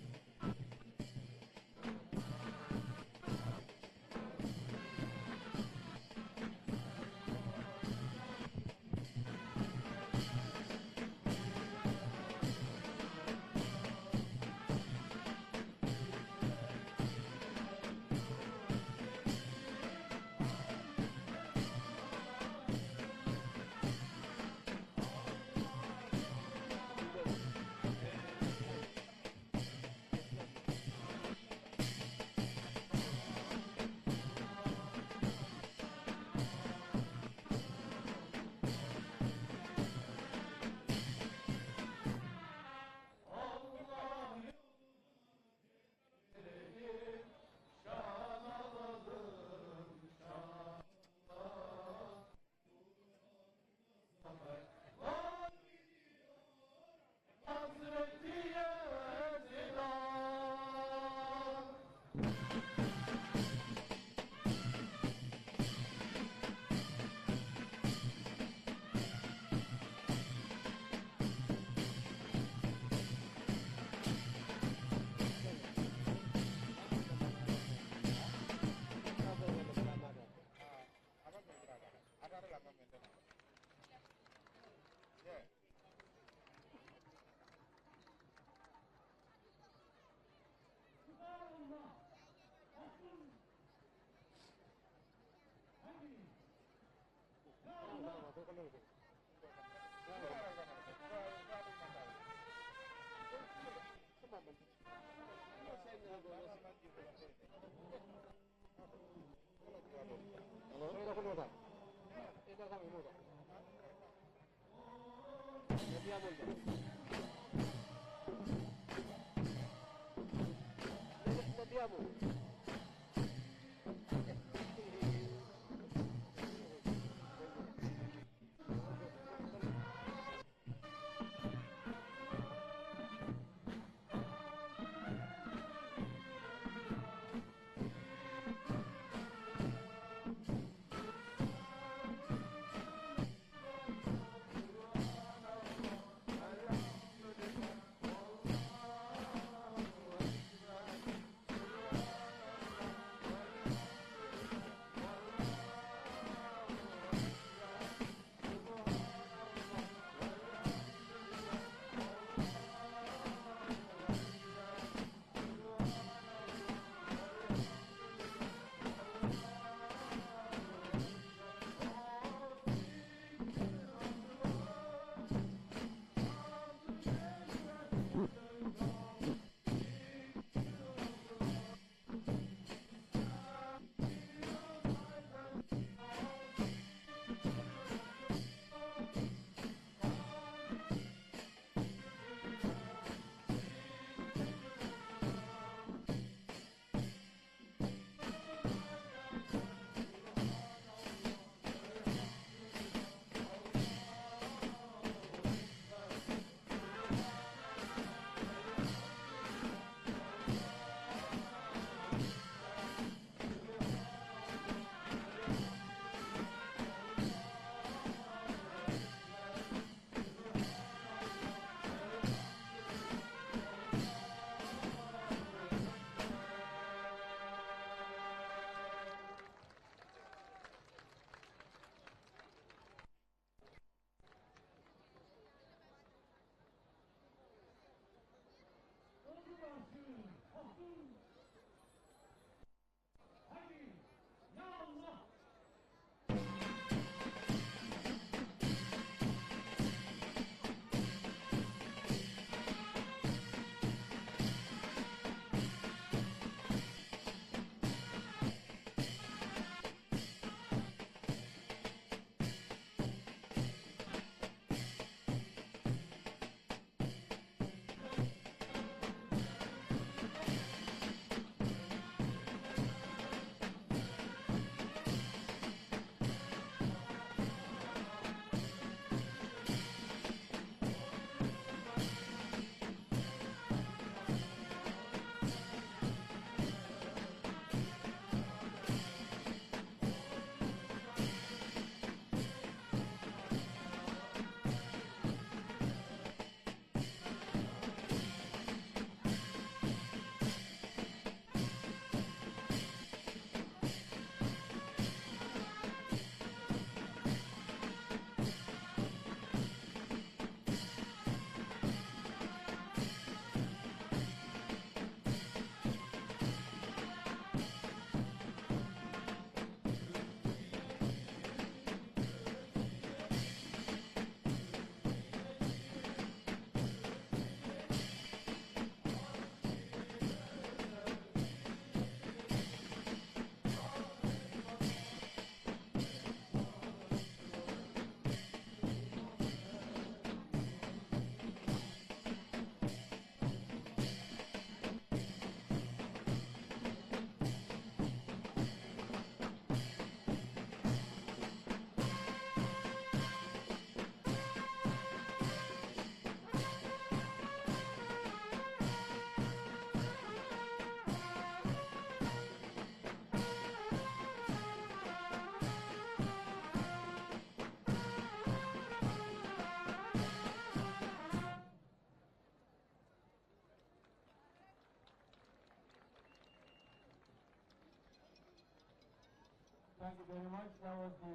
Thank you very much. That was the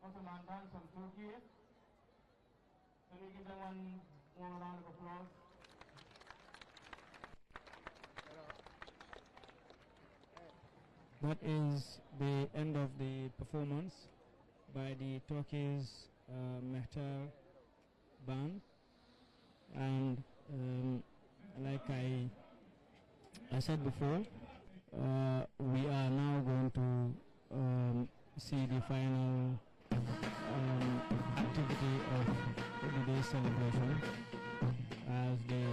Ottoman dance from Turkey. Can we give them one more round of applause? That is the end of the performance by the Turkish Mehter band, and like I said before, we are now going to see the final activity of the day's celebration as the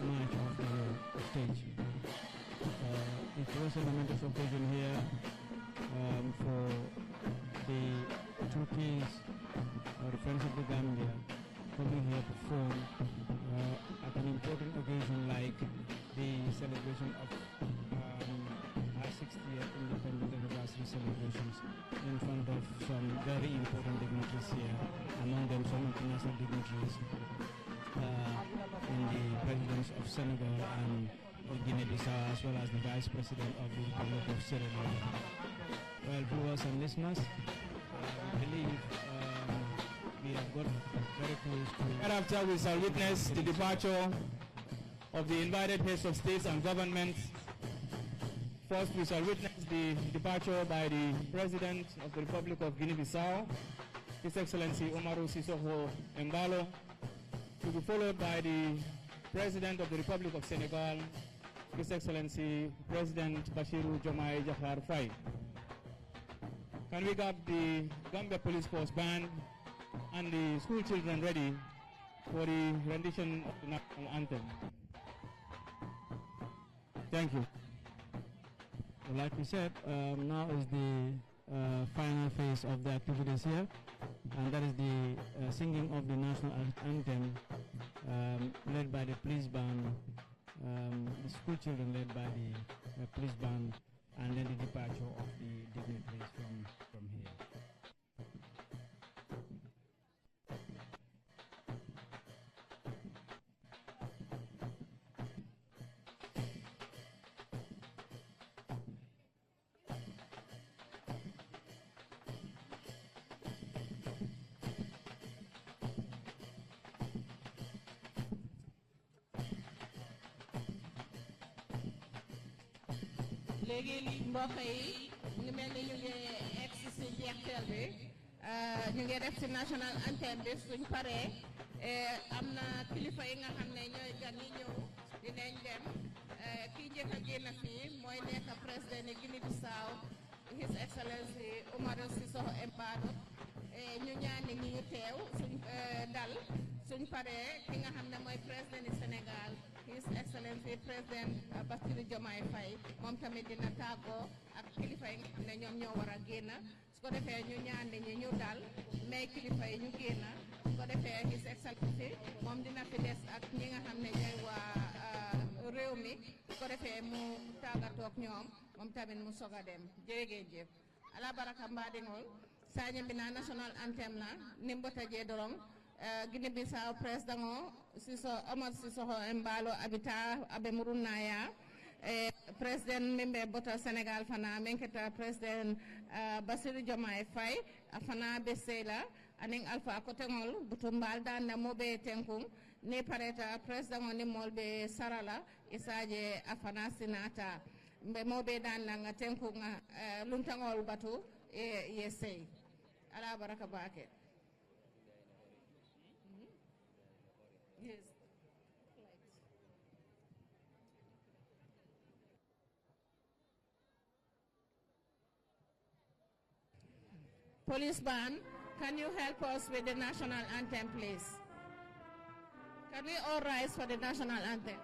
march of the stage. It was a momentous occasion here for the Turkeys, the Friends of the Gambia, coming here to perform at an important occasion like the celebration of our 60th independent anniversary celebrations in front of some very important dignitaries here, among them some international dignitaries in the presidents of Senegal and Guinea-Bissau, as well as the Vice President of the Republic of Ceremonial. Well, viewers and listeners, we believe we have got very close to... Thereafter, we shall witness the departure of the invited heads of states and governments. First, we shall witness the departure by the President of the Republic of Guinea-Bissau, His Excellency Umaru Sissoco Embalo, to be followed by the President of the Republic of Senegal, His Excellency President Bassirou Diomaye Diakhar Faye. Can we get the Gambia Police Force Band and the school children ready for the rendition of the national anthem? Thank you. Like we said, now is the final phase of the activities here, and that is the singing of the national anthem led by the police band, the school children led by the police band, and then the departure of the dignitaries from here. léegi mbokk yi mu ngi mel ni ñu ngi egg si jeexteel bi ñu ngi def si national anthem bi suñ paree am na kilifa yi nga xam ne ñooy gan yi ñëw dinañ dem kii njëkk a génn fii mooy nekk président ni Guinée-Bissau His Excellency Umaru Sissoco Embalo ñu ñaan nit ñi ñu teew suñ dal suñ paree ki nga xam ne mooy président ni Sénégal His Excellency President Bassirou Diomaye Faye moom tamit dina tàggoo ak kilifa yi nga xam ne ñoom ñoo war a génn su ko defee ñu ñaan nit ñi ñu dal mais kilifa yi ñu génn su ko defee His Excellency moom dina fi des ak ñi nga xam ne ñooy waa réew mi su ko defee mu tàggatoog ñoom moom tamit mu soog a dem jërëjëf ala baraka mbaɗigol sañembina national anthem la nimbota je dorong Guinea-Bissau président o Omar Sissoco Embalo abita aɓe murunnaya président mimɓe bota Sénégal fana min keta président Bassirou Diomaye Faye a fana ɓe seyla anin alpha kotegol buto mbalda namoɓe tenkun ni pareta président o nimmolɓe sarala isaje a fana sinata mbe moɓe dan nanga tenkunga luntagol batu ye sey ala baraka bake. Yes. Police band, can you help us with the national anthem, please? Can we all rise for the national anthem?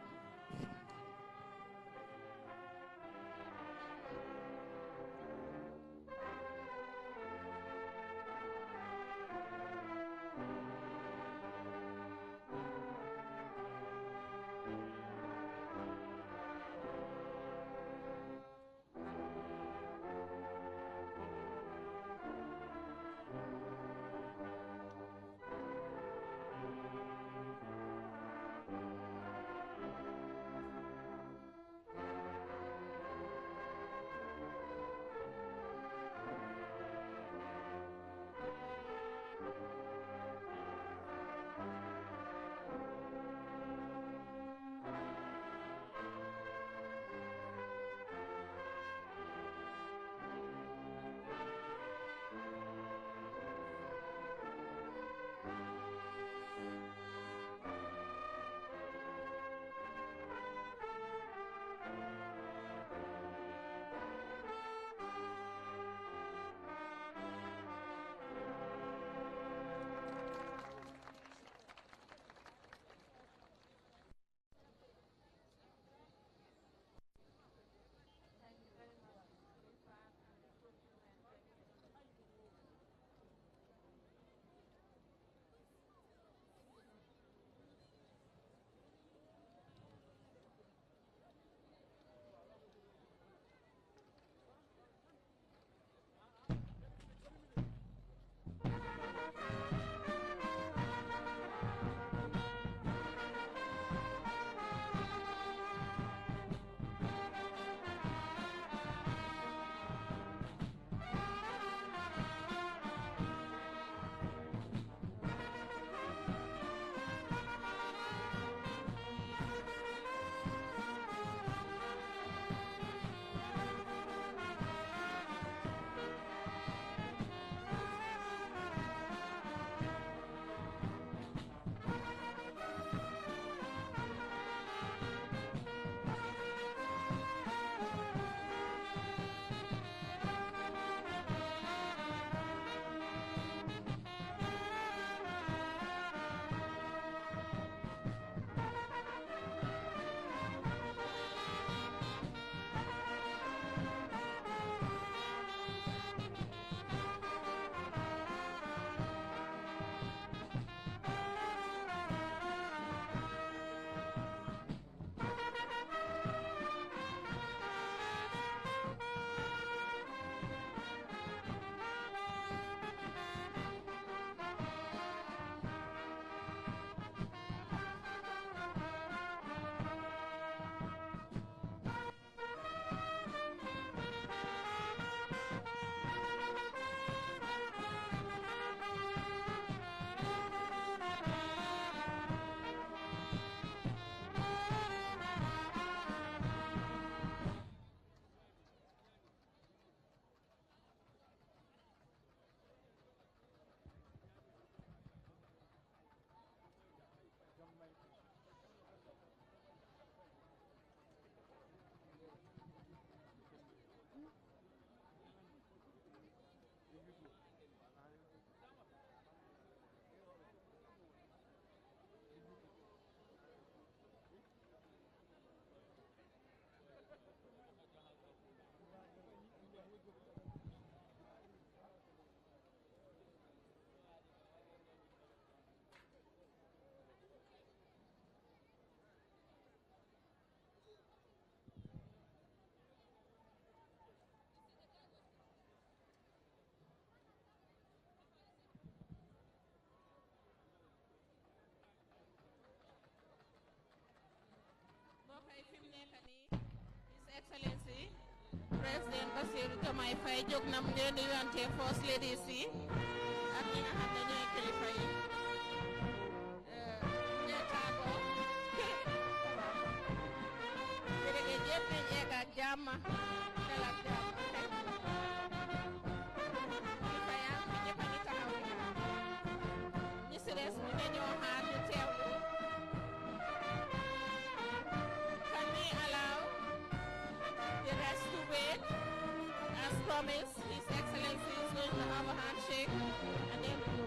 President Bassirou Diomaye Faye jóg na mu ngeen di yonte first ladies yi ak ñi nga xam ne ñooy kilifa yi ngeen tàggoo jërëjëf nañ egg ak jàmm dal ak jàmm kilifa yaa ngi ñëpp a ngi taxaw di xaar ñi si des mu ne ñoo xaar ñu teewlu. Can we allow the rest to wait? As promised, His Excellency is going to have a handshake and then we go.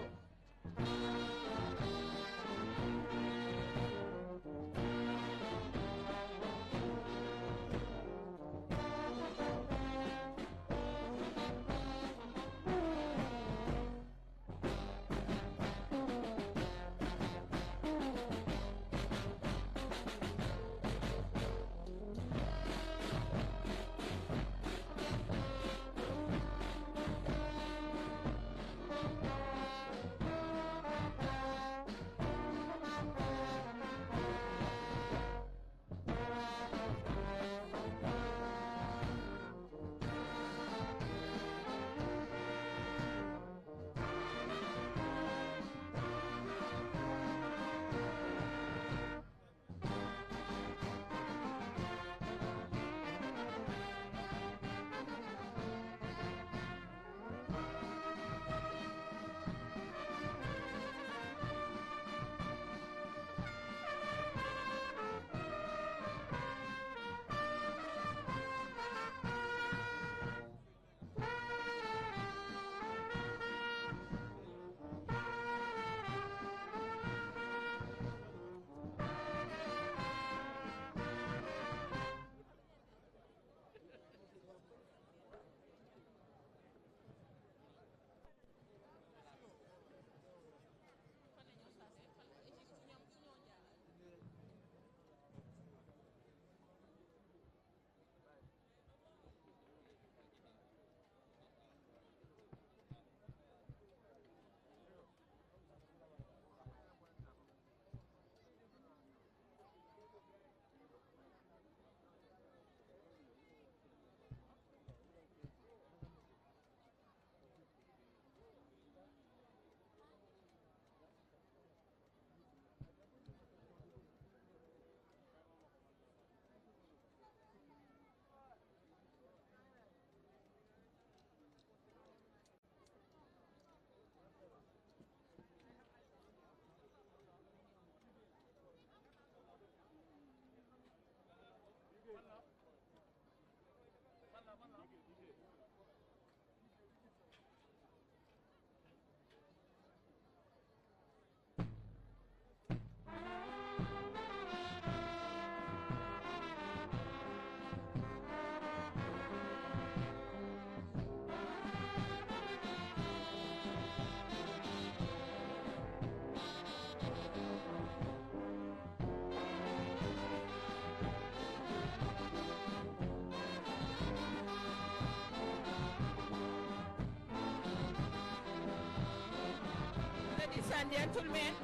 Ladies and gentlemen,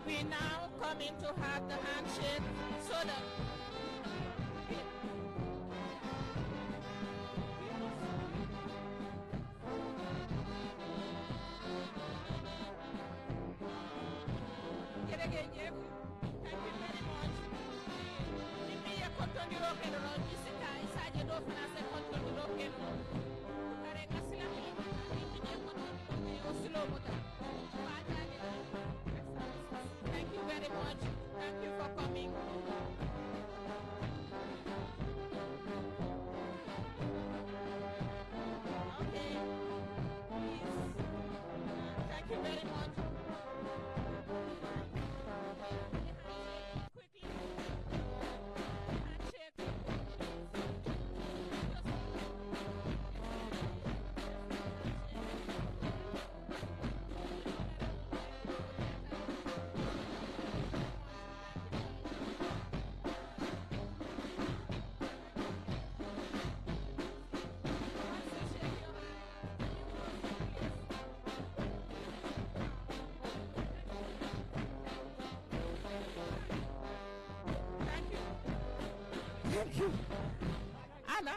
we now coming to have the handshake so that jërëjëf, thank you very much. Ni mi ya konton diro keno no jisita isaje do fana se konton diro keno. Kare kasila mi ni mi ya konton diro silo mota. Thank you very much. Thank you for coming. Okay. Please. Thank you very much. Quickly. Handshake. Thank you. Anna,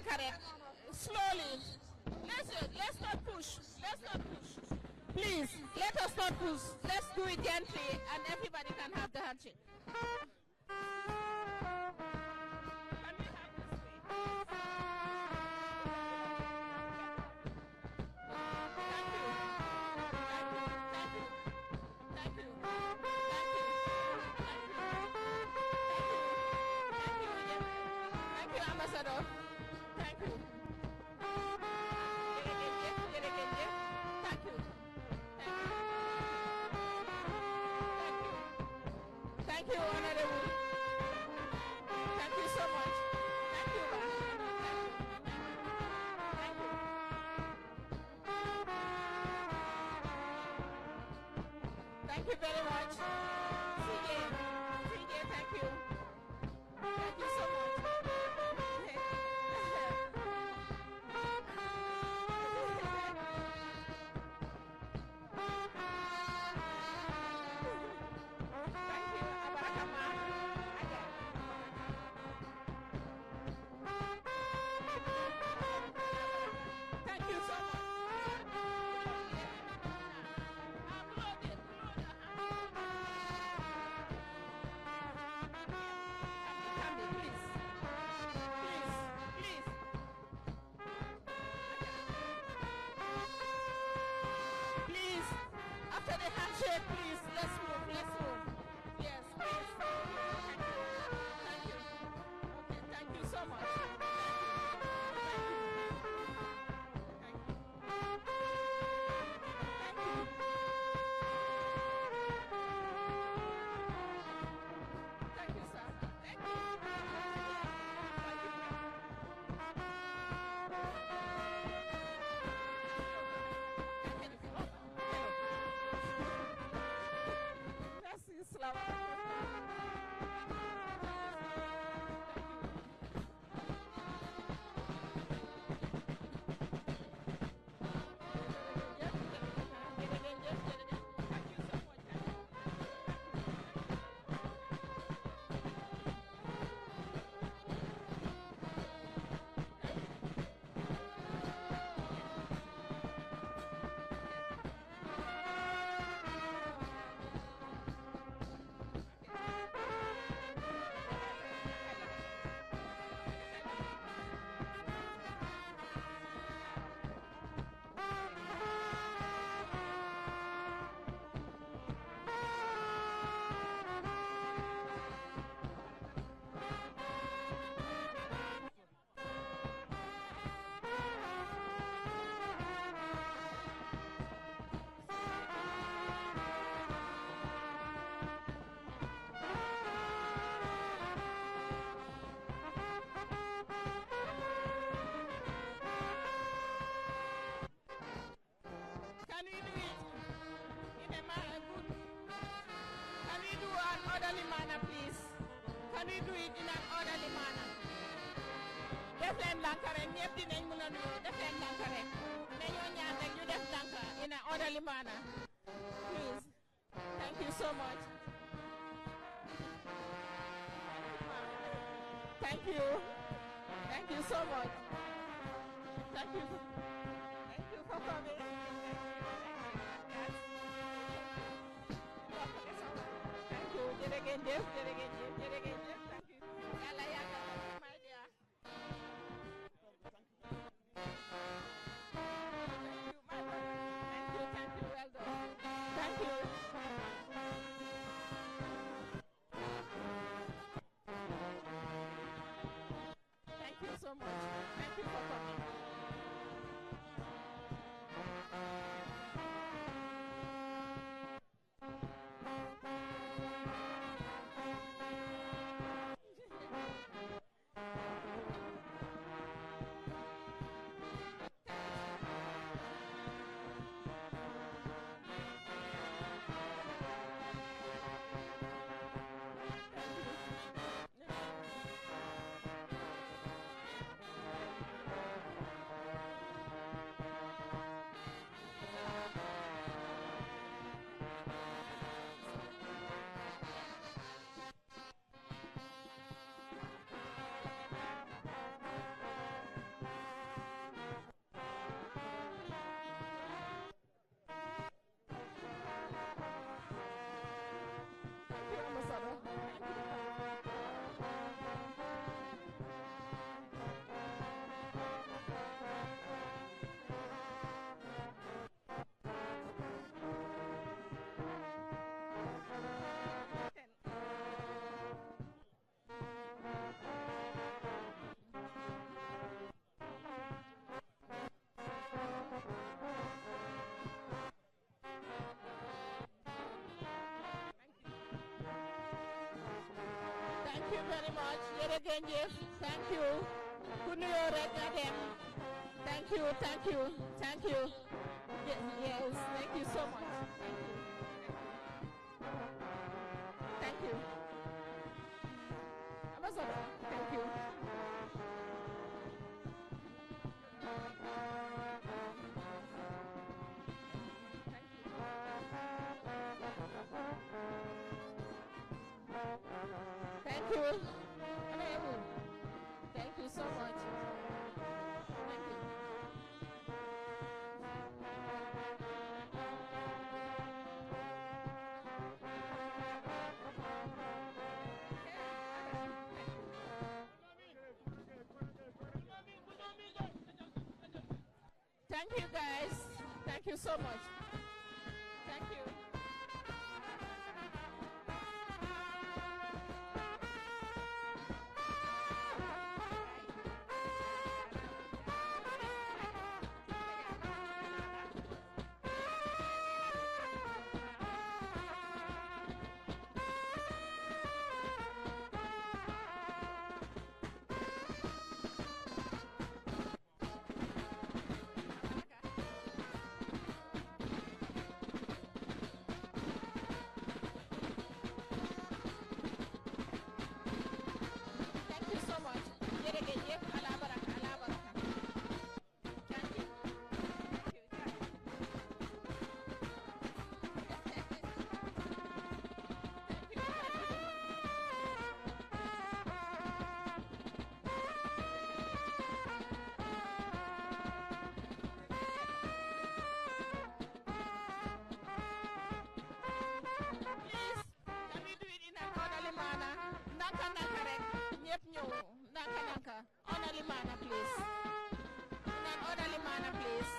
Correct. Slowly. Let's not push. Let's not push. Please, let us not push. Let's do it gently and everybody can have the handshake. Thank you, Honorable. Thank you so much. Thank you, Ma. Thank you. Thank you very much. CJ, thank you. Thank you so much. After the handshake, please, let's move. Yes, please. Thank you. Okay, thank you so much. Thank you, sir. Thank you. orderly manner, please. Can we do it in an orderly manner? Def leen ndànk rek ñëpp dinañ mën a nuyoo def leen ndànk rek dañoo ñaan rek ñu def ndànk in an orderly manner. Please. Thank you so much. Thank you. Thank you so much. Thank you. Thank you for coming. Thank you. Jërëjëf, jërëjëf, jërëjëf. Thank you. Yàlla yàggal ko, my dear. Well done. Thank you. Thank you so much. Thank you for coming. Thank you very much. Jërëjëf. Thank you. Ku nuyoo rek nga dem. Thank you, thank you, thank you. Yes, thank you so much. Thank you. Thank you. Ambassador, thank you. Thank you. Thank you so much. Thank you. Thank you guys. Thank you so much. Thank you. Thank you so much. Jërëjëf. Allah baraka, Allah baraka. Thank you. Please, can we do it in an orderly manner? Nanka nanka rek. Ñëpp ñëw. Nanka nanka. Orderly manner, please. In an orderly manner, please.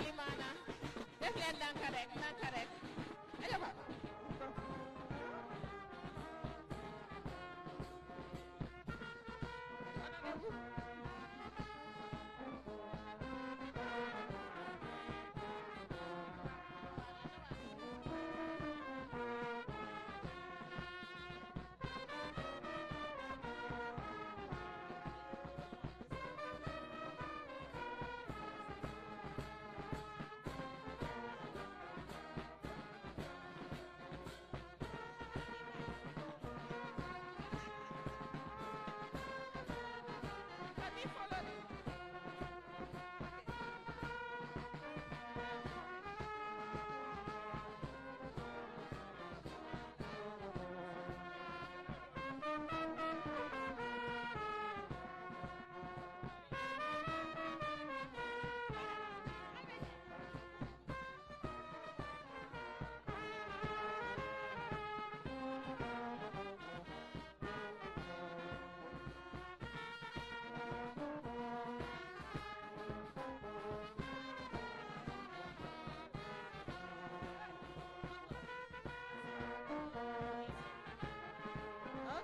Limana. Def leen danka rek. Aja ba.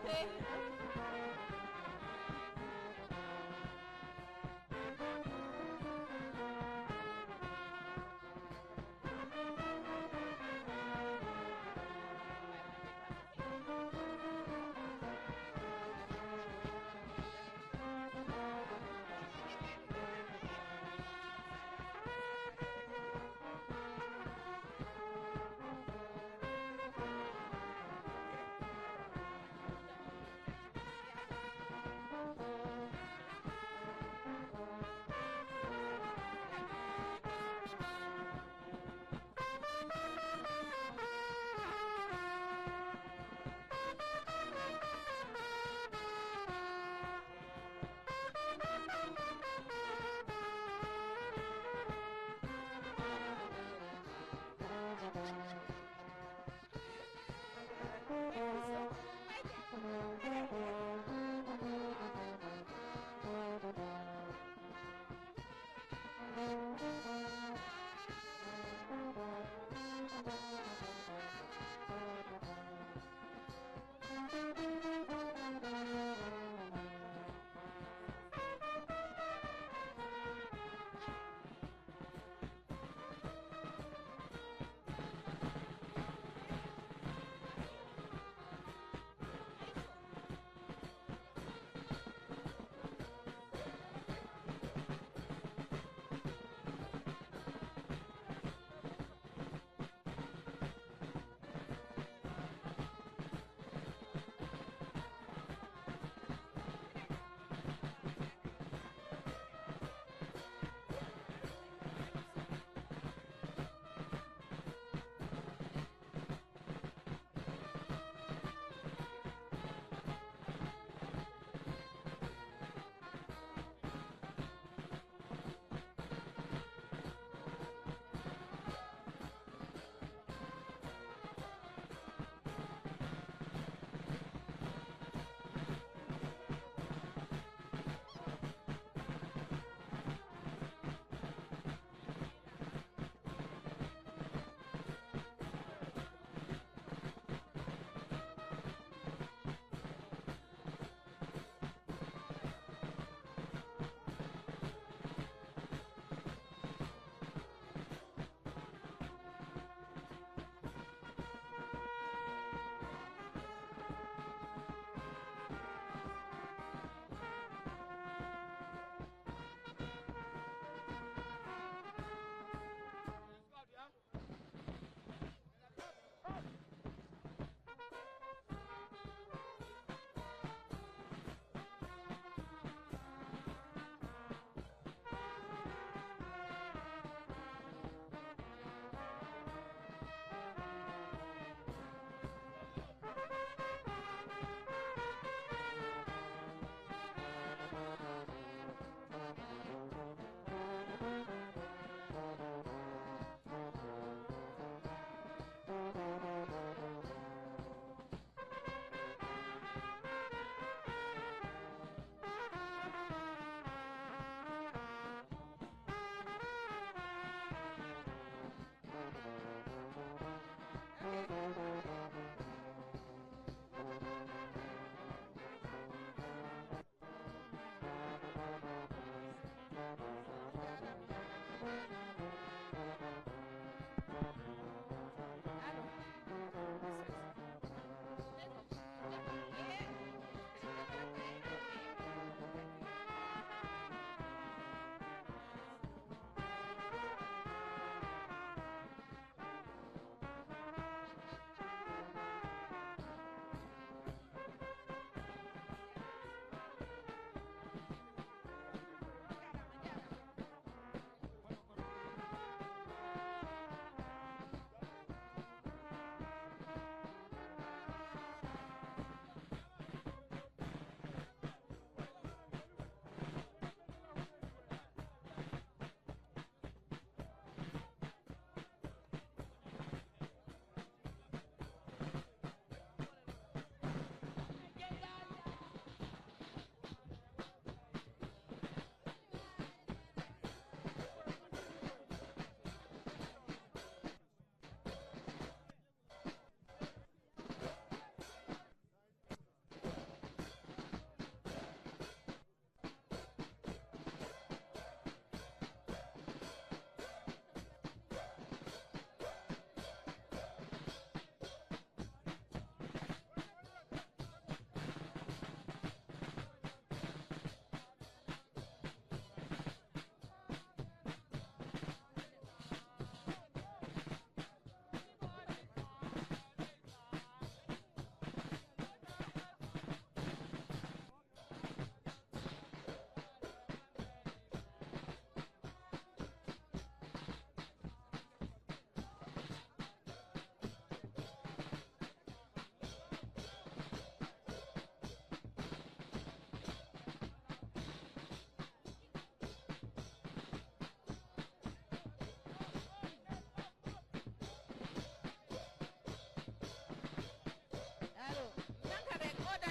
Okay.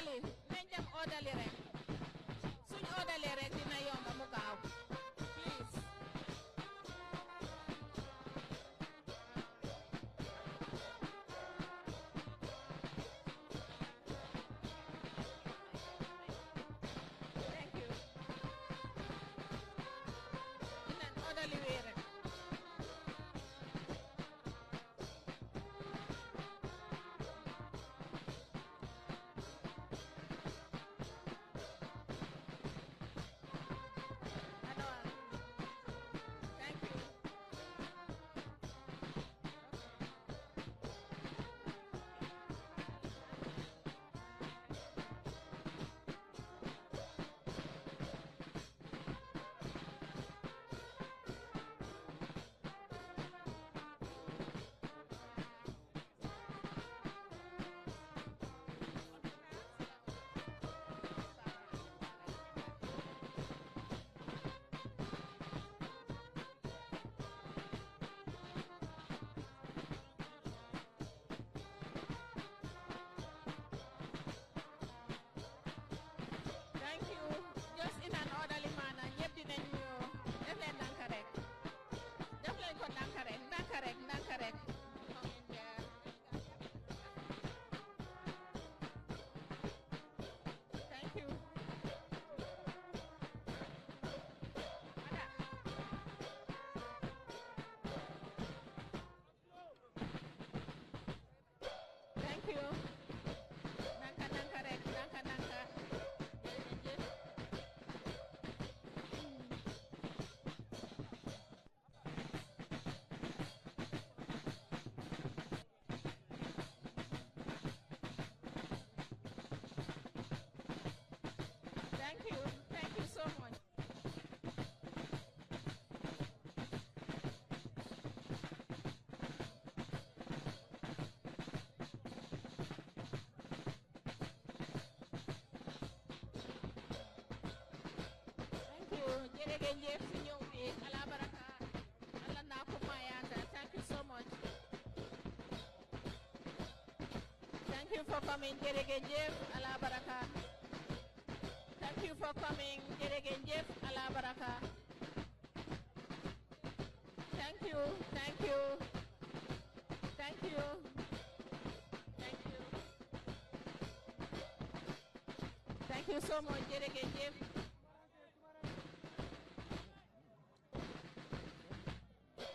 orderly nañ dem orderly rek suñ orderly rek dina yomba mu gaaw please. Thank you. In an orderly way rek. Thank you. Just in an orderly manner. Ñëpp dinañ ñëw. Def leen ndànk rek. Def leen ko ndànk rek, ndànk rek, ndànk rek. Thank you. Thank you. Ndànk ndànk rek, ndànk ndànk. Thank you. Thank you so much. Thank you. Jërëjëf si ñëw bi ala baraka. Allah na ko mayata. Thank you so much. Thank you for coming. Jërëjëf ala baraka. Thank you for coming. Jërëjëf ala baraka. Thank you. Thank you. Thank you. Thank you. Thank you so much. Jërëjëf.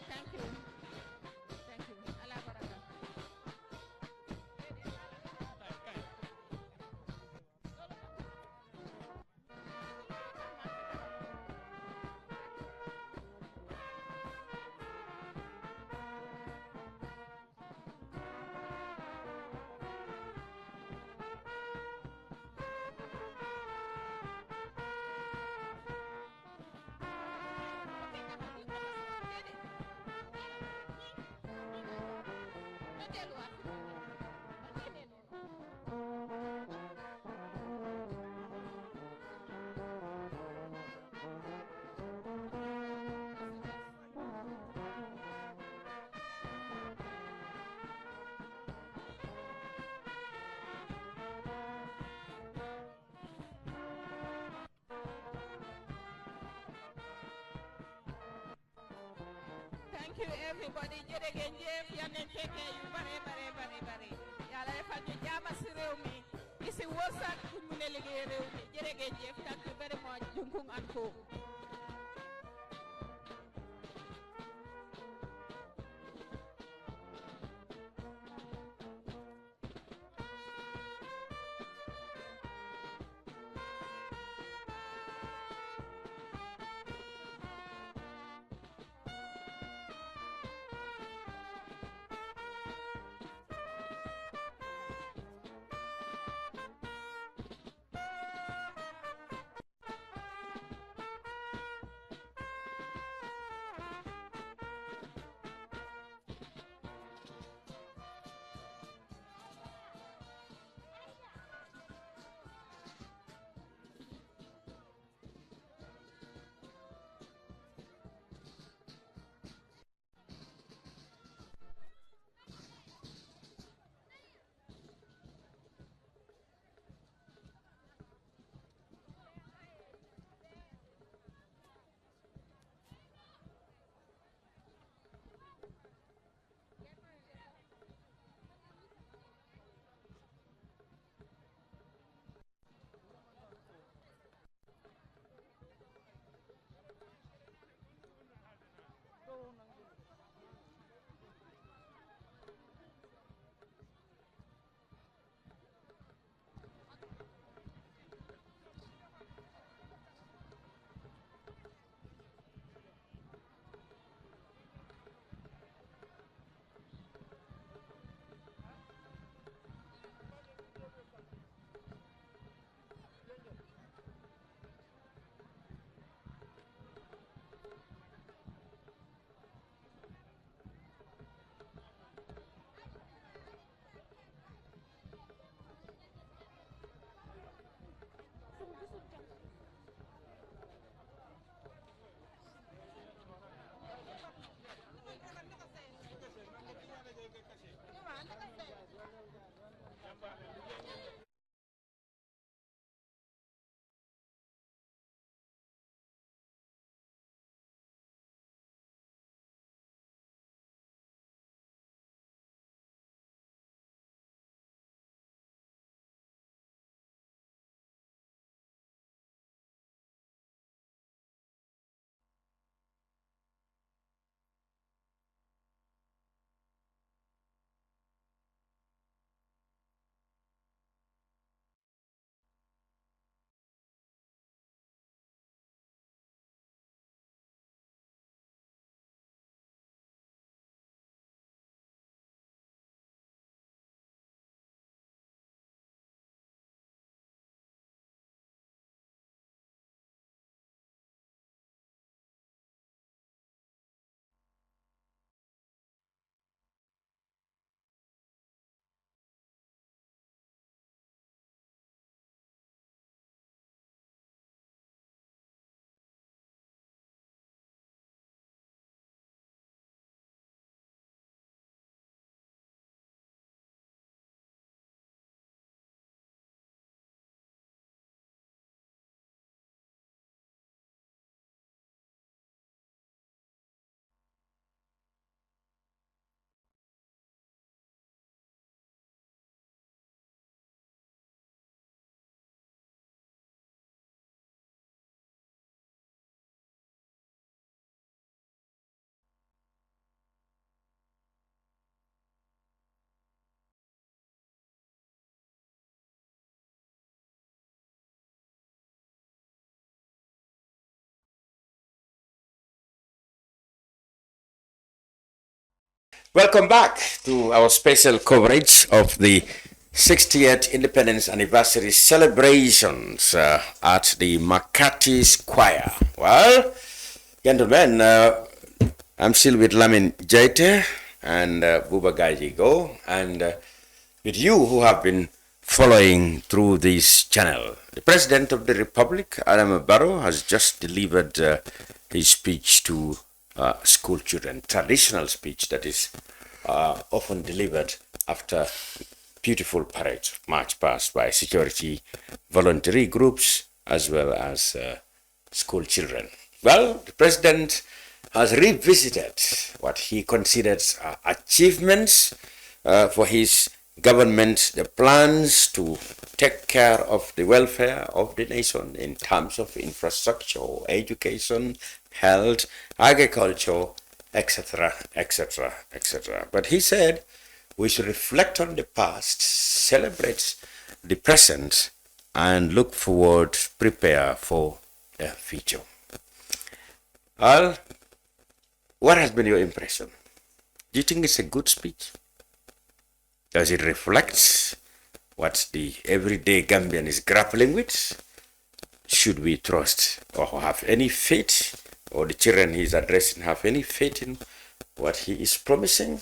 Thank you. Thank you. Ala baraka. Thank you everybody. Jërëjëf yal nañ fekkee yu bare bare bare bare. Yàlla defal ñu jàmm si réew mi. Isi wërsëg bu ñu mën a liggéey réew mi. Jërëjëf. Thank you very much. Junkung and Co. Welcome back to our special coverage of the 60th Independence Anniversary celebrations at the Makati Square. Well, gentlemen, I'm still with Lamin Jaite and Buba Gajigo, and with you who have been following through this channel. The President of the Republic, Barrow, has just delivered his speech to school children, traditional speech that is often delivered after beautiful parade, march past by security voluntary groups as well as school children. Well, the President has revisited what he considers achievements for his government, the plans to take care of the welfare of the nation in terms of infrastructure, education, health, agriculture, etc., etc., etc. But he said we should reflect on the past, celebrate the present, and look forward, prepare for the future. Well, what has been your impression? Do you think it's a good speech? Does it reflect what the everyday Gambian is grappling with? Should we trust or have any faith, or the children he's addressing have any faith in what he is promising?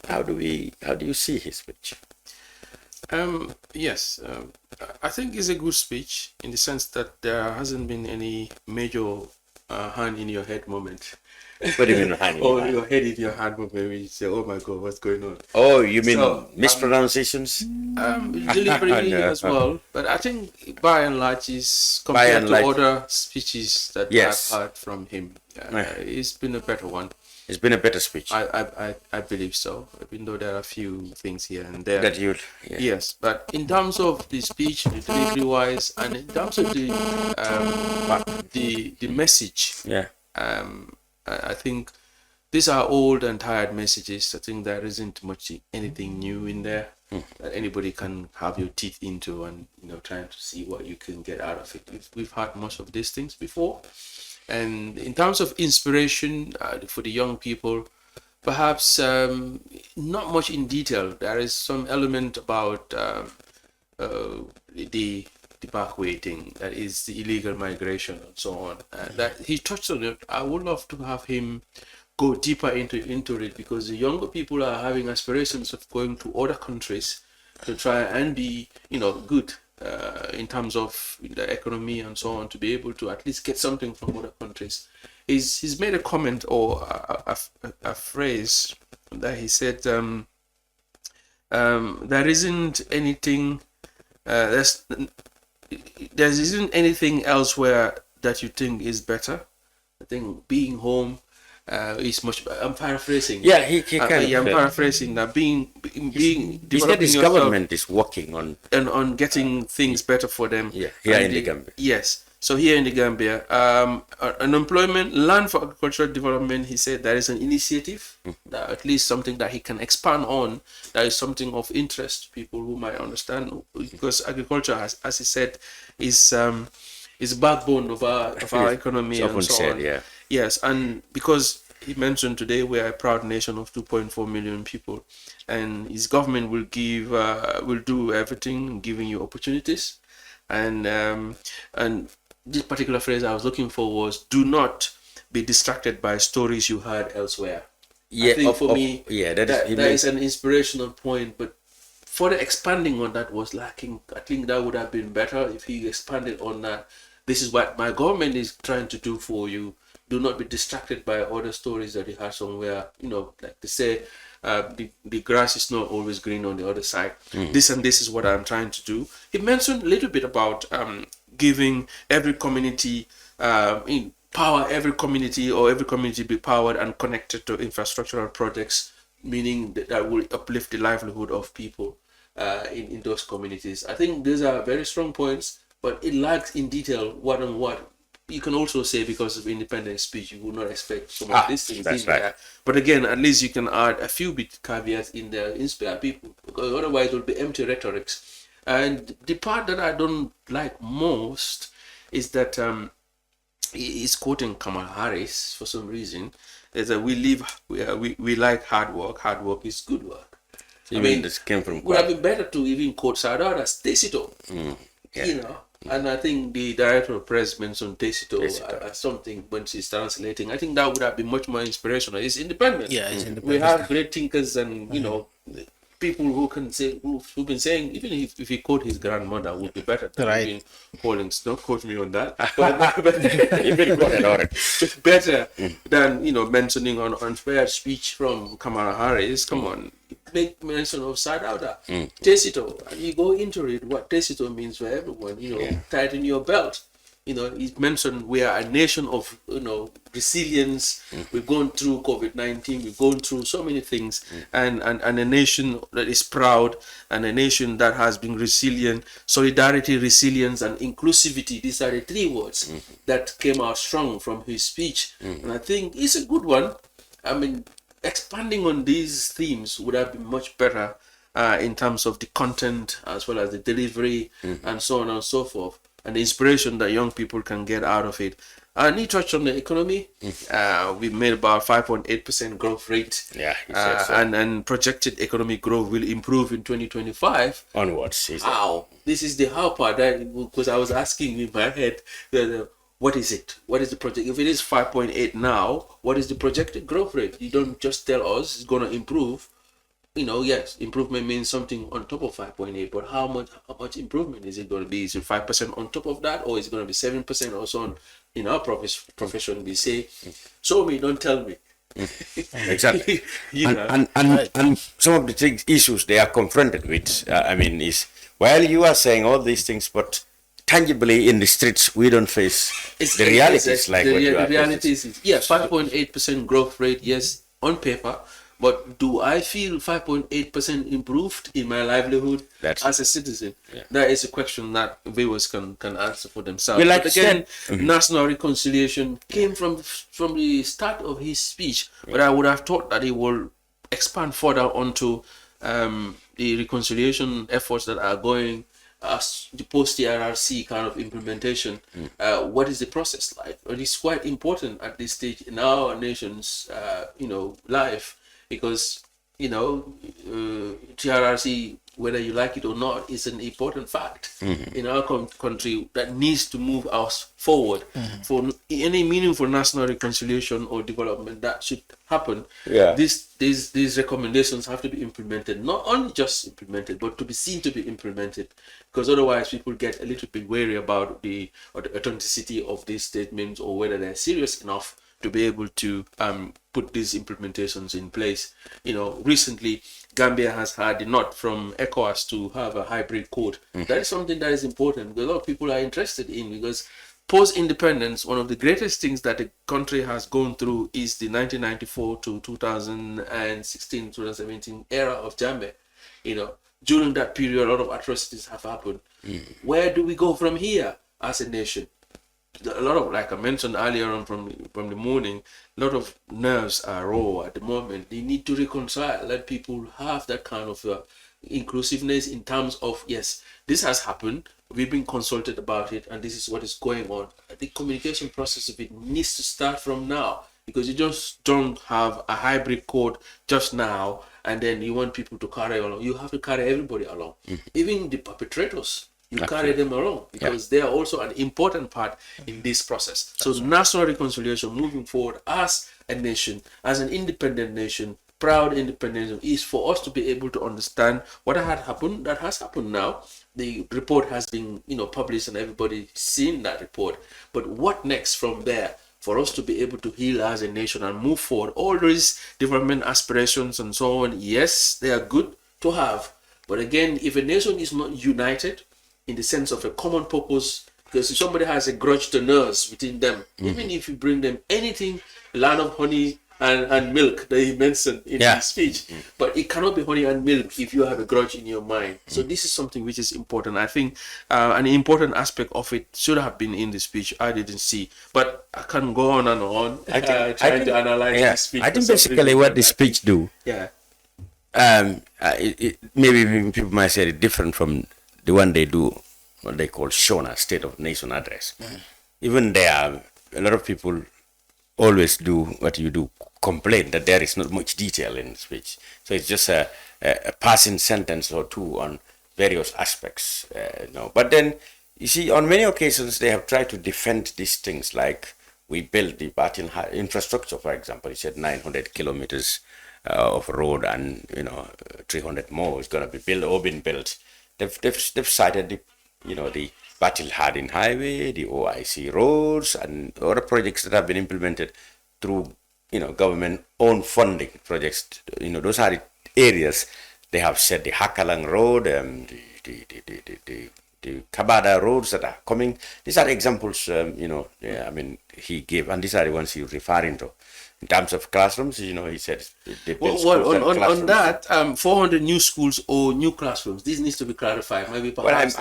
How do you see his speech? Yes, I think it's a good speech in the sense that there hasn't been any major hand in your head moment. What do you mean hand in your hand? Your head in your hand moment where you say, "Oh my God, what's going on?" Oh, you mean mispronunciations? Delivery as well, but I think by and large, is compared to other speeches that I've heard from him, it's been a better one. It's been a better speech. I believe so, even though there are a few things here and there. That you, yes, but in terms of the speech, the delivery wise, and in terms of the message, I think these are old and tired messages. I think there isn't much anything new in there that anybody can have your teeth into, and trying to see what you can get out of it. We've had most of these things before. And in terms of inspiration for the young people, perhaps not much in detail. There is some element about the back waiting, that is the illegal migration and so on. That he touched on it. I would love to have him go deeper into it, because the younger people are having aspirations of going to other countries to try and be good. In terms of the economy and so on, to be able to at least get something from other countries. He's made a comment or a phrase that he said, there isn't anything there isn't anything elsewhere that you think is better. I think being home is much. I'm paraphrasing. Yeah, he can. I'm paraphrasing that being. He said his government is working on getting things better for them. Yeah, here in the Gambia. Yes, so here in the Gambia, unemployment, land for agricultural development. He said there is an initiative, that at least something that he can expand on. That is something of interest to people who might understand, because agriculture, as he said, is the backbone of our economy and so on. Yeah. Yes, and because he mentioned today we are a proud nation of 2.4 million people, and his government will do everything, giving you opportunities, and this particular phrase I was looking for was, "Do not be distracted by stories you heard elsewhere." Yeah, I think for me, that is an inspirational point, but for the expanding on that was lacking. I think that would have been better if he expanded on that. This is what my government is trying to do for you. Do not be distracted by other stories that you have somewhere. Like they say, the grass is not always green on the other side. This and this is what I'm trying to do. He mentioned a little bit about giving every community power, every community be powered and connected to infrastructural projects, meaning that will uplift the livelihood of people in those communities. I think these are very strong points, but it lacks in detail what and what. You can also say because of independent speech, you would not expect some of these things in there. But again, at least you can add a few bit caveats in there, inspire people, because otherwise it will be empty rhetorics. And the part that I don't like most is that he's quoting Kamala Harris for some reason. Is that we like hard work. Hard work is good work. I mean, this came from would have been better to even quote Sadat as Tacito. You know, and I think the director of press mentioned Tacito as something when she's translating. I think that would have been much more inspirational. It's independent. Yeah, it's independent. We have great thinkers and you know people who can say who've been saying even if he quote his grandmother would be better than being quoting. Don't quote me on that. But better than mentioning on unfair speech from Kamala Harris. Come on. Make mention of Sadauda, Tacito, and you go into it what Tacito means for everyone. Tighten your belt. He mentioned we are a nation of resilience. We've gone through COVID-19. We've gone through so many things, and a nation that is proud, and a nation that has been resilient. Solidarity, resilience, and inclusivity. These are the three words that came out strong from his speech, and I think it's a good one. I mean, expanding on these themes would have been much better in terms of the content as well as the delivery and so on and so forth, and the inspiration that young people can get out of it. And he touched on the economy. We made about 5.8% growth rate. Yeah, he said so. And projected economic growth will improve in 2025. Onwards. How? This is the how part, because I was asking in my head, what is it? What is the project? If it is 5.8 now, what is the projected growth rate? You don't just tell us it's going to improve. Yes, improvement means something on top of 5.8, but how much improvement is it going to be? Is it 5% on top of that, or is it going to be 7% or so on? In our profession, we say, show me, don't tell me. Exactly. And some of the issues they are confronted with, is, well, you are saying all these things, but tangibly in the streets, we don't face the realities like what you are. The reality is, 5.8% growth rate, yes, on paper. But do I feel 5.8% improved in my livelihood as a citizen? Yeah. That is a question that viewers can answer for themselves. But again, national reconciliation came from the start of his speech, but I would have thought that he will expand further onto the reconciliation efforts that are going as the post-TRRC kind of implementation. What is the process like? It is quite important at this stage in our nation's life. Because, TRRC, whether you like it or not, is an important fact in our country that needs to move us forward. For any meaningful national reconciliation or development that should happen, these recommendations have to be implemented. Not only just implemented, but to be seen to be implemented. Because otherwise people get a little bit wary about the authenticity of these statements or whether they're serious enough to be able to put these implementations in place. Recently, Gambia has had the nod from ECOWAS to have a hybrid code. That is something that is important. A lot of people are interested in, because post-independence, one of the greatest things that the country has gone through is the 1994 to 2016, 2017 era of Jamu. During that period, a lot of atrocities have happened. Where do we go from here as a nation? A lot of, like I mentioned earlier on from the morning, a lot of nerves are raw at the moment. They need to reconcile, let people have that kind of inclusiveness in terms of, yes, this has happened, we've been consulted about it, and this is what is going on. The communication process of it needs to start from now, because you just don't have a hybrid code just now, and then you want people to carry along. You have to carry everybody along, even the perpetrators. You carry them along, because they are also an important part in this process. So national reconciliation moving forward as a nation, as an independent nation, proud independent nation, is for us to be able to understand what had happened, that has happened now. The report has been published and everybody's seen that report. But what next from there? For us to be able to heal as a nation and move forward. All these development aspirations and so on, yes, they are good to have. But again, if a nation is not united, in the sense of a common purpose, because if somebody has a grudge to nurse within them, even if you bring them anything, land of honey and milk that he mentioned in his speech, but it cannot be honey and milk if you have a grudge in your mind. So this is something which is important. I think an important aspect of it should have been in the speech. I didn't see, but I can go on and on trying to analyze the speech. I think basically what the speech do, maybe people might say it different from the one they do, what they call Shona, State of Nation Address. Even there, a lot of people always do what you do, complain that there is not much detail in speech. So it's just a passing sentence or two on various aspects. But then, you see, on many occasions, they have tried to defend these things, like we built the Batin infrastructure, for example. He said 900 kilometers of road and, 300 more is going to be built or been built. They've cited the Batil Hardin Highway, the OIC roads, and other projects that have been implemented through, government-owned funding projects. Those are the areas they have said, the Hakalang Road, the Kabada roads that are coming. These are examples, he gave, and these are the ones he's referring to. In terms of classrooms, he said they built on that, 400 new schools or new classrooms. This needs to be clarified. Maybe perhaps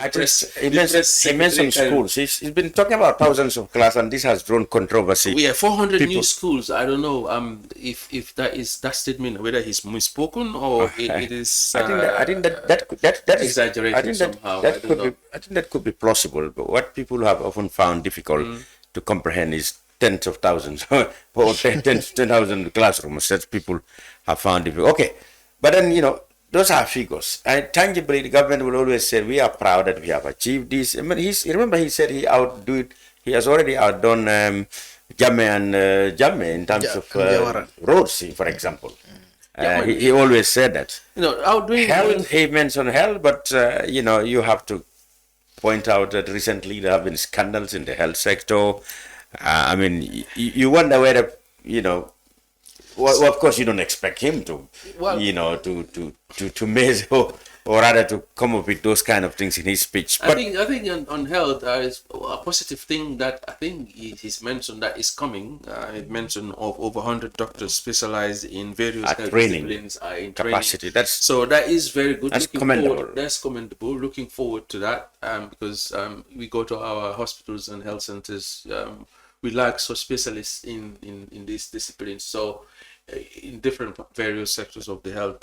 he mentioned schools. He's been talking about thousands of classes, and this has drawn controversy. Yeah, 400 new schools. I don't know if that is that statement, whether he's misspoken or it is. I think that is exaggerated somehow. I think that could be plausible. But what people have often found difficult to comprehend is tens of thousands or 10,000 classrooms that people have found difficult. Okay, but then, those are figures. And tangibly, the government will always say, we are proud that we have achieved this. I mean, remember he said he has already outdone Jamu in terms of roads, for example. He always said that. Outdoing health, he mentioned health, but, you have to point out that recently there have been scandals in the health sector. You wonder whether, well, of course you don't expect him to, to measure or rather to come up with those kind of things in his speech. But I think on health, there is a positive thing that I think he's mentioned that is coming. He mentioned of over 100 doctors specialized in various health disciplines in capacity. Training. So that is very good. That's commendable. That's commendable. Looking forward to that because we go to our hospitals and health centers. We lack so specialists in these disciplines. So in different various sectors of the health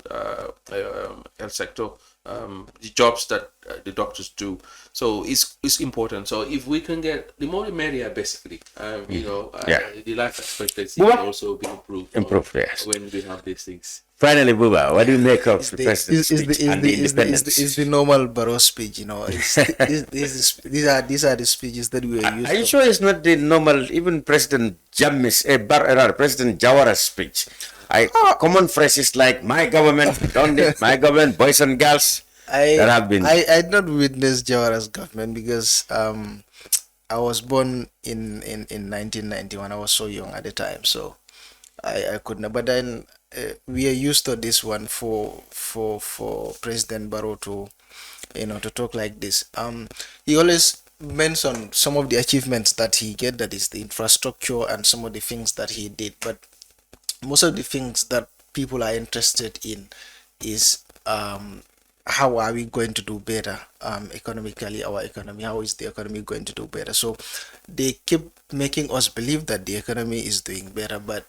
sector, the jobs that the doctors do. So it's important. So if we can get the more the merrier, basically, the life expectancy will also be improved. Yes. When we have these things. Finally, Buba, what do you make of the president's speech and the independence? Is the normal Barrow speech, these are the speeches that we are used to. Are you sure it's not the normal, even President President Jawara's speech? Common phrases like, my government, done it, my government, boys and girls, that have been... I did not witness Jawara's government because I was born in 1991. I was so young at the time, so I couldn't. But then... we are used to this one for President Barrow to talk like this. He always mentioned some of the achievements that he get, that is the infrastructure and some of the things that he did. But most of the things that people are interested in is how are we going to do better economically, our economy, how is the economy going to do better? So they keep making us believe that the economy is doing better, but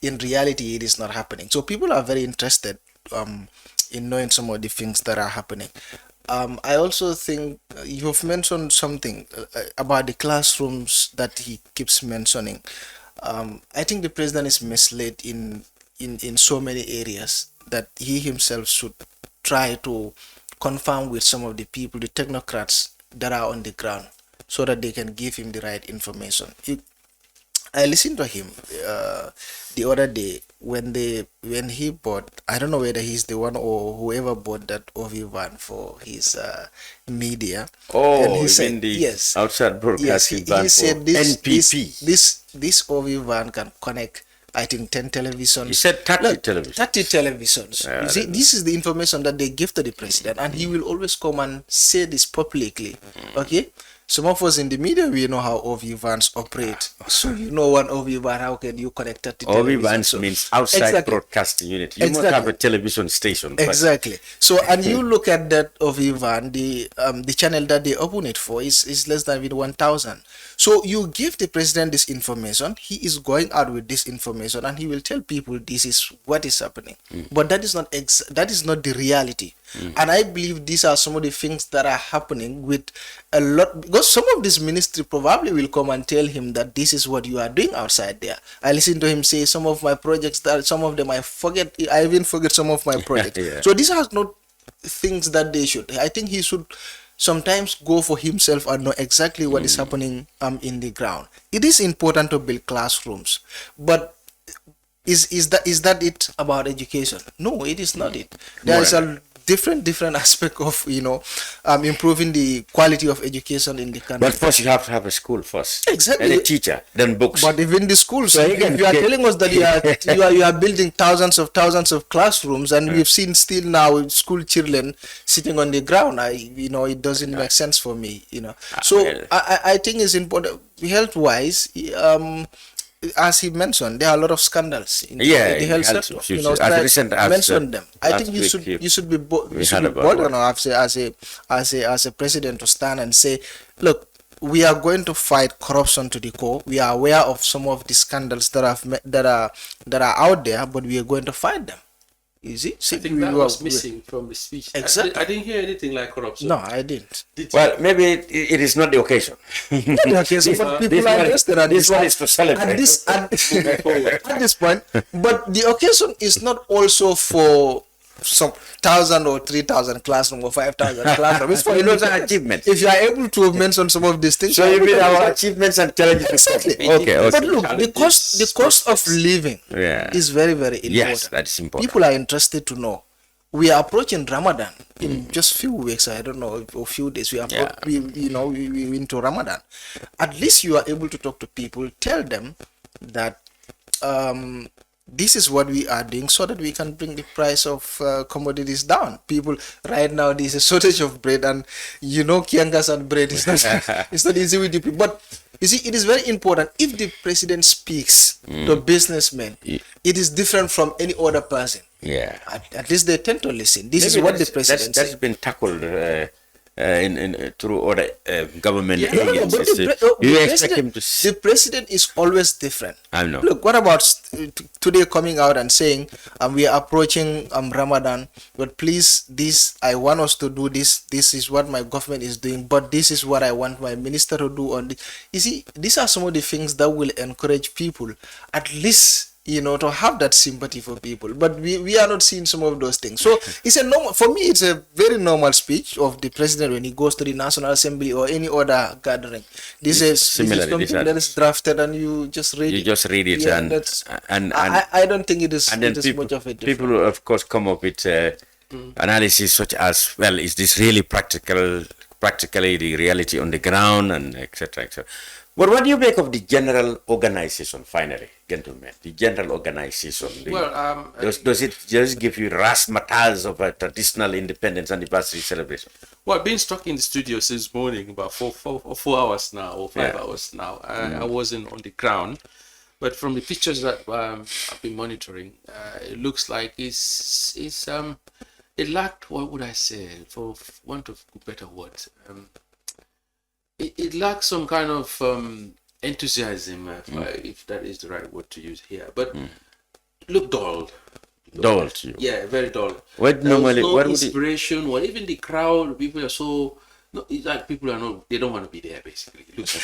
in reality it is not happening. So people are very interested in knowing some of the things that are happening. I also think you've mentioned something about the classrooms that he keeps mentioning. I think the president is misled in so many areas that he himself should try to confirm with some of the people, the technocrats that are on the ground, so that they can give him the right information. I listened to him the other day when he bought, I don't know whether he's the one or whoever bought that OV van for his media. Oh, and he said, yes, outside broadcasting van, he said this, NPP. This OV van can connect, I think, 10 televisions. He said 30 televisions. 30 televisions. You see, this is the information that they give to the president, and he will always come and say this publicly. Okay? Some of us in the media, we know how OV vans operate. So you know one OV van, how can you connect 30 televisions? OV vans means outside broadcasting unit. You must have a television station. Exactly. So, and you look at that OV van, the channel that they open it for is less than 1,000. So you give the president this information, he is going out with this information, and he will tell people this is what is happening. But that is not the reality. And I believe these are some of the things that are happening with a lot, because some of this ministry probably will come and tell him that this is what you are doing outside there. I listen to him say some of my projects, that some of them I even forget some of my projects. So these are not things that they should. I think he should sometimes go for himself and know exactly what is happening in the ground. It is important to build classrooms, but is that it about education? No, it is not it. There is a different aspect of improving the quality of education in the country. But first you have to have a school first. Exactly. And a teacher, then books. But even the schools, So if you are telling us that you are building thousands of classrooms, and we've seen still now school children sitting on the ground, it doesn't make sense for me. So I think it's important health wise. As he mentioned, there are a lot of scandals in the health sector. Mentioned them. I think you should be bold enough as a president to stand and say, look, we are going to fight corruption to the core. We are aware of some of the scandals that are out there, but we are going to fight them. Is it? I think that was missing from the speech. Exactly. I didn't hear anything like corruption. No, I didn't. Well, maybe it is not the occasion. Not the occasion, but people are interested at this one is to celebrate. At this point, but the occasion is not also for some 1,000 or 3,000 classroom or 5,000 classroom. It's for achievements. If you are able to mention some of these things, so you mean our achievements and challenges? Exactly. Okay. But look, the cost of living is very, very important. Yes, that is important. People are interested to know. We are approaching Ramadan in just few weeks. I don't know, or few days. We into Ramadan. At least you are able to talk to people, tell them that this is what we are doing, so that we can bring the price of commodities down. People, right now, there's a shortage of bread, and kiangas and bread is not it's not easy with the people. But you see, it is very important. If the president speaks to businessmen, it is different from any other person. Yeah. At least they tend to listen. This is what the president that's been tackled through other government agencies. You expect him to the president is always different. I know. Look, what about today coming out and saying we are approaching Ramadan, but please, I want us to do this. This is what my government is doing, but this is what I want my minister to do on this. You see, these are some of the things that will encourage people, at least, to have that sympathy for people. But we are not seeing some of those things. So it's for me, it's a very normal speech of the president when he goes to the National Assembly or any other gathering. This is something that is drafted and you just read it. You just read it, and I don't think it is people, much of a difference. People, of course, come up with analysis such as, well, is this really practically the reality on the ground, and etc. etc. But what do you make of the general organization, finally, gentlemen? The general organization. Does it just give you razzmatazz of a traditional independence anniversary celebration? Well, I've been stuck in the studio since morning, about 4 hours now, or 5 hours now. I wasn't on the ground. But from the pictures that I've been monitoring, it looks like it lacked, what would I say, for want of better words, it lacks some kind of enthusiasm, if that is the right word to use here. But look dull. Dull to you? Yeah, very dull. What inspiration? Well, even the crowd, people are so... No, it's like people are not, they don't want to be there, basically. It looks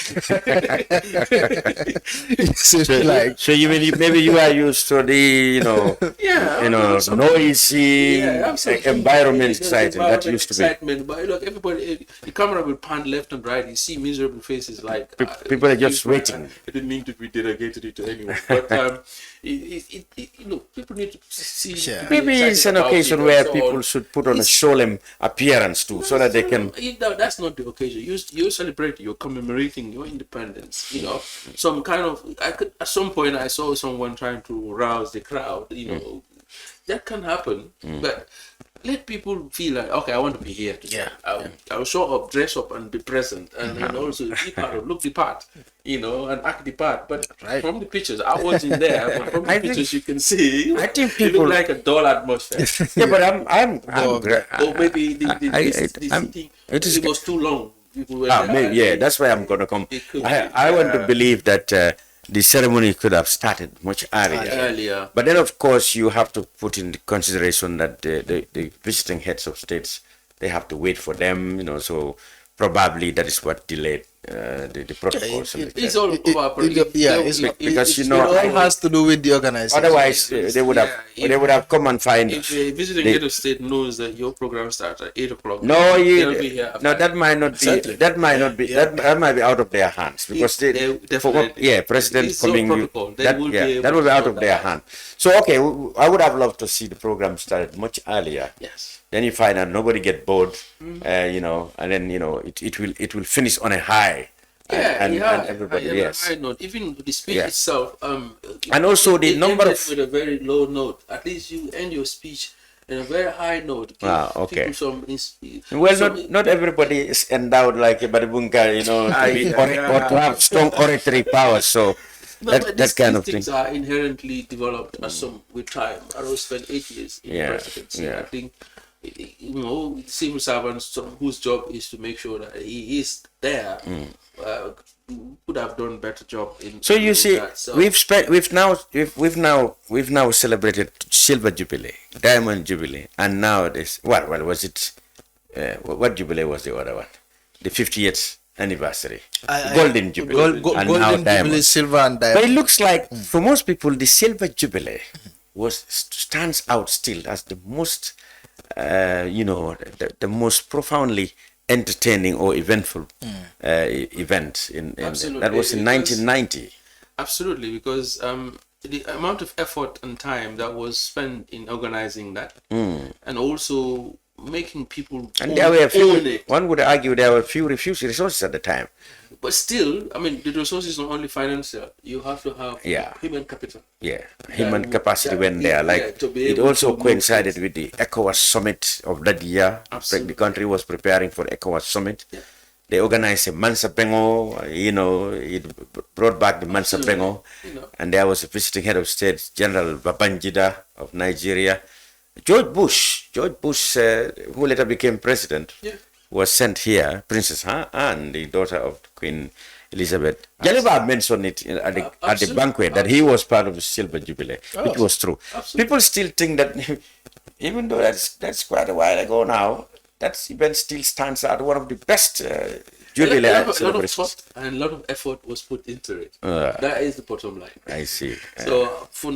like. So you maybe you are used to the, noisy environment exciting that used to be. But look, everybody, the camera will pan left and right. You see miserable faces like... people are just waiting. I didn't mean to be delegated to anyone. But people need to see... Sure. Maybe it's an occasion where people should put on a solemn appearance too, so that they can... That's not the occasion. You're celebrating, you're commemorating your independence. Some kind of... at some point, I saw someone trying to rouse the crowd. That can happen, but let people feel like, okay, I want to be here today. I'll show up, dress up, and be present, and also be part of, look the part, and act the part. But from the pictures, I wasn't there, but from the pictures you can see, I think people look like a dull atmosphere. But I'm or maybe it was too long. That's why I'm gonna come. I want to believe that the ceremony could have started much earlier. But then, of course, you have to put in consideration that the visiting heads of states, they have to wait for them, so probably that is what delayed the protocol. It's all cooperative. Because it all has to do with the organization. Otherwise, they would have come and find. If a visiting head of state knows that your program starts at 8 o'clock, no, they'll be here. that might not be. Exactly. That might not be. That might be out of their hands because president coming. That will be out of their hand. So okay, I would have loved to see the program started much earlier. Yes. Then you find out nobody get bored, and then it will finish on a high. And everybody, yes. High note. Even the speech itself, and also the number of with a very low note. At least you end your speech in a very high note. Okay. Not everybody is endowed like a Badibunga, or to have strong oratory powers. So that kind of thing. Things are inherently developed as some with time. I always spent 8 years in presidency. I think civil servants whose job is to make sure that he is there could have done a better job in. So you see, we've now celebrated Silver Jubilee, Diamond Jubilee, and now this. What was it? What Jubilee was the other one? The 50th anniversary, Golden Jubilee, and now Diamond, Silver and Diamond. But it looks like for most people, the Silver Jubilee stands out still as the most. The most profoundly entertaining or eventful event that was in 1990. Absolutely, because the amount of effort and time that was spent in organizing that, and also making people and there were few. One would argue there were few resources at the time. But still, I mean, the resources not only financial. You have to have human capital. Yeah, human capacity went there. Like it also coincided with the ECOWAS summit of that year. The country was preparing for ECOWAS summit. Yeah. They organized a Mansa Bengo. It brought back the Mansa Bengo, and there was a visiting head of state, General Babangida of Nigeria. George Bush, who later became president. Yeah. Was sent here, Princess Anne, the daughter of Queen Elizabeth. Jaliba mentioned it at the banquet that he was part of the Silver Jubilee, which was true. Absolutely. People still think that, even though that's quite a while ago now, that event still stands out one of the best Jubilee celebrations. And a lot of effort was put into it. That is the bottom line. I see. So for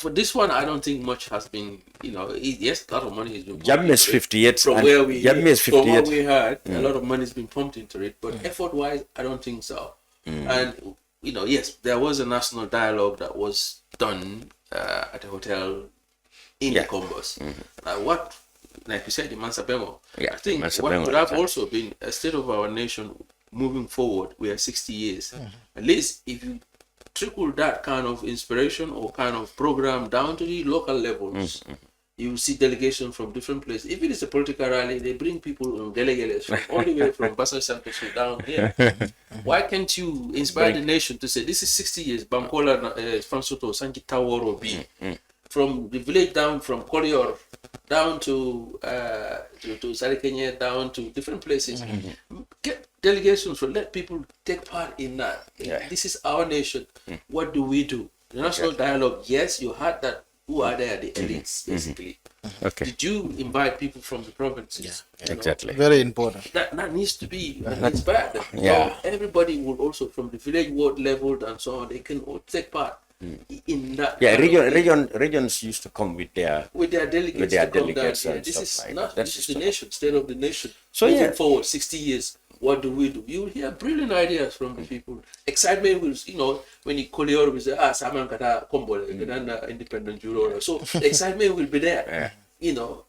this one, I don't think much has been. Yes, a lot of money has been. Jamu's 58. From what we heard, a lot of money has been pumped into it. But effort-wise, I don't think so. And yes, there was a national dialogue that was done at a hotel in the Combos. Like you said, the Mansa Bengo. I think what could have also been a state of our nation moving forward. We are 60 years. At least if you trickle that kind of inspiration or kind of program down to the local levels, you will see delegations from different places. If it is a political rally, they bring people on delegates from all the way from Bassa Santos down here. Why can't you inspire the nation to say this is 60 years? Bankola, Fransoto, Sanki Taworo B. From the village down from Kolior down to Sarikenya, down to different places. Get delegations, so let people take part in that. This is our nation. What do we do? The national dialogue, yes, you had that. Who are there? The elites, basically. Okay. Did you invite people from the provinces? Exactly. Very important. That needs to be inspired. Everybody will also, from the village ward level and so on, they can all take part. In that regions used to come with their delegates and this stuff is like that. This is the nation, state of the nation. So moving forward 60 years, what do we do? You will hear brilliant ideas from the people. Excitement will, when you call your say, Saman Kata Kombo, independent Euro. So the excitement will be there.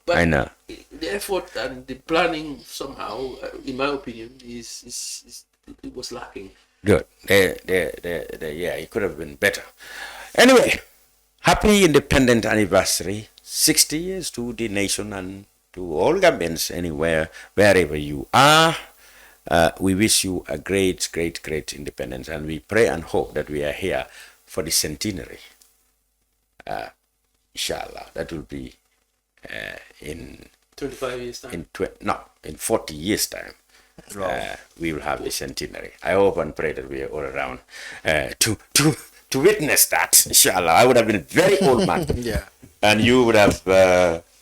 But I know the effort and the planning somehow, in my opinion, it was lacking. Good. It could have been better. Anyway, happy independent anniversary. 60 years to the nation and to all Gambians anywhere, wherever you are. We wish you a great, great, great independence, and we pray and hope that we are here for the centenary. Inshallah, that will be in 25 years time. In 40 years time. We will have the centenary. I hope and pray that we are all around to to witness that, inshallah. I would have been a very old man. Yeah. And you would have...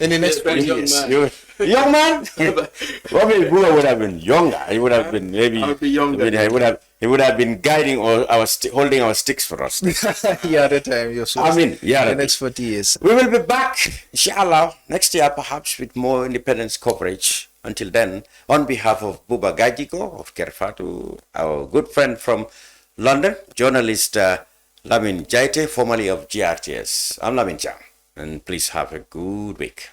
in the next 40 young years. man. Young man? Probably Buga would have been younger. He would have been maybe... I would be younger. He would have been guiding holding our sticks for us. Yeah, that time. You're so yeah. in the next 40 years. We will be back, inshallah, next year perhaps with more independence coverage. Until then, on behalf of Buba Gajiko of Kerfatu, our good friend from London, journalist Lamin Jaite, formerly of GRTS, I'm Lamin Jam. And please have a good week.